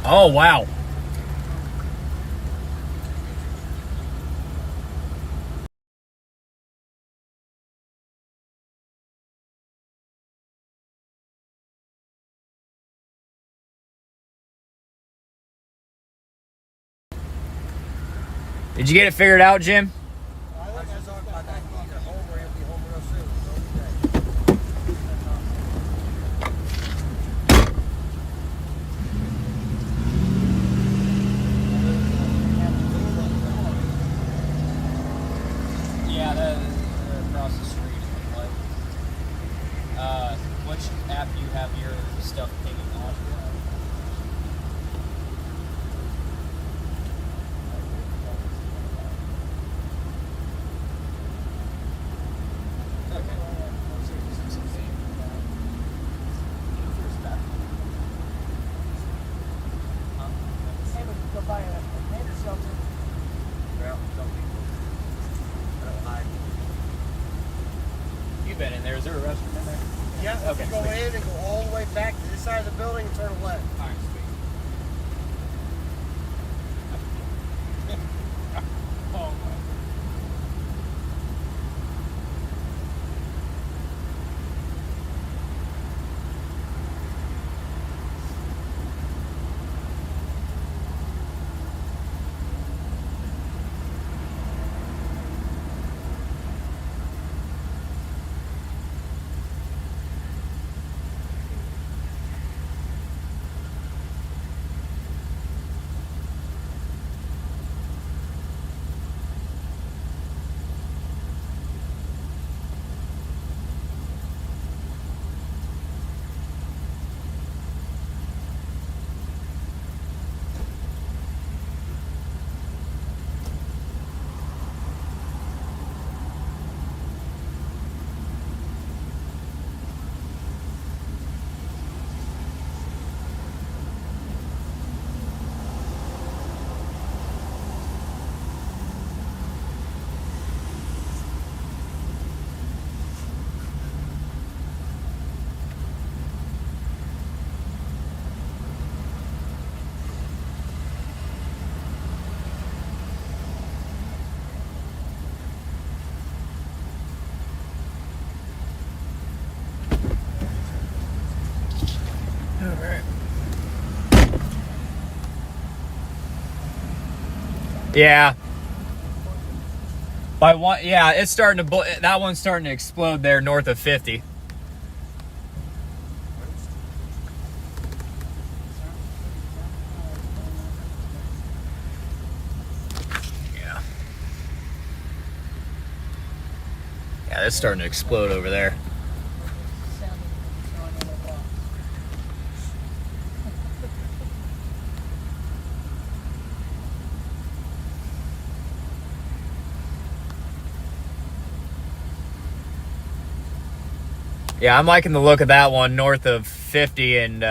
Oh, wow. Did you get it figured out, Jim? I think I talked about that. Either home or he'll be home real soon. Yeah, they're across the street. Which app do you have your stuff pinging on? Hey, we could go buy a native shelter. You've been in there. Is there a restroom in there? Yeah, Okay, if you go sweet. in and go all the way back to this side of the building and turn left. All right, sweet. Oh, Yeah. By one, yeah, it's starting to. That one's starting to explode there north of 50. Yeah. Yeah, it's starting to explode over there. Yeah, I'm liking the look of that one north of 50, and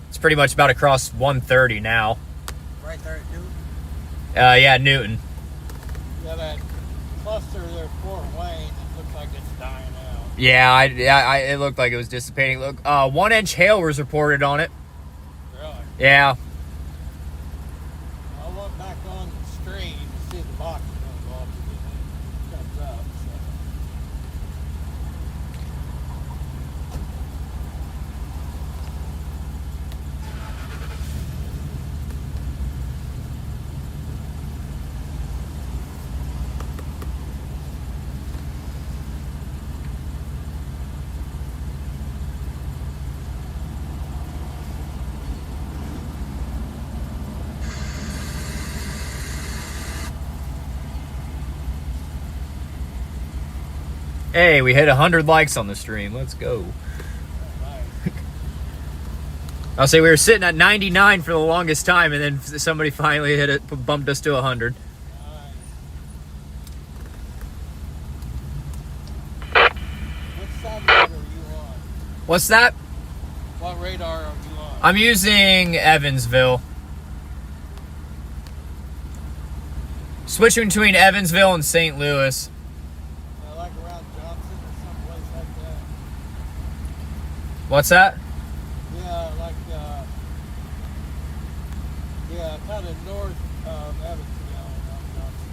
it's pretty much about across 130 now. Right there at Newton. Yeah, Newton. Yeah, that cluster there, Fort Wayne, it looks like it's dying out. Yeah, it looked like it was dissipating. Look, 1-inch hail was reported on it. Really? Yeah. I'll look back on the screen to see the box goes off and it comes up. So. Hey, we hit 100 likes on the stream. Let's go. I'll say we were sitting at 99 for the longest time, and then somebody finally hit it, bumped us to 100. What satellite are you on? What's that? What radar are you on? I'm using Evansville. Switching between Evansville and St. Louis. Like around Johnson or someplace like that. What's that? Yeah, like kind of north of Evansville.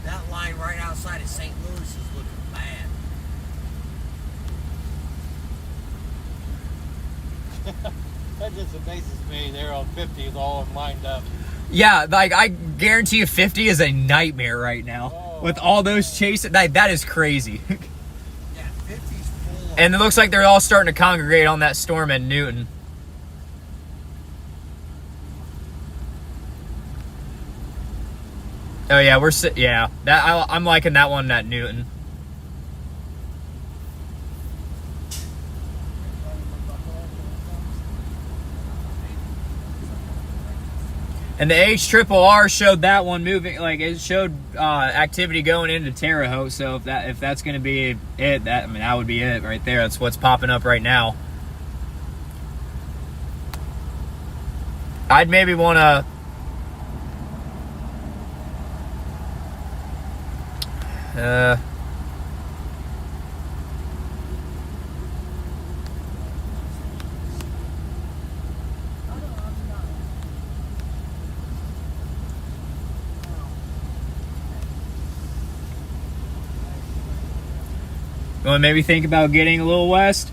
That line right outside of St. Louis is looking bad. That just amazes me. They're on 50s, all lined up. Yeah, like I guarantee you 50 is a nightmare right now. With all those chases, that is crazy. Yeah, 50's full. And it looks like they're all starting to congregate on that storm in Newton. Oh yeah, I'm liking that one at Newton. And the HRRR showed that one moving, like it showed activity going into Terre Haute. So if that's going to be it, that would be it right there. That's what's popping up right now. I'd maybe want to. You want to maybe think about getting a little west?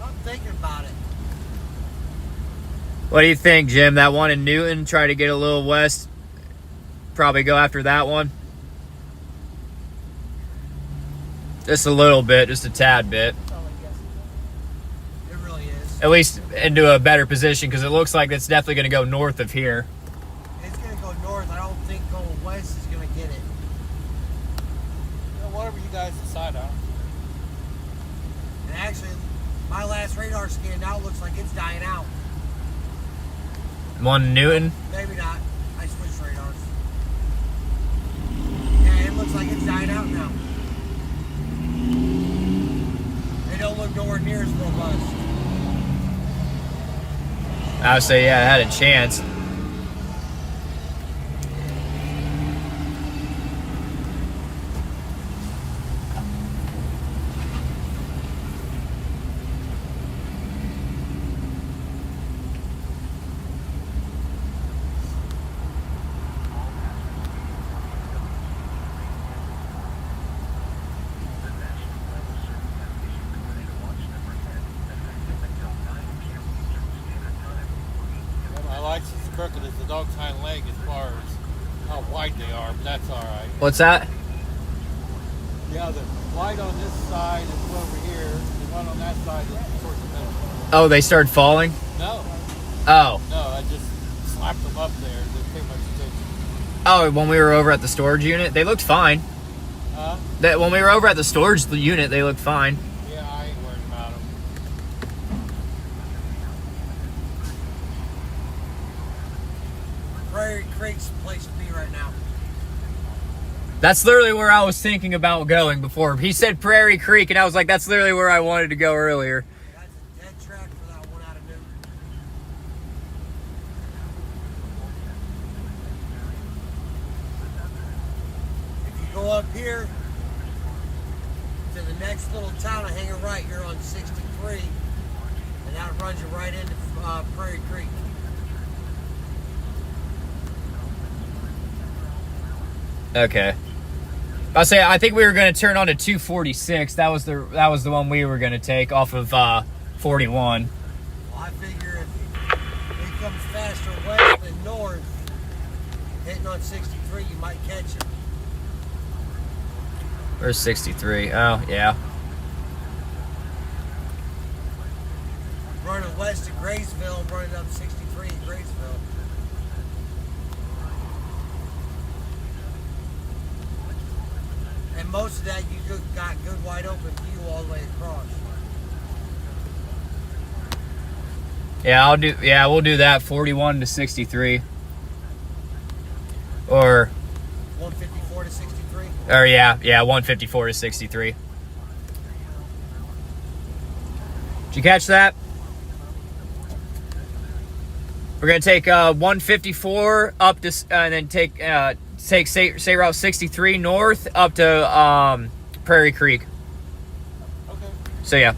I'm thinking about it. What do you think, Jim? That one in Newton, try to get a little west. Probably go after that one. Just a little bit, just a tad bit. It really is. At least into a better position, because it looks like it's definitely going to go north of here. It's going to go north. I don't think going west is going to get it. Whatever you guys decide on. And actually, my last radar scan now looks like it's dying out. One in Newton? Maybe not. I switched radars. Yeah, it looks like it's dying out now. They don't look nowhere near as robust. I would say, yeah, it had a chance. lights as crooked as the dog's hind leg as far as how wide they are, but that's all right. What's that? Yeah, the light on this side is over here. The one on that side is towards the middle. Oh, they started falling? No, Oh. no, I just slapped them up there. They pretty much did. Oh, when we were over at the storage unit, they looked fine. Huh? When we were over at the storage unit, they looked fine. Yeah, I ain't worried about them. Prairie Creek's the place to be right now. That's literally where I was thinking about going before. He said Prairie Creek, and I was like, that's literally where I wanted to go earlier. That's a dead track for that one out of Newton. If you go up here to the next little town and hang a right, you're on 63, and that runs you right into Prairie Creek. Okay. I think we were going to turn on to 246. That was the one we were going to take off of 41. Well, I figure if it comes faster west than north, hitting on 63, you might catch him. Where's 63? Oh, yeah. Running west to Graysville, running up 63 in Graysville. And most of that you got good wide open view all the way across. Yeah, we'll do that 41 to 63. Or 154 to 63. Or yeah, 154 to 63. Did you catch that? We're gonna take 154 up to, and then take say route 63 north up to Prairie Creek. Okay. So yeah.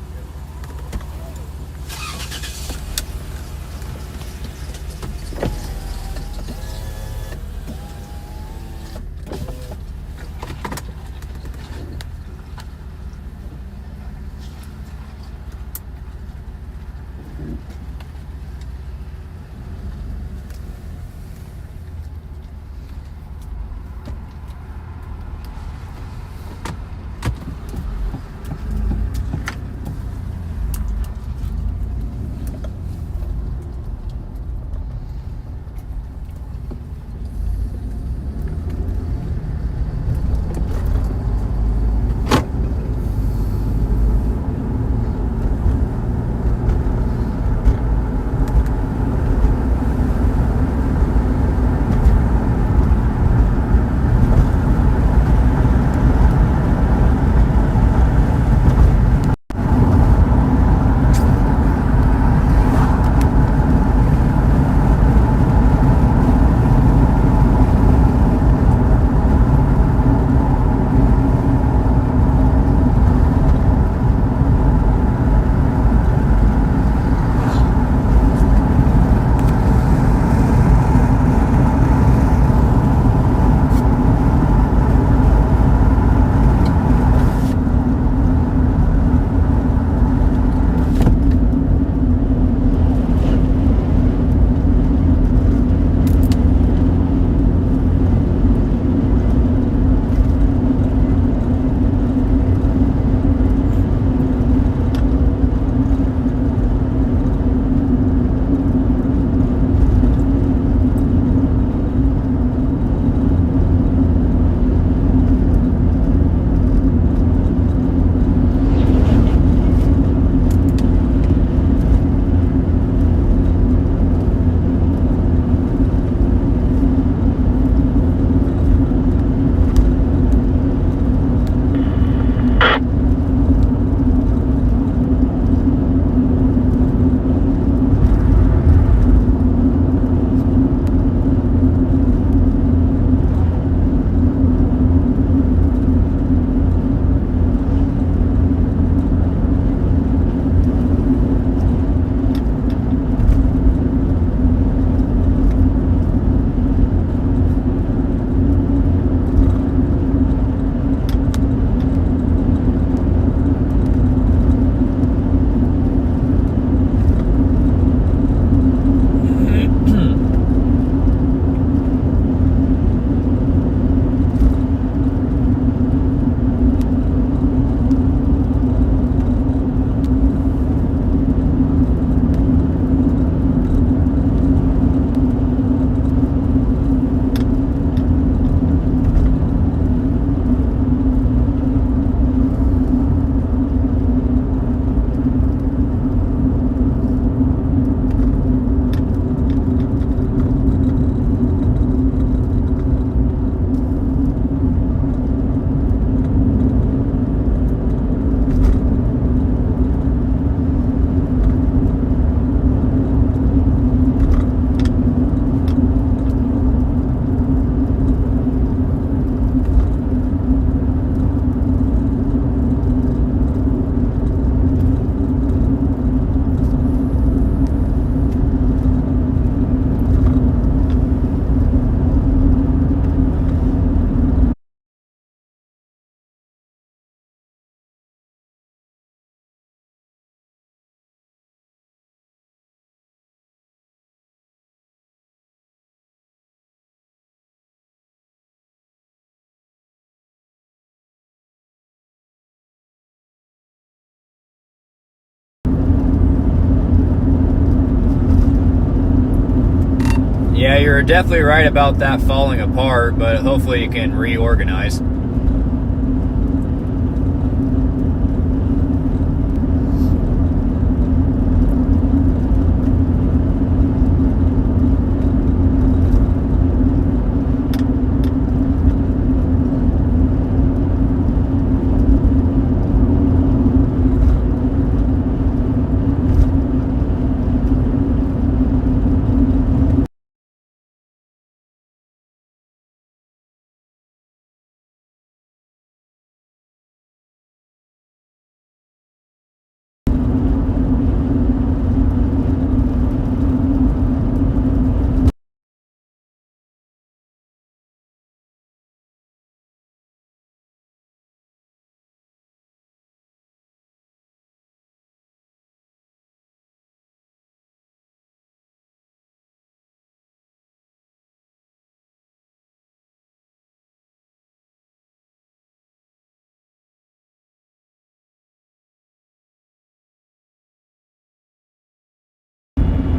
Yeah, you're definitely right about that falling apart, but hopefully you can reorganize.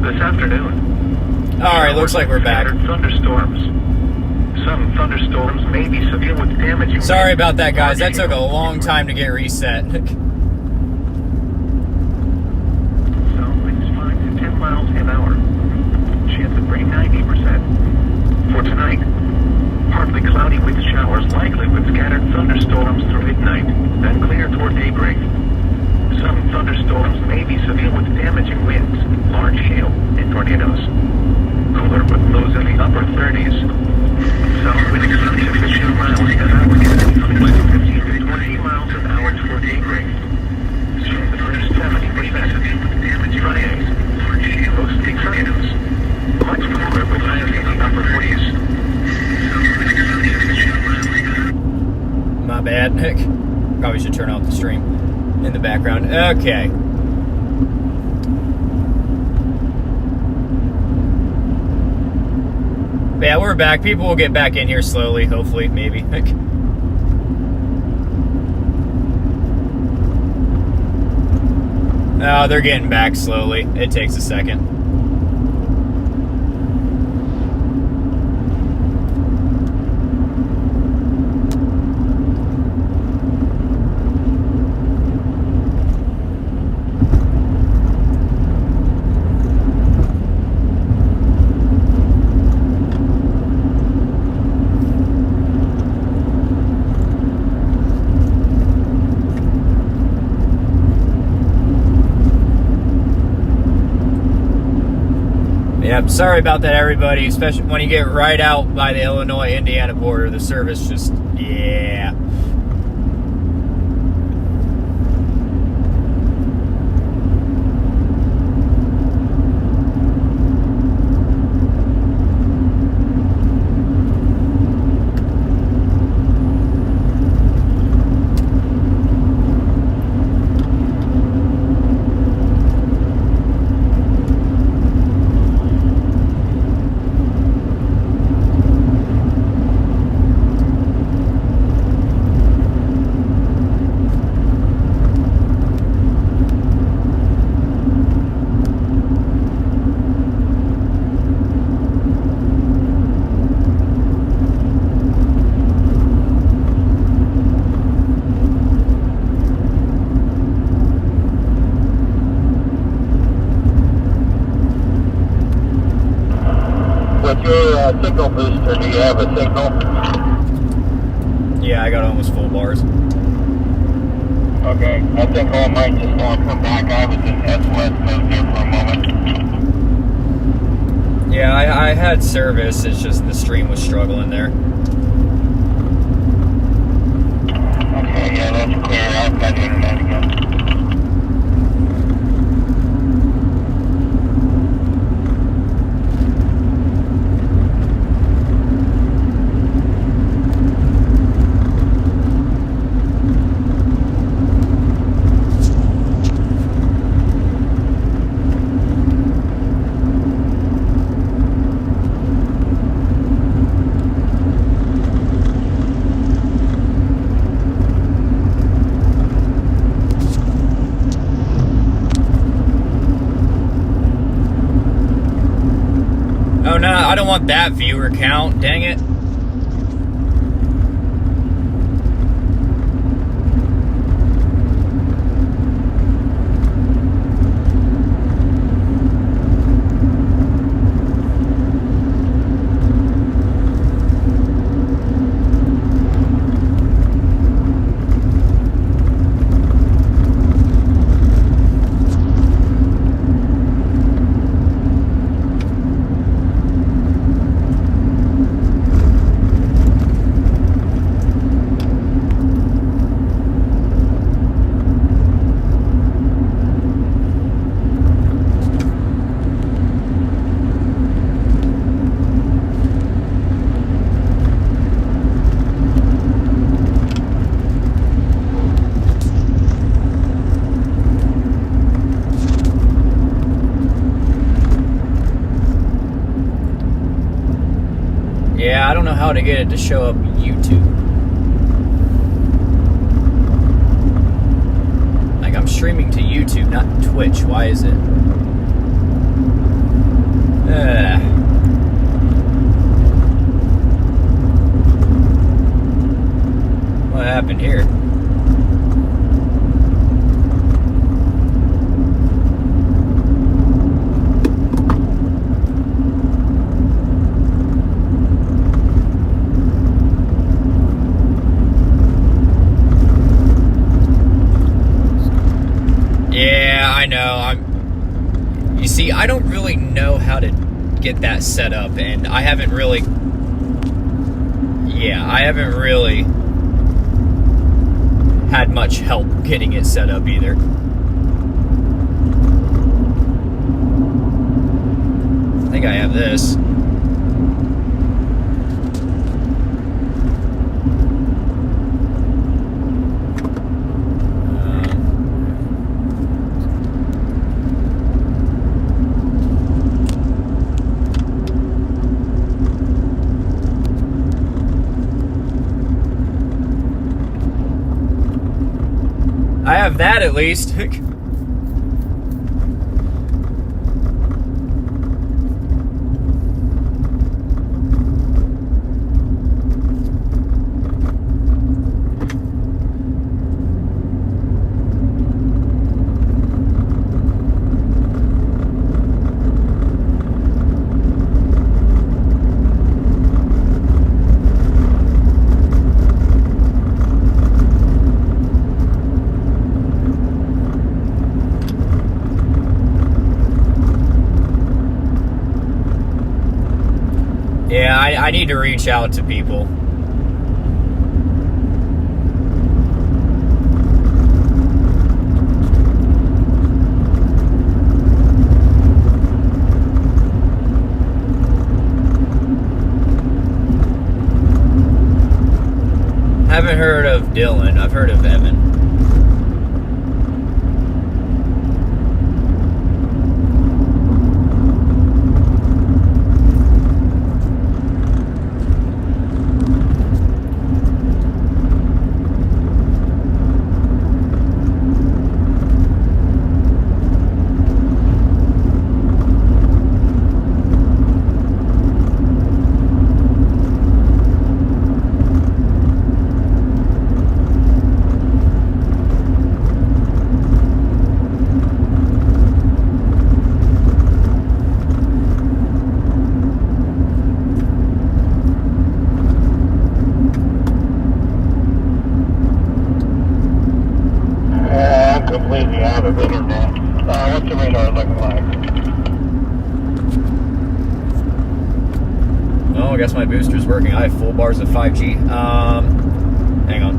This afternoon. All right, looks like we're back. Thunderstorms. Some thunderstorms may be severe with damaging. Sorry about that, guys. That took a long time to get reset. So it's 5 to 10 miles an hour. Chance of rain 90%. For tonight, partly cloudy with showers, likely with scattered thunderstorms through midnight, then clear toward daybreak. Some thunderstorms may be severe with damaging winds, large hail, and tornadoes. Cooler with lows in the upper 30s. South wind exceeding 15 miles an hour, from 15 to 20 miles an hour toward daybreak. Soon the first 70%. Friday, mostly tornadoes. Much cooler with highs in the upper 40s. My bad, Nick. Probably should turn off the stream in the background. Okay. Yeah, we're back. People will get back in here slowly, hopefully, maybe. Oh, they're getting back slowly. It takes a second. Yep, sorry about that, everybody, especially when you get right out by the Illinois-Indiana border. The service just, yeah. With your signal booster, do you have a signal? Yeah, I got almost full bars. Okay, I think all mine just want to come back. I was in S-West mode there for a moment. Yeah, I had service. It's just the stream was struggling there. Okay, yeah, that's clear. I've got internet again. No, I don't want that viewer count. Dang it. Yeah, I don't know how to get it to show up YouTube. Like, I'm streaming to YouTube, not Twitch. Why is it? What happened here? I know. You see, I don't really know how to get that set up, and I haven't really had much help getting it set up either. I think I have this. I have that at least. Yeah, I need to reach out to people. Haven't heard of Dylan. I've heard of Evan. Completely out of internet. What's the radar looking like? Oh, I guess my booster's working. I have full bars of 5G. Hang on.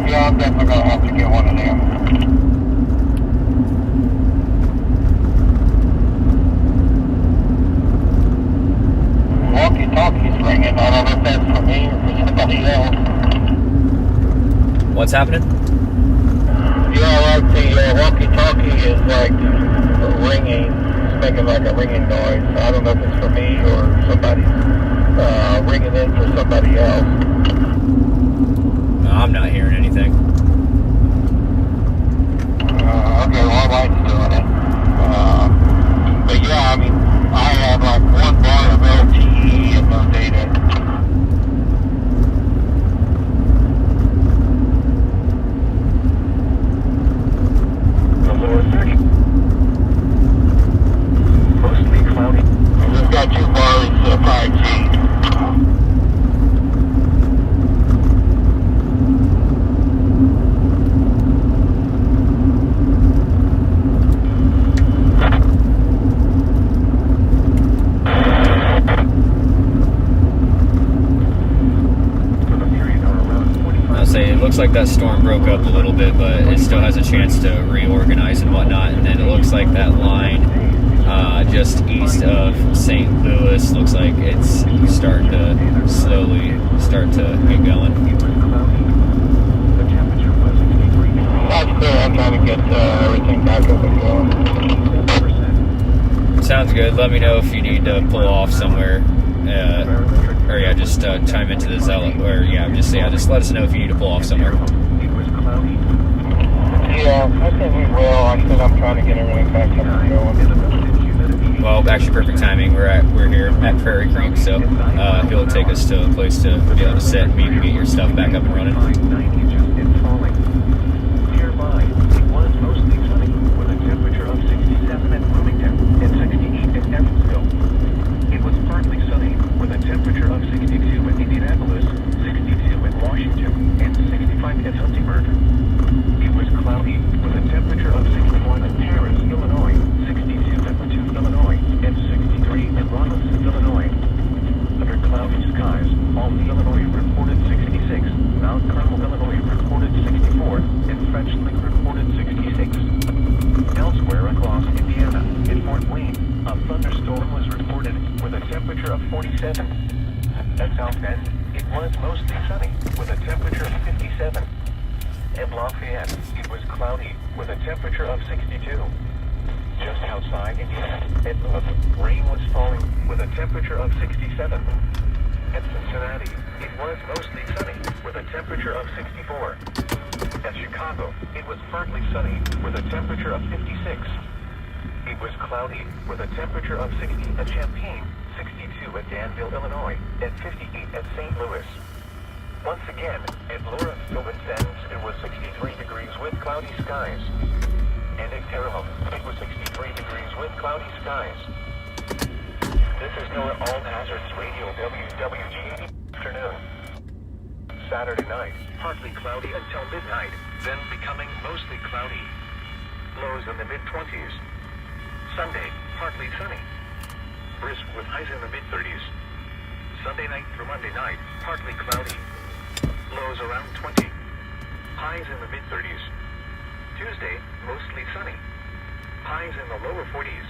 Yeah, I'm definitely gonna have to get one of them. Walkie-talkie's ringing. I don't know if that's for me or for somebody else. What's happening? Yeah, like the walkie-talkie is like ringing. It's making like a ringing noise. I don't know if it's for me or somebody's ringing in for somebody else. No, I'm not hearing anything. Okay, well, my light's doing it. looks like that storm broke up a little bit, but it still has a chance to reorganize and whatnot. And then it looks like that line just east of St. Louis looks like it's starting to slowly start to get going. That's clear. I'm trying to get everything back up and going. Sounds good. Let me know if you need to pull off somewhere. Or yeah, just chime into the Zealot. Or just let us know if you need to pull off somewhere. Yeah, I think we will. I said I'm trying to get everything back up and going. Well, actually, perfect timing. We're here at Prairie Creek, so he'll take us to a place to be able to sit and get your stuff back up and running. Nearby, it was mostly sunny with a temperature of 67 at Bloomington and 68 at Evansville. It was partly sunny with a temperature of 62 at Indianapolis, 62 at Washington, and 65 at Huntingburg. It was cloudy with a temperature of 61 at Paris, Illinois, 62 at Mattoon, Illinois, and 63 at Robinson, Illinois. Under cloudy skies, Albany, Illinois reported 66, Mount Carmel, Illinois reported 64, and French Lick reported 66. Elsewhere across Indiana, in Fort Wayne, a thunderstorm was reported with a temperature of 47. At South Bend, it was mostly sunny with a temperature of 57. At Lafayette, it was cloudy with a temperature of 62. Just outside Indiana, at Louisville, rain was falling with a temperature of 67. At Cincinnati, it was mostly sunny with a temperature of 64. At Chicago, it was partly sunny with a temperature of 56. It was cloudy with a temperature of 60 at Champaign, 62 at Danville, Illinois, and 58 at St. Louis. Once again, at Lawrenceville and Vincennes, it was 63 degrees with cloudy skies. And at Terre Haute, it was 63 degrees with cloudy skies. This is NOAA All Hazards Radio WWG afternoon. Saturday night, partly cloudy until midnight, then becoming mostly cloudy. Lows in the mid-20s. Sunday, partly sunny. Brisk with highs in the mid-30s. Sunday night through Monday night, partly cloudy. Lows around 20. Highs in the mid-30s. Tuesday, mostly sunny. Highs in the lower 40s.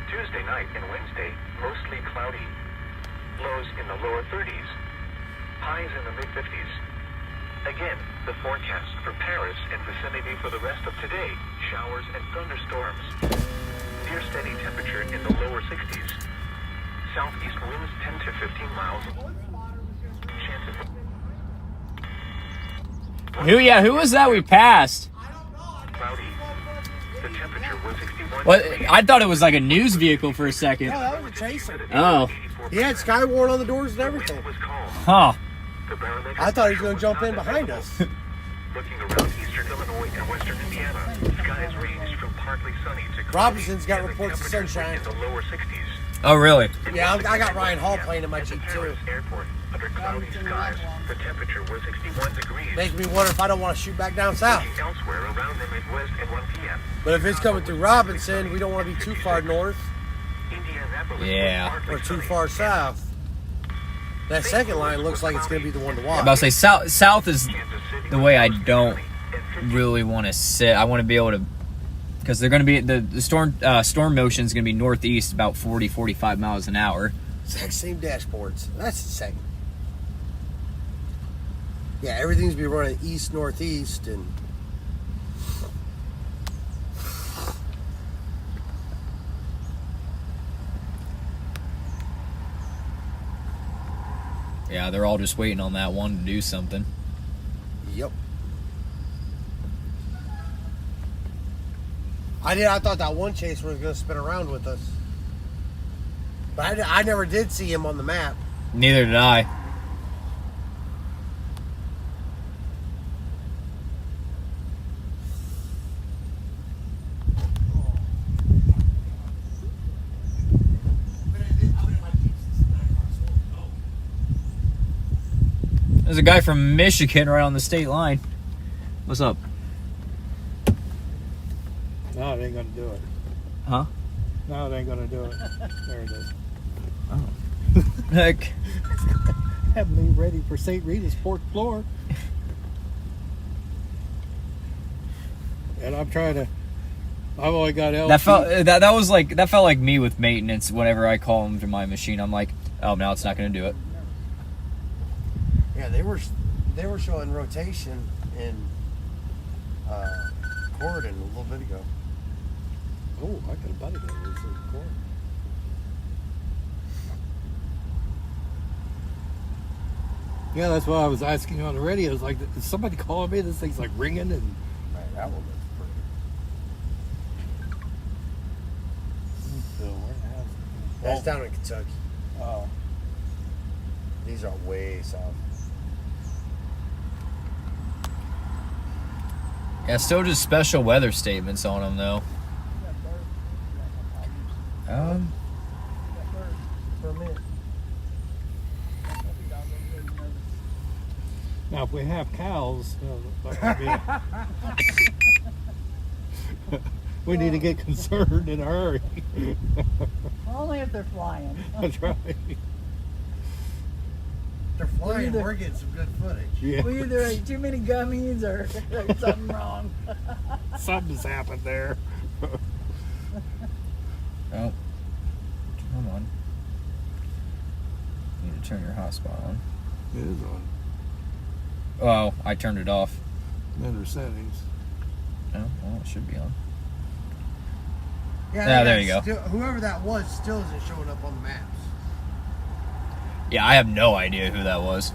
Tuesday night and Wednesday, mostly cloudy. Lows in the lower 30s. Highs in the mid-50s. Again, the forecast for Paris and vicinity for the rest of today, showers and thunderstorms. Near steady temperature in the lower 60s. Southeast winds 10 to 15 miles. Chances of... Who was that we passed? Cloudy. The temperature was 61. What? I thought it was like a news vehicle for a second. No, that was a chaser. Oh. He had Skywarn on the doors and everything. Huh. I thought he was going to jump in behind us. Looking around eastern Illinois and western Indiana, skies ranged from partly sunny to cloudy. Robinson's got and the reports of temperatures sunshine. in the lower 60s. Oh, really? Yeah, I got Ryan Hall playing in my At the Jeep too. Paris airport, under cloudy skies, the temperature was 61 degrees. Makes me wonder if I don't want to shoot back down south. Looking elsewhere around the Midwest at 1 p.m. But if it's coming through Robinson, we don't want to be too far north Indianapolis Yeah. was partly or too sunny. far south. That second line looks like it's going to be the one to watch. I'm about to say south is Kansas City the way I was don't sunny and 50 really want to sit. I want to be able to, because they're going to be the storm motion is going to be northeast about 40-45 miles an hour. Exact same dashboards. That's insane. Yeah, everything's be running east northeast and. Yeah, they're all just waiting on that one to do something. Yep. I thought that one chaser was going to spin around with us. But I never did see him on the map. Neither did I. There's a guy from Michigan right on the state line. What's up? No, it ain't gonna do it. Huh? No, it ain't gonna do it. There it is. Heck. Have me ready for St. Rita's fourth floor. and I'm trying to. I've only got LT. That felt like me with maintenance. Whenever I call them to my machine, I'm like, oh, now it's not going to do it. Yeah, they were showing rotation in Corridon a little bit ago. Oh, I got a buddy that lives in Corridon. Yeah, that's why I was asking you on the radio. It's like, is somebody calling me? This thing's like ringing and. Right, that one looks pretty. That's down in Kentucky. Oh. These are way south. Yeah, still just special weather statements on them though. For a minute. Now, if we have cows, that would be we need to get concerned in a hurry. Only if they're flying. That's right. They're flying. We're getting some good footage. Yeah. We either ate too many gummies or there's something wrong. Something's happened there. Oh, come on. You need to turn your hotspot on. It is on. Oh, I turned it off. Under settings. Oh, well, it should be on. Yeah, there you go. Whoever that was still isn't showing up on the maps. Yeah, I have no idea who that was.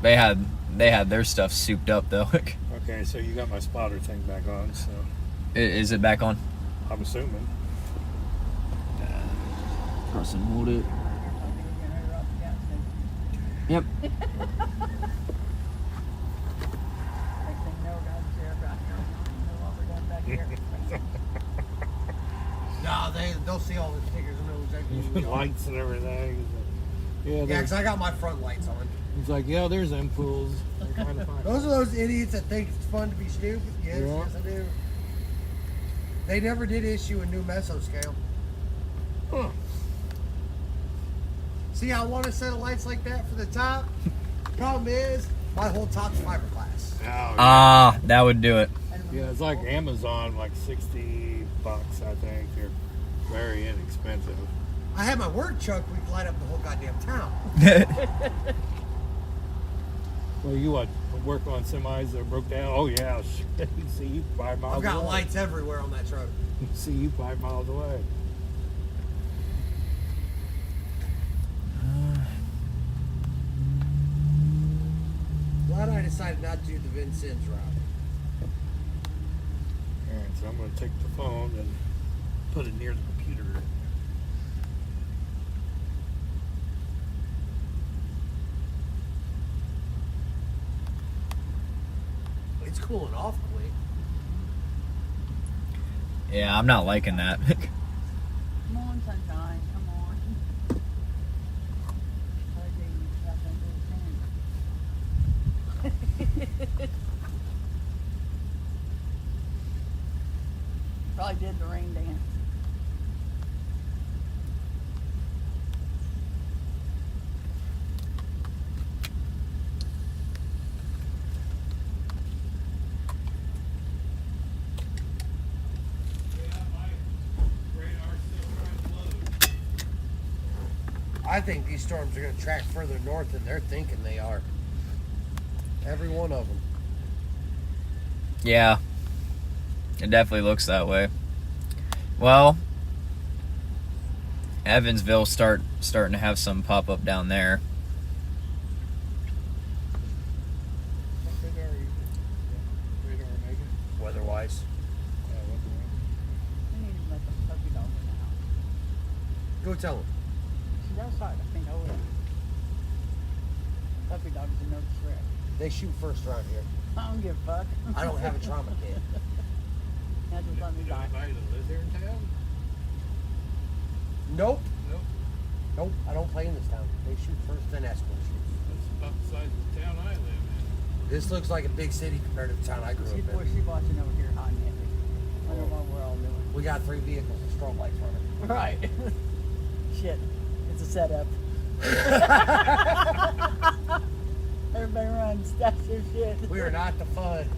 They had their stuff souped up though. Okay, so you got my spotter thing back on, so Is it back on? I'm assuming. Press and hold it. Yep. Next thing you know, guys, no longer down back here. No, they'll see all the stickers and know exactly who we are. Lights and everything. Yeah, Yeah, because I got my front lights on. it's like, yeah, there's them fools. They're trying to find Those are those idiots that think it's fun to be stupid. Yes, Yeah. yes, I do. They never did issue a new mesoscale. Huh. See, I want a set of lights like that for the top. Problem is, my whole top's fiberglass. Ah, that would do it. Yeah, it's like Amazon, like $60, I think. They're very inexpensive. I had my work truck, we could light up the whole goddamn town. Well, you what? Work on semis that broke down? Oh, yeah. Shit. You see you 5 miles I've got away. lights everywhere on that truck. See you 5 miles away. Glad I decided not to do the Vincennes route. All right, so I'm going to take the phone and put it near the computer. It's cooling off quick. Yeah, I'm not liking that. Come on, sunshine. Come on. Probably did the rain dance. I think these storms are going to track further north than they're thinking they are. Every one of them. Yeah, it definitely looks that way. Well, Evansville starting to have some pop up down there. Weather-wise. We need to let the puppy dog in the house. Go tell them. She's outside, I think. Oh, yeah. Puppy dog's a no threat. They shoot first around here. I don't give a fuck. I don't have a trauma kid. Now just let me die. Anybody that lives here in town? Nope. Nope. Nope. I don't play in this town. They shoot first, then escort shoots. That's about the size of the town I live in. This looks like a big city compared to the town I grew up She, boy, in. she watching over here hot and heavy. Wonder what we're all doing. We got 3 vehicles with strobe lights running. Right. Shit. It's a setup. Everybody runs. That's their shit. We are not the fun.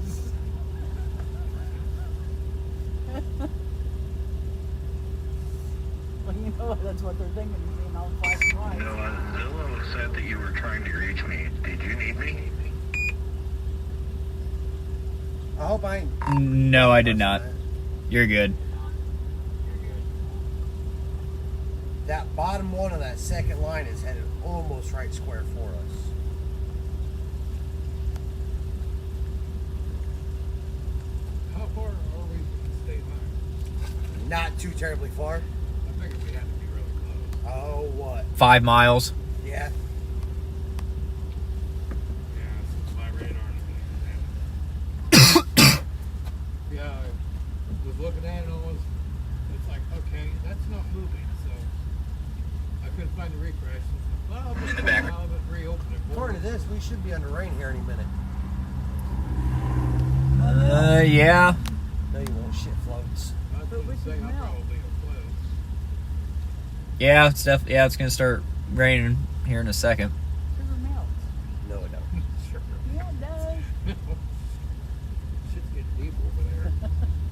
That's what they're thinking, being all flashing lights. Zillow said that you were trying to reach me. Did you need me? I hope I ain't. No, I did not. You're good. That bottom one of that second line is headed almost right square for us. How far are we from the state line? Not too terribly far. I figured we had to be really close. Oh, what? 5 miles. Yeah. Yeah, since my radar yeah, I was looking at it almost. It's like, okay, that's not moving, so I couldn't find the refresh. Well, I'll just reopen it. According to this, we should be under rain here any minute. Yeah. No, you won't. Shit floats. I was going to say, I'll probably have floats. Yeah, it's gonna start raining here in a second. Sugar melts. No, it don't. Sure. Yeah, it does. Shit's getting deep over there.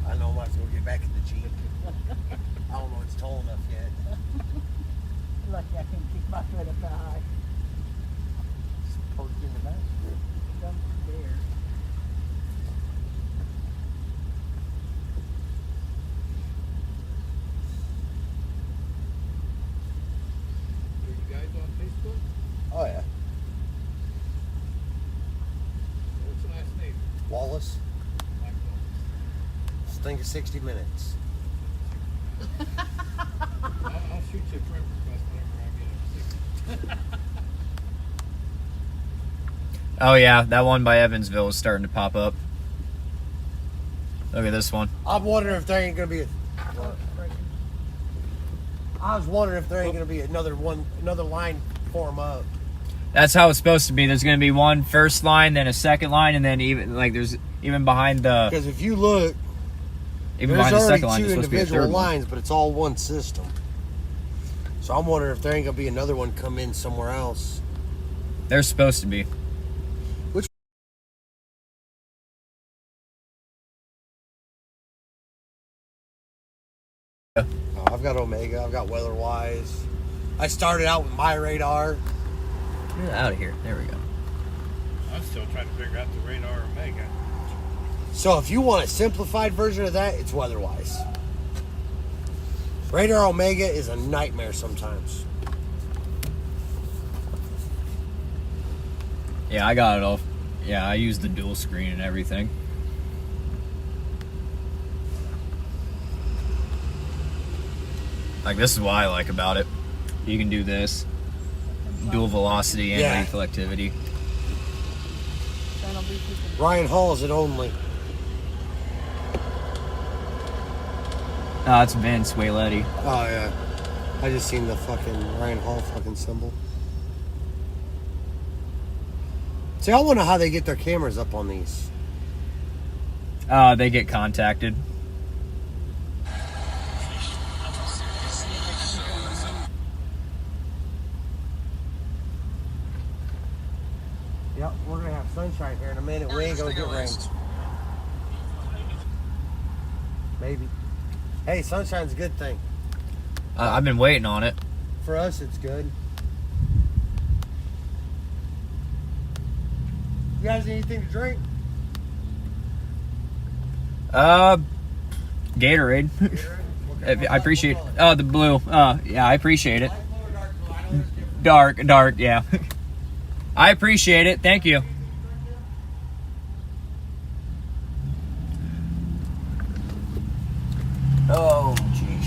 I know I might as well get back in the Jeep. I don't know it's tall enough yet. Lucky I can keep my foot up that high. Just parked in the back. Dump there. Are you guys on Facebook? Oh, yeah. What's the last name? Wallace. Mike Wallace. Just think of 60 minutes. I'll shoot you a friend request whenever I get up 6. Oh yeah, that one by Evansville is starting to pop up. Look at this one. I'm wondering if there ain't gonna be a. I was wondering if there ain't gonna be another line form up. That's how it's supposed to be. There's gonna be one first line, then a second line, and then there's even behind the Because if you look, even there's behind the already second line, two there's supposed to be a individual third one. lines, but it's all one system. So I'm wondering if there ain't gonna be another one come in somewhere else. There's supposed to be. I've got Omega. I've got WeatherWise. I started out with my radar. Get out of here. There we go. I'm still trying to figure out the radar Omega. So if you want a simplified version of that, it's WeatherWise. Radar Omega is a nightmare sometimes. Yeah, I got it all. Yeah, I use the dual screen and everything. Like, this is what I like about it. You can do this. Dual velocity and Yeah. reflectivity. Then I'll be keeping. Ryan Hall's it only. No, it's Vince Wayletti. Oh, yeah. I just seen the fucking Ryan Hall fucking symbol. See, I wonder how they get their cameras up on these. They get contacted. Yep, we're gonna have sunshine here in a minute. We ain't gonna get rain. Maybe. Hey, sunshine's a good thing. I've been waiting on it. For us, it's good. You guys need anything to drink? Gatorade. I appreciate. The blue. Yeah, I appreciate it. Dark, yeah. I appreciate it. Thank you. Oh, jeez.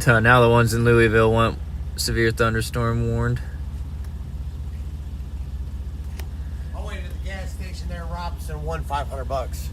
So now the ones in Louisville want severe thunderstorm warned. I waited at the gas station there in Robinson, won $500.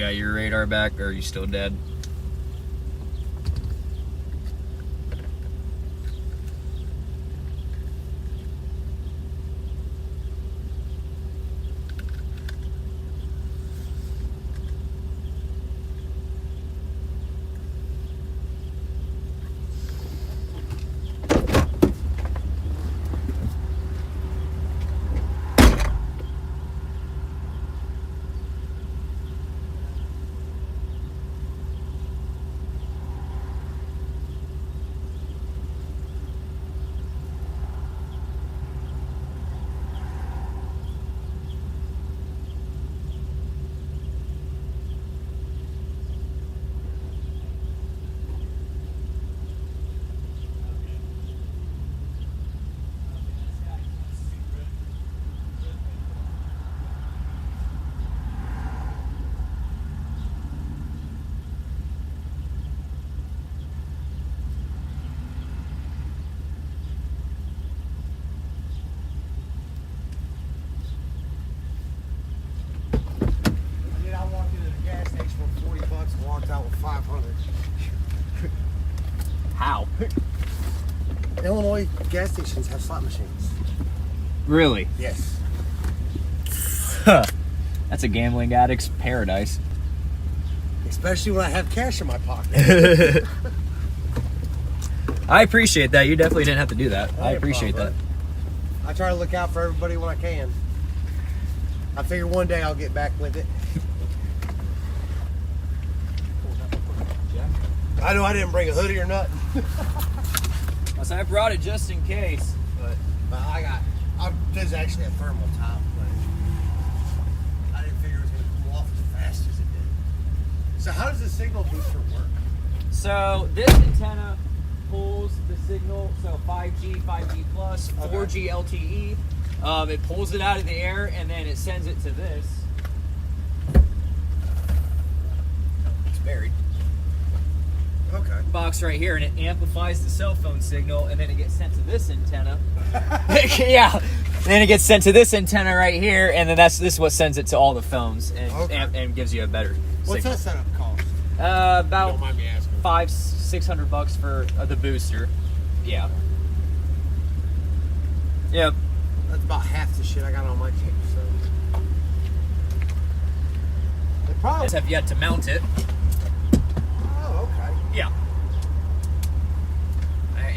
got your radar back, or are you still dead? I walked into the gas station for $40 and walked out with 500. How? Illinois gas stations have slot machines. Really? Yes. That's a gambling addict's paradise. Especially when I have cash in my pocket. I appreciate that. You definitely didn't have to do that. I Ain't a appreciate that. problem. I try to look out for everybody when I can. I figure one day I'll get back with it. I know I didn't bring a hoodie or nothing. So I brought it just in case. But there's actually a thermal top, but I didn't figure it was going to cool off as fast as it did. So how does the signal booster work? So this antenna pulls the signal, so 5G, 5G plus, 4G LTE. It pulls it out of the air and then it sends it to this. It's buried. Okay. Box right here, and it amplifies the cell phone signal, and then it gets sent to this antenna. Yeah, and then it gets sent to this antenna right here, and then this is what sends it to all the phones and and gives you a better What's signal. that setup cost? About Don't mind me asking. $500-600 for the booster. Yeah. Yep. That's about half the shit I got on my tape, so. They probably. Just have yet to mount it. Oh, okay. Yeah.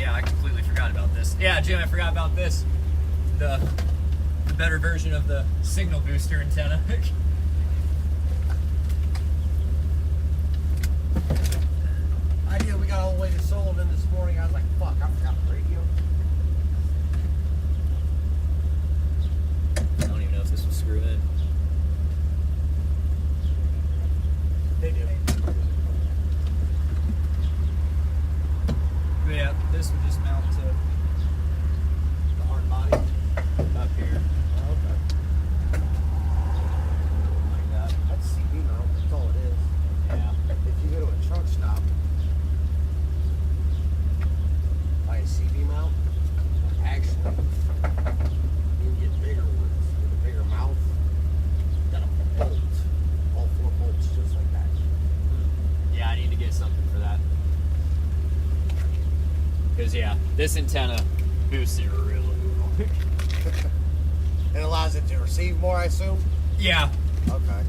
I completely forgot about this. Yeah, Jim, I forgot about this. The better version of the signal booster antenna. Idea we got all the way to Sullivan this morning. I was like, fuck, I forgot the radio. I don't even know if this was screwed in. They do. But yeah, this would just mount to The hard body. up here. Oh, okay. Like that. That's CB mount. That's all it is. Yeah. If you go to a truck stop, buy a CB mount, actually, you can get bigger ones with a bigger mouth. Got a bolt. All 4 bolts just like that. Yeah, I need to get something for that. Because, yeah, this antenna boosts it really well. It allows it to receive more, I assume? Yeah. Okay.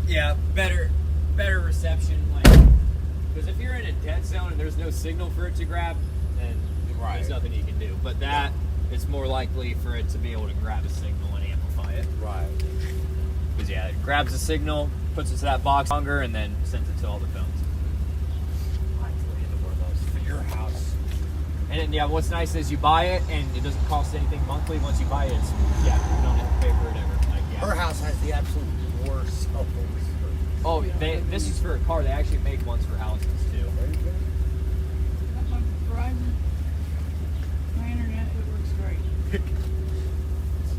Yeah, better reception. Because if you're in a dead zone and there's no signal for it to grab, then there's nothing you can do. But that, it's more likely for it to be able to grab a signal and amplify it. Right. Because, yeah, it grabs the signal, puts it to that box longer, and then sends it to all the phones. I have to look into one of those for your house. And then, yeah, what's nice is you buy it, and it doesn't cost anything monthly. Once you buy it, it's, you don't have to pay for it ever. Like, yeah. Her house has the absolute worst cell phones. Oh, this is for a car. They actually make ones for houses, too. Are you kidding? I'm on Verizon. My internet, it works great.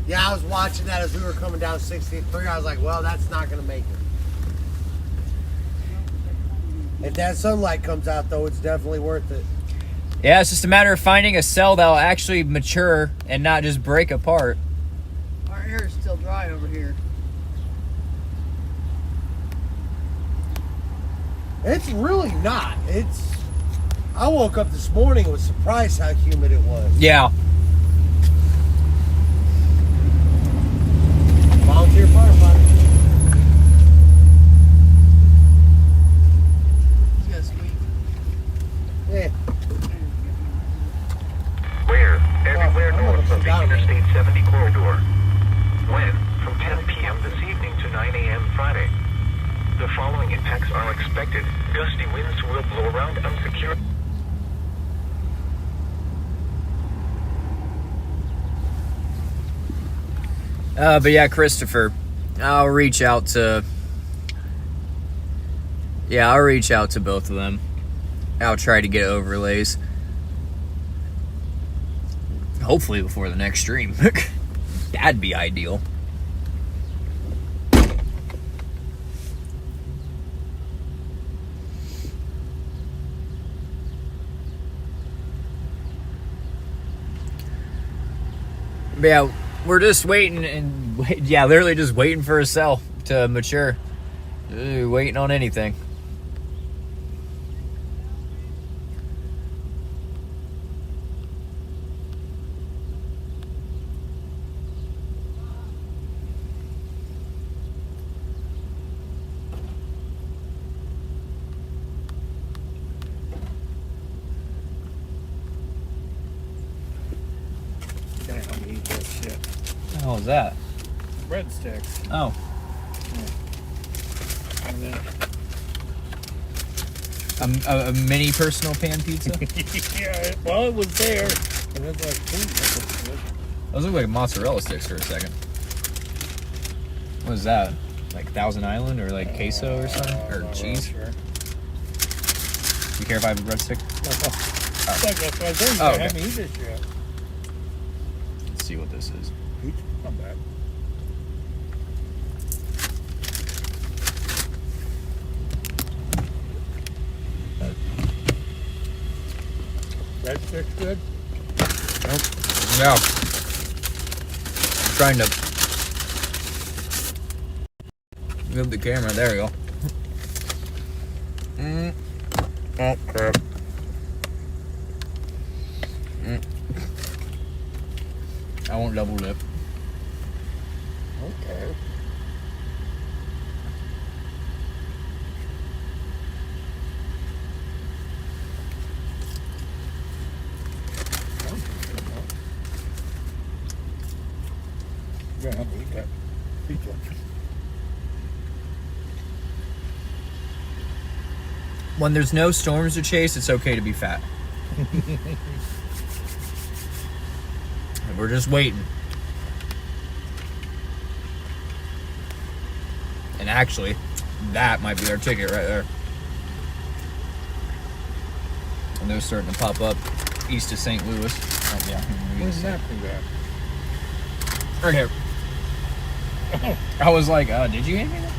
Yeah, I was watching that as we were coming down 63. I was like, well, that's not going to make it. If that sunlight comes out, though, it's definitely worth it. Yeah, it's just a matter of finding a cell that'll actually mature and not just break apart. Our air is still dry over here. It's really not. I woke up this morning and was surprised how humid it was. Yeah. Volunteer firefighter. You guys squeak. Yeah. Clear everywhere I'm north gonna of the sit down, man. Interstate 70 corridor. Wind from 10 p.m. this evening to 9 a.m. Friday. The following impacts are expected. Gusty winds will blow around unsecured. But yeah, Christopher, I'll reach out to both of them. I'll try to get overlays. Hopefully before the next stream. That'd be ideal. But yeah, we're just waiting literally just waiting for a cell to mature. Waiting on anything. Damn, eat that shit. What the hell is that? Breadsticks. Oh. And then, A mini personal pan pizza? yeah, well, it was there. And it's like, ooh, that's good. Those look like mozzarella sticks for a second. What is that? Like Thousand Island or like queso or something? Or Not cheese? really sure. You care if I have a breadstick? It's like that's what I told you. Oh, I okay. haven't eaten it yet. Let's see what this is. Peach, not bad. Breadsticks good? Yeah. I'm trying to move the camera. There we go. Oh, crap. I won't double dip. Okay. You're gonna have to eat that pizza. When there's no storms to chase, it's okay to be fat. We're just waiting. And actually, that might be our ticket right there. And they're starting to pop up east of St. Louis. Oh, yeah. Where's that thing at? Right here. I was like, did you hand me that?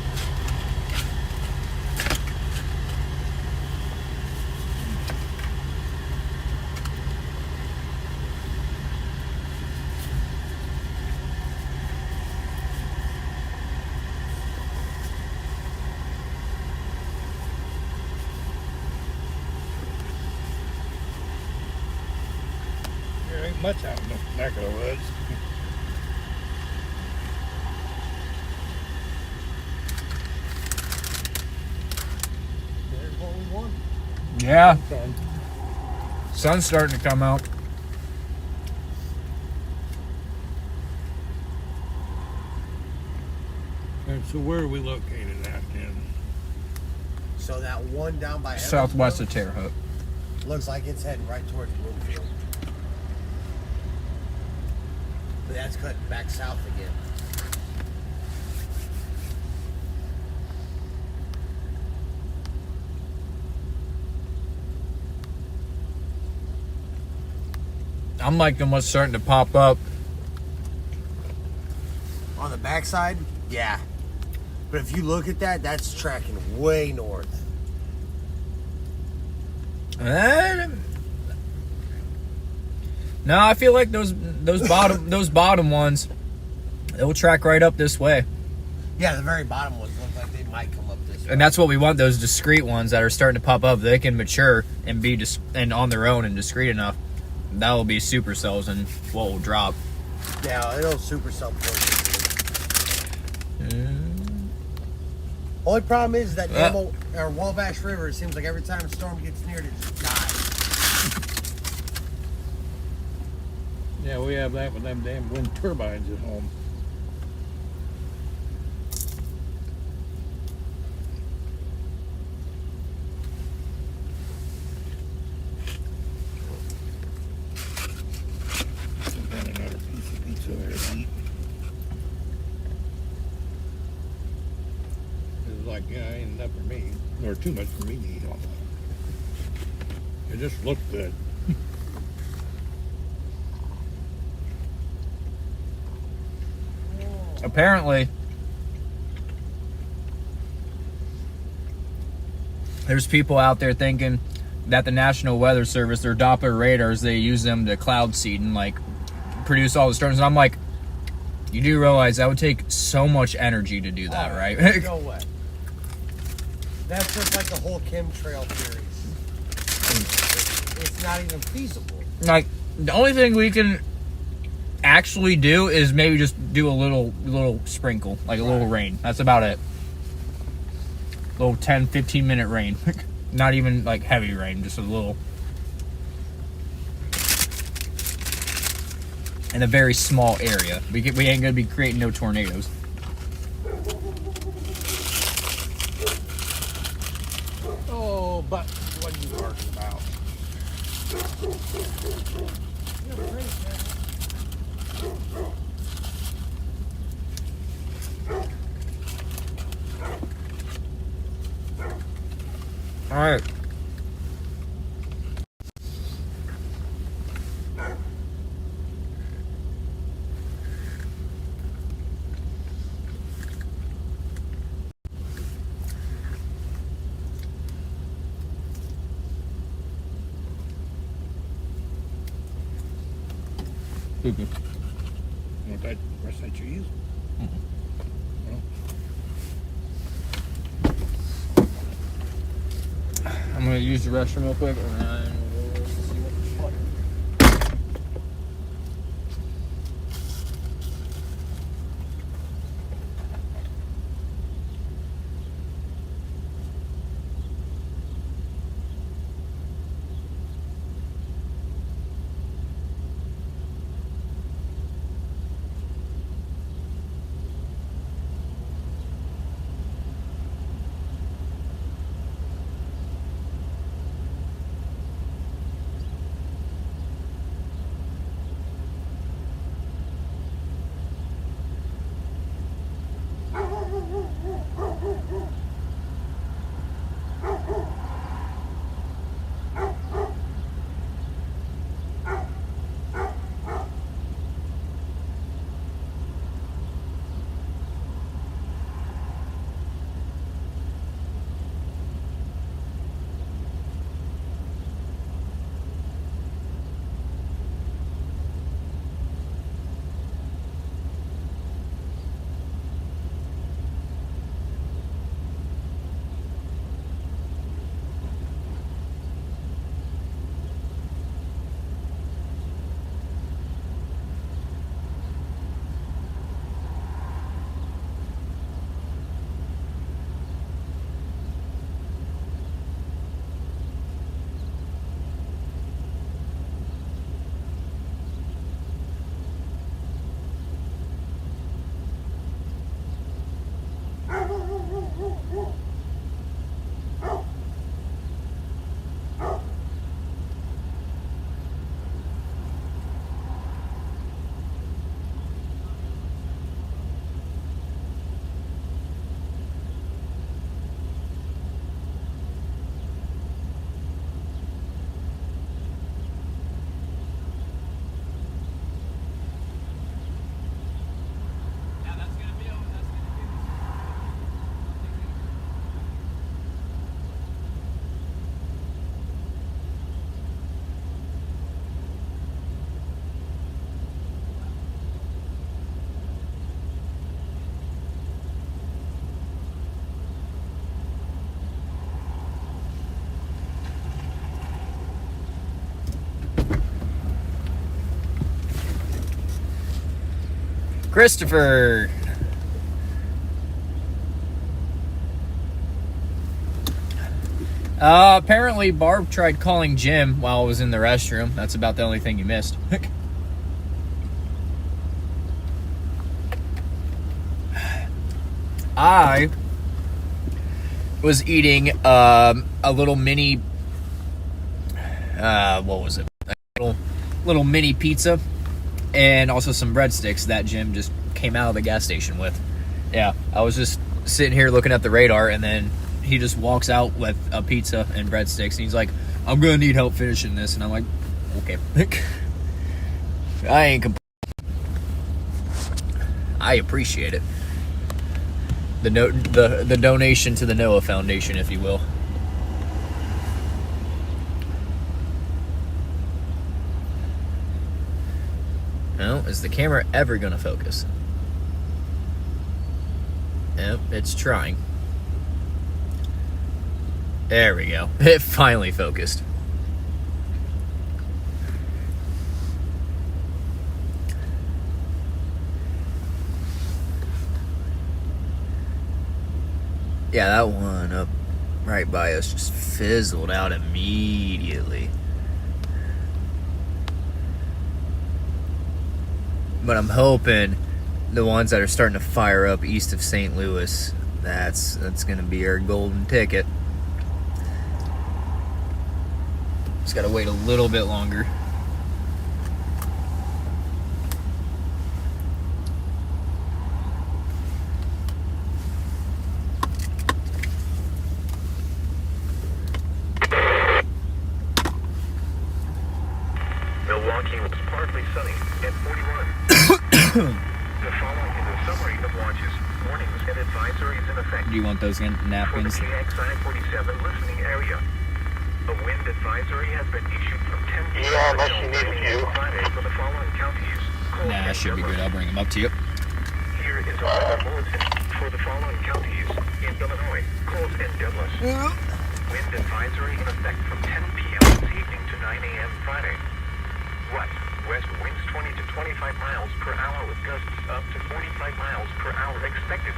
There ain't much out in the neck of the woods. There's only one. Yeah. Okay. Sun's starting to come out. And so where are we located at then? So that one down by Southwest of Evansville Terre Haute. looks like it's heading right towards Bloomfield. But that's cutting back south again. I'm liking what's starting to pop up. On the backside, yeah. But if you look at that, that's tracking way north. No, I feel like those bottom ones, they'll track right up this way. Yeah, the very bottom ones look like they might come up this And that's what we want, those discrete ones that are starting to pop up. They can mature and be and on their own and discrete enough. That will be supercells and what will drop. Yeah, it'll supercell for you. Only problem is that damn Wabash River, it seems like every time a storm gets near it, it just dies. Yeah, we have that with them damn wind turbines at home. Got another piece of pizza there to eat. It's like, yeah, ain't enough for me, or too much for me to eat all that. It just looked good. Apparently, there's people out there thinking that the National Weather Service, their Doppler radars, they use them to cloud seed and like produce all the storms. And I'm like, you do realize that would take so much energy to do that, right? No way. That's just like the whole chemtrail theories. It's not even feasible. Like, the only thing we can actually do is maybe just do a little sprinkle, like a little rain. That's about it. Little 10-15 minute rain. Not even like heavy rain, just a little. In a very small area. We ain't gonna be creating no tornadoes. Oh, but what are you talking about? All right. You want that rest of that cheese? I'm gonna use the restroom real quick and then we'll see what the fuck. Christopher. Apparently Barb tried calling Jim while I was in the restroom. That's about the only thing you missed. I was eating a little mini, what was it? A little mini pizza and also some breadsticks that Jim just came out of the gas station with. Yeah, I was just sitting here looking at the radar, and then he just walks out with a pizza and breadsticks, and he's like, I'm gonna need help finishing this. And I'm like, okay. I ain't I appreciate it. The donation to the Noah Foundation, if you will. Now, is the camera ever gonna focus? Yep, it's trying. There we go. It finally focused. Yeah, that one up right by us just fizzled out immediately. But I'm hoping the ones that are starting to fire up east of St. Louis, that's going to be our golden ticket. Just got to wait a little bit longer. Milwaukee was partly sunny at 41. The following is a summary of watches, warnings, and advisories in effect. Do you want those napkins? For the KXI-47 listening area, a wind advisory has been issued from 10 p.m. until 9 a.m. Friday for the following counties. Nah, that should be good. I'll bring them up to you. Here is a weather bulletin for the following counties in Illinois, Coles and Douglas. Wind advisory in effect from 10 p.m. this evening to 9 a.m. Friday. West winds 20 to 25 miles per hour with gusts up to 45 miles per hour expected.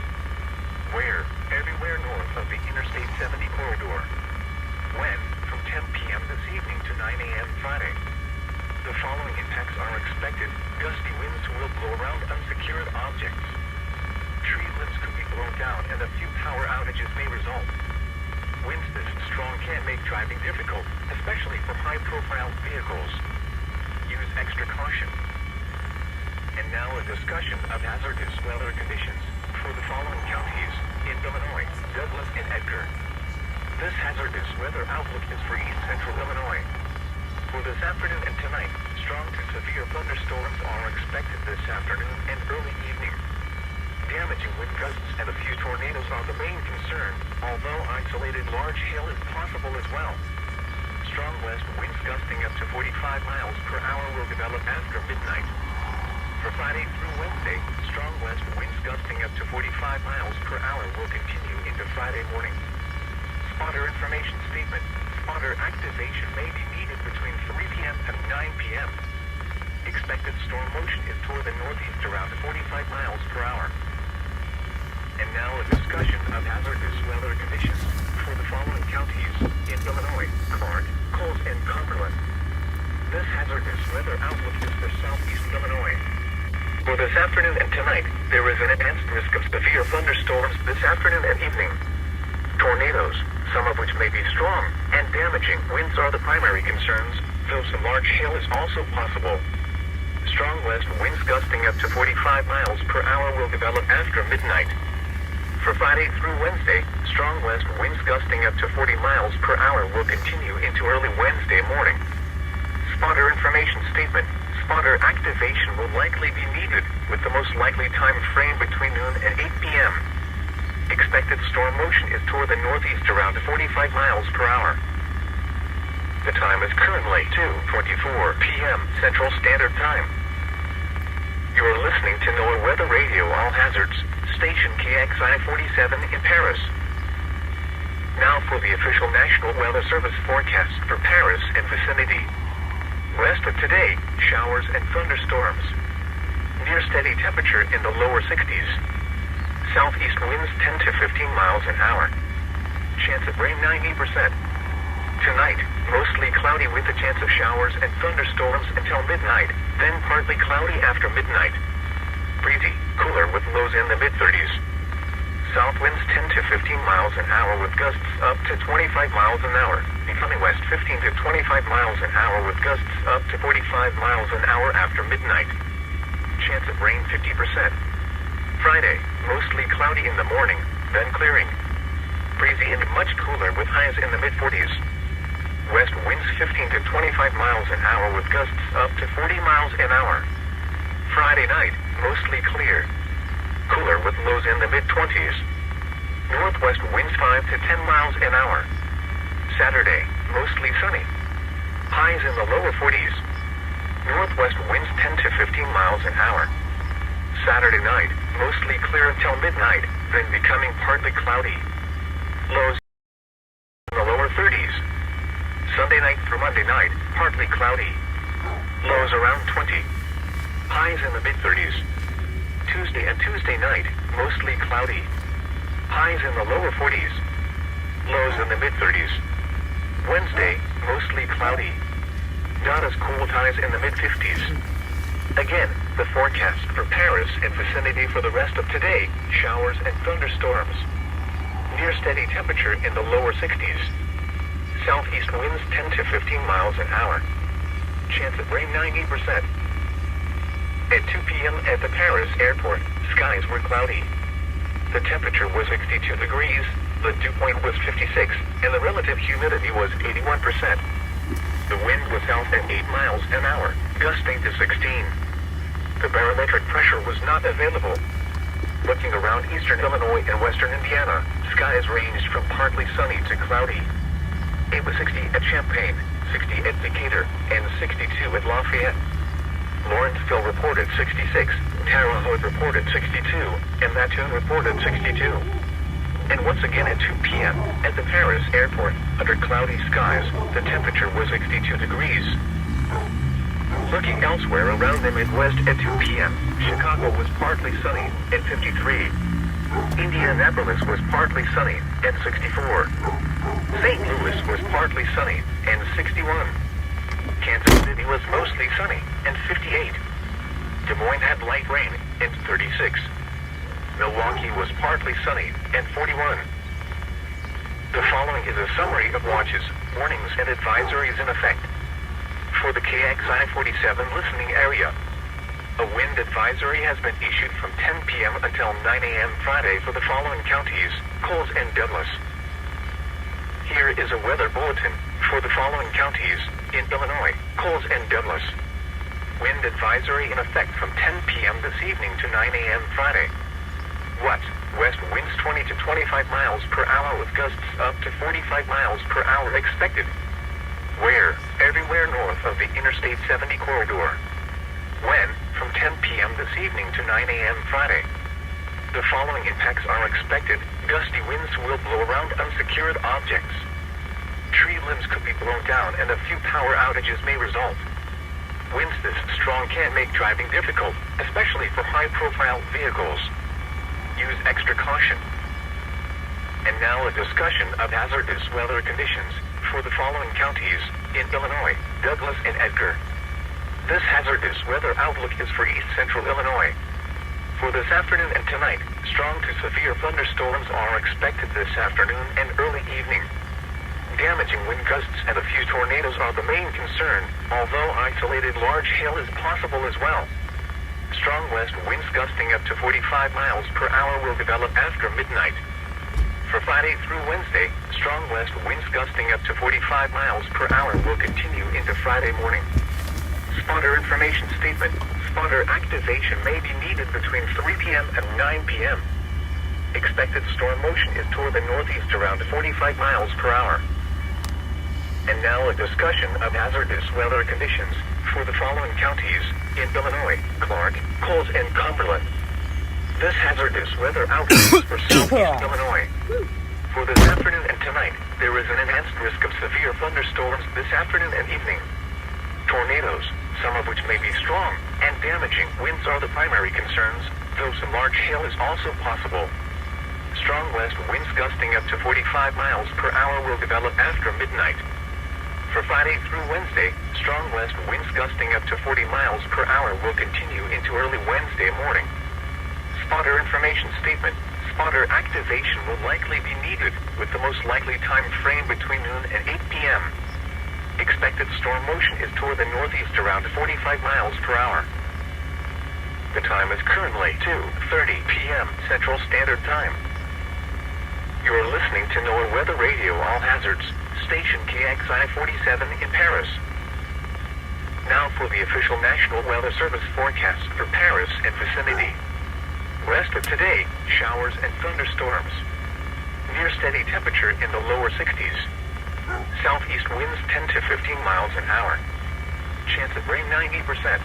Where? Everywhere north of the Interstate 70 corridor. When? From 10 p.m. this evening to 9 a.m. Friday. The following impacts are expected. Gusty winds will blow around unsecured objects. Tree limbs could be blown down and a few power outages may result. Winds this strong can make driving difficult, especially for high-profile vehicles. Use extra caution. And now a discussion of hazardous weather conditions for the following counties in Illinois, Douglas and Edgar. This hazardous weather outlook is for east central Illinois. For this afternoon and tonight, strong to severe thunderstorms are expected this afternoon and early evening. Damaging wind gusts and a few tornadoes are the main concern, although isolated large hail is possible as well. Strong west winds gusting up to 45 miles per hour will develop after midnight. For Friday through Wednesday, strong west winds gusting up to 45 miles per hour will continue into Friday morning. Spotter information statement. Spotter activation may be needed between 3 p.m. and 9 p.m. Expected storm motion is toward the northeast around 45 miles per hour. And now a discussion of hazardous weather conditions for the following counties in Illinois, Clark, Coles, and Cumberland. This hazardous weather outlook is for southeast Illinois. For this afternoon and tonight, there is an enhanced risk of severe thunderstorms this afternoon and evening. Tornadoes, some of which may be strong and damaging winds are the primary concerns, though some large hail is also possible. Strong west winds gusting up to 45 miles per hour will develop after midnight. For Friday through Wednesday, strong west winds gusting up to 40 miles per hour will continue into early Wednesday morning. Spotter information statement. Spotter activation will likely be needed, with the most likely time frame between noon and 8 p.m. Expected storm motion is toward the northeast around 45 miles per hour. The time is currently 2:24 p.m. Central Standard Time. You are listening to NOAA Weather Radio All Hazards, station KXI-47 in Paris. Now for the official National Weather Service forecast for Paris and vicinity. West of today, showers and thunderstorms. Near steady temperature in the lower 60s. Southeast winds 10 to 15 miles an hour. Chance of rain 90%. Tonight, mostly cloudy with a chance of showers and thunderstorms until midnight, then partly cloudy after midnight. Breezy, cooler with lows in the mid-30s. South winds 10 to 15 miles an hour with gusts up to 25 miles an hour, becoming west 15 to 25 miles an hour with gusts up to 45 miles an hour after midnight. Chance of rain 50%. Friday, mostly cloudy in the morning, then clearing. Breezy and much cooler with highs in the mid-40s. West winds 15 to 25 miles an hour with gusts up to 40 miles an hour. Friday night, mostly clear. Cooler with lows in the mid-20s. Northwest winds 5 to 10 miles an hour. Saturday, mostly sunny. Highs in the lower 40s. Northwest winds 10 to 15 miles an hour. Saturday night, mostly clear until midnight, then becoming partly cloudy. Lows in the lower 30s. Sunday night through Monday night, partly cloudy. Lows around 20. Highs in the mid-30s. Tuesday and Tuesday night, mostly cloudy. Highs in the lower 40s. Lows in the mid-30s. Wednesday, mostly cloudy. Not as cool, highs in the mid-50s. Again, the forecast for Paris and vicinity for the rest of today, showers and thunderstorms. Near steady temperature in the lower 60s. Southeast winds 10 to 15 miles an hour. Chance of rain 90%. At 2 p.m. at the Paris airport, skies were cloudy. The temperature was 62 degrees, the dew point was 56, and the relative humidity was 81%. The wind was south at 8 miles an hour, gusting to 16. The barometric pressure was not available. Looking around eastern Illinois and western Indiana, skies ranged from partly sunny to cloudy. It was 60 at Champaign, 60 at Decatur, and 62 at Lafayette. Lawrenceville reported 66, Terre Haute reported 62, and Mattoon reported 62. And once again at 2 p.m., at the Paris airport, under cloudy skies, the temperature was 62 degrees. Looking elsewhere around the Midwest at 2 p.m., Chicago was partly sunny at 53. Indianapolis was partly sunny at 64. St. Louis was partly sunny and 61. Kansas City was mostly sunny and 58. Des Moines had light rain and 36. Milwaukee was partly sunny and 41. The following is a summary of watches, warnings, and advisories in effect. For the KXI-47 listening area, a wind advisory has been issued from 10 p.m. until 9 a.m. Friday for the following counties, Coles and Douglas. Here is a weather bulletin for the following counties in Illinois, Coles and Douglas. Wind advisory in effect from 10 p.m. this evening to 9 a.m. Friday. What? West winds 20 to 25 miles per hour with gusts up to 45 miles per hour expected. Where? Everywhere north of the Interstate 70 corridor. When? From 10 p.m. this evening to 9 a.m. Friday. The following impacts are expected. Gusty winds will blow around unsecured objects. Tree limbs could be blown down and a few power outages may result. Winds this strong can make driving difficult, especially for high-profile vehicles. Use extra caution. And now a discussion of hazardous weather conditions for the following counties in Illinois, Douglas and Edgar. This hazardous weather outlook is for east central Illinois. For this afternoon and tonight, strong to severe thunderstorms are expected this afternoon and early evening. Damaging wind gusts and a few tornadoes are the main concern, although isolated large hail is possible as well. Strong west winds gusting up to 45 miles per hour will develop after midnight. For Friday through Wednesday, strong west winds gusting up to 45 miles per hour will continue into Friday morning. Spotter information statement. Spotter activation may be needed between 3 p.m. and 9 p.m. Expected storm motion is toward the northeast around 45 miles per hour. And now a discussion of hazardous weather conditions for the following counties in Illinois, Clark, Coles, and Cumberland. This hazardous weather outlook is for southeast Illinois. For this afternoon and tonight, there is an enhanced risk of severe thunderstorms this afternoon and evening. Tornadoes, some of which may be strong and damaging winds are the primary concerns, though some large hail is also possible. Strong west winds gusting up to 45 miles per hour will develop after midnight. For Friday through Wednesday, strong west winds gusting up to 40 miles per hour will continue into early Wednesday morning. Spotter information statement. Spotter activation will likely be needed, with the most likely time frame between noon and 8 p.m. Expected storm motion is toward the northeast around 45 miles per hour. The time is currently 2:30 p.m. Central Standard Time. You are listening to NOAA Weather Radio All Hazards, station KXI 47 in Paris. Now for the official National Weather Service forecast for Paris and vicinity. Rest of today, showers and thunderstorms. Near steady temperature in the lower 60s. Southeast winds 10 to 15 miles an hour. Chance of rain 90%.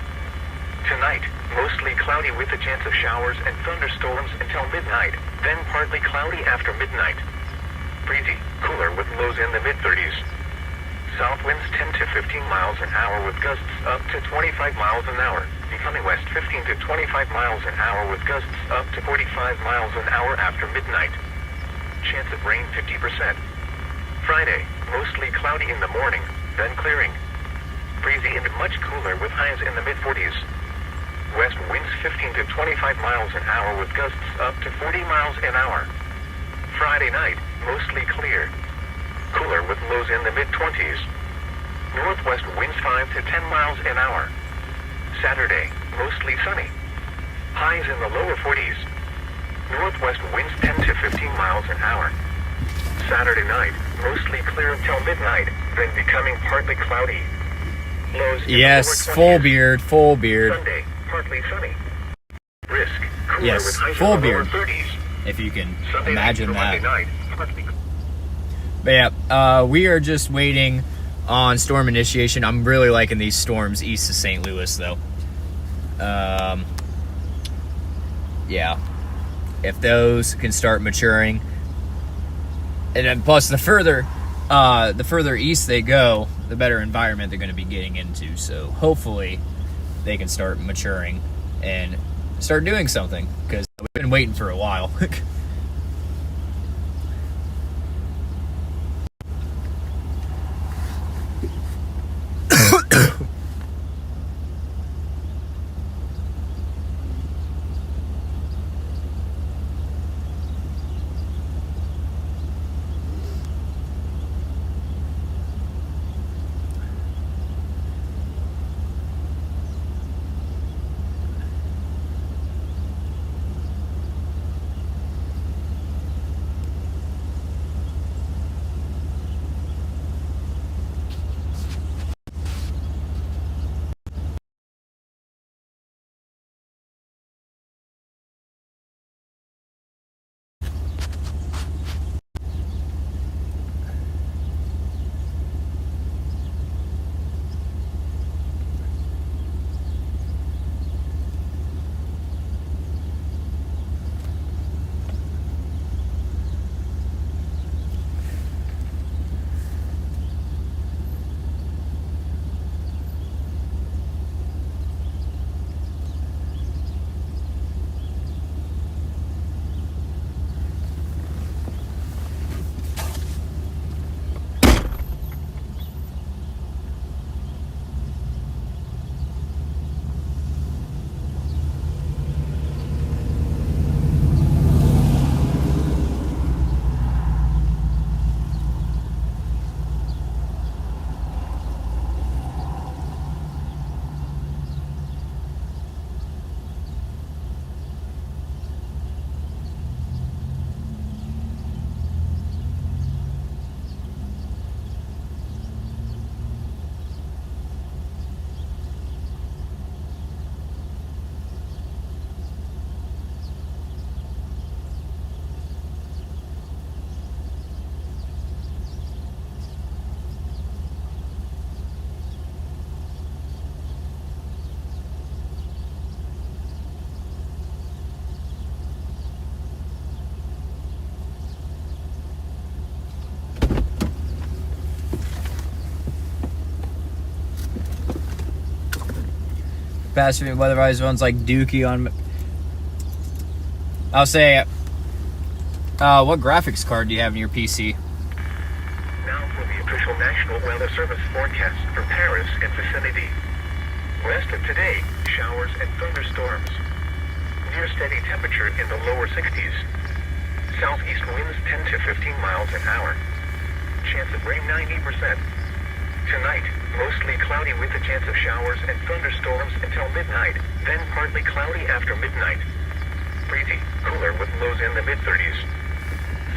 Tonight, mostly cloudy with a chance of showers and thunderstorms until midnight, then partly cloudy after midnight. Breezy, cooler with lows in the mid-30s. South winds 10 to 15 miles an hour with gusts up to 25 miles an hour. Becoming west 15 to 25 miles an hour with gusts up to 45 miles an hour after midnight. Chance of rain 50%. Friday, mostly cloudy in the morning, then clearing. Breezy and much cooler with highs in the mid-40s. West winds 15 to 25 miles an hour with gusts up to 40 miles an hour. Friday night, mostly clear. Cooler with lows in the mid-20s. Northwest winds 5 to 10 miles an hour. Saturday, mostly sunny. Highs in the lower 40s. Northwest winds 10 to 15 miles an hour. Saturday night, mostly clear until midnight, then becoming partly cloudy. Lows in Yes, the lower 20s. full beard, full beard. Sunday, partly sunny. Risk, cooler Yes, with highs full in the lower beard. 30s. If you can Sunday imagine night that. through Monday night, partly But yeah, we are just waiting on storm initiation. I'm really liking these storms east of St. Louis, though. Yeah, if those can start maturing, and then plus the further east they go, the better environment they're going to be getting into. So hopefully they can start maturing and start doing something, because we've been waiting for a while. past few weather advice ones like Dookie on. I'll say, what graphics card do you have in your PC? Now for the official National Weather Service forecast for Paris and vicinity. West of today, showers and thunderstorms. Near steady temperature in the lower 60s. Southeast winds 10 to 15 miles an hour. Chance of rain 90%. Tonight, mostly cloudy with a chance of showers and thunderstorms until midnight, then partly cloudy after midnight. Breezy, cooler with lows in the mid-30s.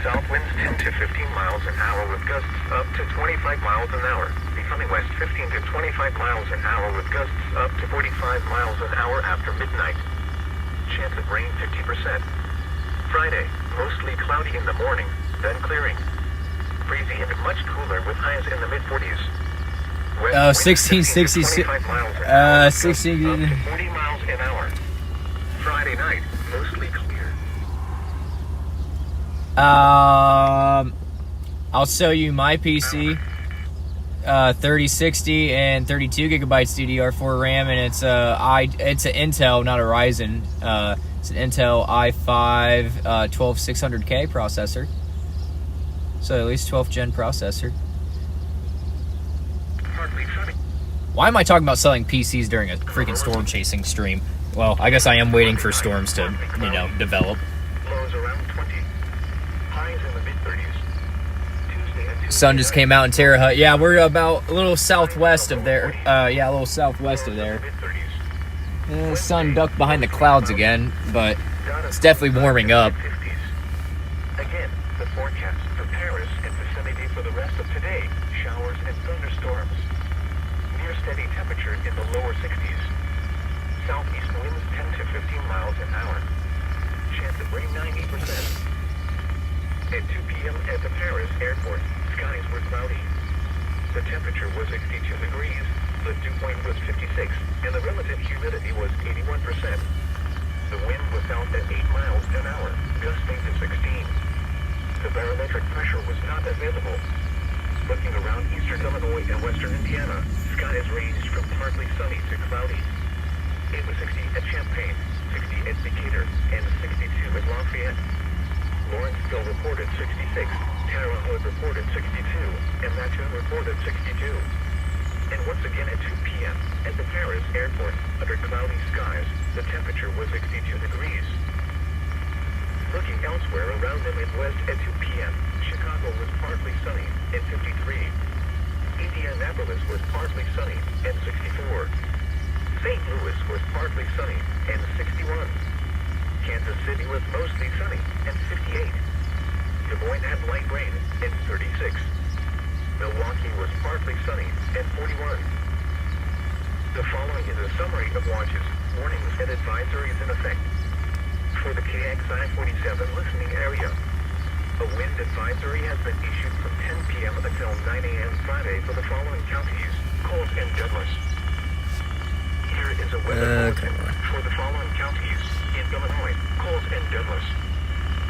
South winds 10 to 15 miles an hour with gusts up to 25 miles an hour. Becoming west 15 to 25 miles an hour with gusts up to 45 miles an hour after midnight. Chance of rain 50%. Friday, mostly cloudy in the morning, then clearing. Breezy and much cooler with highs in the mid-40s. 1666. 16. Up to 40 miles an hour. Friday night, mostly clear. I'll show you my PC. 3060 and 32 gigabytes DDR4 RAM, and it's an Intel, not a Ryzen. It's an Intel i5 12600K processor. So at least 12th gen processor. Why am I talking about selling PCs during a freaking storm chasing stream? Well, I guess I am waiting for storms to, develop. Lows around 20. Highs in the mid-30s. Tuesday and Tuesday. Sun just came out in Terre Haute. Yeah, we're about a little southwest of there. A little southwest of there. The sun ducked behind the clouds again, but it's definitely warming up. Again, the forecast for Paris and vicinity for the rest of today. Showers and thunderstorms. Near steady temperature in the lower 60s. Southeast winds 10 to 15 miles an hour. Chance of rain 90%. At 2 p.m. at the Paris airport, skies were cloudy. The temperature was 62 degrees, the dew point was 56, and the relative humidity was 81%. The wind was south at 8 miles an hour, gusting to 16. The barometric pressure was not available. Looking around eastern Illinois and western Indiana, skies ranged from partly sunny to cloudy. It was 60 at Champaign, 60 at Decatur, and 62 at Lafayette. Lawrenceville reported 66, Terre Haute reported 62, and Mattoon reported 62. And once again at 2 p.m. at the Paris airport, under cloudy skies, the temperature was 62 degrees. Looking elsewhere around the Midwest at 2 p.m., Chicago was partly sunny at 53. Indianapolis was partly sunny at 64. St. Louis was partly sunny and 61. Kansas City was mostly sunny and 58. Des Moines had light rain and 36. Milwaukee was partly sunny and 41. The following is a summary of watches, warnings, and advisories in effect. For the KXI-47 listening area, a wind advisory has been issued from 10 p.m. until 9 a.m. Friday for the following counties: Coles and Douglas. Here is a weather bulletin for the following counties in Illinois: Coles and Douglas.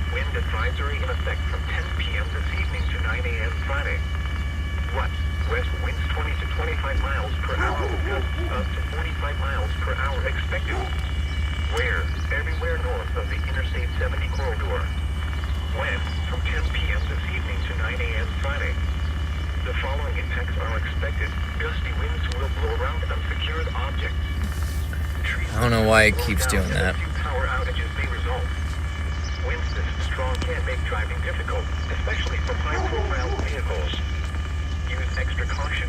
Wind advisory in effect from 10 p.m. this evening to 9 a.m. Friday. West winds 20 to 25 miles per hour with gusts up to 45 miles per hour expected. Where? Everywhere north of the Interstate 70 corridor. When? From 10 p.m. this evening to 9 a.m. Friday. The following impacts are expected. Gusty winds will blow around unsecured objects. I don't know why it keeps doing that. Power outages may result. Winds this strong can make driving difficult, especially for high-profile vehicles. Use extra caution.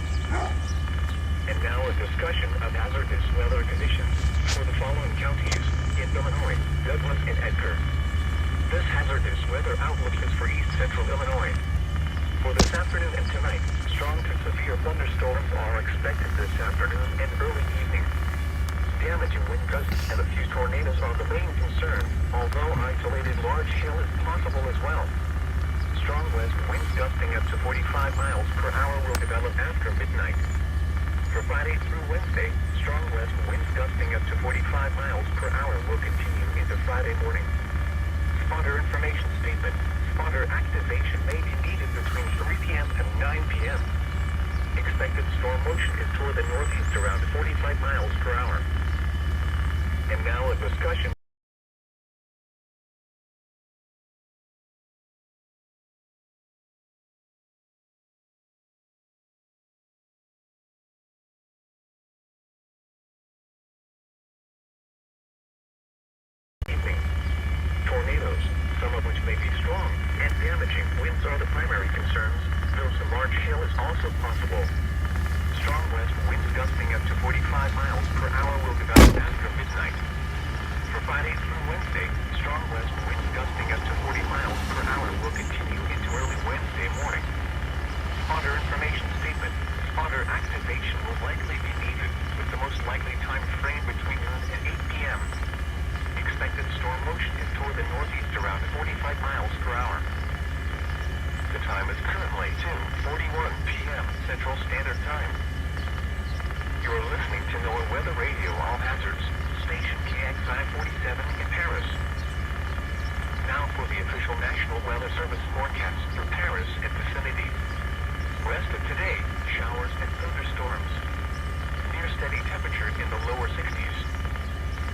And now a discussion of hazardous weather conditions for the following counties in Illinois: Douglas and Edgar. This hazardous weather outlook is for east central Illinois. For this afternoon and tonight, strong to severe thunderstorms are expected this afternoon and early evening. Damaging wind gusts and a few tornadoes are the main concern, although isolated large hail is possible as well. Strong west winds gusting up to 45 miles per hour will develop after midnight. For Friday through Wednesday, strong west winds gusting up to 45 miles per hour will continue into Friday morning. Spotter information statement. Spotter activation may be needed between 3 p.m. and 9 p.m. Expected storm motion is toward the northeast around 45 miles per hour. time frame between noon and 8 p.m. Expected storm motion is toward the northeast around 45 miles per hour. The time is currently 2:41 p.m. Central Standard Time. You're listening to NOAA Weather Radio All Hazards, station KXI 47 in Paris. Now for the official National Weather Service forecast for Paris and vicinity. Rest of today, showers and thunderstorms. Near steady temperature in the lower 60s.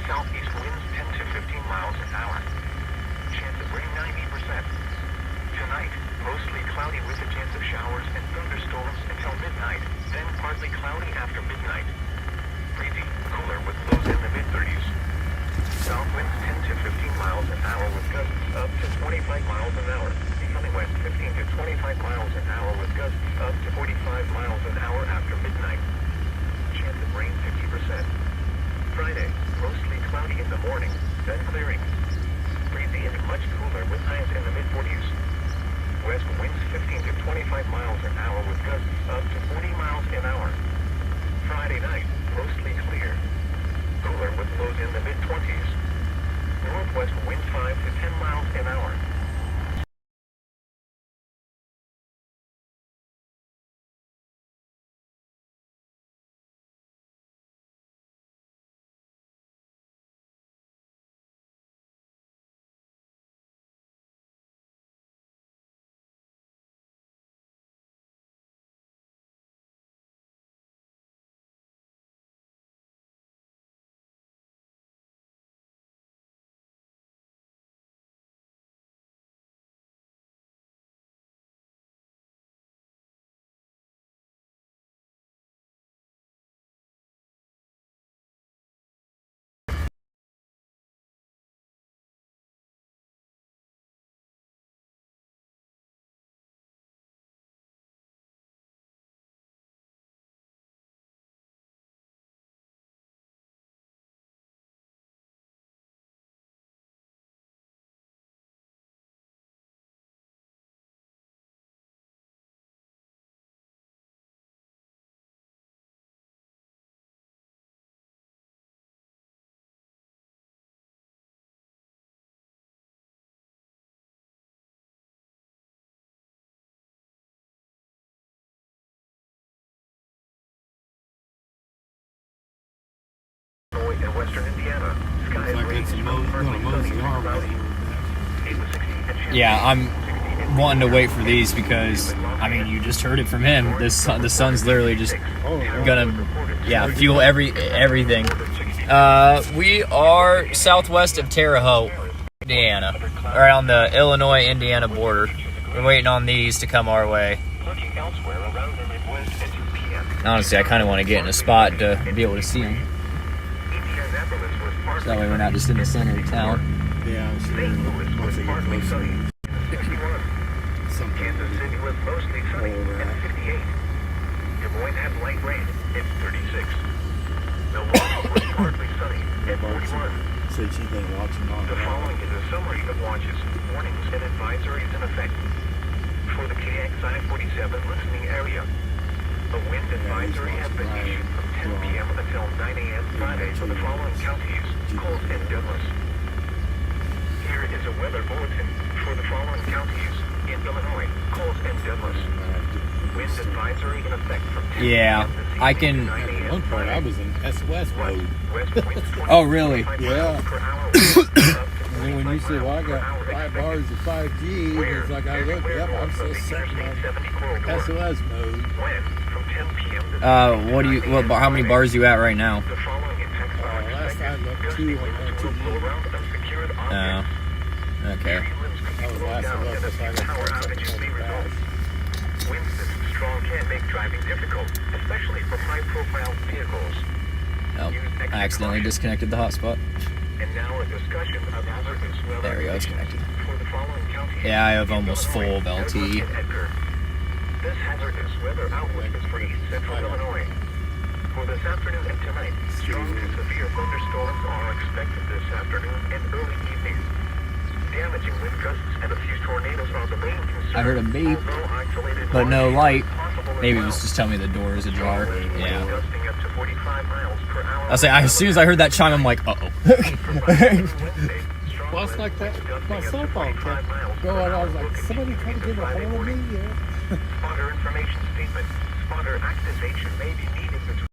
Southeast winds 10 to 15 miles an hour. Chance of rain 90%. Tonight, mostly cloudy with a chance of showers and thunderstorms until midnight, then partly cloudy after midnight. Breezy, cooler with lows in the mid-30s. South winds 10 to 15 miles an hour with gusts up to 25 miles an hour. Becoming west 15 to 25 miles an hour with gusts up to 45 miles an hour after midnight. Chance of rain 50%. Friday, mostly cloudy in the morning, then clearing. Breezy and much cooler with highs in the mid-40s. West winds 15 to 25 miles an hour with gusts up to 40 miles an hour. Friday night, mostly clear. Cooler with lows in the mid-20s. Northwest winds 5 to 10 miles an hour. In western Indiana, skies Looks like range it's from gonna partly mow sunny the to arm cloudy. with 8 to 60 and chance Yeah, of I'm wanting to wait for these because, I mean, you just heard it from him. The sun's literally just gonna, fuel everything. We are southwest of Terre Haute, Indiana, right on the Illinois-Indiana border. We're waiting on these to come our way. looking elsewhere around the Midwest at 2 p.m. Honestly, I kind of want to get in a spot to be able to see them. Indianapolis was partly So that way we're not just in the center of town. Yeah, I'm sure. St. Louis was Once they get partly closer, sunny. 61. something. Kansas City was mostly sunny at 58. Des Moines had light rain at 36. Milwaukee was partly sunny at 41. Said she's been watching on The following is a summary of watches, warnings, and advisories in effect. For the KXI 47 listening area, a wind advisory has been issued from 10 p.m. until 9 a.m. Friday for the following counties, Coles and Douglas. Here is a weather bulletin for the following counties in Illinois, Coles and Douglas. Wind advisory in effect from 10 Yeah, p.m. this I evening can- to 9 At a.m. one point, I Friday. was in SOS mode. West winds 20 Oh, really? 25 Yeah. miles per hour, winds up to And then when you 25 said, well, I miles per got hour 5 expected. bars of 5G, it's like I look, yep, I'm still setting on SOS mode. How many bars you at right now? Last I looked, 2 on 2G. Oh, okay. That was last I looked, if I got Winds this strong can make driving difficult, especially for high-profile vehicles. Oh, I accidentally disconnected the hotspot. And now a discussion of hazardous weather. There we go, it's connected. For the following counties. Yeah, I have almost full of LTE. This hazardous weather outlook is for east central Illinois. For this afternoon and tonight, strong to severe thunderstorms are expected this afternoon and early evening. Damaging wind gusts and a few tornadoes are the main concern. I heard a beep, although isolated but no watches light. are possible as Maybe it well. was just telling me the door is ajar. Winds Yeah. gusting up to 45 miles per hour. I'll say, as soon as I heard that chime, I'm like, uh-oh. Well, it's like that. My cell phone kept going. I was like, somebody trying to get a hold of me? Yeah. Spotter information statement. Spotter activation may be needed between.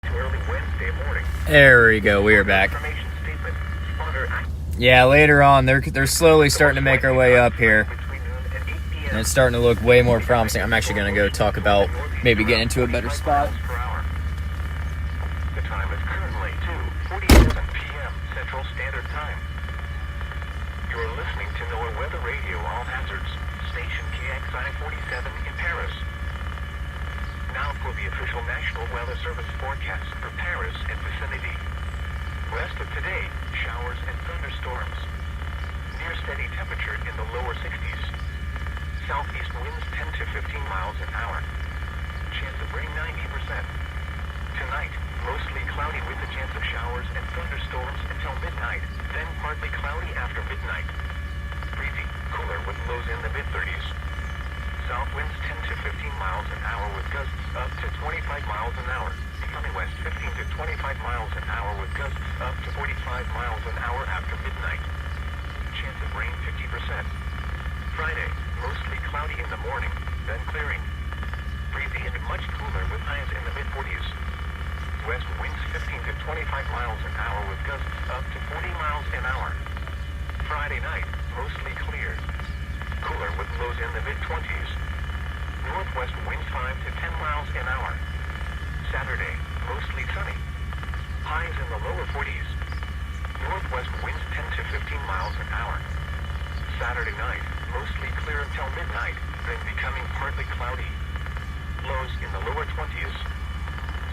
Early Wednesday morning. There we go. We are back. Information statement. Spotter Yeah, later on, they're slowly starting to make our way up here. between noon and 8 p.m. And it's starting to look way more promising. I'm actually going to go talk about maybe getting into a better spot. Per hour. The time is currently 2:47 p.m. Central Standard Time. You are listening to NOAA Weather Radio All Hazards, station KXI 47 in Paris. Now for the official National Weather Service forecast for Paris and vicinity. Rest of today, showers and thunderstorms. Near steady temperature in the lower 60s. Southeast winds 10 to 15 miles an hour. Chance of rain 90%. Tonight, mostly cloudy with a chance of showers and thunderstorms until midnight, then partly cloudy after midnight. Breezy, cooler with lows in the mid-30s. South winds 10 to 15 miles an hour with gusts up to 25 miles an hour. Becoming west 15 to 25 miles an hour with gusts up to 45 miles an hour after midnight. Chance of rain 50%. Friday, mostly cloudy in the morning, then clearing. Breezy and much cooler with highs in the mid-40s. West winds 15 to 25 miles an hour with gusts up to 40 miles an hour. Friday night, mostly clear. Cooler with lows in the mid-20s. Northwest winds 5 to 10 miles an hour. Saturday, mostly sunny. Highs in the lower 40s. Northwest winds 10 to 15 miles an hour. Saturday night, mostly clear until midnight, then becoming partly cloudy. Lows in the lower 20s.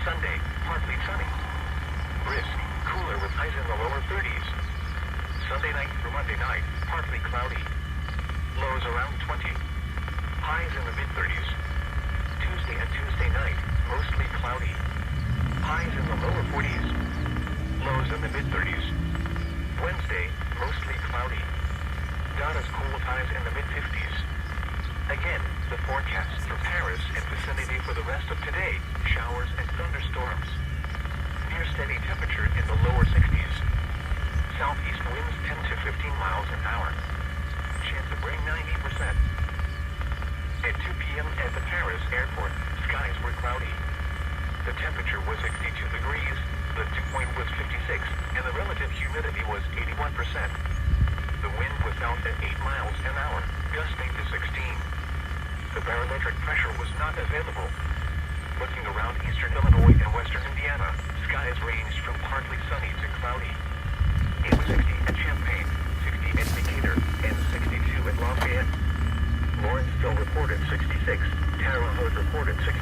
Sunday, partly sunny. Brisk, cooler with highs in the lower 30s. Sunday night through Monday night, partly cloudy. Lows around 20. Highs in the mid-30s. Tuesday and Tuesday night, mostly cloudy. Highs in the lower 40s. Lows in the mid-30s. Wednesday, mostly cloudy. Not as cool with highs in the mid-50s. Again, the forecast for Paris and vicinity for the rest of today, showers and thunderstorms. Near steady temperature in the lower 60s. Southeast winds 10 to 15 miles an hour. Chance of rain 90%. At 2 p.m. at the Paris airport, skies were cloudy. The temperature was 62 degrees, the dew point was 56, and the relative humidity was 81%. The wind was out at 8 miles an hour, gusting to 16. The barometric pressure was not available. Looking around eastern Illinois and western Indiana, skies ranged from partly sunny to cloudy. It was 60 at Champaign, 60 at Decatur, and 62 at Lafayette. Lawrenceville reported 66, Terre Haute reported 62,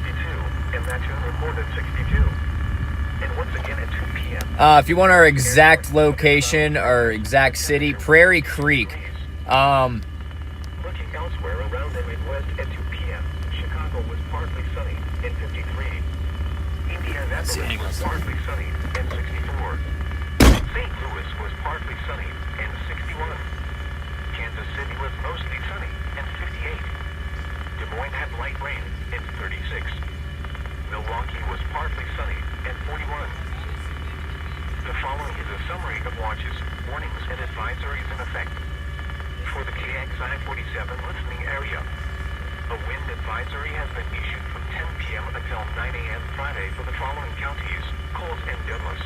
and Mattoon reported 62. And once again at 2 p.m. If you want our exact location, our exact city, Prairie Creek. Looking elsewhere around the Midwest at 2 p.m. Chicago was partly sunny and 53. Indianapolis was partly sunny and 64. St. Louis was partly sunny and 61. Kansas City was mostly sunny and 58. Des Moines had light rain and 36. Milwaukee was partly sunny and 41. The following is a summary of watches, warnings, and advisories in effect. For the KXI 47 listening area, a wind advisory has been issued from 10 p.m. until 9 a.m. Friday for the following counties, Coles and Douglas.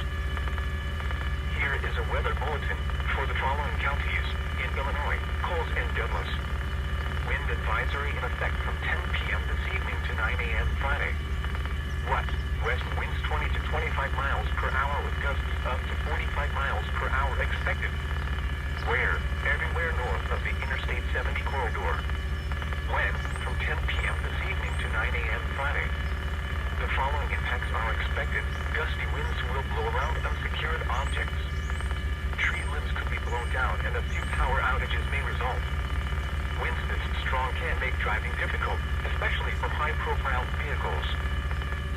Here is a weather bulletin for the following counties in Illinois, Coles and Douglas. Wind advisory in effect from 10 p.m. this evening to 9 a.m. Friday. What? southwest winds 20 to 25 miles per hour with gusts up to 45 miles per hour expected. Where? Everywhere north of the Interstate 70 corridor. When? From 10 p.m. this evening to 9 a.m. Friday. The following impacts are expected. Gusty winds will blow around unsecured objects. Tree limbs could be blown down and a few power outages may result. Winds this strong can make driving difficult, especially for high-profile vehicles.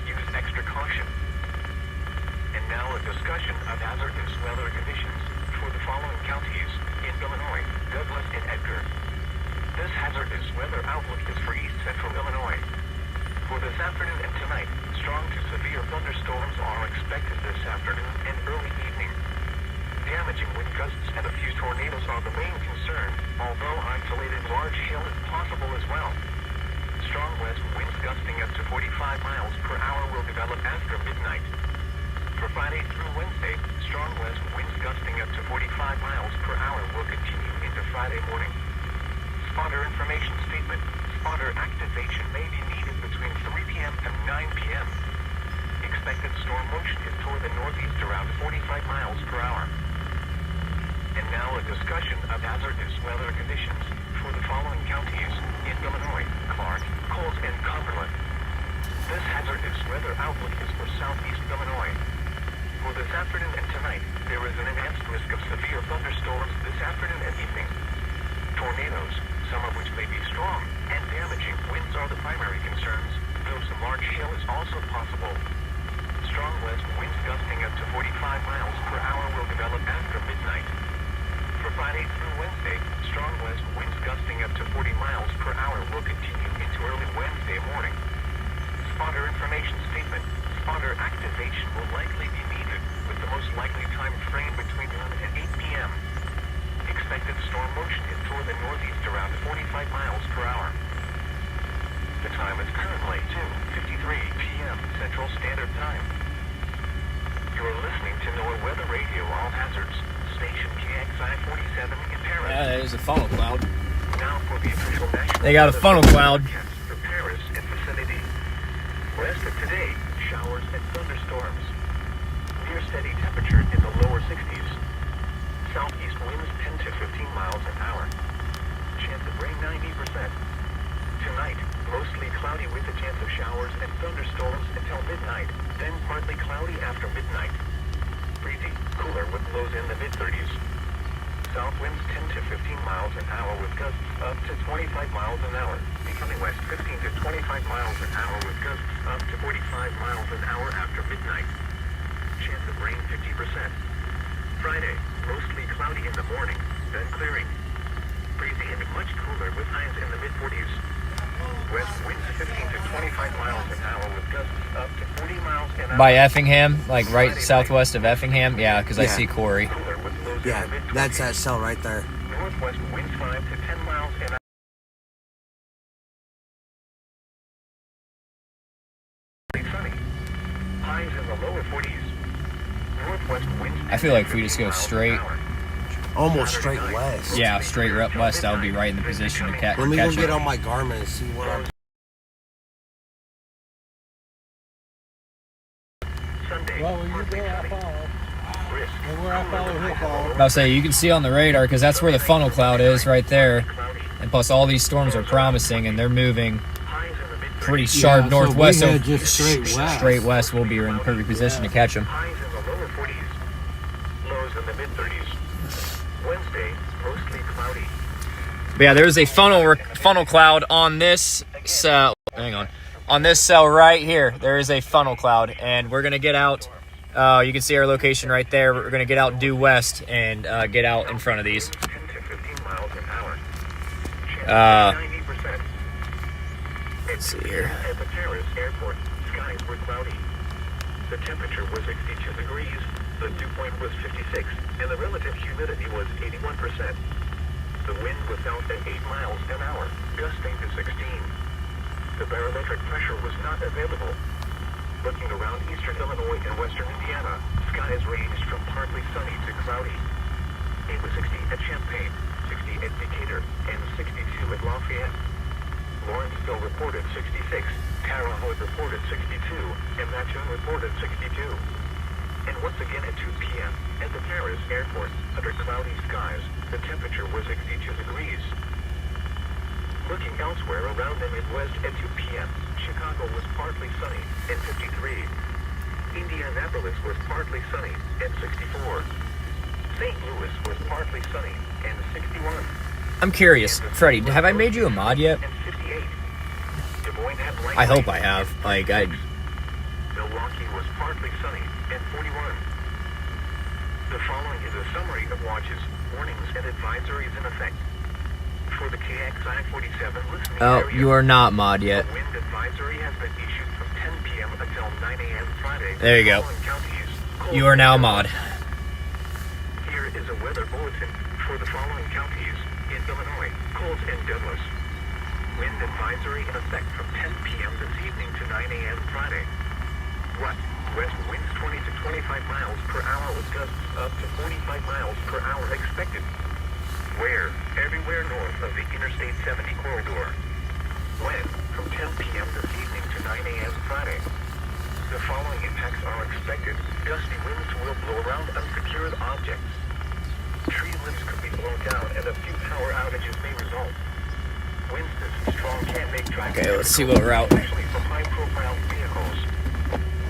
Use extra caution. And now a discussion of hazardous weather conditions for the following counties in Illinois, Douglas and Edgar. This hazardous weather outlook is for east central Illinois. For this afternoon and tonight, strong to severe thunderstorms are expected this afternoon and early evening. Damaging wind gusts and a few tornadoes are the main concern, although isolated large hail is possible as well. Strong west winds gusting up to 45 miles per hour will develop after midnight. For Friday through Wednesday, strong west winds gusting up to 45 miles per hour will continue into Friday morning. Spotter information statement. Spotter activation may be needed between 3 p.m. and 9 p.m. Expected storm motion is toward the northeast around 45 miles per hour. And now a discussion of hazardous weather conditions for the following counties in Illinois, Clark, Coles, and Cumberland. This hazardous weather outlook is for southeast Illinois. For this afternoon and tonight, there is an enhanced risk of severe thunderstorms this afternoon and evening. Tornadoes, some of which may be strong and damaging winds are the primary concerns, though some large hail is also possible. Strong west winds gusting up to 45 miles per hour will develop after midnight. For Friday through Wednesday, strong west winds gusting up to 40 miles per hour will continue into early Wednesday morning. Spotter information statement. Spotter activation will likely be needed, with the most likely time frame between 1 and 8 p.m. Expected storm motion is toward the northeast around 45 miles per hour. The time is currently 2:53 p.m. Central Standard Time. You're listening to NOAA Weather Radio All Hazards, station KXI 47 in Paris. There's a funnel cloud. Now for the official national. They got a funnel cloud. For Paris and vicinity. Rest of today, showers and thunderstorms. Near steady temperatures in the lower 60s. Southeast winds 10 to 15 miles an hour. Chance of rain 90%. Tonight, mostly cloudy with a chance of showers and thunderstorms until midnight, then partly cloudy after midnight. Breezy, cooler with lows in the mid-30s. South winds 10 to 15 miles an hour with gusts up to 25 miles an hour. Becoming west 15 to 25 miles an hour with gusts up to 45 miles an hour after midnight. Chance of rain 50%. Friday, mostly cloudy in the morning, then clearing. Breezy and much cooler with highs in the mid-40s. West winds 15 to 25 miles an hour with gusts up to 40 miles an hour. By Effingham, like right southwest of Effingham? Yeah, because I see Corey. Cooler with lows Yeah, in the mid-20s. that's that cell right there. Northwest winds 5 to 10 miles an hour. Sunny. Highs in the lower 40s. Northwest winds. I feel like if we just go straight, Almost straight west. yeah, straight up west, I would be right in the position to Let me go catch get it. on my Garmin and see what I'm. Sunday. Well, where you go, I follow. Brisk. And where I follow, he'll follow. I'll say you can see on the radar because that's where the funnel cloud is right there. Cloudy. And plus, all these storms are promising and they're moving Highs in the mid-30s. pretty sharp Yeah, northwest. So So we head just straight west. straight west, we'll be in perfect position to catch them. Highs in the lower 40s. Lows in the mid-30s. Wednesday, mostly cloudy. But yeah, there's a funnel cloud on this cell. Hang on this cell right here. There is a funnel cloud, and we're gonna get out. You can see our location right there. We're gonna get out due west and get out in front of these. 10 to 15 miles an hour. Chance of 90%. Let's see here. At the Paris airport, skies were cloudy. The temperature was 62 degrees, the dew point was 56, and the relative humidity was 81%. The wind was out at 8 miles an hour, gusting to 16. The barometric pressure was not available. Looking around eastern Illinois and western Indiana, skies ranged from partly sunny to cloudy. It was 60 at Champaign, 60 at Decatur, and 62 at Lafayette. Lawrenceville reported 66, Terre Haute reported 62, and Mattoon reported 62. And once again at 2 p.m., at the Paris airport, under cloudy skies, the temperature was 62 degrees. Looking elsewhere around the Midwest at 2 p.m., Chicago was partly sunny and 53. Indianapolis was partly sunny and 64. St. Louis was partly sunny and 61. I'm curious, Freddie, have I made you a mod yet? And 58. Des Moines had light I hope rain I have. and Like, 56. Milwaukee was partly sunny and 41. The following is a summary of watches, warnings, and advisories in effect. For the KXI-47 listening Oh, area, you are not mod yet. a wind advisory has been issued from 10 p.m. until 9 a.m. Friday. There you go. Following counties, cold You are now mod. Here is a weather bulletin for the following counties in Illinois, Coles and Douglas. Wind advisory in effect from 10 p.m. this evening to 9 a.m. Friday. West winds 20 to 25 miles per hour with gusts up to 45 miles per hour expected. Where? Everywhere north of the Interstate 70 corridor. When? From 10 p.m. this evening to 9 a.m. Friday. The following impacts are expected. Gusty winds will blow around unsecured objects. Tree limbs could be blown down and a few power outages may result. Winds this strong can make driving Okay, let's see difficult, what route. especially for high-profile vehicles.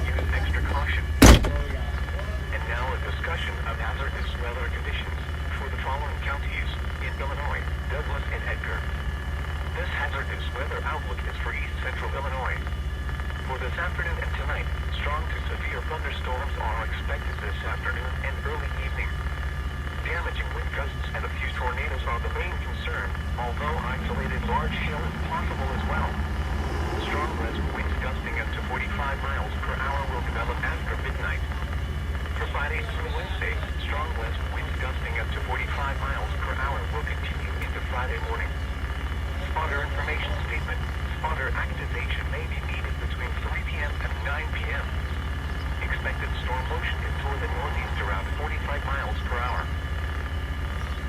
Use extra caution. And now a discussion of hazardous weather conditions for the following counties in Illinois, Douglas and Edgar. This hazardous weather outlook is for east central Illinois. For this afternoon and tonight, strong to severe thunderstorms are expected this afternoon and early evening. Damaging wind gusts and a few tornadoes are the main concern, although isolated large hail is possible as well. Strong west winds gusting up to 45 miles per hour will develop after midnight. For Friday through Wednesday, strong west winds gusting up to 45 miles per hour will continue into Friday morning. Spotter information statement. Spotter activation may be needed between 3 p.m. and 9 p.m. Expected storm motion is toward the northeast around 45 miles per hour.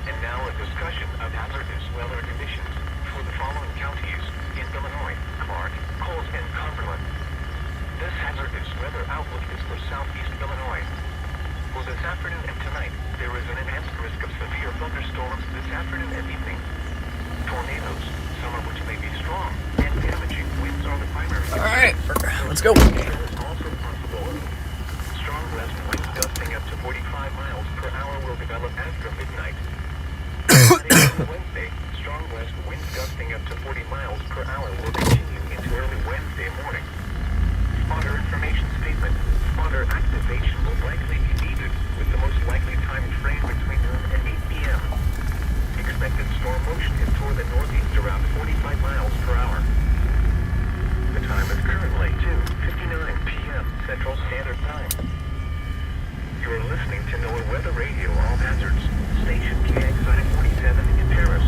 And now a discussion of hazardous weather conditions for the following counties in Illinois, Clark, Coles, and Cumberland. This hazardous weather outlook is for southeast Illinois. For this afternoon and tonight, there is an enhanced risk of severe thunderstorms this afternoon and evening. Tornadoes, some of which may be strong and damaging winds are the primary. All right, let's go. Hail is also possible. Strong west winds gusting up to 45 miles per hour will develop after midnight. Wednesday, strong west winds gusting up to 40 miles per hour will continue into early Wednesday morning. Spotter information statement. Spotter activation will likely be needed with the most likely time frame between noon and 8 p.m. Expected storm motion is toward the northeast around 45 miles per hour. The time is currently 2:59 p.m. Central Standard Time. You are listening to NOAA Weather Radio All Hazards, station KXI-47 in Paris.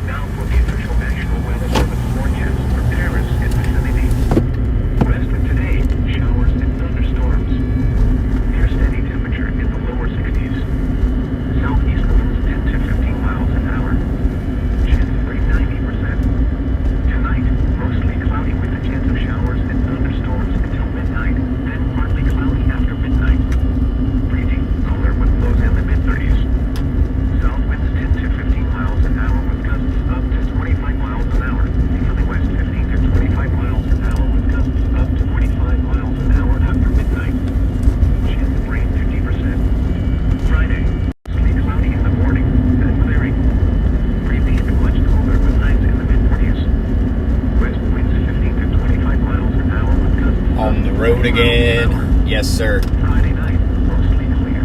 Now for the official National Weather Service forecast for Paris and vicinity. West of today, showers and thunderstorms. Near steady temperature in the lower 60s. Southeast winds 10 to 15 miles an hour. Chance of rain 90%. Tonight, mostly cloudy with a chance of showers and thunderstorms until midnight, then partly cloudy after midnight. Breezy, cooler with lows in the mid-30s. South winds 10 to 15 miles an hour with gusts up to 25 miles an hour. Easterly west 15 to 25 miles an hour with gusts up to 45 miles an hour after midnight. Chance of rain 50%. Friday, mostly cloudy in the morning, then clearing. Breezy and much cooler with highs in the mid-40s. West winds 15 to 25 miles an hour with gusts On the road again. Yes, sir. Friday night, mostly clear.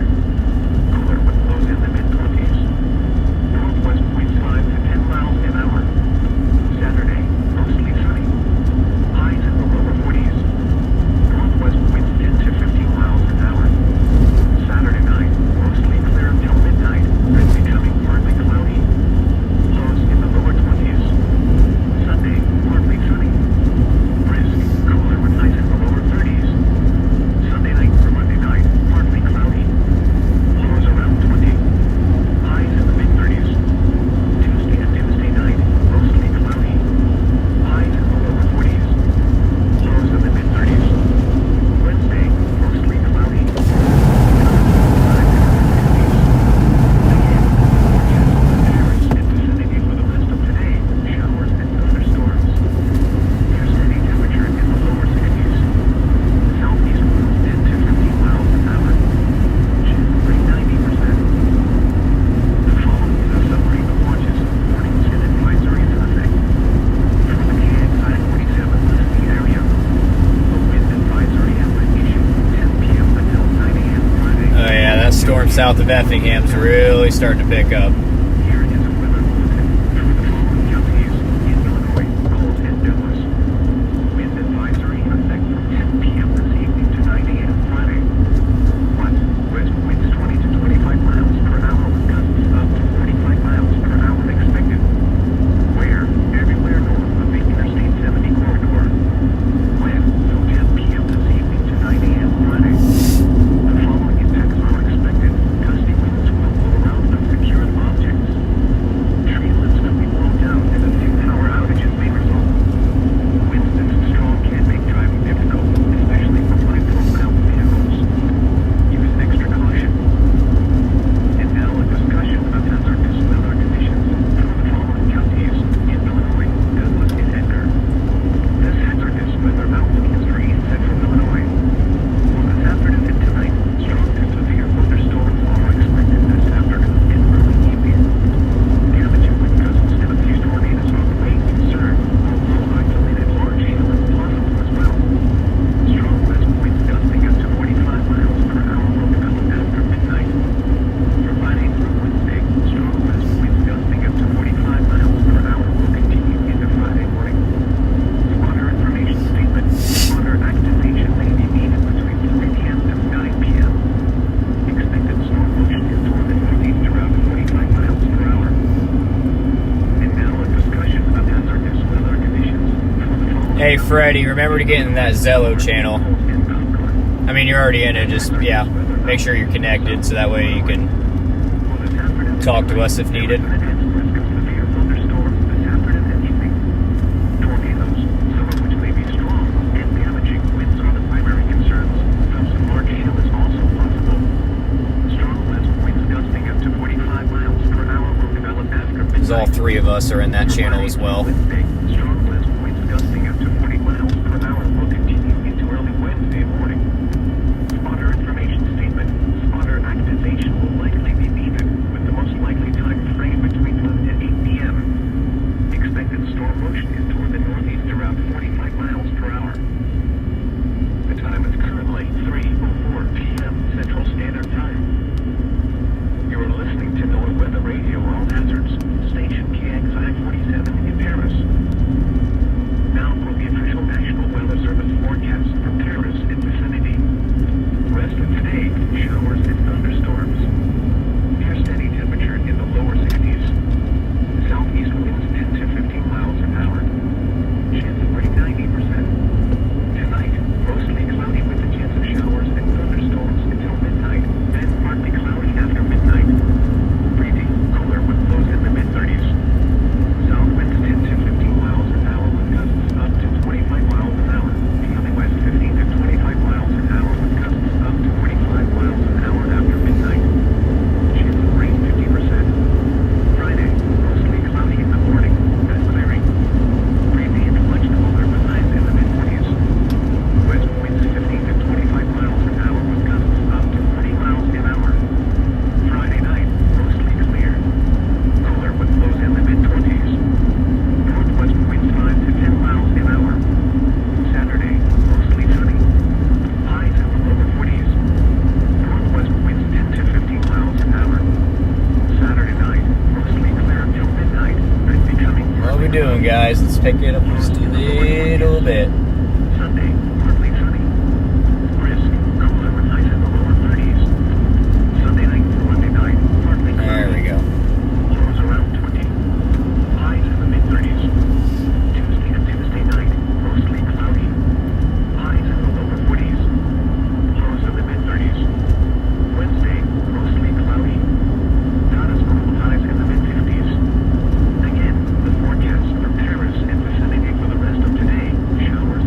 Cooler with lows in the mid-20s. Northwest winds 5 to 10 miles an hour. Saturday, mostly sunny. Highs in the lower 40s. Northwest winds 10 to 15 miles an hour. Saturday night, mostly clear until midnight, then becoming partly cloudy. Lows in the lower 20s. Sunday, partly sunny. Brisk, cooler with highs in the lower 30s. Sunday night for Monday south of Effingham's really starting to pick up. Here is a weather bulletin for the following counties in Illinois, Colt and Douglas. Wind advisory in effect from 10 p.m. this evening to 9 a.m. Friday. 1. West winds 20 to 25 miles per hour with gusts up to 45 miles per hour expected. Where? Everywhere north of the Interstate 70 corridor. Wind from 10 p.m. this evening to 9 a.m. Friday. The following impacts are expected. Gusty winds will blow around unsecured objects. Tree limbs could be blown down and a few power outages may result. Winds this strong can make driving difficult, especially for 5-12-mile vehicles. Use extra caution. And now a discussion of hazardous weather conditions for the following counties in Illinois, Douglas, and Edgar. This hazardous weather outlook is for east central Illinois. For this afternoon and tonight, strong to severe thunderstorms are expected this afternoon and early evening. Damaging wind gusts and a few tornadoes are the main concern, although isolated large hail is possible as well. Strong west winds gusting up to 45 miles per hour will develop after midnight. For Friday through Wednesday, strong west winds gusting up to 45 miles per hour will continue into Friday morning. Spotter information statement. Spotter activation may be needed between 3 p.m. to 9 p.m. Expected storm motion is toward the northeast around 45 miles per hour. And now a discussion of hazardous weather conditions for the following. Hey, Freddie, remember to get in that Zello channel. and Concord. I mean, you're already in it. Just, yeah, make sure you're connected so that way you can For this afternoon, talk to us if needed. risk of severe thunderstorms this afternoon and evening. Tornadoes, some of which may be strong and damaging winds are the primary concerns, though some large hail is also possible. Strong west winds gusting up to 45 miles per hour will develop after midnight. Because all three of us are in that channel as well. Wednesday, strong west winds gusting up to 40 miles per hour will continue into early Wednesday morning. Spotter information statement. Spotter activation will likely be needed, with the most likely time frame between 1 and 8 p.m. Expected storm motion is toward the northeast around 45 miles per hour. The time is currently 3:04 p.m. Central Standard Time. You are listening to NOAA Weather Radio All Hazards, station KXI 47 in Paris. Now for the official National Weather Service forecast for Paris and vicinity. Rest of today, showers and thunderstorms. Near steady temperature in the lower 60s. Southeast winds 10 to 15 miles an hour. Chance of rain 90%. Tonight, mostly cloudy with a chance of showers and thunderstorms until midnight, then partly cloudy after midnight. Breezy, cooler with lows in the mid-30s. South winds 10 to 15 miles an hour with gusts up to 25 miles an hour. Feeling west 15 to 25 miles an hour with gusts up to 45 miles an hour after midnight. Chance of rain 50%. Friday, mostly cloudy in the morning, then clearing. Breezy and much cooler with highs in the mid-40s. West winds 15 to 25 miles an hour with gusts up to 40 miles an hour. Friday night, mostly clear. Cooler with lows in the mid-20s. Northwest winds 5 to 10 miles an hour. Saturday, mostly sunny. Highs in the lower 40s. Northwest winds 10 to 15 miles an hour. Saturday night, mostly clear until midnight, then becoming What are we doing, guys? Let's pick it up just a little bit. Sunday, partly sunny. Brisk, cooler with highs in the lower 30s. Sunday night to Monday night, partly cloudy. There we go. Lows around 20. Highs in the mid-30s. Tuesday and Tuesday night, mostly cloudy. Highs in the lower 40s. Lows in the mid-30s. Wednesday, mostly cloudy. Not as cool highs in the mid-50s. Again, the forecast for Paris and vicinity for the rest of today. Showers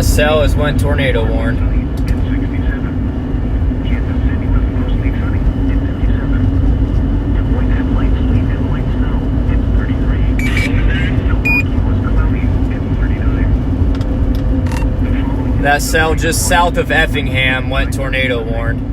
That cell is when tornado warned. That cell just south of Effingham went tornado warned.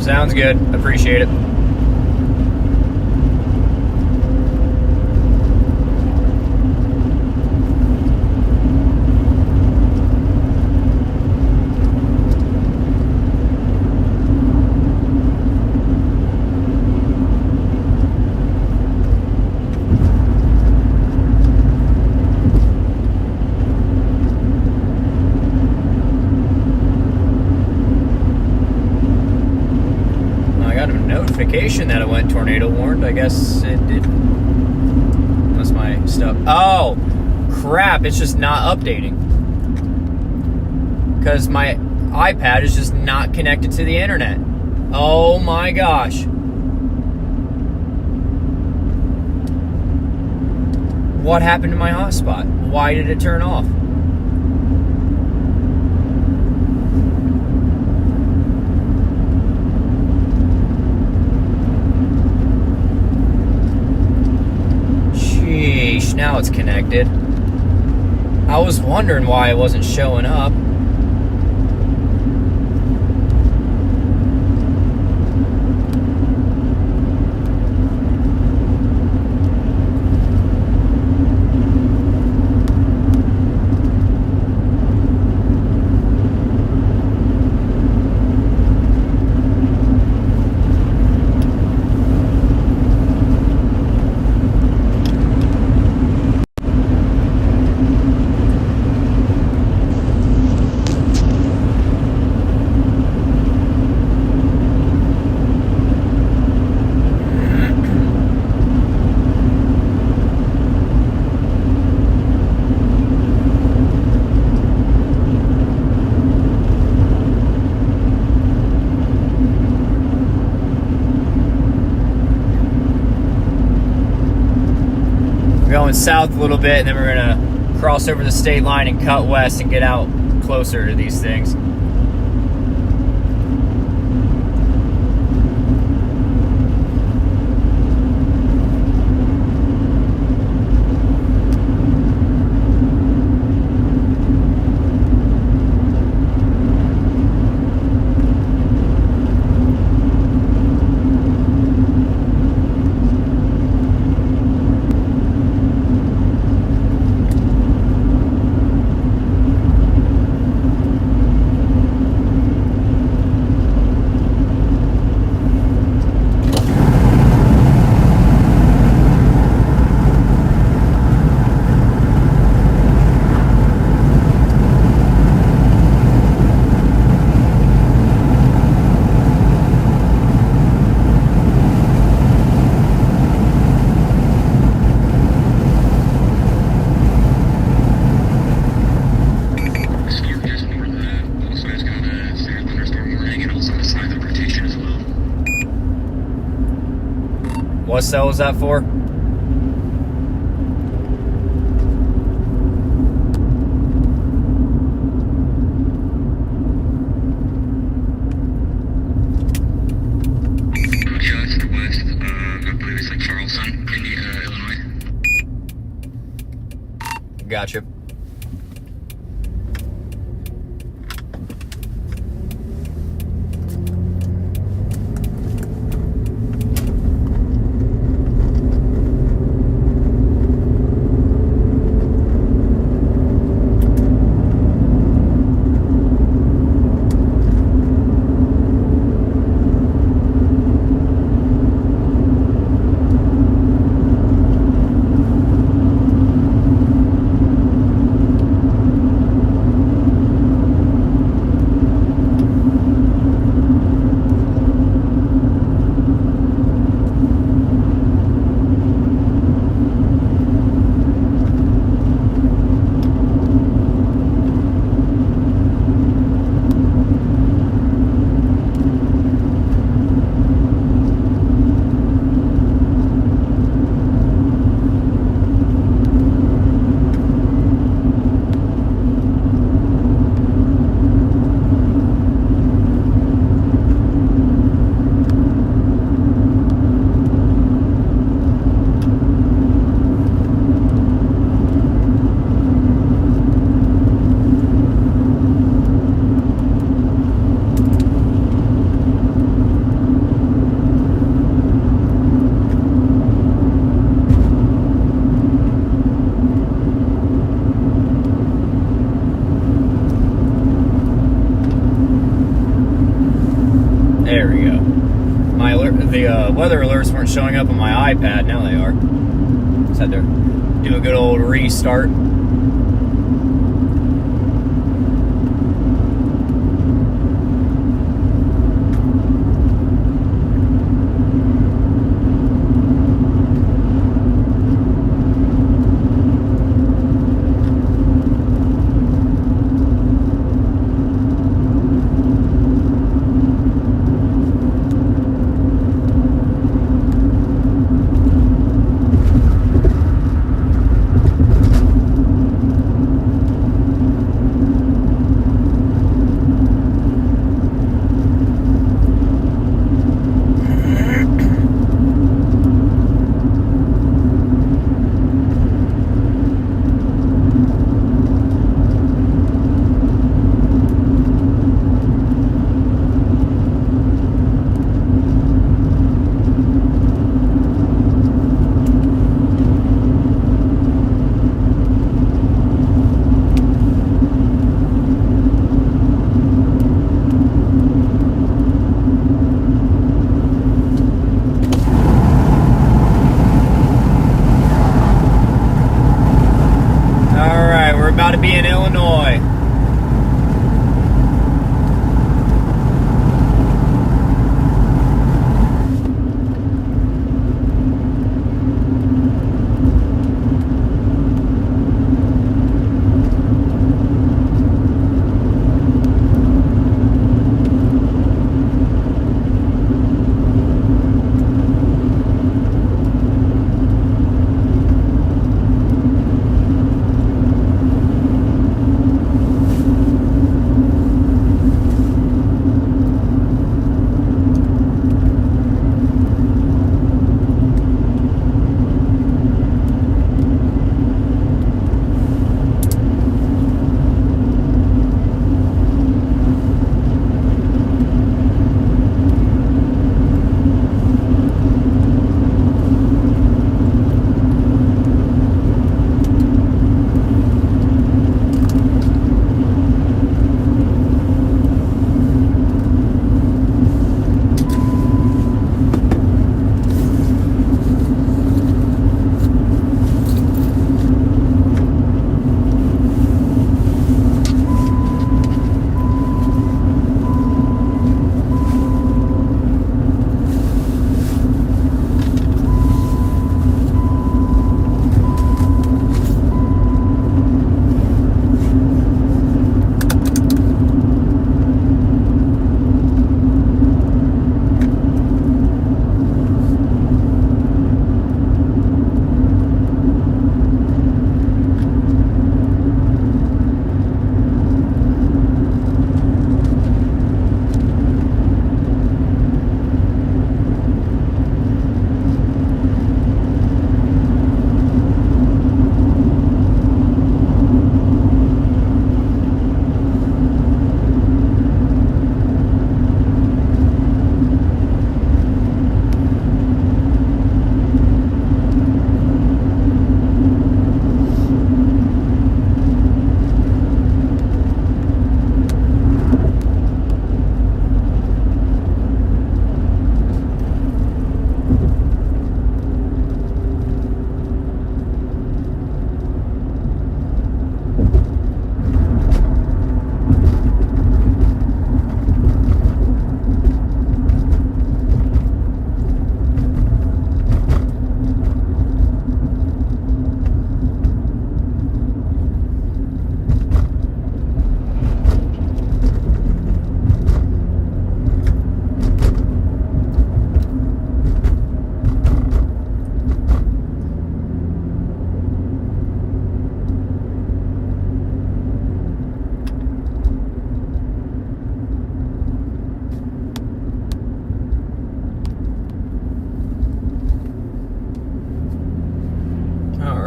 Sounds good. Appreciate it. Notification that it went tornado warned. I guess it did. Unless my stuff. Oh, crap! It's just not updating because my iPad is just not connected to the internet. Oh my gosh! What happened to my hotspot? Why did it turn off? Now it's connected. I was wondering why it wasn't showing up. Going south a little bit, and then we're gonna cross over the state line and cut west and get out closer to these things. What cell was that for? gotcha. There we go. The weather alerts weren't showing up on my iPad. Now they are. Just had to do a good old restart.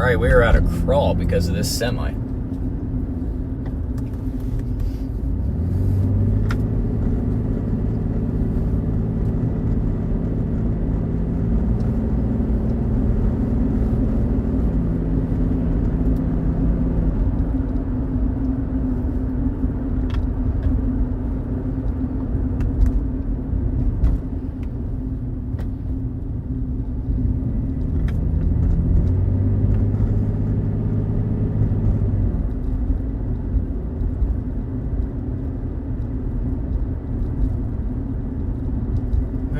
Alright, we are at a crawl because of this semi.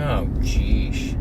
Oh, jeez.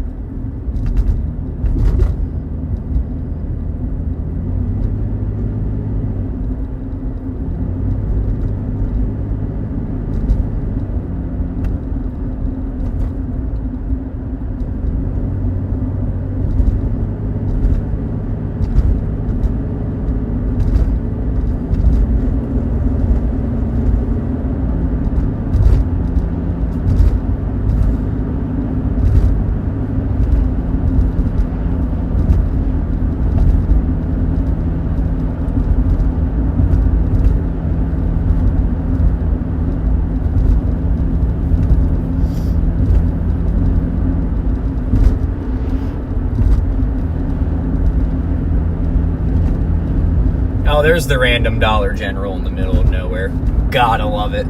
Oh, there's the random Dollar General in the middle of nowhere. Gotta love it.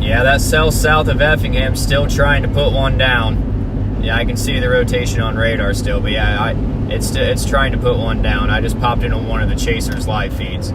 Yeah, that cell south of Effingham still trying to put one down. Yeah, I can see the rotation on radar still, but yeah, it's trying to put one down. I just popped in on one of the CHASER's live feeds.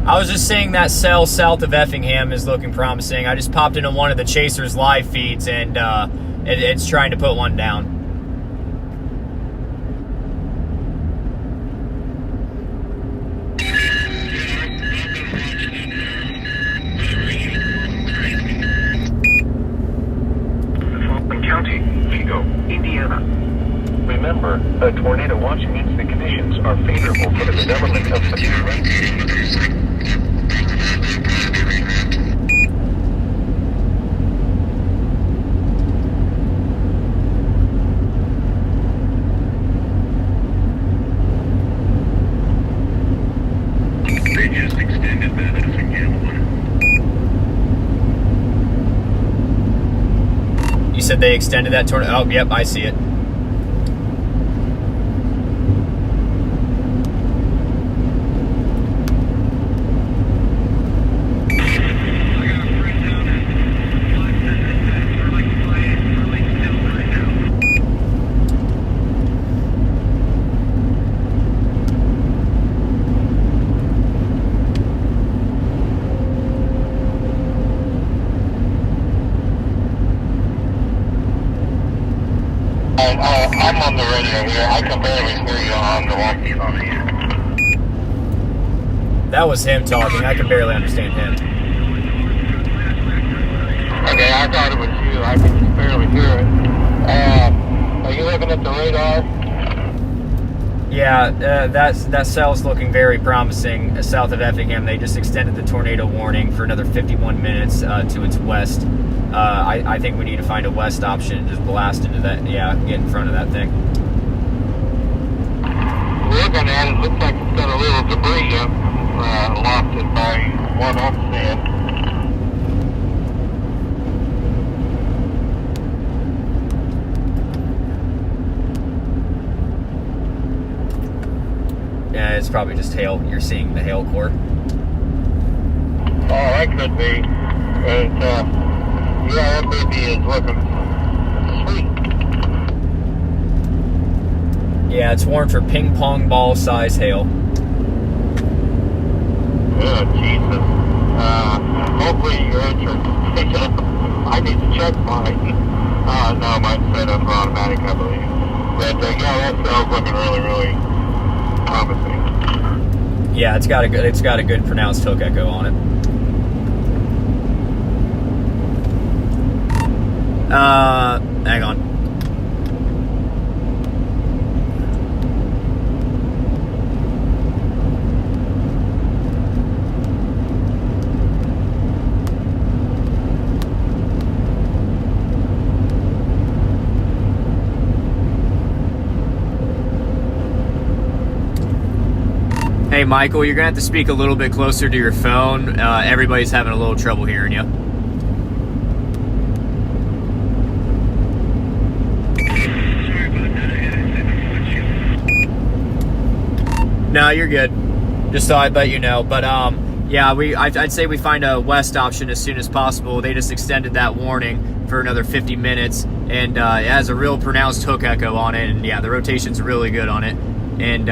I was just saying that cell south of Effingham is looking promising. I just popped into one of the CHASER's live feeds, and it's trying to put one down. The following county, Vigo, Indiana. Remember, a tornado watch means the conditions are favorable for the development of severe rain. They just extended that again. You said they extended that tornado? Oh, yep, I see it. I'm on the radio here. I can barely hear you on the walkie-talkie. That was him talking. I can barely understand him. Okay, I thought it was you. I can just barely hear it. Are you looking at the radar? Yeah, that cell's looking very promising. South of Effingham, they just extended the tornado warning for another 51 minutes to its west. I think we need to find a west option and just blast into that. Yeah, get in front of that thing. Looking at it, looks like it's got a little debris up, lofted by one understand. Yeah, it's probably just hail. You're seeing the hail core. Oh, that could be. But, yeah, that baby is looking sweet. Yeah, it's warned for ping pong ball size hail. Oh, Jesus. Hopefully your insurance is taken up. I need to check mine. No, mine's set up for automatic, I believe. But, yeah, that cell's looking really, really promising. Yeah, it's got a good pronounced hook echo on it. Hang on. Hey, Michael, you're gonna have to speak a little bit closer to your phone. Everybody's having a little trouble hearing you. No, you're good. Just thought I'd let you know. But yeah, I'd say we find a west option as soon as possible. They just extended that warning for another 50 minutes, and it has a real pronounced hook echo on it. And yeah, the rotation's really good on it. And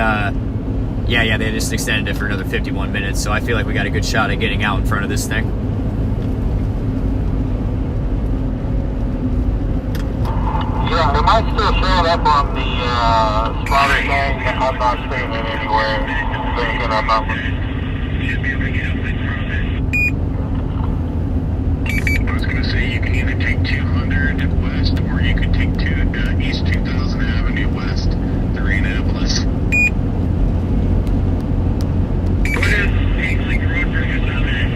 yeah, they just extended it for another 51 minutes. So I feel like we got a good shot at getting out in front of this thing. Yeah, am I still showing up on the spotter thing? I'm not seeing it anywhere. Thinking I'm not. Should be able to get up in front of it. I was going to say, you can either take 200 west, or you could take East 2000 Avenue west through Indianapolis. What is Ainsley Road bring us out there?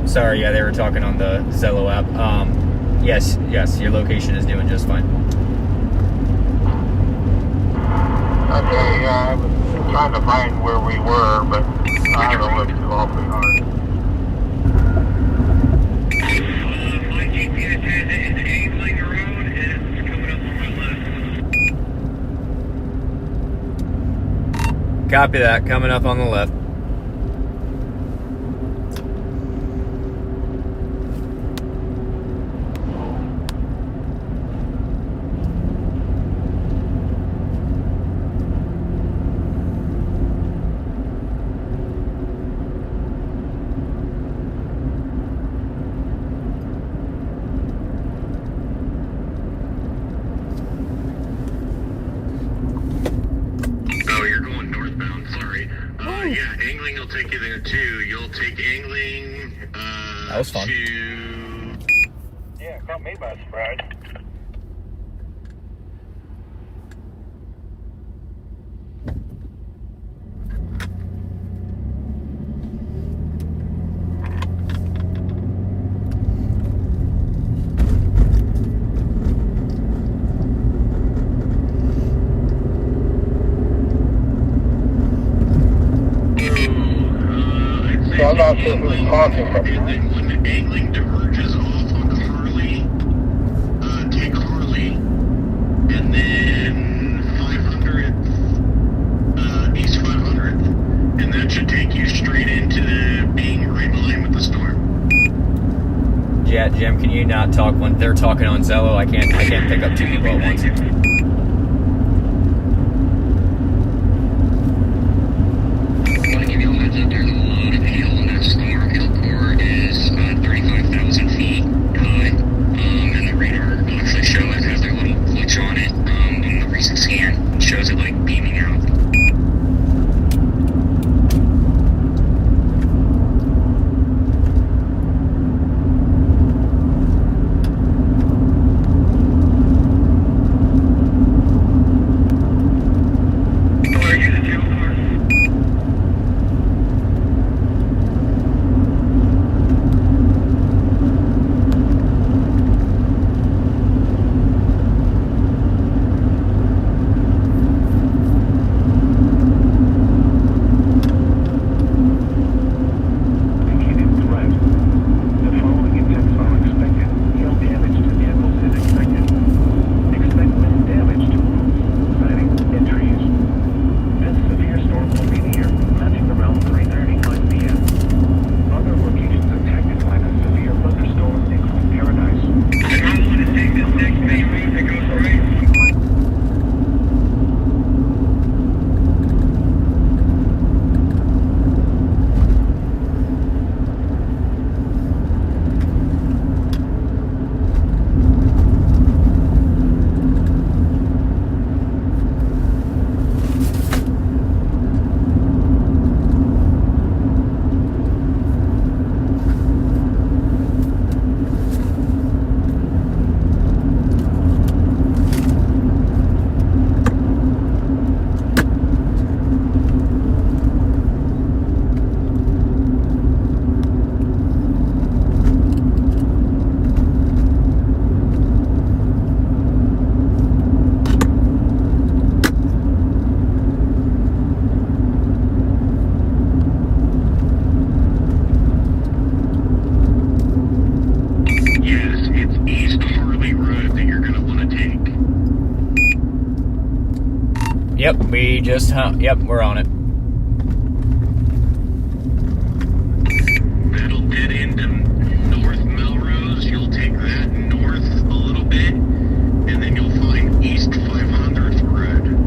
Sorry, yeah, they were talking on the Zello app. Yes, your location is doing just fine. Okay, I was trying to find where we were, but I don't look too awfully hard. My GPS has it in Ainsley Road, and it's coming up on my left. Copy that. Coming up on the left. Yeah, angling will take you there too. You'll take angling. That was fun. Yeah, it caught me by surprise. So I'm not sure who's talking. And then when the angling diverges off on Harley, take Harley, and then 500th, East 500th, and that should take you straight into being right in line with the storm. Yeah, Jim, can you not talk when they're talking on Zello? I can't pick up two people at once. Shows it like beaming out. Yep, we just yep, we're on it. That'll dead end North Melrose. You'll take that north a little bit, and then you'll find East 500th Road.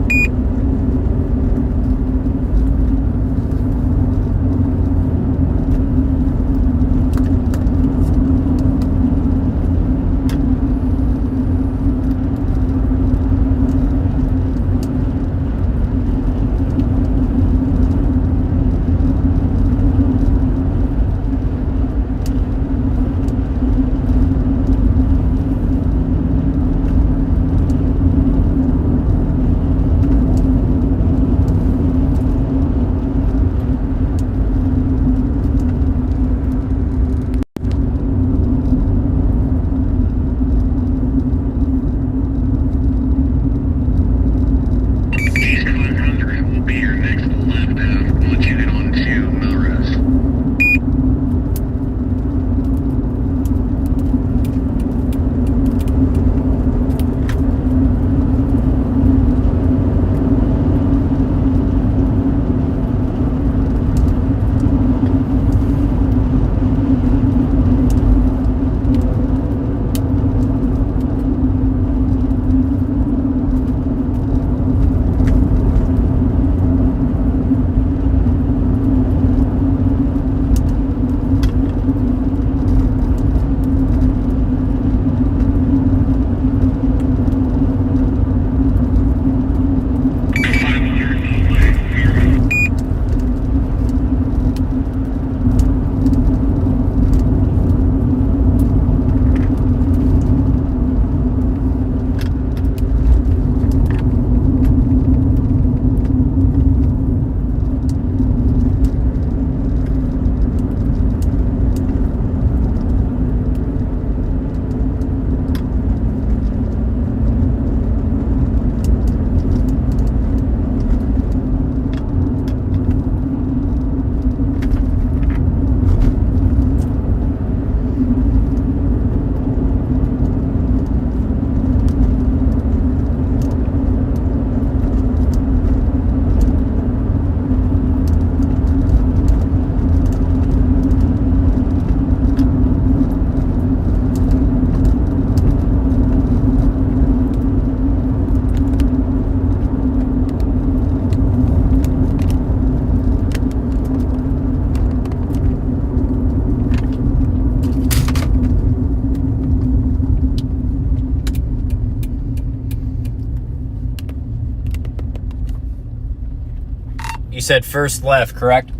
said first left, correct?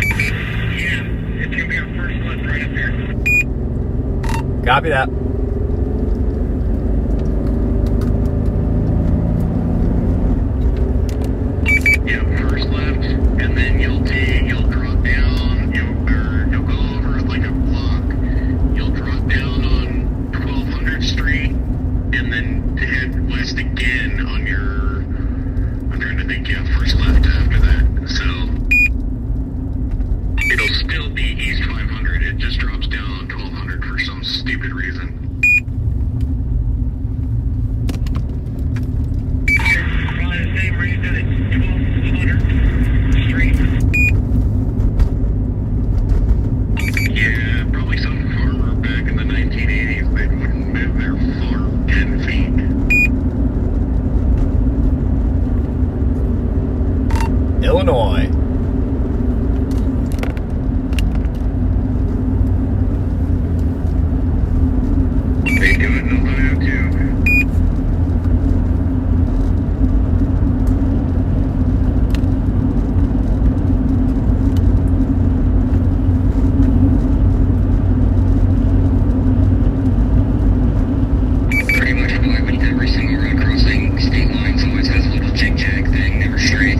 Yeah, it's going to be our first left right up here. Copy that. Yeah, first left, and then you'll drop down, you'll go over like a block. You'll drop down on 1200 Street, and then to head west again on your, I'm trying to think, yeah, first left after that. So, it'll still be east 500, it just drops down on 1200 for some stupid reason. Probably the same reason, it's 1200 Street. Yeah, probably some farmer back in the 1980s, they wouldn't move their farm 10 feet. Illinois. They do it in Ohio too. Pretty much fly with every single road crossing. State lines always has a little jig-jag thing, never straight.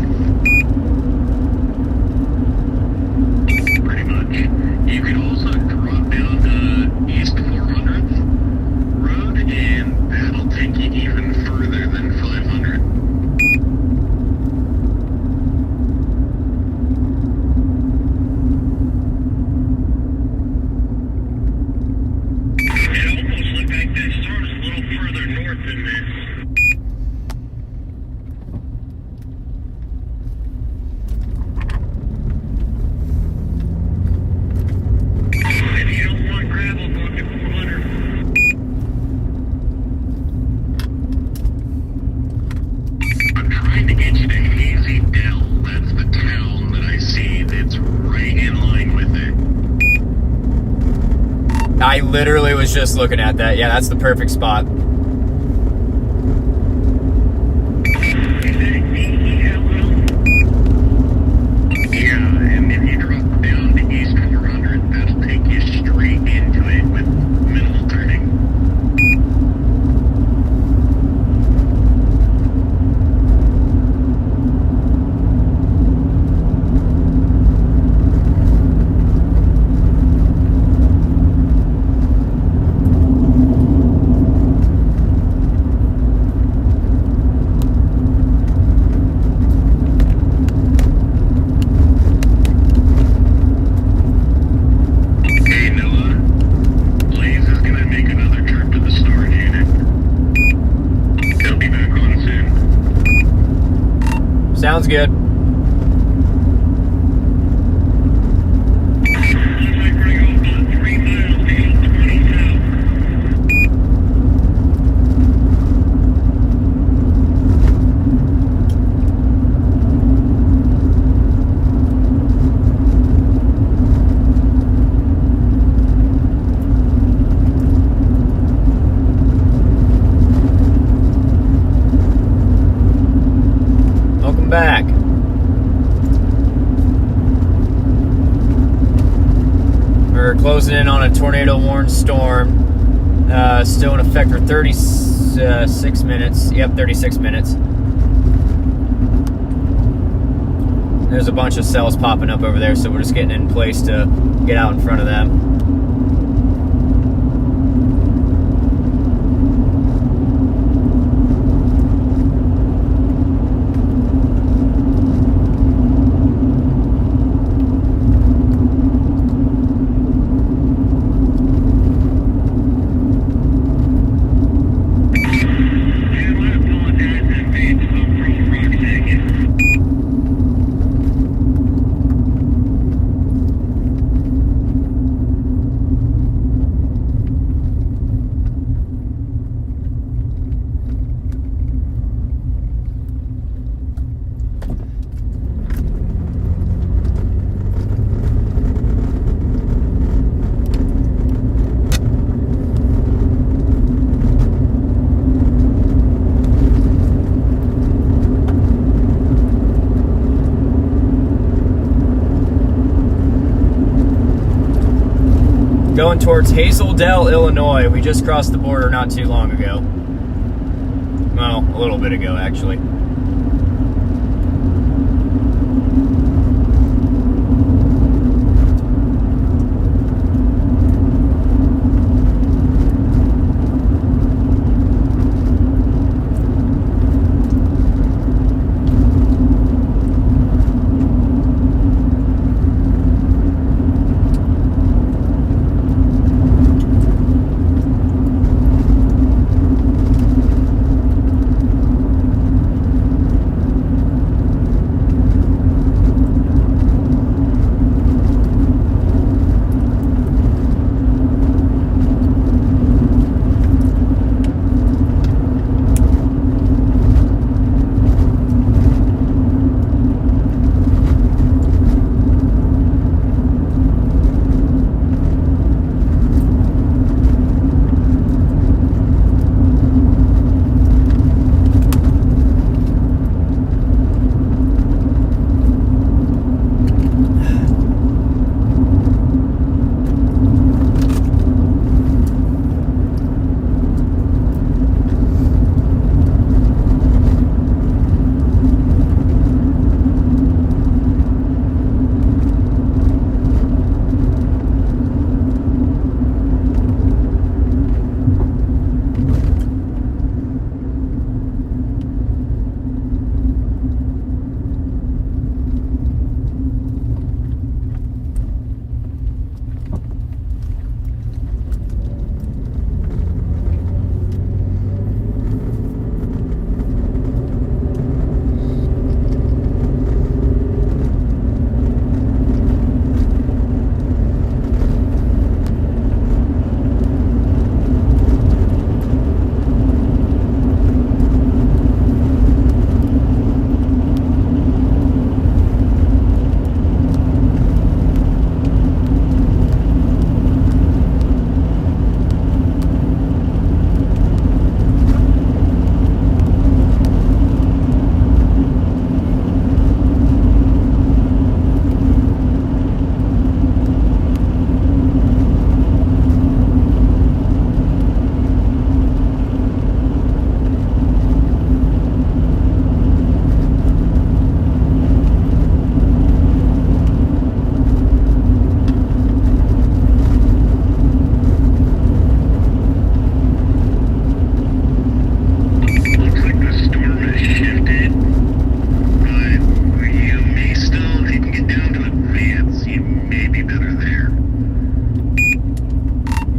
Pretty much. You could also drop down to East 400th Road, and that'll take you even further than 500. It almost looked like that storm's a little further north than this. If you don't want gravel, go up to 400. I'm trying to get you to Hazy Dell. That's the town that I see that's right in line with it. I literally was just looking at that. Yeah, that's the perfect spot. Is that AELL? Yeah, and if you drop down to East 400, that'll take you straight into it with minimal turning. Hey Noah, Blaze is gonna make another trip to the storage unit. He'll be back on soon. Sounds good. Looks like we're gonna go about 3 miles to 820 south. Welcome back. We're closing in on a tornado-warned storm. Still in effect for 36 minutes. Yep, 36 minutes. There's a bunch of cells popping up over there, so we're just getting in place to get out in front of them. Dude, I apologize in advance if I'm throwing rocks at you. Going towards Hazeldale, Illinois. We just crossed the border not too long ago. Well, a little bit ago, actually.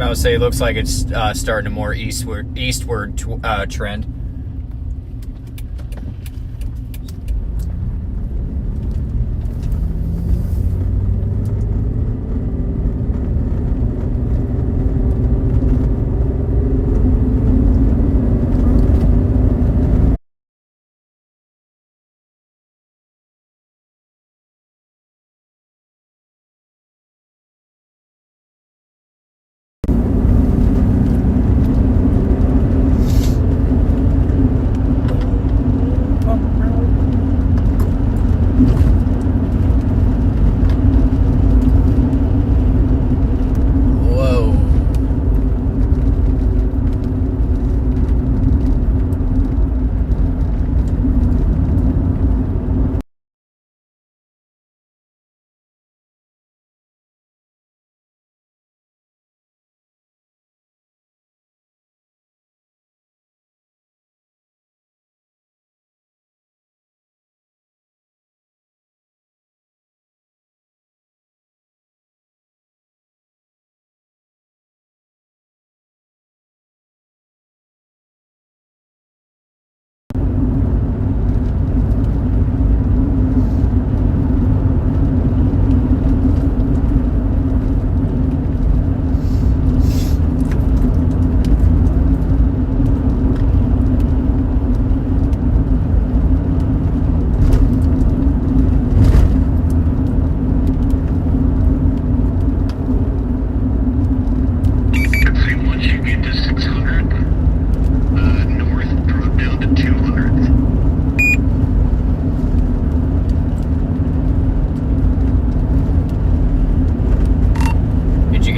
I would say it looks like it's starting a more eastward trend.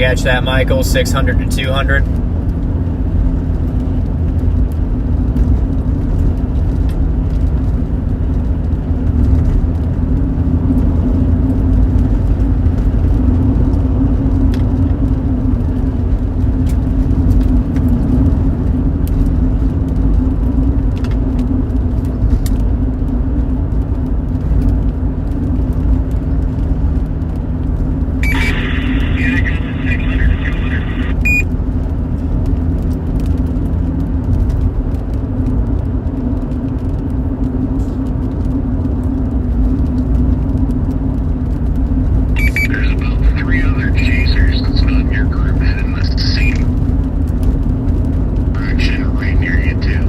catch that, Michael? 600 to 200? There's about 3 other chasers that's not in your group heading the same direction right near you too.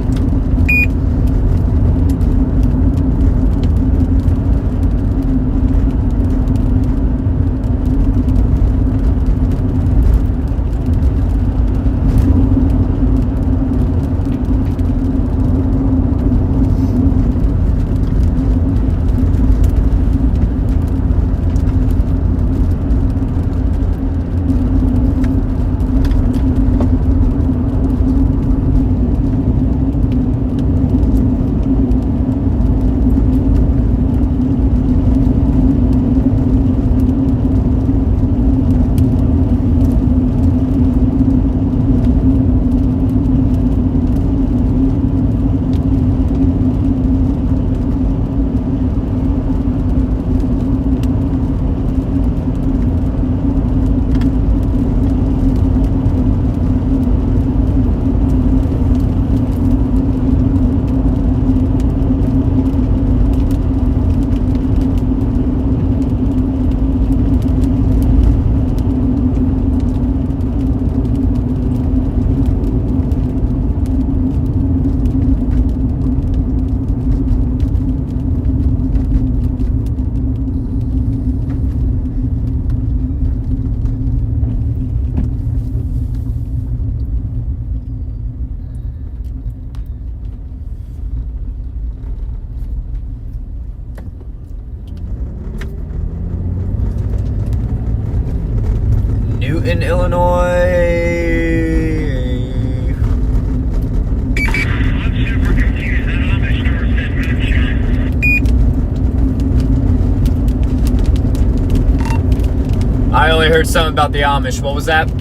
Newton, Illinois. I'm super confused. That Amish store said moonshine. I only heard something about the Amish. What was that?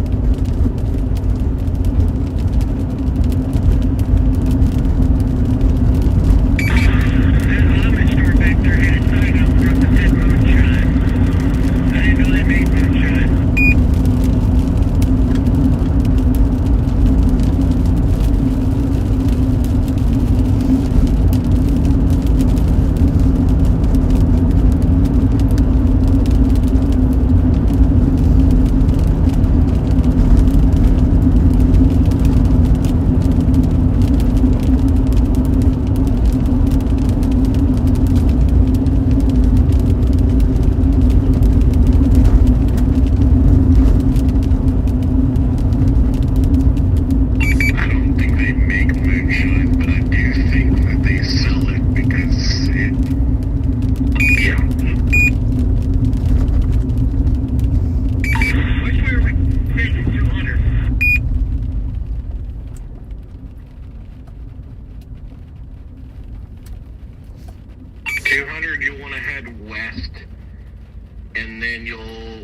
And then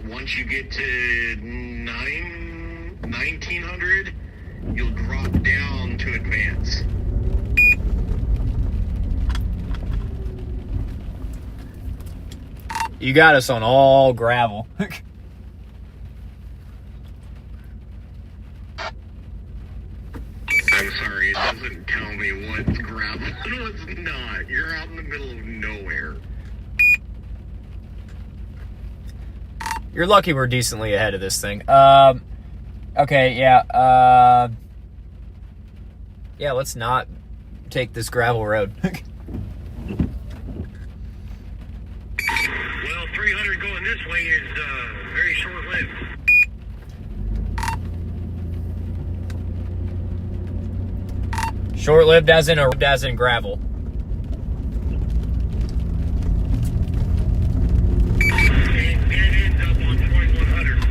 once you get to 1900, you'll drop down to advance. You got us on all gravel. I'm sorry, it doesn't tell me what's gravel and what's not. You're out in the middle of nowhere. You're lucky we're decently ahead of this thing. Okay, yeah. Yeah, let's not take this gravel road. Well, 300 going this way is very short-lived. Short-lived as in gravel. It ends up on 2100.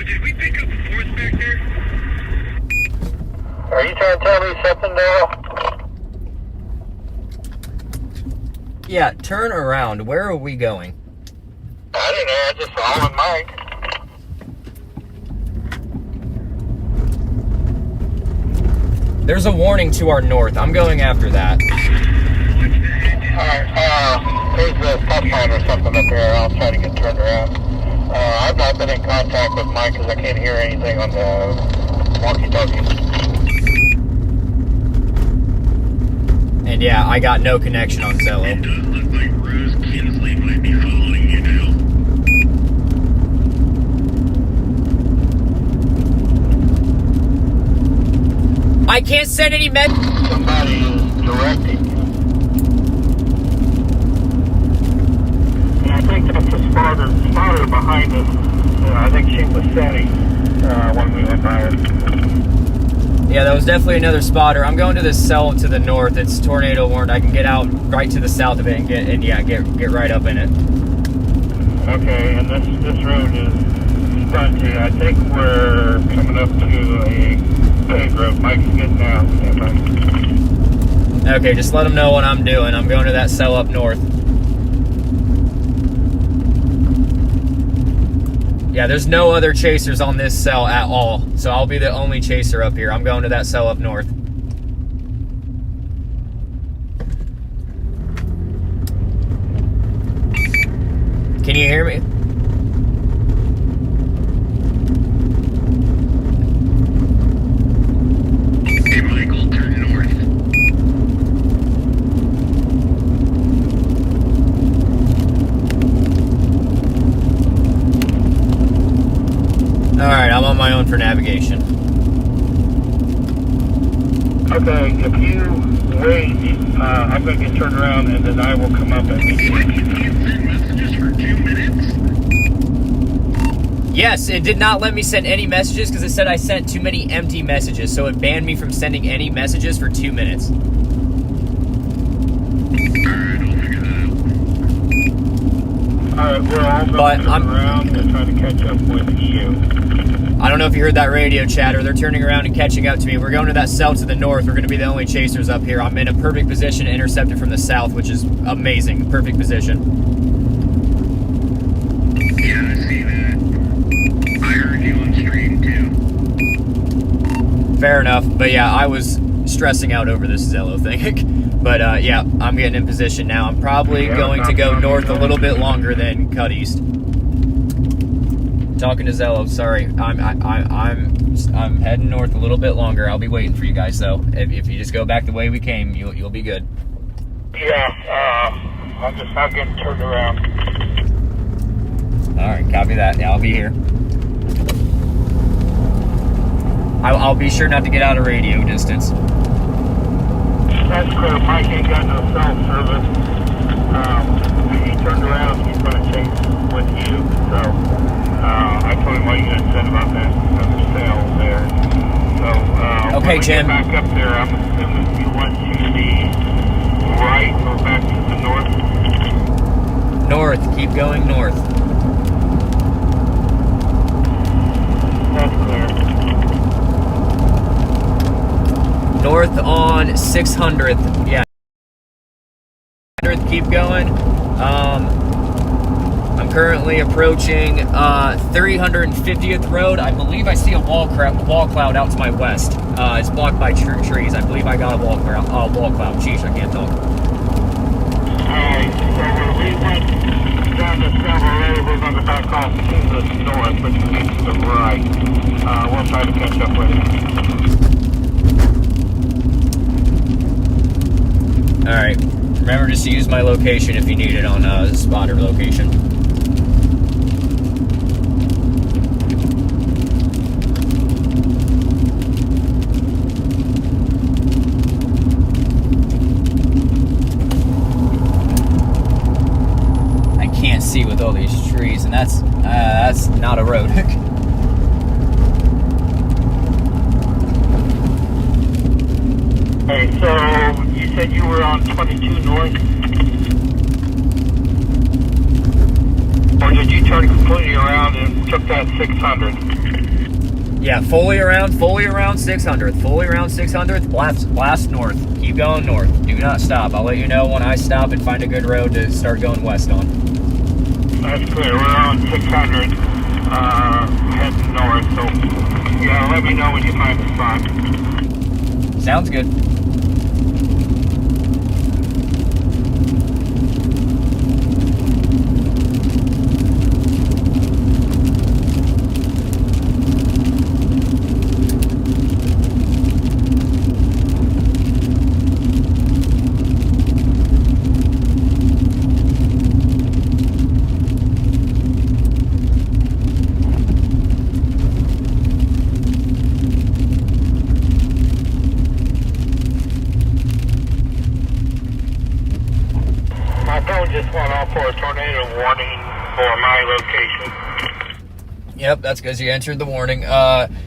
did we pick up a fourth back there? Are you trying to tell me something, Daryl? Yeah, turn around. Where are we going? I don't know. I just saw on mine. There's a warning to our north. I'm going after that. Alright, there's a stop sign or something up here. I'll try to get turned around. I've not been in contact with Mike because I can't hear anything on the walkie-talkie. And yeah, I got no connection on Zello. It does look like Rose Kinsley might be following you now. I can't send any Somebody is directing you. Yeah, I think that's the spotter behind us. I think she was setting when we went by it. Yeah, that was definitely another spotter. I'm going to this cell to the north. It's tornado warned. I can get out right to the south of it and get right up in it. Okay, and this road is spongy. I think we're coming up to a paved road. Mike's getting out. Okay, just let them know what I'm doing. I'm going to that cell up north. Yeah, there's no other chasers on this cell at all, so I'll be the only chaser up here. I'm going to that cell up north. Can you hear me? Hey, Michael, turn north. Alright, I'm on my own for navigation. Okay, if you wait, I'm going to get turned around and then I will come up and meet you. What, you can't send messages for 2 minutes? Yes, it did not let me send any messages because it said I sent too many empty messages, so it banned me from sending any messages for 2 minutes. Alright, I'll figure that out. Alright, we're all going to turn around and try to catch up with you. I don't know if you heard that radio chatter. They're turning around and catching up to me. We're going to that cell to the north. We're going to be the only chasers up here. I'm in a perfect position to intercept it from the south, which is amazing. Perfect position. Yeah, I see that. I heard you on stream, too. Fair enough. But yeah, I was stressing out over this Zello thing. But yeah, I'm getting in position now. I'm probably going to go north a little bit longer than cut east. Talking to Zello, sorry. I'm heading north a little bit longer. I'll be waiting for you guys though. If you just go back the way we came, you'll be good. Yeah, I'm just not getting turned around. All right, copy that. Yeah, I'll be here. I'll be sure not to get out of radio distance. That's clear. Mike ain't got no cell service. He turned around. He's going to chase with you. So I told him what you had said about that other cell there. So okay, when we Jim. get back up there, I'm assuming you want to the right or back to the north. North. Keep going north. That's clear. North on 600th. Yeah. 600th, keep going. I'm currently approaching 350th Road. I believe I see a wall cloud out to my west. It's blocked by trees. I believe I got a wall cloud. Jeez, I can't talk. Alright, so when we went down the Silver Road, we're going to back off to the north, which means to the right. We'll try to catch up with you. Alright, remember just to use my location if you need it on spotter location. I can't see with all these trees, and that's not a road. Hey, so you said you were on 22 north? Or did you turn completely around and took that 600? Yeah, fully around 600th. Fully around 600th, blast north. Keep going north. Do not stop. I'll let you know when I stop and find a good road to start going west on. That's clear. We're on 600, heading north. So, yeah, let me know when you find the spot. Sounds good. Just went off for a tornado warning for my location. Yep, that's because you entered the warning.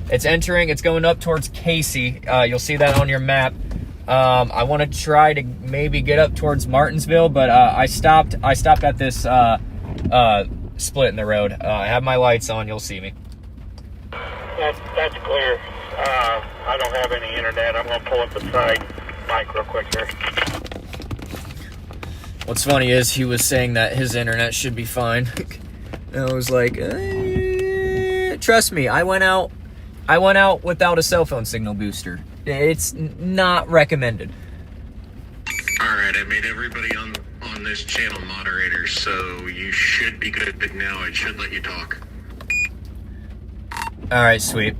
It's going up towards Casey. You'll see that on your map. I want to try to maybe get up towards Martinsville, but I stopped at this split in the road. I have my lights on. You'll see me. That's clear. I don't have any internet. I'm going to pull up the side mic real quick here. What's funny is he was saying that his internet should be fine. And I was like, trust me, I went out without a cell phone signal booster. It's not recommended. Alright, I made everybody on this channel moderators, so you should be good now. I should let you talk. Alright, sweet.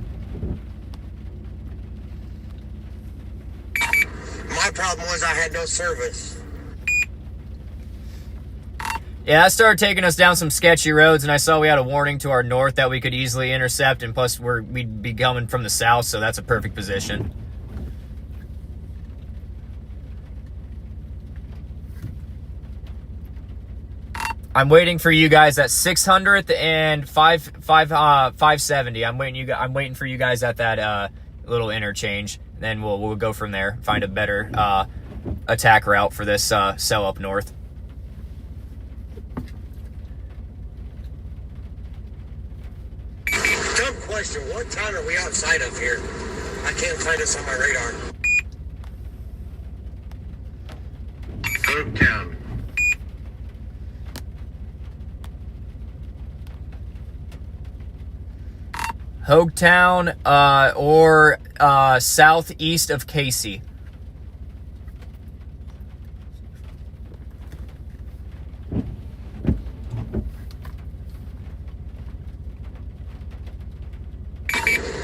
My problem was I had no service. Yeah, I started taking us down some sketchy roads, and I saw we had a warning to our north that we could easily intercept, and plus we'd be coming from the south, so that's a perfect position. I'm waiting for you guys at 600th and 570. I'm waiting for you guys at that little interchange. Then we'll go from there. Find a better attack route for this cell up north. Dumb question. What town are we outside of here? I can't find us on my radar. Oaktown. Hoagtown, or southeast of Casey.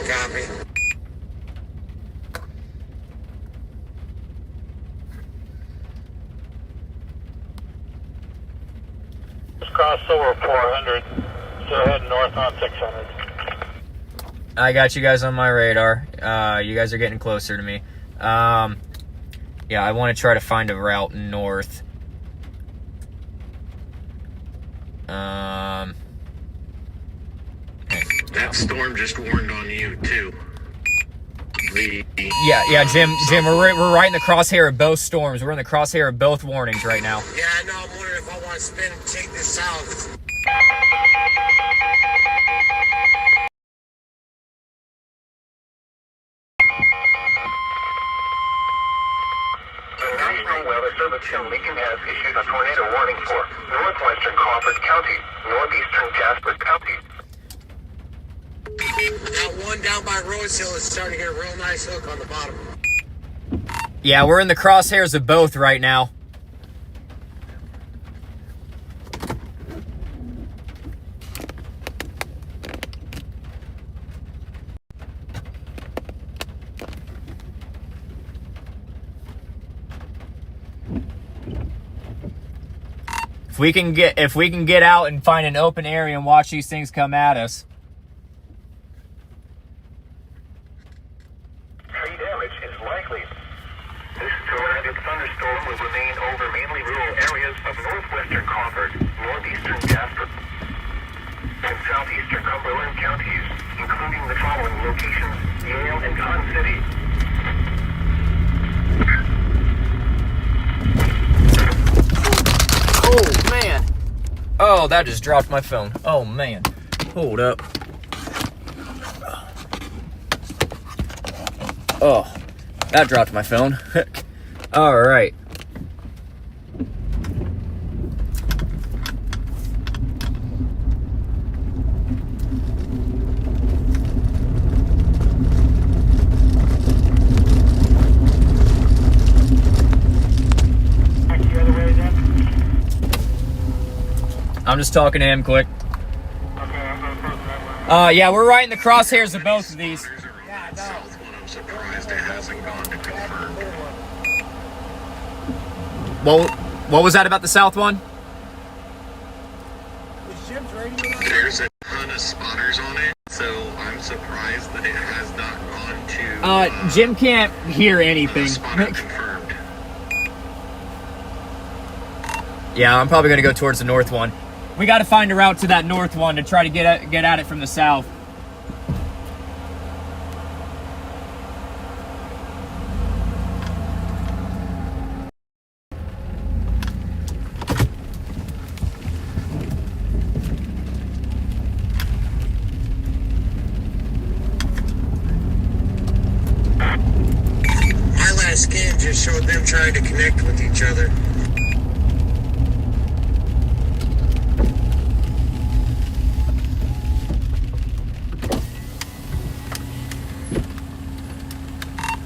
Copy. Just crossed over 400, so heading north on 600. I got you guys on my radar. You guys are getting closer to me. Yeah, I want to try to find a route north. That storm just warned on you too. Yeah, Jim, we're right in the crosshair of both storms. We're in the crosshair of both warnings right now. Yeah, I know. I'm wondering if I want to spin and take this south. The National Weather Service in Lincoln has issued a tornado warning for northwestern Crawford County, northeastern Jasper County. That one down by Rose Hill is starting to get a real nice hook on the bottom. Yeah, we're in the crosshairs of both right now. If we can get out and find an open area and watch these things come at us. Tree damage is likely. This tornadic thunderstorm will remain over mainly rural areas of northwestern Crawford, northeastern Jasper, and southeastern Cumberland counties, including the following locations: Yale and Con City. Oh, man. Oh, that just dropped my phone. Oh, man. Hold up. Oh, that dropped my phone. All right. I'm just talking to him quick. Yeah, we're right in the crosshairs of both of these. I'm surprised it hasn't gone to confirmed. Well, what was that about the south one? There's a ton of spotters on it, so I'm surprised that it has not gone to... Jim can't hear anything. Spotter confirmed. Yeah, I'm probably going to go towards the north one. We got to find a route to that north one to try to get at it from the south. My last scan just showed them trying to connect with each other.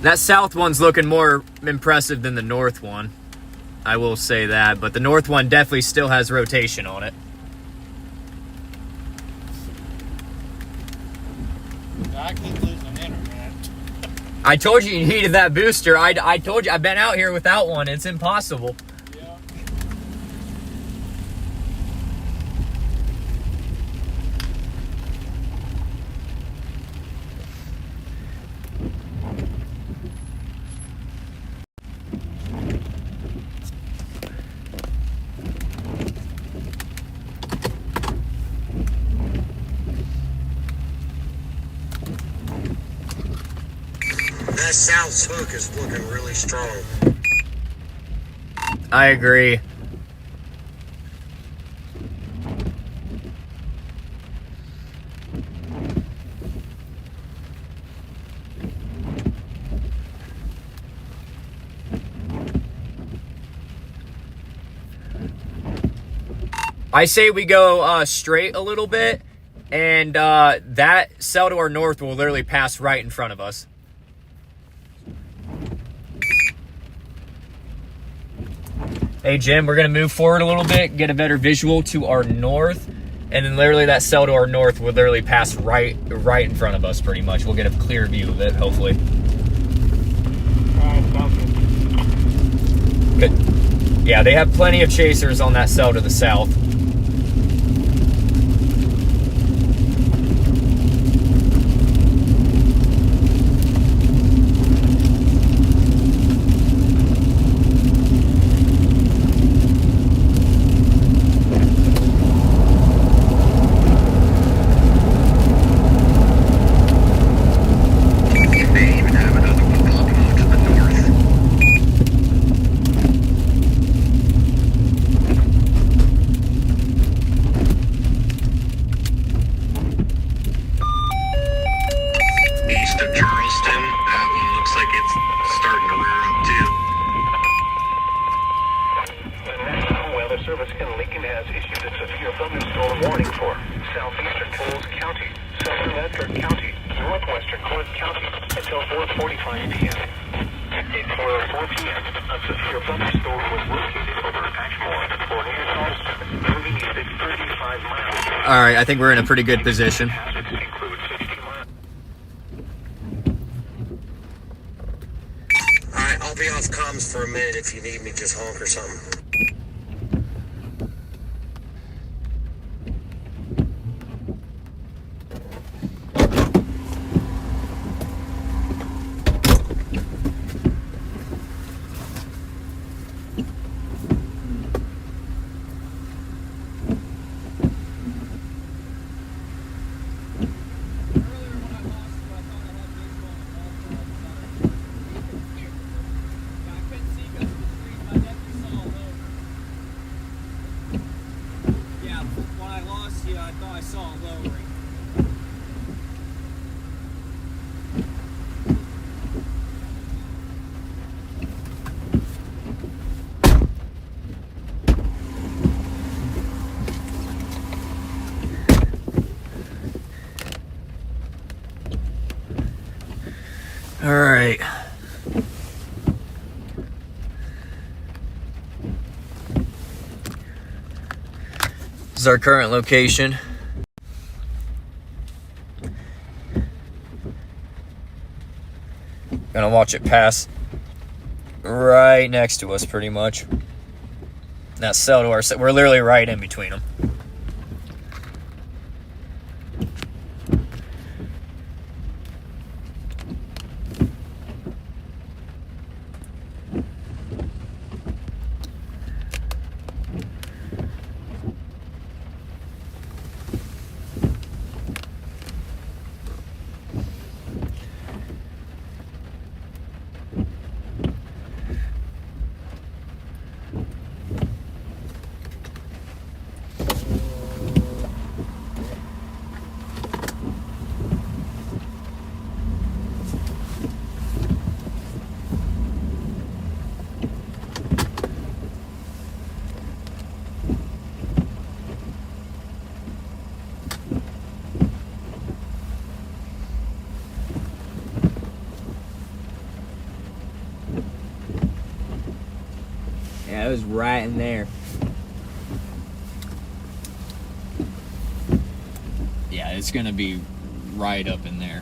That south one's looking more impressive than the north one. I will say that, but the north one definitely still has rotation on it. I keep losing internet. I told you needed that booster. I told you, I've been out here without one. It's impossible. Yeah. That south hook is looking really strong. I agree. I say we go straight a little bit, and that cell to our north will literally pass right in front of us. Hey, Jim, we're going to move forward a little bit, get a better visual to our north, and then literally that cell to our north will literally pass right in front of us pretty much. We'll get a clear view of it, hopefully. Good. Yeah, they have plenty of chasers on that cell to the south. All right, I think we're in a pretty good position. Alright, I'll be off comms for a minute. If you need me, just honk or something. All right. This is our current location. Gonna watch it pass right next to us, pretty much. That cell to our set, we're literally right in between them. Yeah, it was right in there. Yeah, it's gonna be right up in there.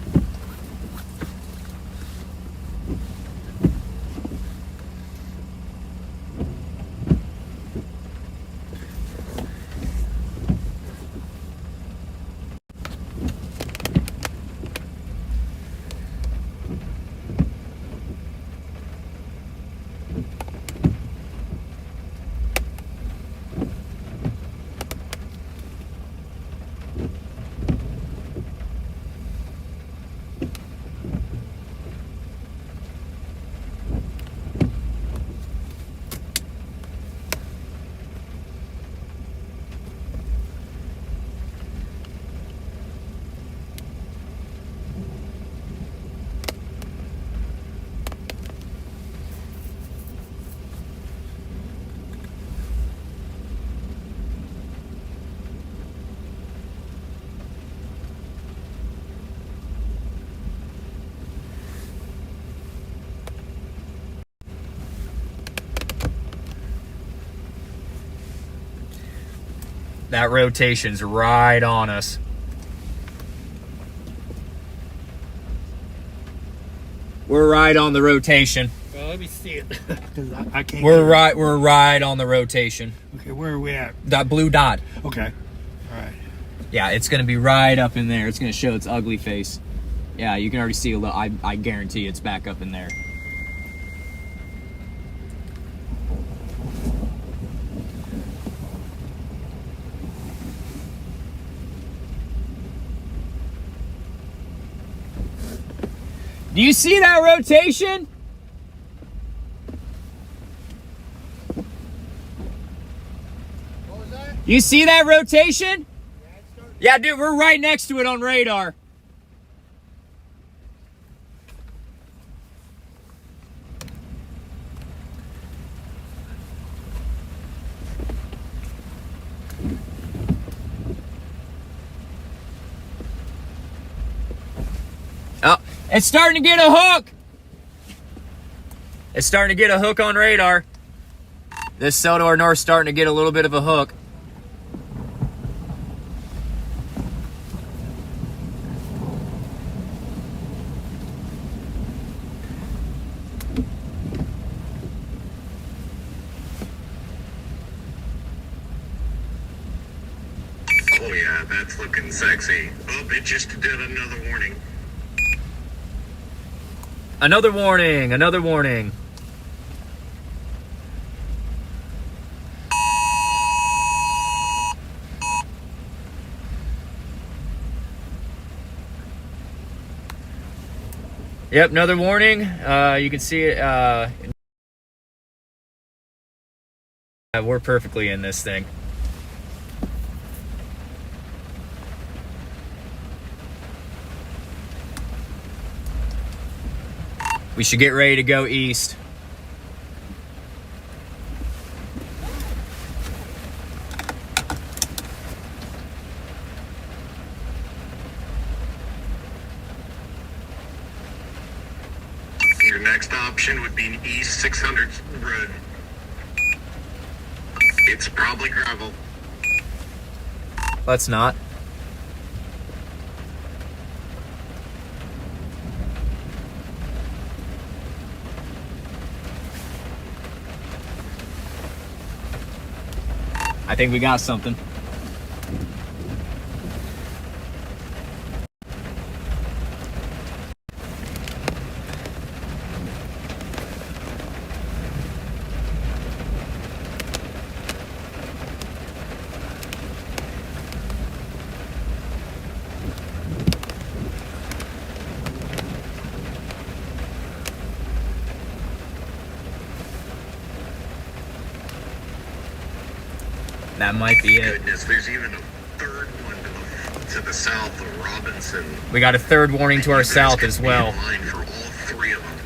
That rotation's right on us. We're right on the rotation. Well, let me see it. 'Cause I can't. We're right on the rotation. Okay, where are we at? That blue dot. Okay. All right. Yeah, it's gonna be right up in there. It's gonna show its ugly face. Yeah, you can already see a little. I guarantee it's back up in there. Do you see that rotation? What was that? You see that rotation? Yeah, dude, we're right next to it on radar. Oh, it's starting to get a hook. It's starting to get a hook on radar. This cell to our north starting to get a little bit of a hook. Oh yeah, that's looking sexy. Oh, it just did another warning. Another warning, another warning. Yep, another warning. You can see it. We're perfectly in this thing. We should get ready to go east. Your next option would be an East 600 road. It's probably gravel. Let's not. I think we got something. That might be it. Goodness, there's even a third one to the south of Robinson. We got a third warning to our south as well. In line for all three of them.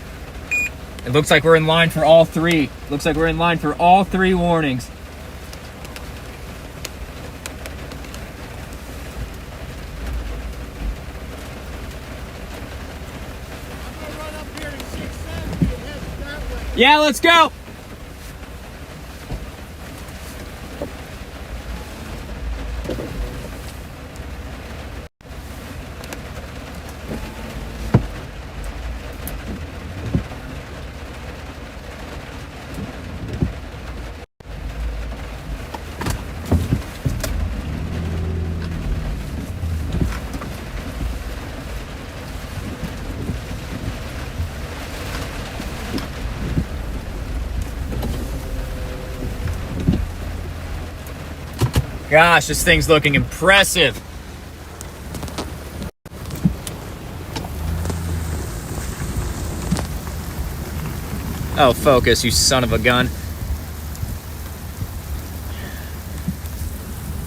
It looks like we're in line for all three. Looks like we're in line for all three warnings. I'm gonna run up here to 670 and head that way. Yeah, let's go. Gosh, this thing's looking impressive. Oh, focus, you son of a gun.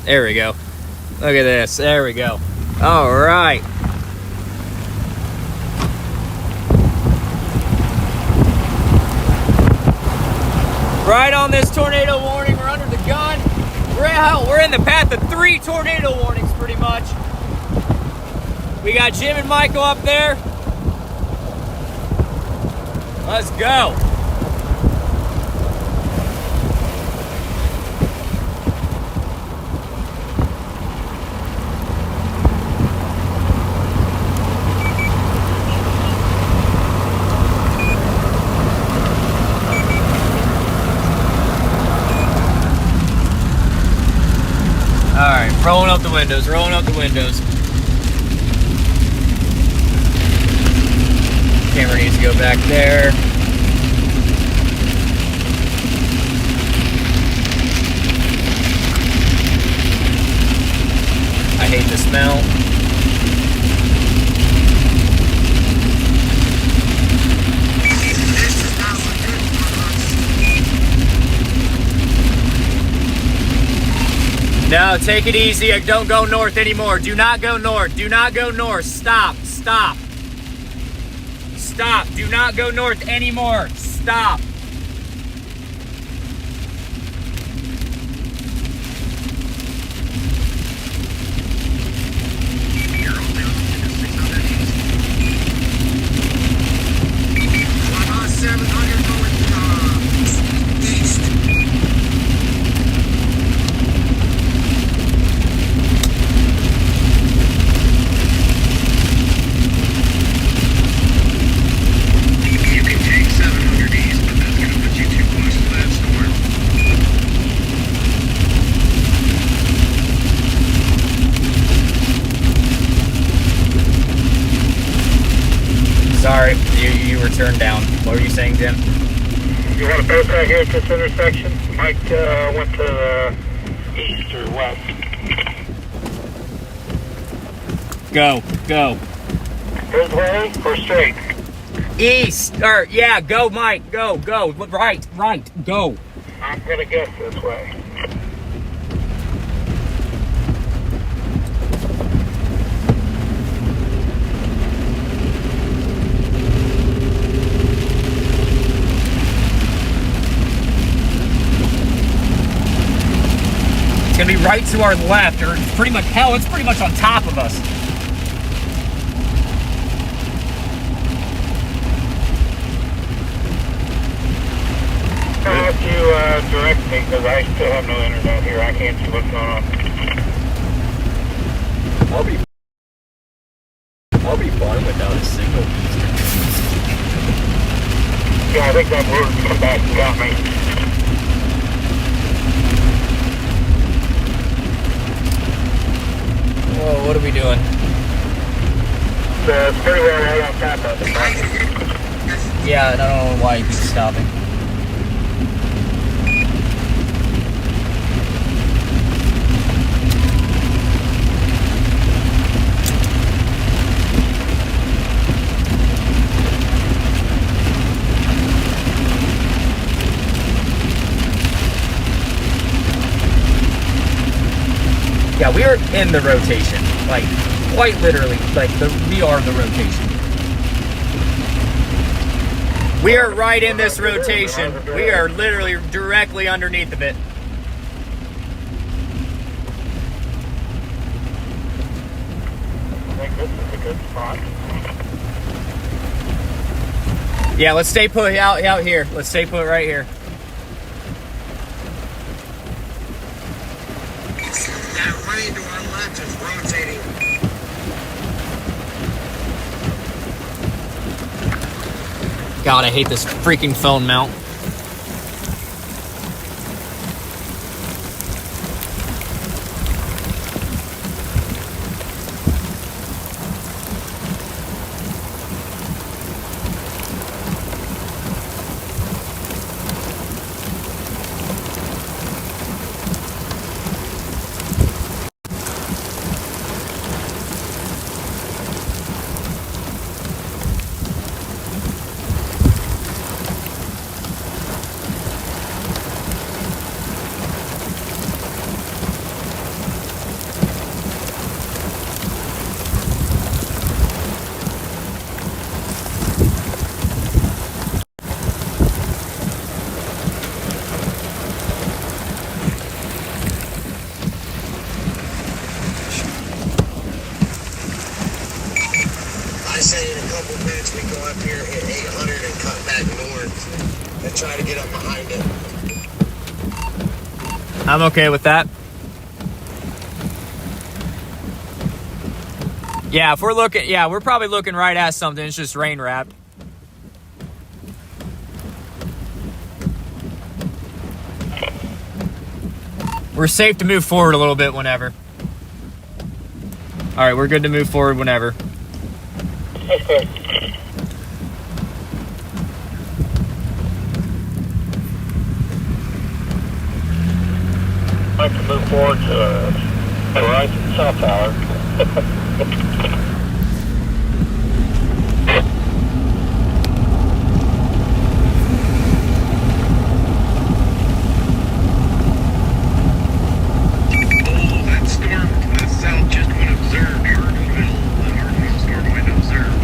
There we go. Look at this. There we go. All right. Right on this tornado warning. We're under the gun. We're in the path of 3 tornado warnings, pretty much. We got Jim and Michael up there. Let's go. Alright, rolling up the windows, rolling up the windows. Camera needs to go back there. I hate the smell. No, take it easy. Don't go north anymore. Do not go north. Do not go north. Stop. Stop. Stop. Do not go north anymore. Stop. Sorry, you were turned down. What were you saying, Jim? You want to base right here at this intersection? Mike went to the east or west. Go. His way or straight? East. Or, yeah, go, Mike. Go. Right, go. I'm going to guess this way. It's gonna be right to our left, or pretty much, hell, it's pretty much on top of us. direct me because I still have no internet here. I can't see what's going on. I'll be fine without a signal. Yeah, I think that word's come back and got me. Whoa, what are we doing? It's pretty well right on top of it. Yeah, and I don't know why you keep stopping. Yeah, we are in the rotation, like quite literally, like we are the rotation. We are right in this rotation. We are literally directly underneath of it. I think this is a good spot. Yeah, let's stay put out here. Let's stay put right here. That running to our left is rotating. God, I hate this freaking phone mount. Say in a couple minutes we go up here, hit 800 and cut back north and try to get up behind it. I'm okay with that. Yeah, if we're looking, yeah, we're probably looking right at something. It's just rain wrapped. We're safe to move forward a little bit whenever. All right, we're good to move forward whenever. Okay. I'd like to move forward to Horizon South Tower. That storm to the south just went observed. Hardenville storm went observed.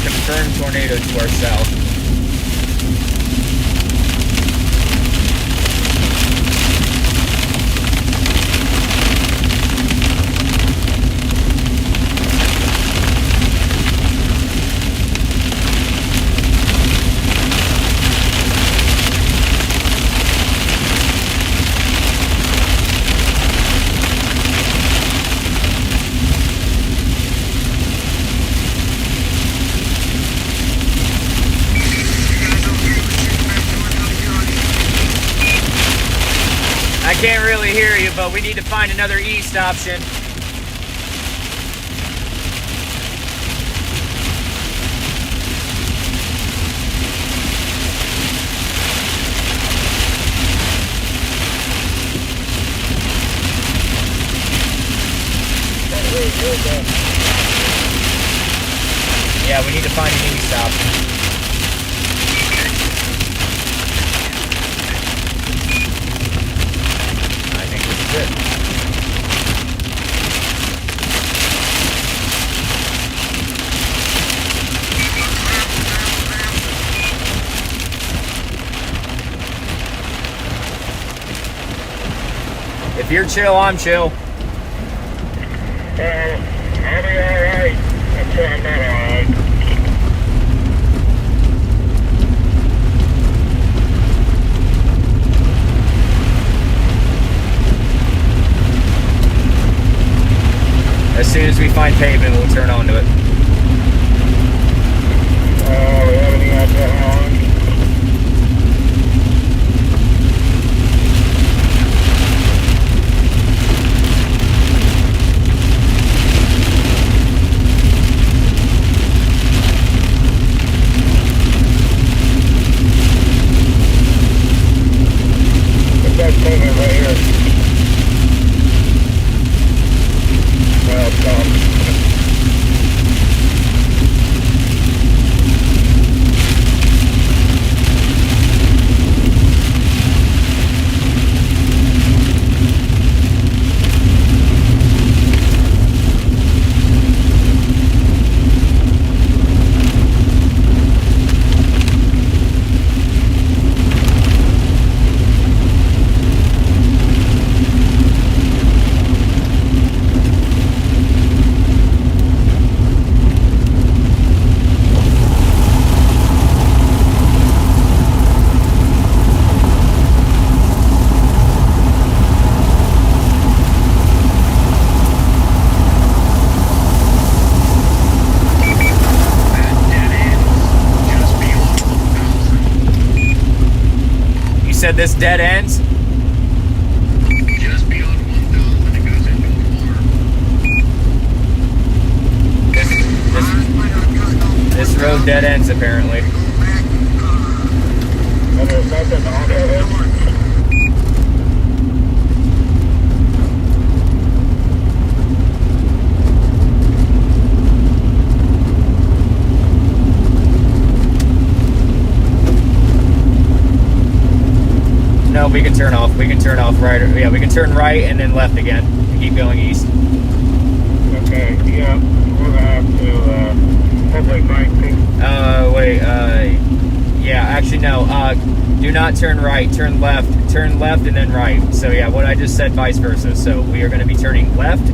Confirmed tornado to our south. but we need to find another east option. Yeah, we need to find an east option. I think this is it. If you're chill, I'm chill. I'll be alright until I'm not alright. As soon as we find pavement, we'll turn onto it. We haven't even got that long. Put that pavement right here. Well, come. Said this dead ends? Just beyond 1,000, it goes into a farm. This road dead ends apparently. And there's nothing on it. No, we can turn off. We can turn off right. Yeah, we can turn right and then left again and keep going east. Okay, yeah, we're gonna have to hopefully find things. Wait, yeah, actually no. Do not turn right, turn left and then right. So yeah, what I just said vice versa. So we are gonna be turning left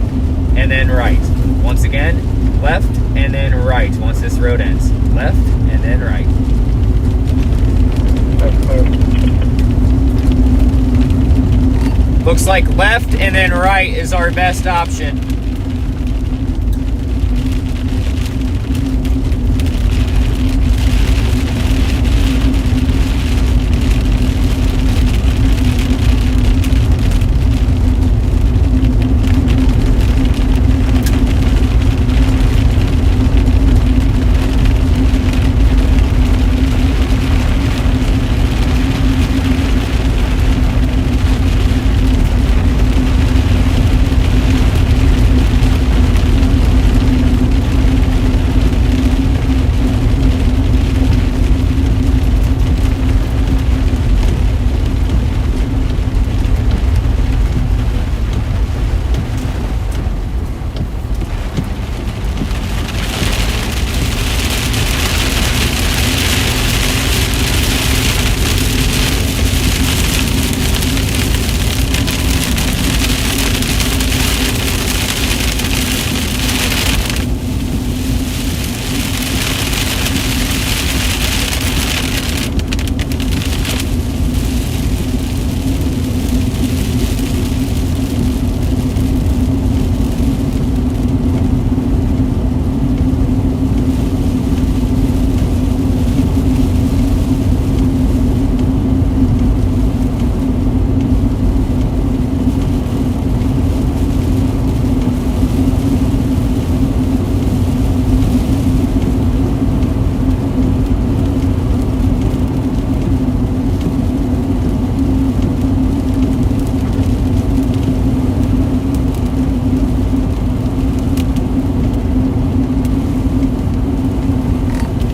and then right. Once again, left and then right once this road ends. Left and then right. That's clear. Looks like left and then right is our best option.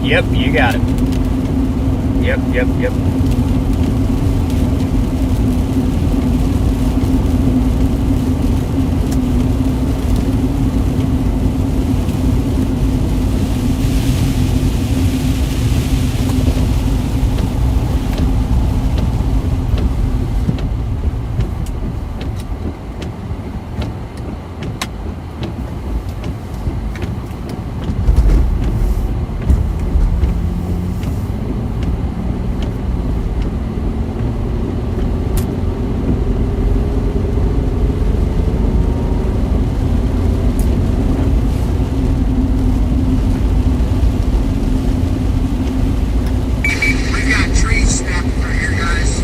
Yep, you got it. Yep. We've got trees snapping through here, guys.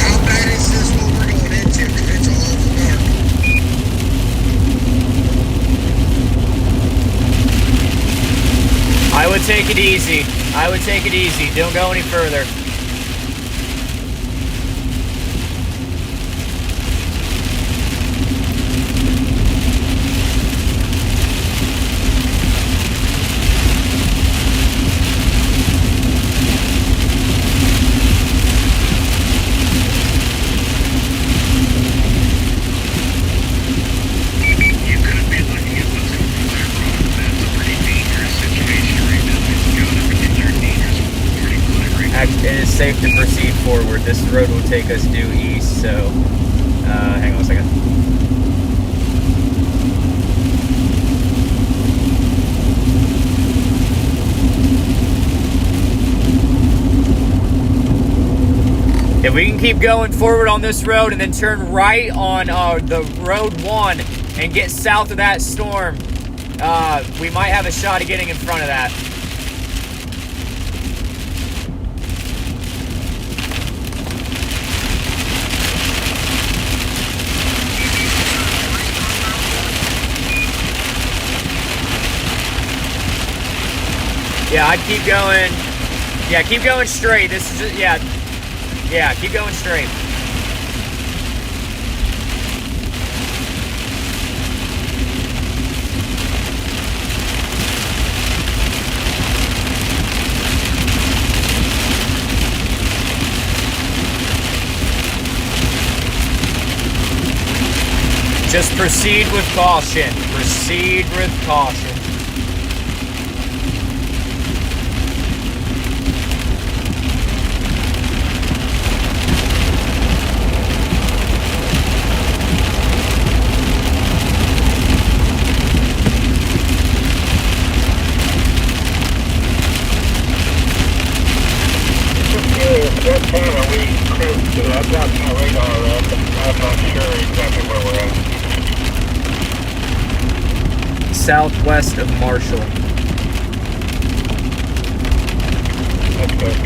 How bad is this what we're going into? It's all dark. I would take it easy. Don't go any further. You could be looking at what's going on there, Ron. That's a pretty dangerous situation right now. It's gotta be considered dangerous with 45 right now. It is safe to proceed forward. This road will take us due east, so hang on a second. If we can keep going forward on this road and then turn right on the road 1 and get south of that storm, we might have a shot at getting in front of that. Yeah, I'd keep going. Yeah, keep going straight. This is just, yeah, keep going straight. Just proceed with caution. Proceed with caution. What time are we close to? I've got my radar up, but I'm not sure exactly where we're at. Southwest of Marshall. That's good.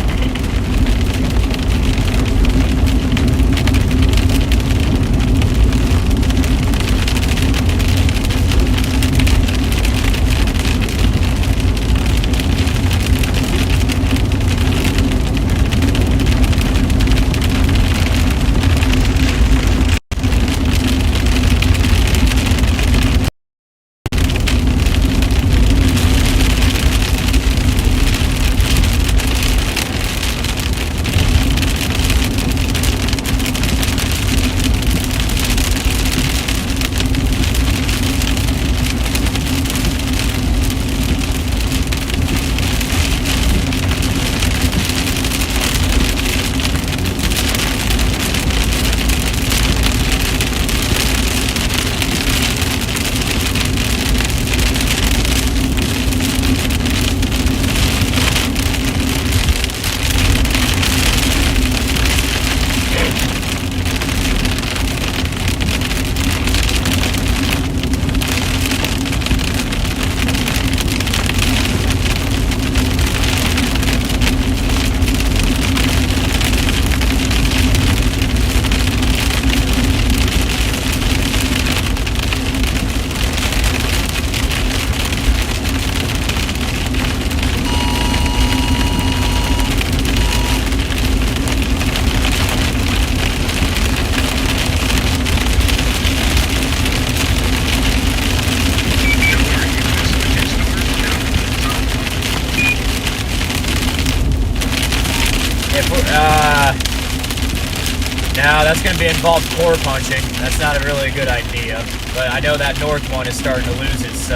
Now that's going to be involved core punching. That's not a really good idea. But I know that north one is starting to lose its,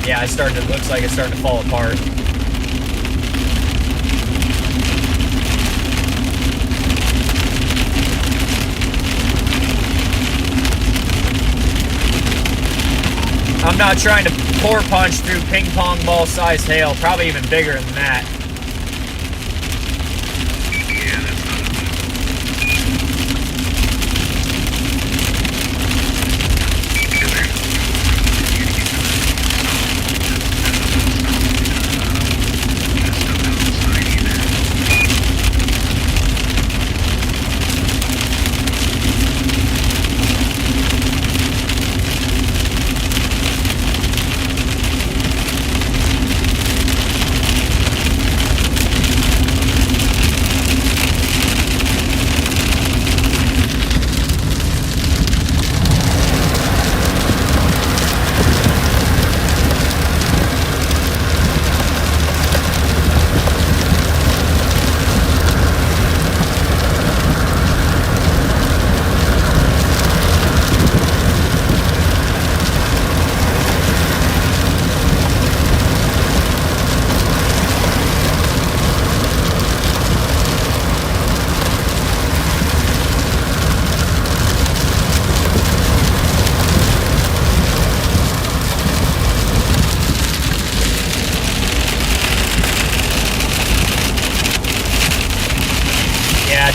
yeah, it's starting to, looks like it's starting to fall apart. I'm not trying to core punch through ping pong ball size hail, probably even bigger than that. Yeah, that's not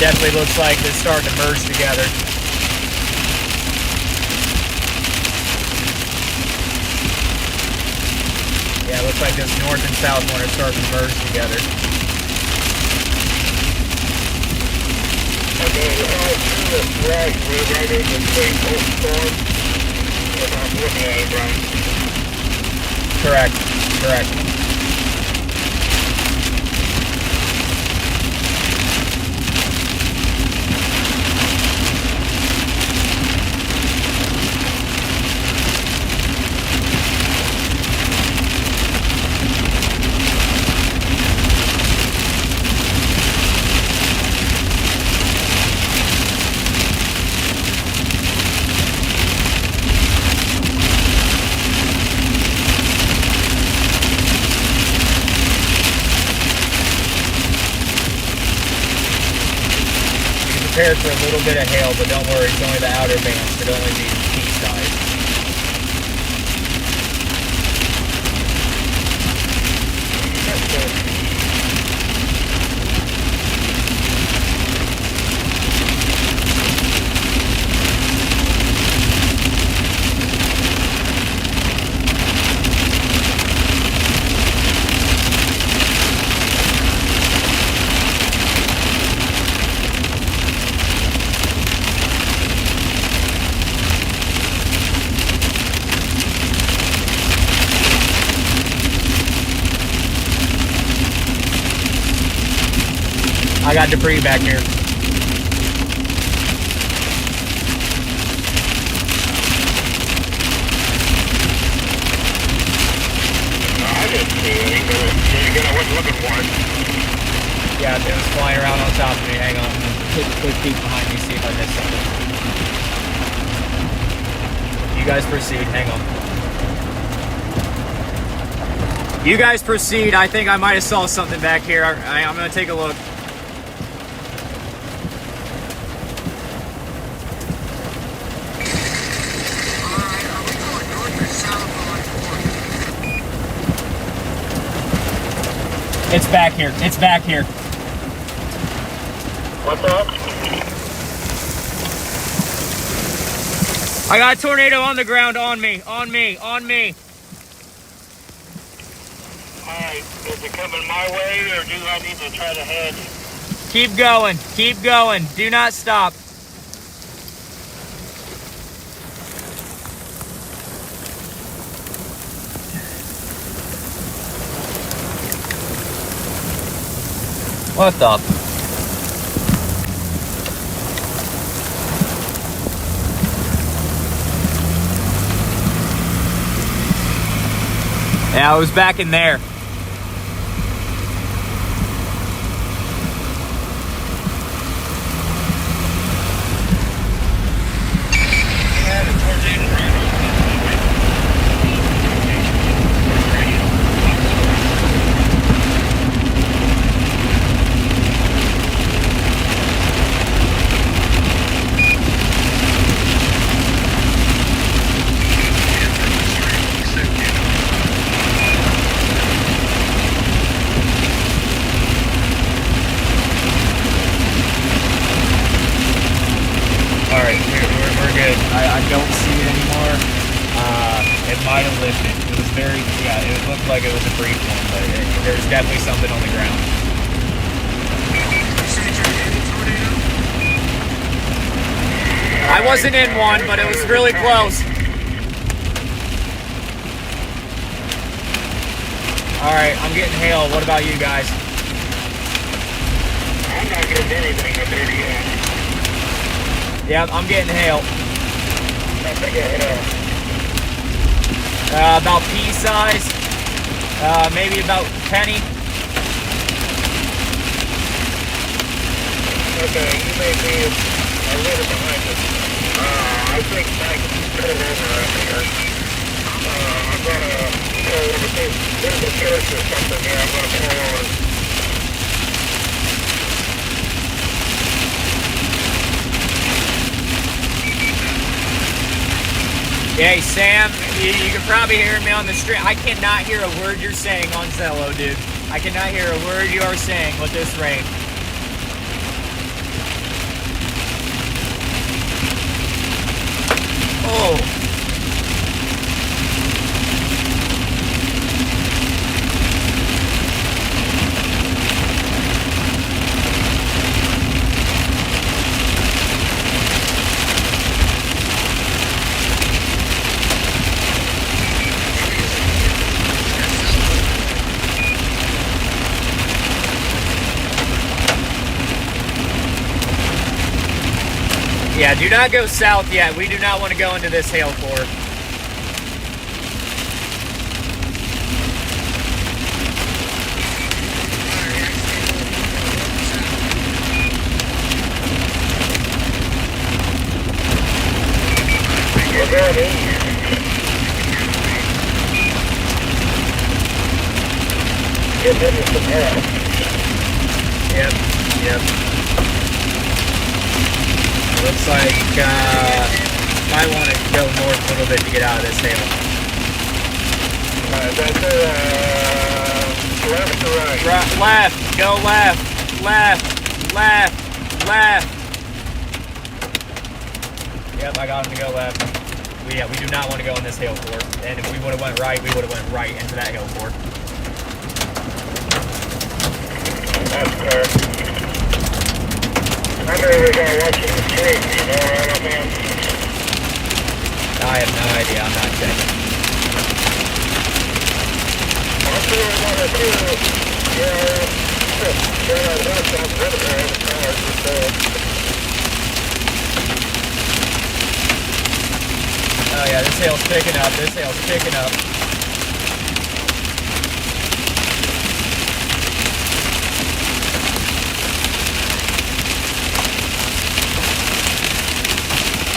Definitely looks like it's starting to merge together. Yeah, it looks like this north and south one are starting to merge together. Okay, right, we're right in the same thunderstorm. If I'm looking at it right. Correct, correct. Prepared for a little bit of hail, but don't worry, it's only the outer bands. Should only be peak size. I got debris back here. I didn't see any, but I wasn't looking for it. Yeah, it was flying around on top of me. Hang on. Take a quick peek behind me, see if I missed something. You guys proceed. Hang on. You guys proceed. I think I might have saw something back here. I'm going to take a look. It's back here. It's back here. What's up? I got a tornado on the ground on me. On me. On me. Alright, is it coming my way or do I need to try to head? Keep going. Keep going. Do not stop. What the? Yeah, I was back in there. don't see it anymore. It might have lifted. It was very, yeah, it looked like it was a brief one, but there's definitely something on the ground. I wasn't in one, but it was really close. All right, I'm getting hail. What about you guys? I'm not getting anything up here yet. Yeah, I'm getting hail. I think hail. About pea size. Maybe about penny. Okay, you may be a little behind us. I think Mike pulled over up here. I'm gonna pull over. There's a church or something here. I'm gonna pull over. Hey, Sam, you can probably hear me on the stream. I cannot hear a word you're saying on Zello, dude. I cannot hear a word you are saying with this rain. Oh. Yeah, do not go south yet. We do not want to go into this hail core. We're going in. Get into some hail. Yep. Looks like might want to go north a little bit to get out of this hail. That's left or right? Left. Go left. Left. Yep, I got him to go left. Yeah, we do not want to go in this hail core. And if we would have went right, we would have went right into that hail core. That's fair. I know we gotta watch the street, you know, right up in. I have no idea. I'm not checking. I'm doing one or two, that's really bad. Oh yeah, this hail's picking up.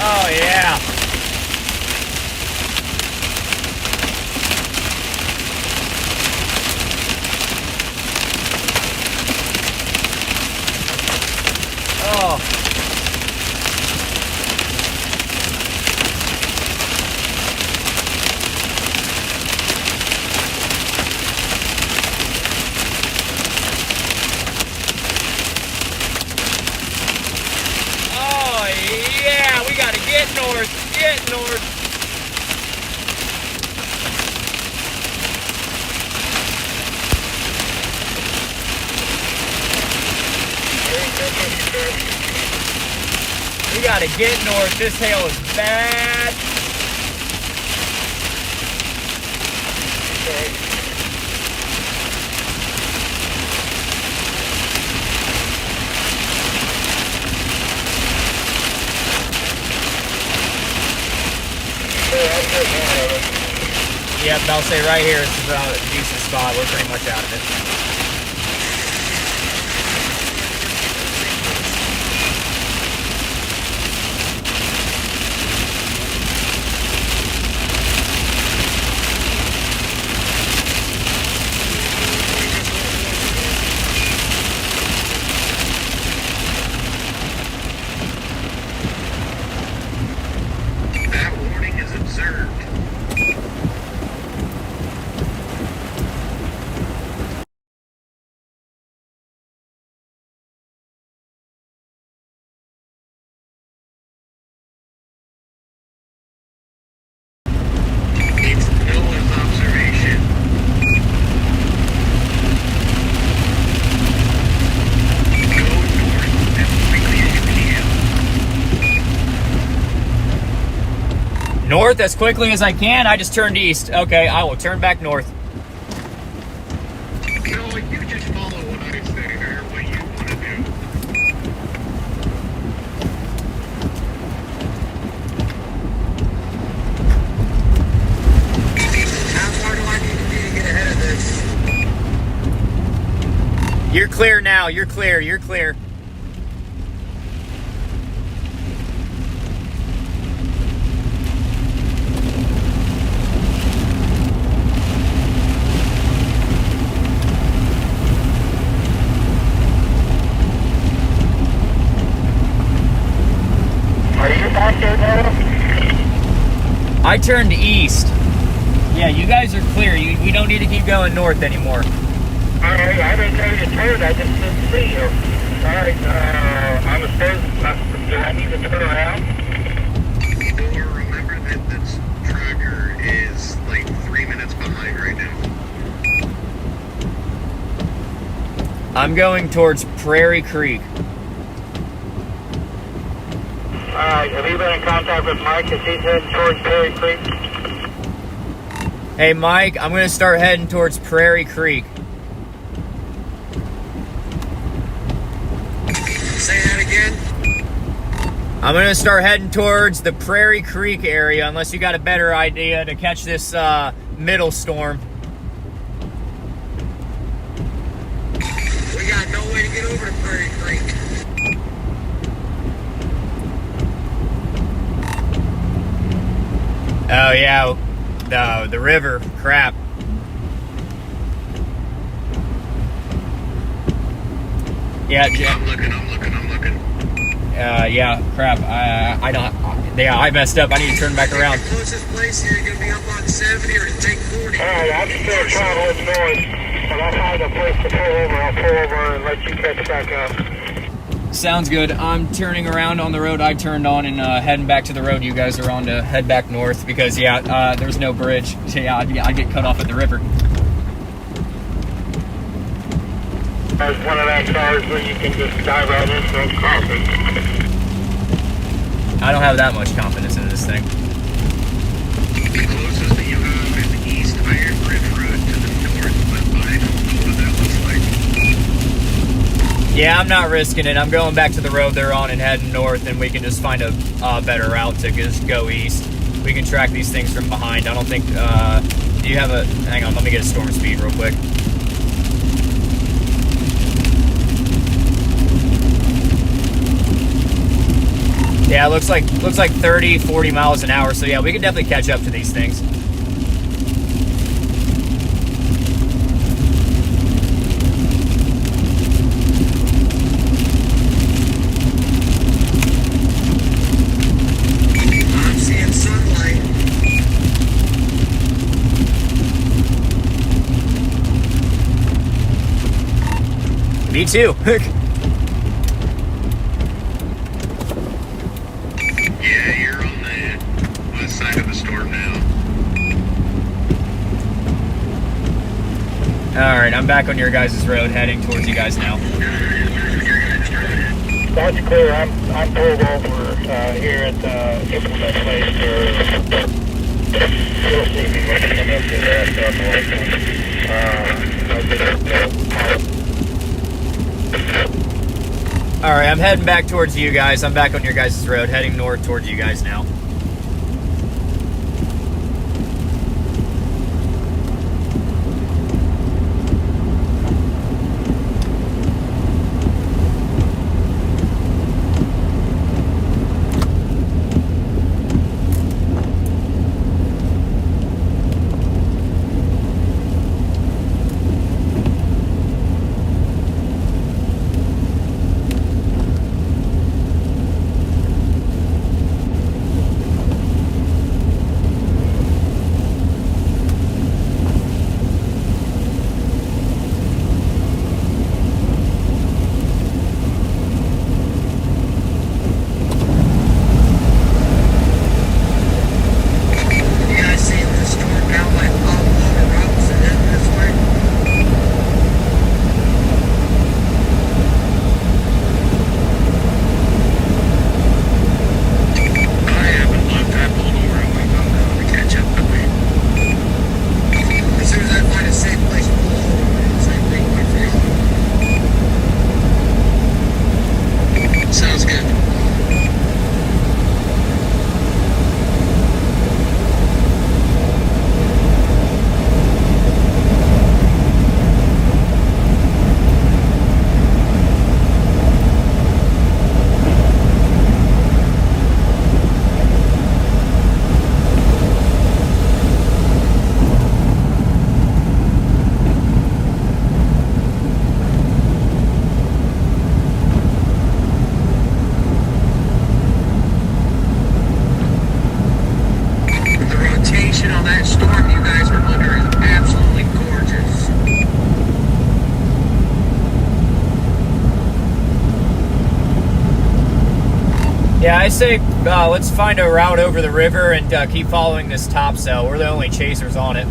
Oh yeah. Oh. Yeah, we gotta get north. We gotta get north. This hail is bad. Yep, I'll say right here is about a decent spot. We're pretty much out of it. North as quickly as I can. I just turned east. Okay, I will turn back north. You know, you just follow what I say or what you want to do. How far do I need to be to get ahead of this? You're clear now. You're clear. You're clear. Are you back there now? I turned east. Yeah, you guys are clear. We don't need to keep going north anymore. Alright, I didn't know you turned, I just didn't see you. Alright, I'm supposed do I need to turn around? Or remember that this tracker is like 3 minutes behind right now. I'm going towards Prairie Creek. Alright, have you been in contact with Mike as he's heading towards Prairie Creek? Hey, Mike, I'm going to start heading towards Prairie Creek. Say that again? I'm going to start heading towards the Prairie Creek area, unless you got a better idea to catch this middle storm. We got no way to get over to Prairie Creek. Oh, yeah, the river. Crap. Yeah, I'm looking. yeah, crap. I don't. Yeah, I messed up. I need to turn back around. The closest place here, you're gonna be up on 70 or to take 40. Alright, I'm still traveling north, but I'll find a place to pull over. I'll pull over and let you catch back up. Sounds good. I'm turning around on the road I turned on and heading back to the road you guys are on to head back north because, yeah, there's no bridge. So, yeah, I'd get cut off at the river. There's one of that cars where you can just dive right into and cross it. I don't have that much confidence in this thing. The closest that you have is East Iron Bridge Road to the north, but I don't know what that looks like. Yeah, I'm not risking it. I'm going back to the road they're on and heading north, and we can just find a better route to just go east. We can track these things from behind. I don't think... do you have a... Hang on, let me get a storm speed real quick. Yeah, it looks like 30, 40 miles an hour. So yeah, we can definitely catch up to these things. I'm seeing sunlight. Me too. Yeah, you're on the west side of the storm now. Alright, I'm back on your guys' road, heading towards you guys now. That's clear. I'm pulled over here at the implement place where you'll see me when I come up to that Alright, I'm heading back towards you guys. I'm back on your guys' road, heading north towards you guys now. Yeah, I say let's find a route over the river and keep following this top cell. We're the only chasers on it.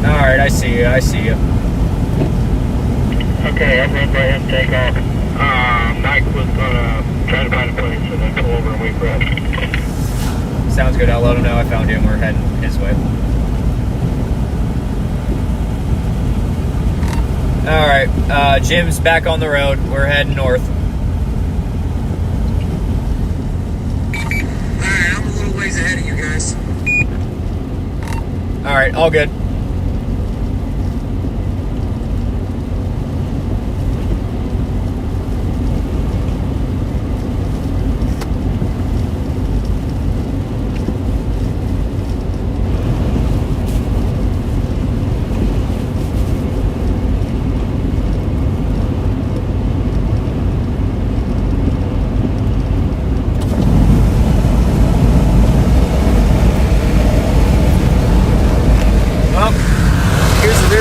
Alright, I see you, I see you. Okay, I'm going to go ahead and take off. Mike was going to try to find a place and then pull over and wait for us. Sounds good, I'll let him know I found you and we're heading his way. Alright, Jim's back on the road. We're heading north. Alright, I'm a little ways ahead of you guys. Alright, all good.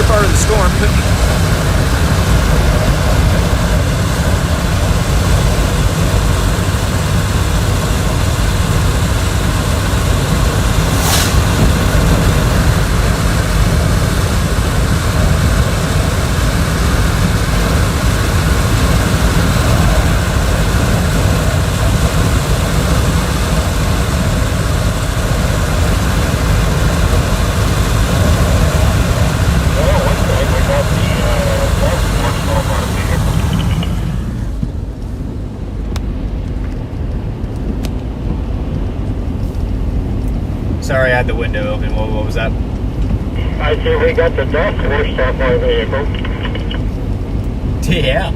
Part of the storm. Sorry, I had the window open. What was that? I see we got the dust washed off our vehicle. Yeah.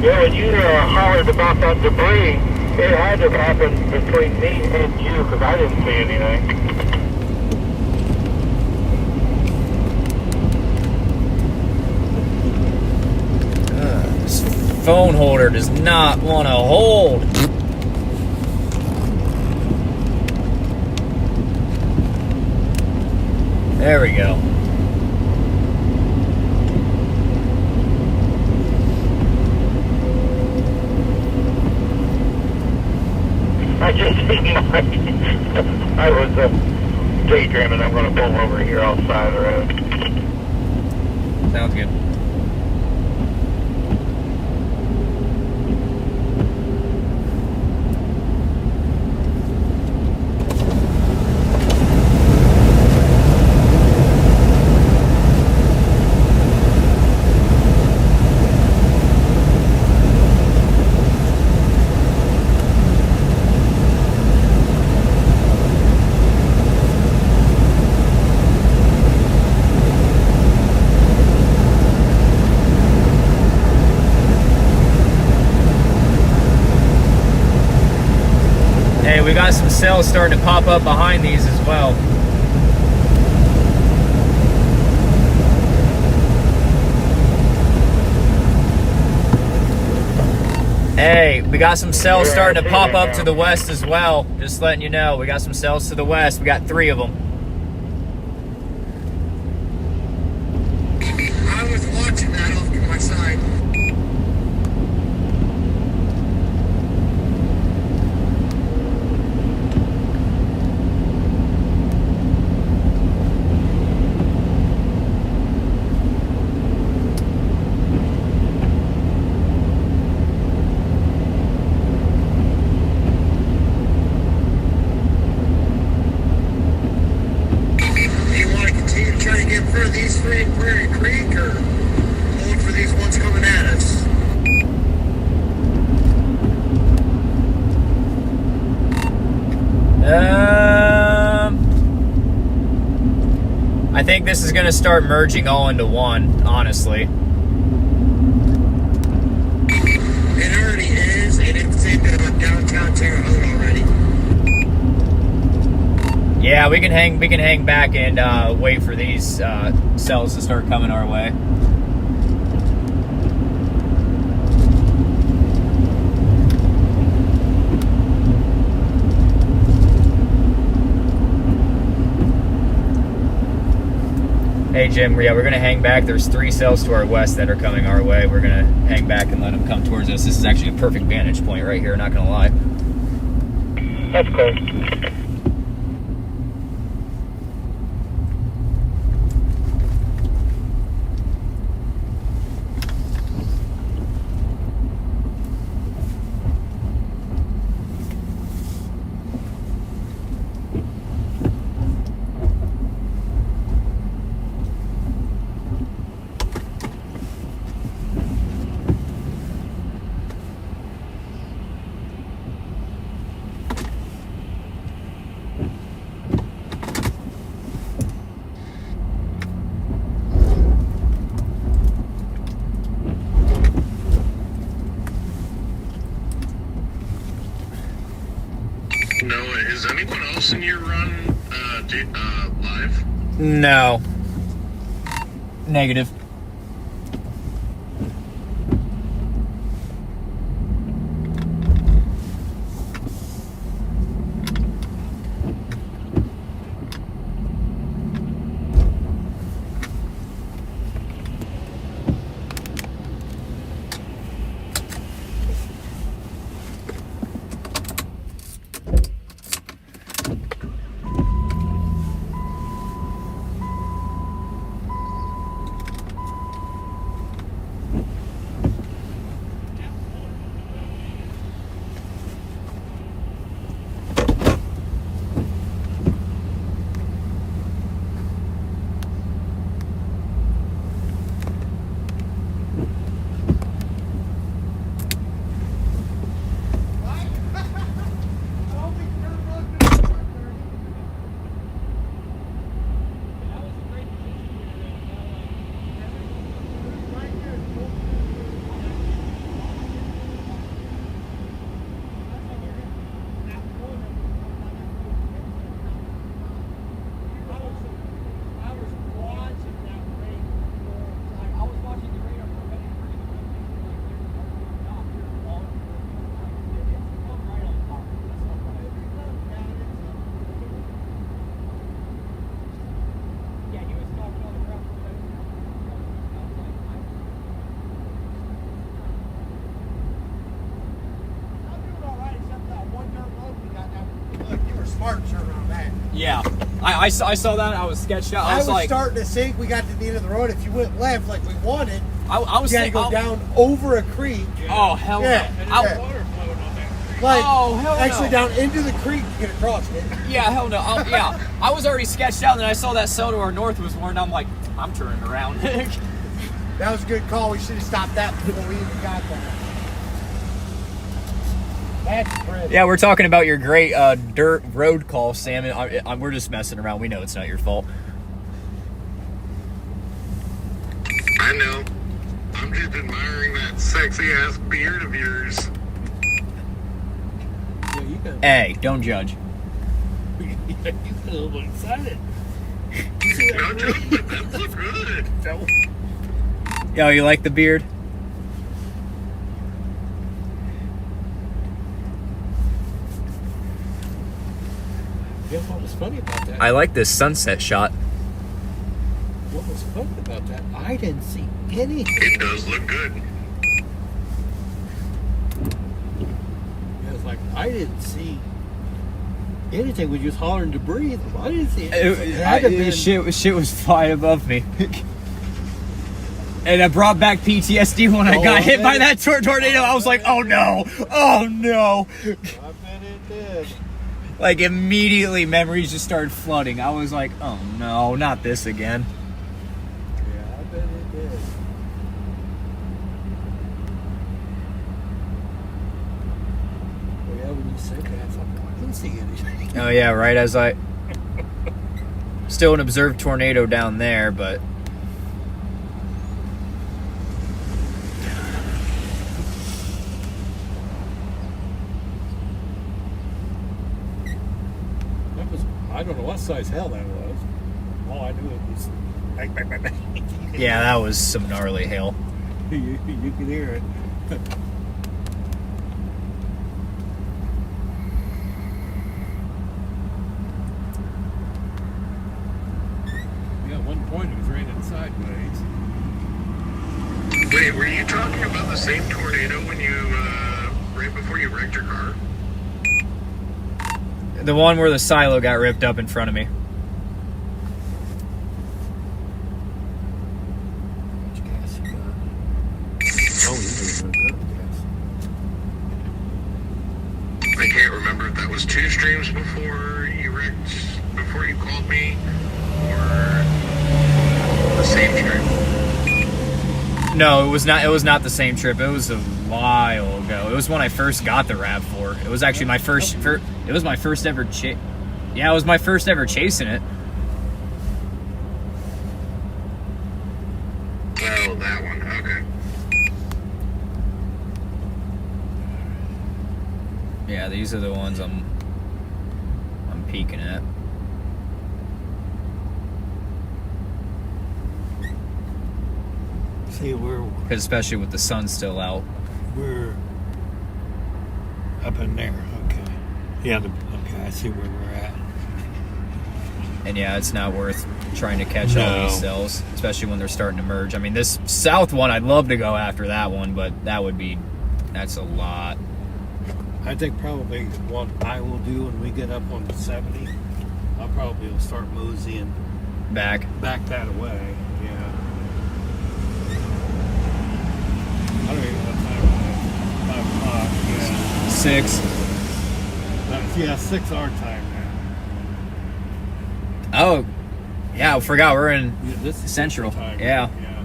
Yeah, when you hollered about that debris, it had to happen between me and you because I didn't see anything. This phone holder does not want to hold. There we go. I just I was daydreaming. I'm going to pull over here outside the road. Sounds good. We got some cells starting to pop up behind these as well. Hey, we got some cells starting to pop up to the west as well. Just letting you know, we got some cells to the west. We got 3 of them. I was watching that off to my side. These 3 in Prairie Creek or hold for these ones coming at us? I think this is going to start merging all into one, honestly. It already is, and it's in downtown Terre Haute already. Yeah, we can hang back and wait for these cells to start coming our way. Hey Jim, yeah, we're gonna hang back. There's 3 cells to our west that are coming our way. We're gonna hang back and let them come towards us. This is actually a perfect vantage point right here, not gonna lie. That's cool. Noah, is anyone else in your run live? No. Negative. Yeah, I saw that. I was sketched out. I was like, starting to sink. We got to the end of the road. If you went left like we wanted, I was you got to go down over a creek. Oh hell Yeah, no! yeah. Water flowing on that. Like, Oh, hell no. actually down into the creek to get across it. Yeah, hell no. Yeah, I was already sketched out, and then I saw that cell to our north was warned. I'm like, I'm turning around. That was a good call. We should have stopped that before we even got there. That's pretty. Yeah, we're talking about your great dirt road call, Sam. And we're just messing around. We know it's not your fault. I know. I'm just admiring that sexy ass beard of yours. Yeah, you got Hey, don't judge. you got a little bit excited. No joke, but that looks good. Yo, you like the beard? Yeah, what was funny about that? I like this sunset shot. What was funny about that? I didn't see anything. It does look good. It was like I didn't see anything. We just hollering to breathe. I didn't see it. It had to be Shit was flying above me. And I brought back PTSD when I got hit by that tornado. I was like, oh no, oh no. I bet it did. Like immediately memories just started flooding. I was like, oh no, not this again. Yeah, I bet it did. Well, yeah, when you said that, I thought, I didn't see anything. Oh yeah, right as I... Still an observed tornado down there, but... That was, I don't know what size hell that was. All I knew it was bang, bang, bang, bang. Yeah, that was some gnarly hail. you could hear it. Yeah, one point, it was raining sideways. Wait, were you talking about the same tornado when you, right before you wrecked your car? The one where the silo got ripped up in front of me. Which gas you got? Oh, you didn't got gas. I can't remember if that was 2 streams before you wrecked, before you called me, or the same stream. No, it was not. It was not the same trip. It was a while ago. It was when I first got the RAV4. It was actually my first. It was my first ever chase. Yeah, it was my first ever chasing it. Oh, that one. Okay. Yeah, these are the ones I'm peeking at. See, Because especially with the sun still out. we're up in there. Okay. Yeah. Okay. I see where we're at. And yeah, it's not worth trying to catch all No. these cells, especially when they're starting to merge. I mean, this south one, I'd love to go after that one, but that's a lot. I think probably what I will do when we get up on 70, I'll probably will start moseying Back. that way. Yeah. I don't even know what time it is. 5 o'clock. Yeah. 6. Yeah, 6 our time now. Oh, yeah, I forgot we're in Yeah, this is Central. time. Yeah. Yeah.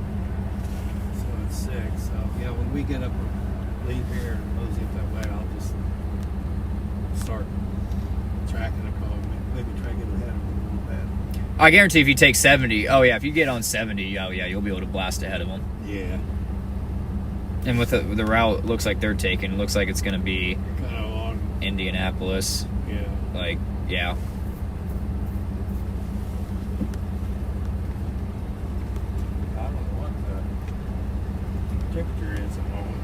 So it's 6. So yeah, when we get up, leave here and mosey up that way, I'll just start tracking a call. Maybe try to get ahead of them a little bit. I guarantee if you take 70, oh yeah, if you get on 70, oh yeah, you'll be able to blast ahead of them. Yeah. And with the route it looks like they're taking, it looks like it's going to be Kind of on. Indianapolis. Yeah. Like, yeah. I don't know what the temperature is at the moment.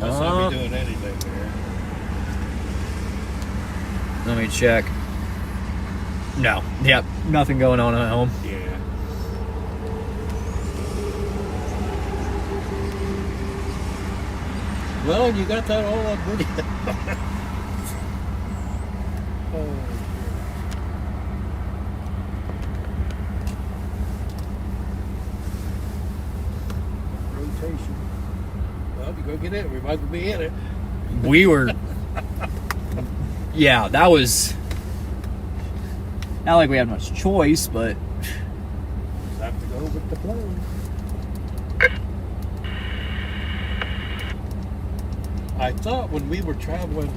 Must not be doing anything there. Let me check. No. Yep. Nothing going on at home. Yeah. Well, you got that all on video. Oh, rotation. Well, you go get it. We might as well be in it. We were. Yeah, that was. Not like we had much choice, but. Just have to go with the flow. I thought when we were traveling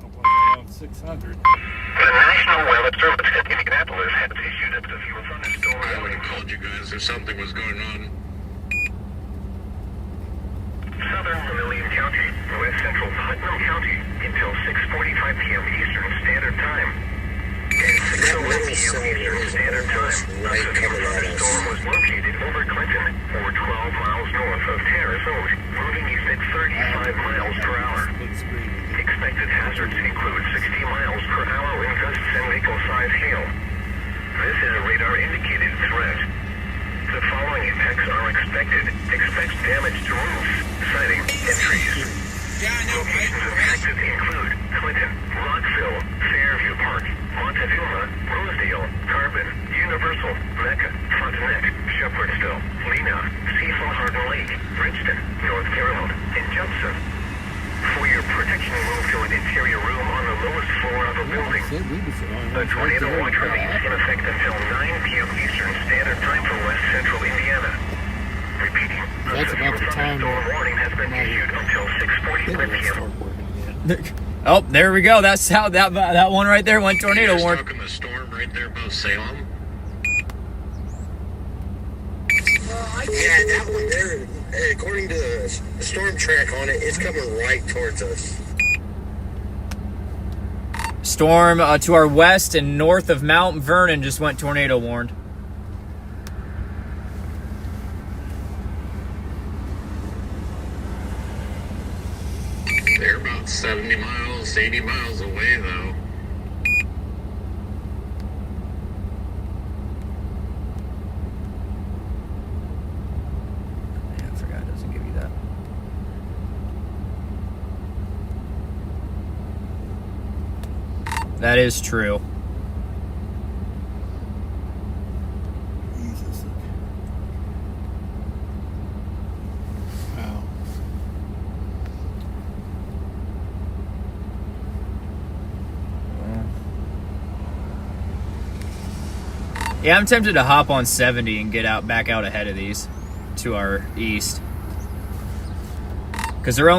on 600. The National Weather Service at Indianapolis has issued a severe thunderstorm I would warning. have called you guys if something was going on. Southern Vermilion County, West Central Putnam County, until 6:45 p.m. Eastern Standard Time. At 6:01 p.m. Eastern Standard Time, a severe thunderstorm was located over Clinton, or 12 miles north of Terrace Road, moving east at 35 miles per hour. Expected hazards include 60 miles per hour wind gusts and vehicle-sized hail. This is a radar-indicated threat. The following impacts are expected. Expect damage to roofs, siding, and trees. Locations affected include Clinton, Rockville, Fairview Park, Montezuma, Rosedale, Carbon, Universal, Mecca, Frontenac, Shepherdsville, Lena, Cecil Hardin Lake, Bridgeton, North Carolina, and Judson. For your protection, move to an interior room on the lowest floor of a building. The tornado watch remains in effect until 9 p.m. Eastern Standard Time for West Central Indiana. Repeating, That's about the time storm warning has been issued until 6:45 p.m. Oh, there we go. That's how that one right there went tornado You're warn. stuck in the storm right there above Salem. Yeah, that one there, according to the storm track on it, it's coming right towards us. Storm to our west and north of Mount Vernon just went tornado warned. They're about 70 miles, 80 miles away, though. That is true. Jesus. Wow. Yeah, I'm tempted to hop on 70 and get back out ahead of these to our east. Because they're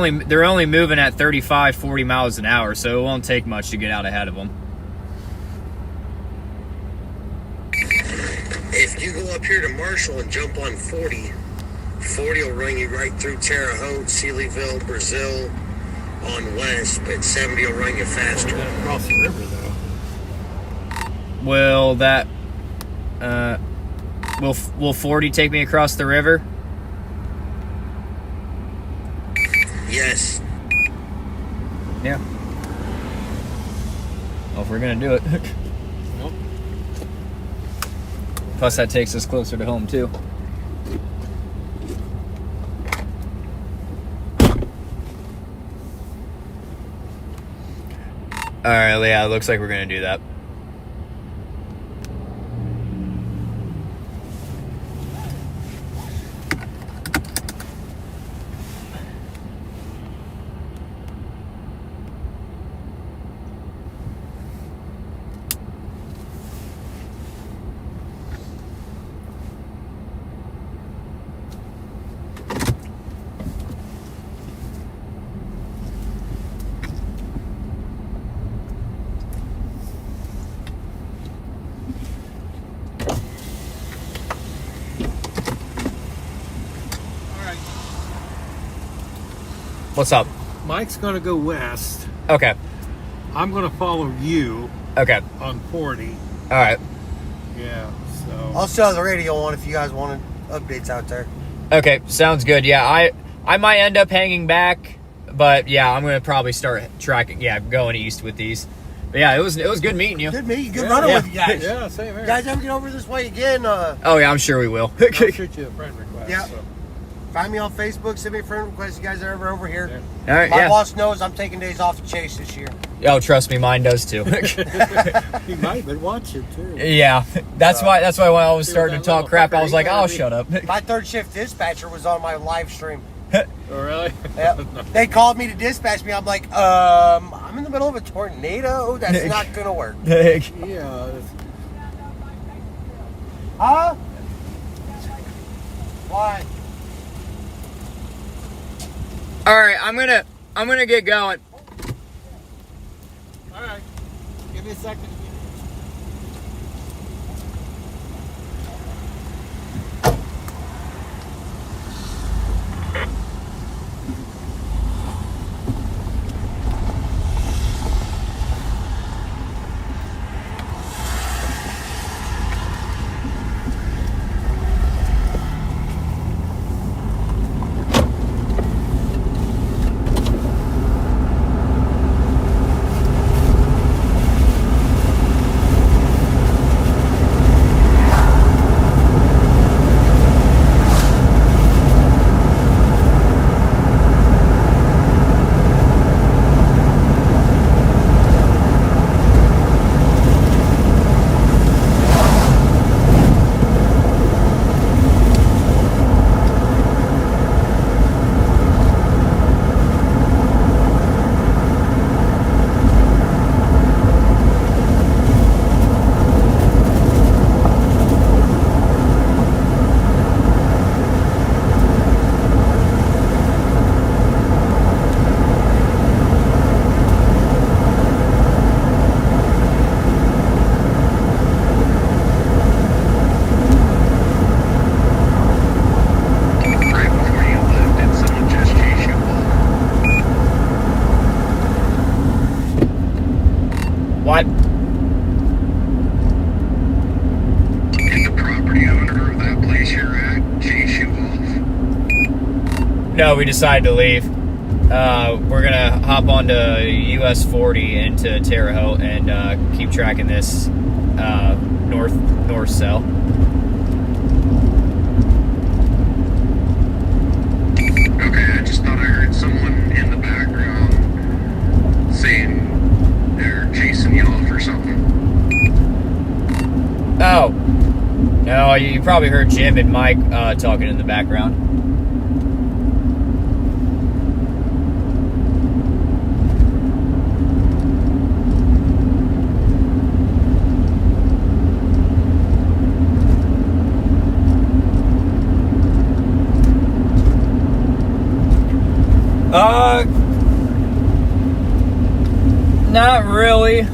only moving at 35, 40 miles an hour, so it won't take much to get out ahead of them. If you go up here to Marshall and jump on 40, 40 will run you right through Terre Haute, Sealyville, Brazil, on west, but 70 will run you faster. Across the river, though. Will that... will 40 take me across the river? Yes. Yeah. Well, if we're gonna do it. Nope. Plus that takes us closer to home too. Alright, yeah, it looks like we're gonna do that. What's up? Mike's going to go west. Okay. I'm going to follow you Okay. on 40. Alright. Yeah, so... I'll still have the radio on if you guys want updates out there. Okay, sounds good. Yeah, I might end up hanging back, but yeah, I'm gonna probably start tracking. Yeah, going east with these. But yeah, it was good meeting you. Good meeting. Good running with you guys. Yeah, same here. You guys ever get over this way again? Oh yeah, I'm sure we will. I'll shoot you a friend request. Yeah. So. Find me on Facebook. Send me a friend request. You guys are ever over here? All right, My yeah. boss knows I'm taking days off to chase this year. Oh, trust me, mine does too. He might have been watching too. Yeah, that's why when I was See starting what to that talk little crap, I fucker was like, he "Oh, gotta be- shut up." My third shift dispatcher was on my live stream. Oh, really? Yep. They called me to dispatch me. I'm like, I'm in the middle of a tornado. That's not gonna work. Yeah. Huh? Why? All right, I'm gonna get going. All right. Give me a second. Right before you left, did someone just chase you off? What? Did the property owner of that place you're at chase you off? No, we decided to leave. We're gonna hop onto US 40 into Terre Haute and keep tracking this north south. Okay, I just thought I heard someone in the background saying they're chasing you off or you probably heard Jim and Mike talking in the background. Not really.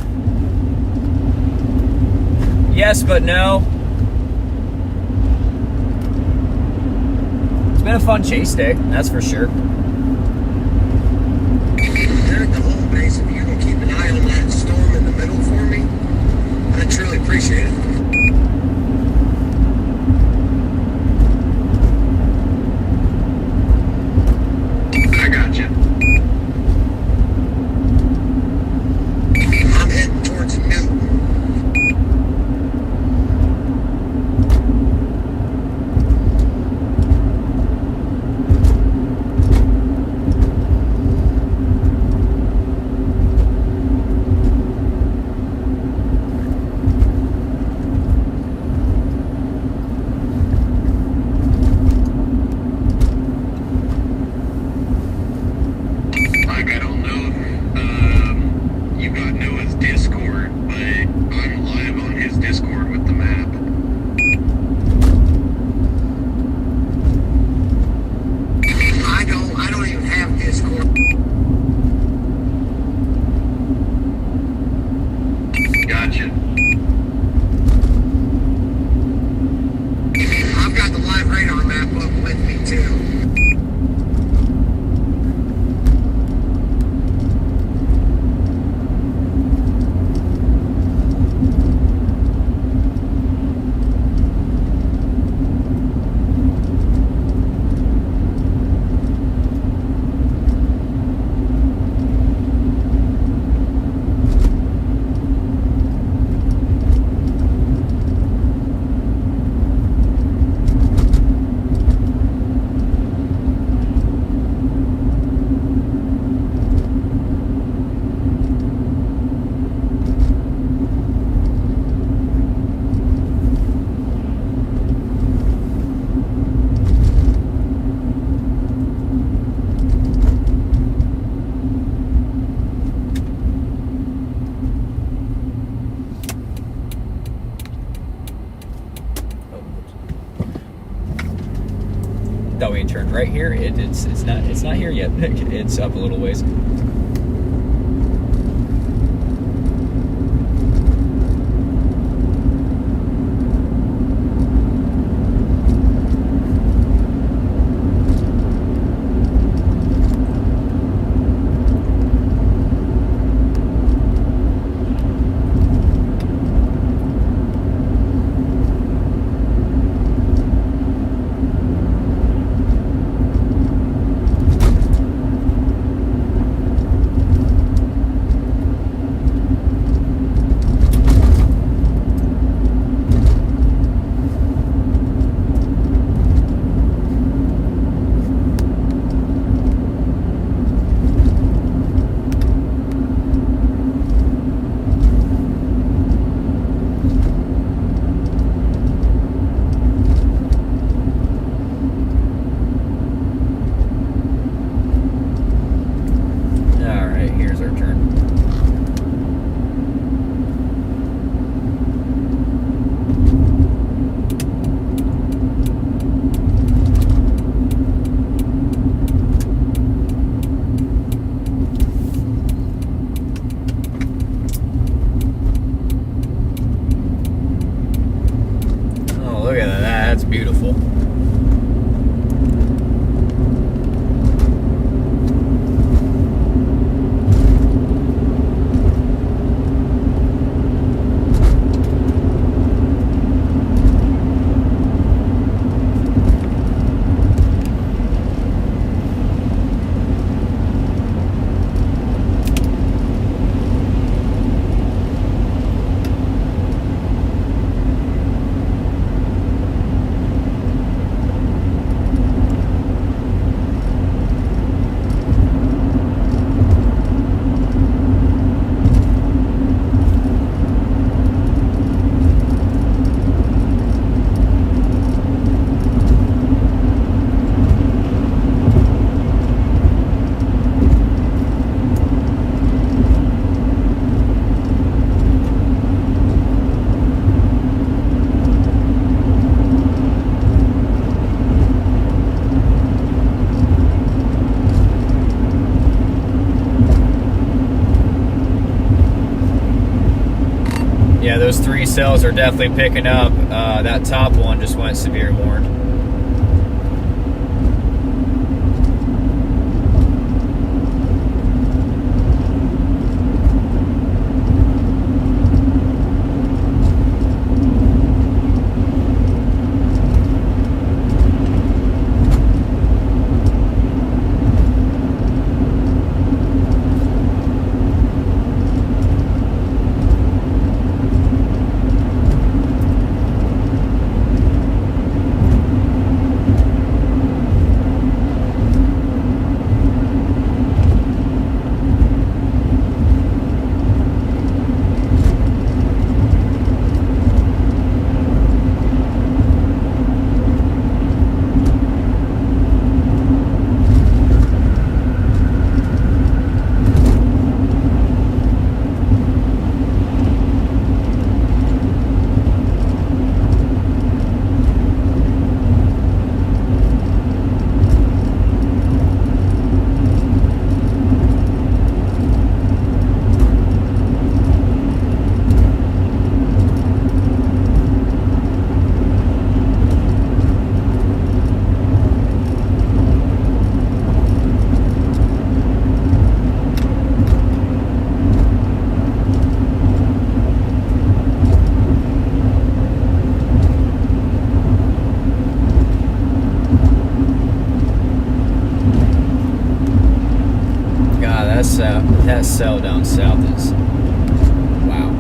Yes, but no. It's been a fun chase day, that's for sure. There at the home base, if you can keep an eye on that storm in the middle for me, I'd truly appreciate it. I got you. I'm heading towards Newton. Like, I don't know if you got Noah's Discord, but I'm live on his Discord with the map. I don't even have Discord. Gotcha. I've got the live radar map up with me too. Thought we turned right here. It's not here yet. It's up a little ways. Beautiful. Yeah, those 3 cells are definitely picking up. That top one just went severe warned. That cell down south is wow.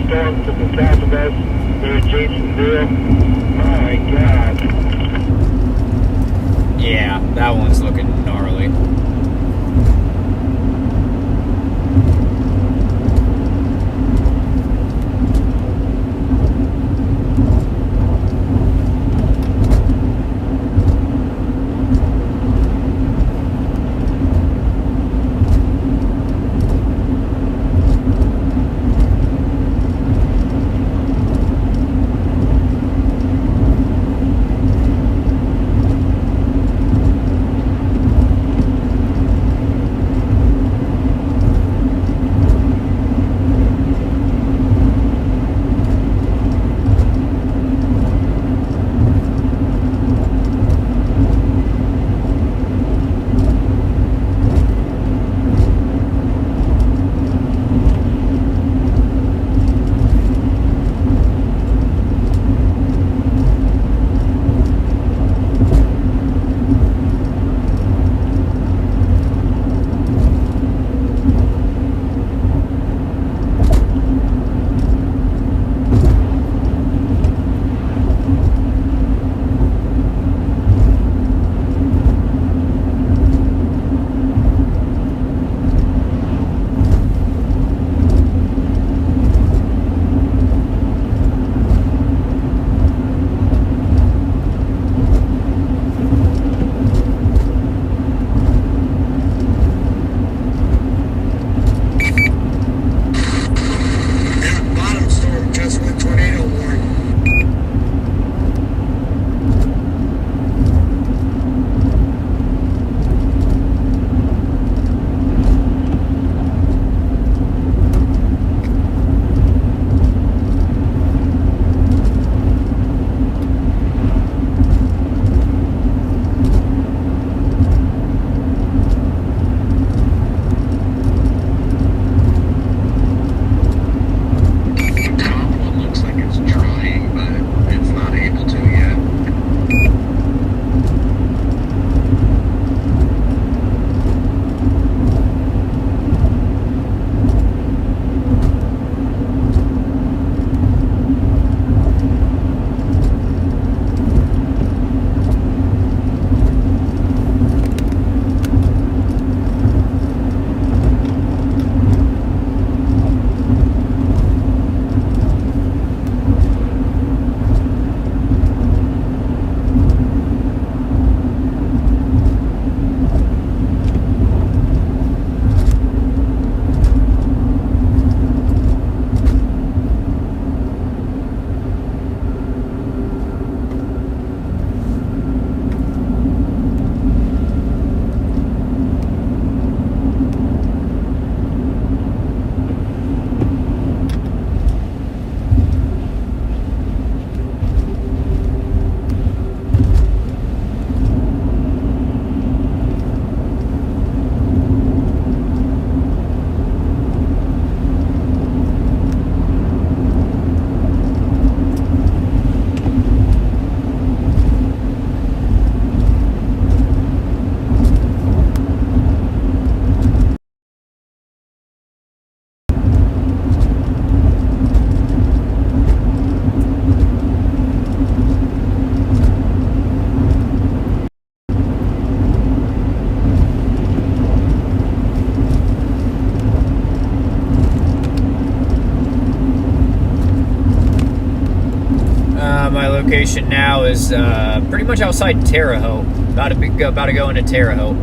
storm to the south of us near Jasonville. My God. Yeah, that one's looking gnarly. location now is pretty much outside Terre Haute. About to go into Terre Haute.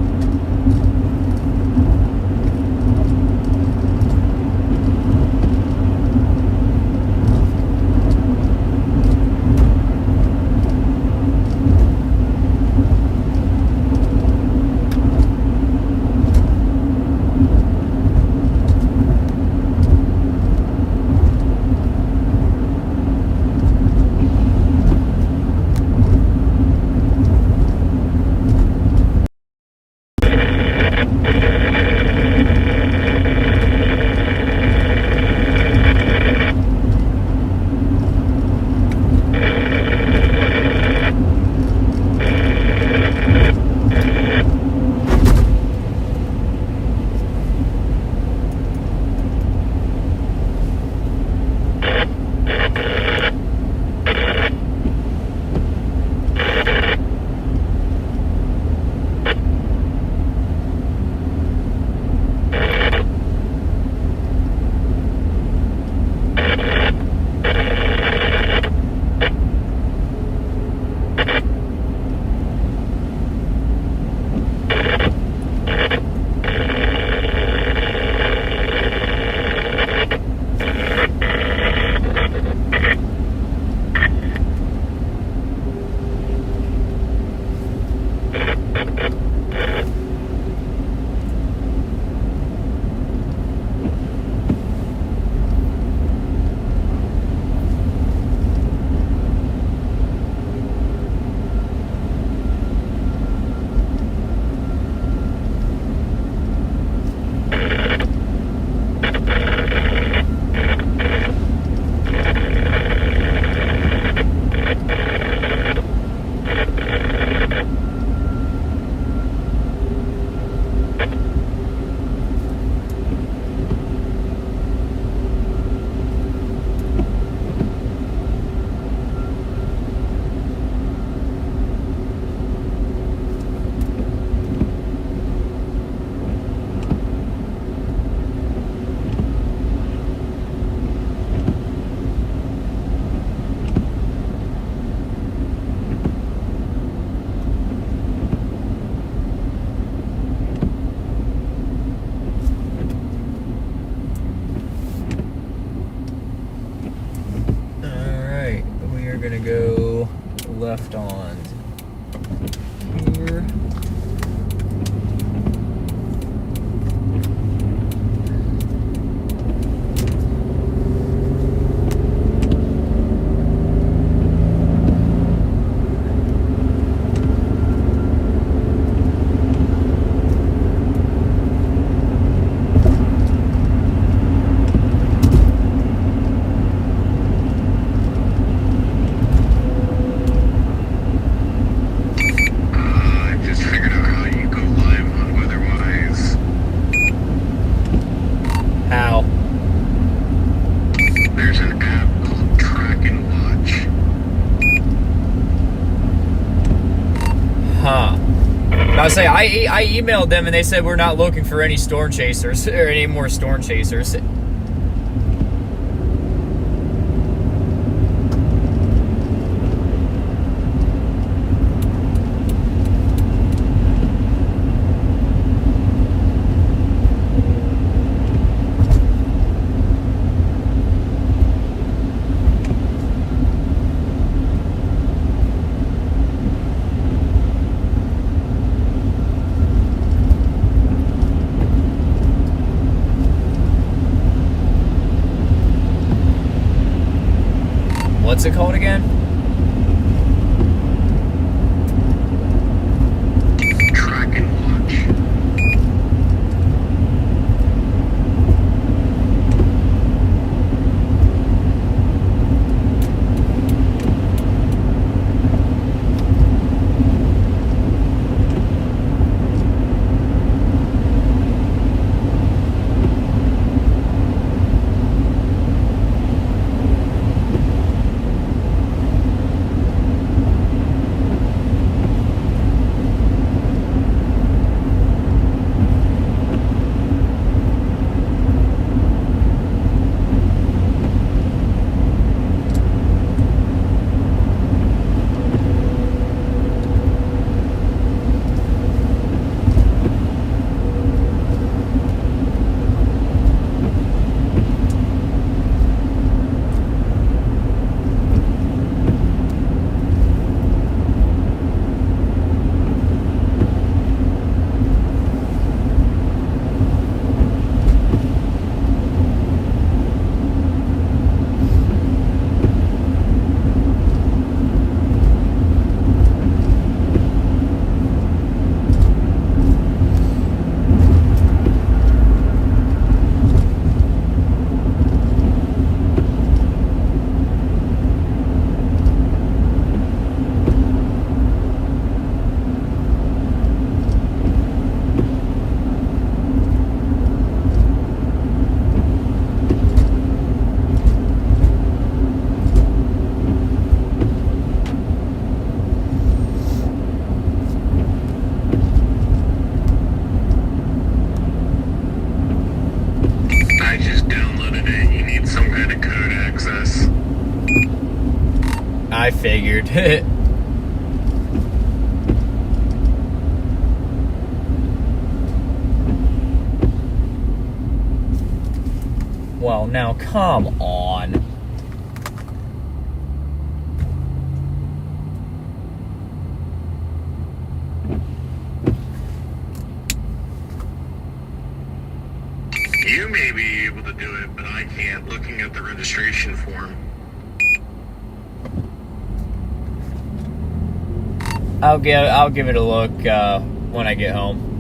Gonna go left on here. I emailed them and they said we're not looking for any storm chasers or any more storm chasers. What's it called again? Track and watch. I figured. Well, now come on. You may be able to do it, but I can't, looking at the registration form. I'll give it a look when I get home.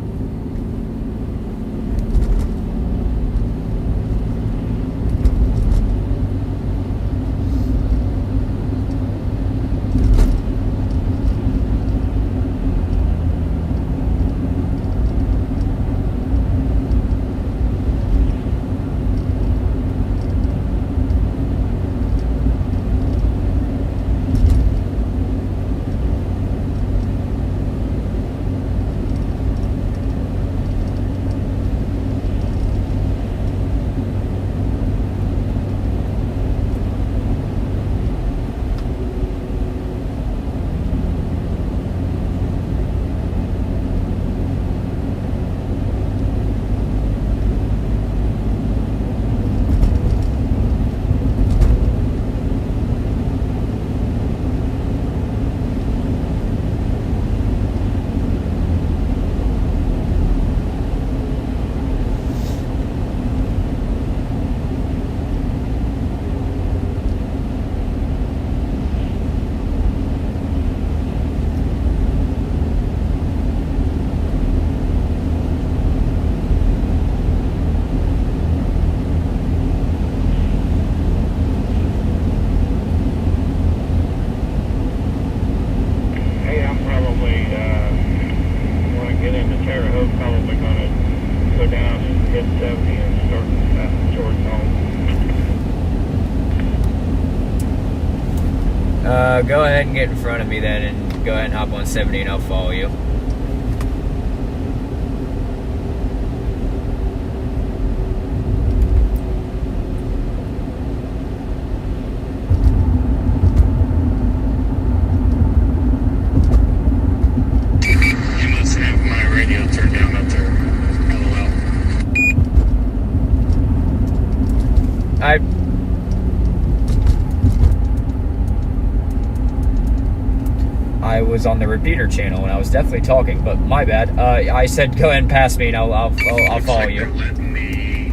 Go ahead and get in front of me then, and go ahead and hop on 70 and I'll follow you. You must have my radio turned down up there. LOL. I was on the repeater channel and I was definitely talking, but my bad. I said go ahead and pass me and I'll follow you. They're letting the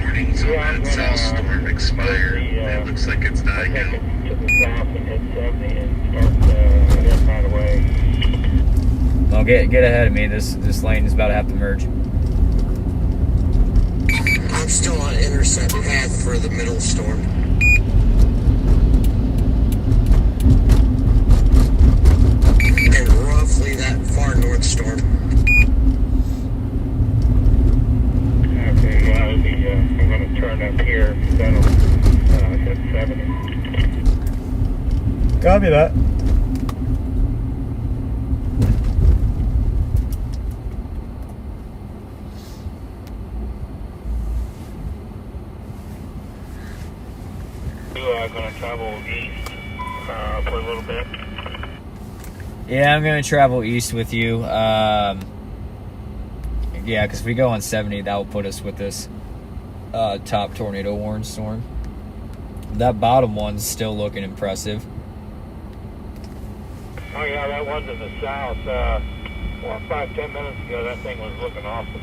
warnings on that south storm expire. It looks like it's dying out. To the south and hit 70 and start heading right away. Well, get ahead of me. This lane is about to have to merge. I'm still on intercept path for the middle storm. And roughly that far north storm. Okay, I'm going to turn up here. That'll hit 70. Copy that. Going to travel east for a little bit. Yeah, I'm going to travel east with you. Yeah, because if we go on 70, that will put us with this top tornado warning storm. That bottom one's still looking impressive. Oh yeah, that one's in the south. 5-10 minutes ago, that thing was looking awesome.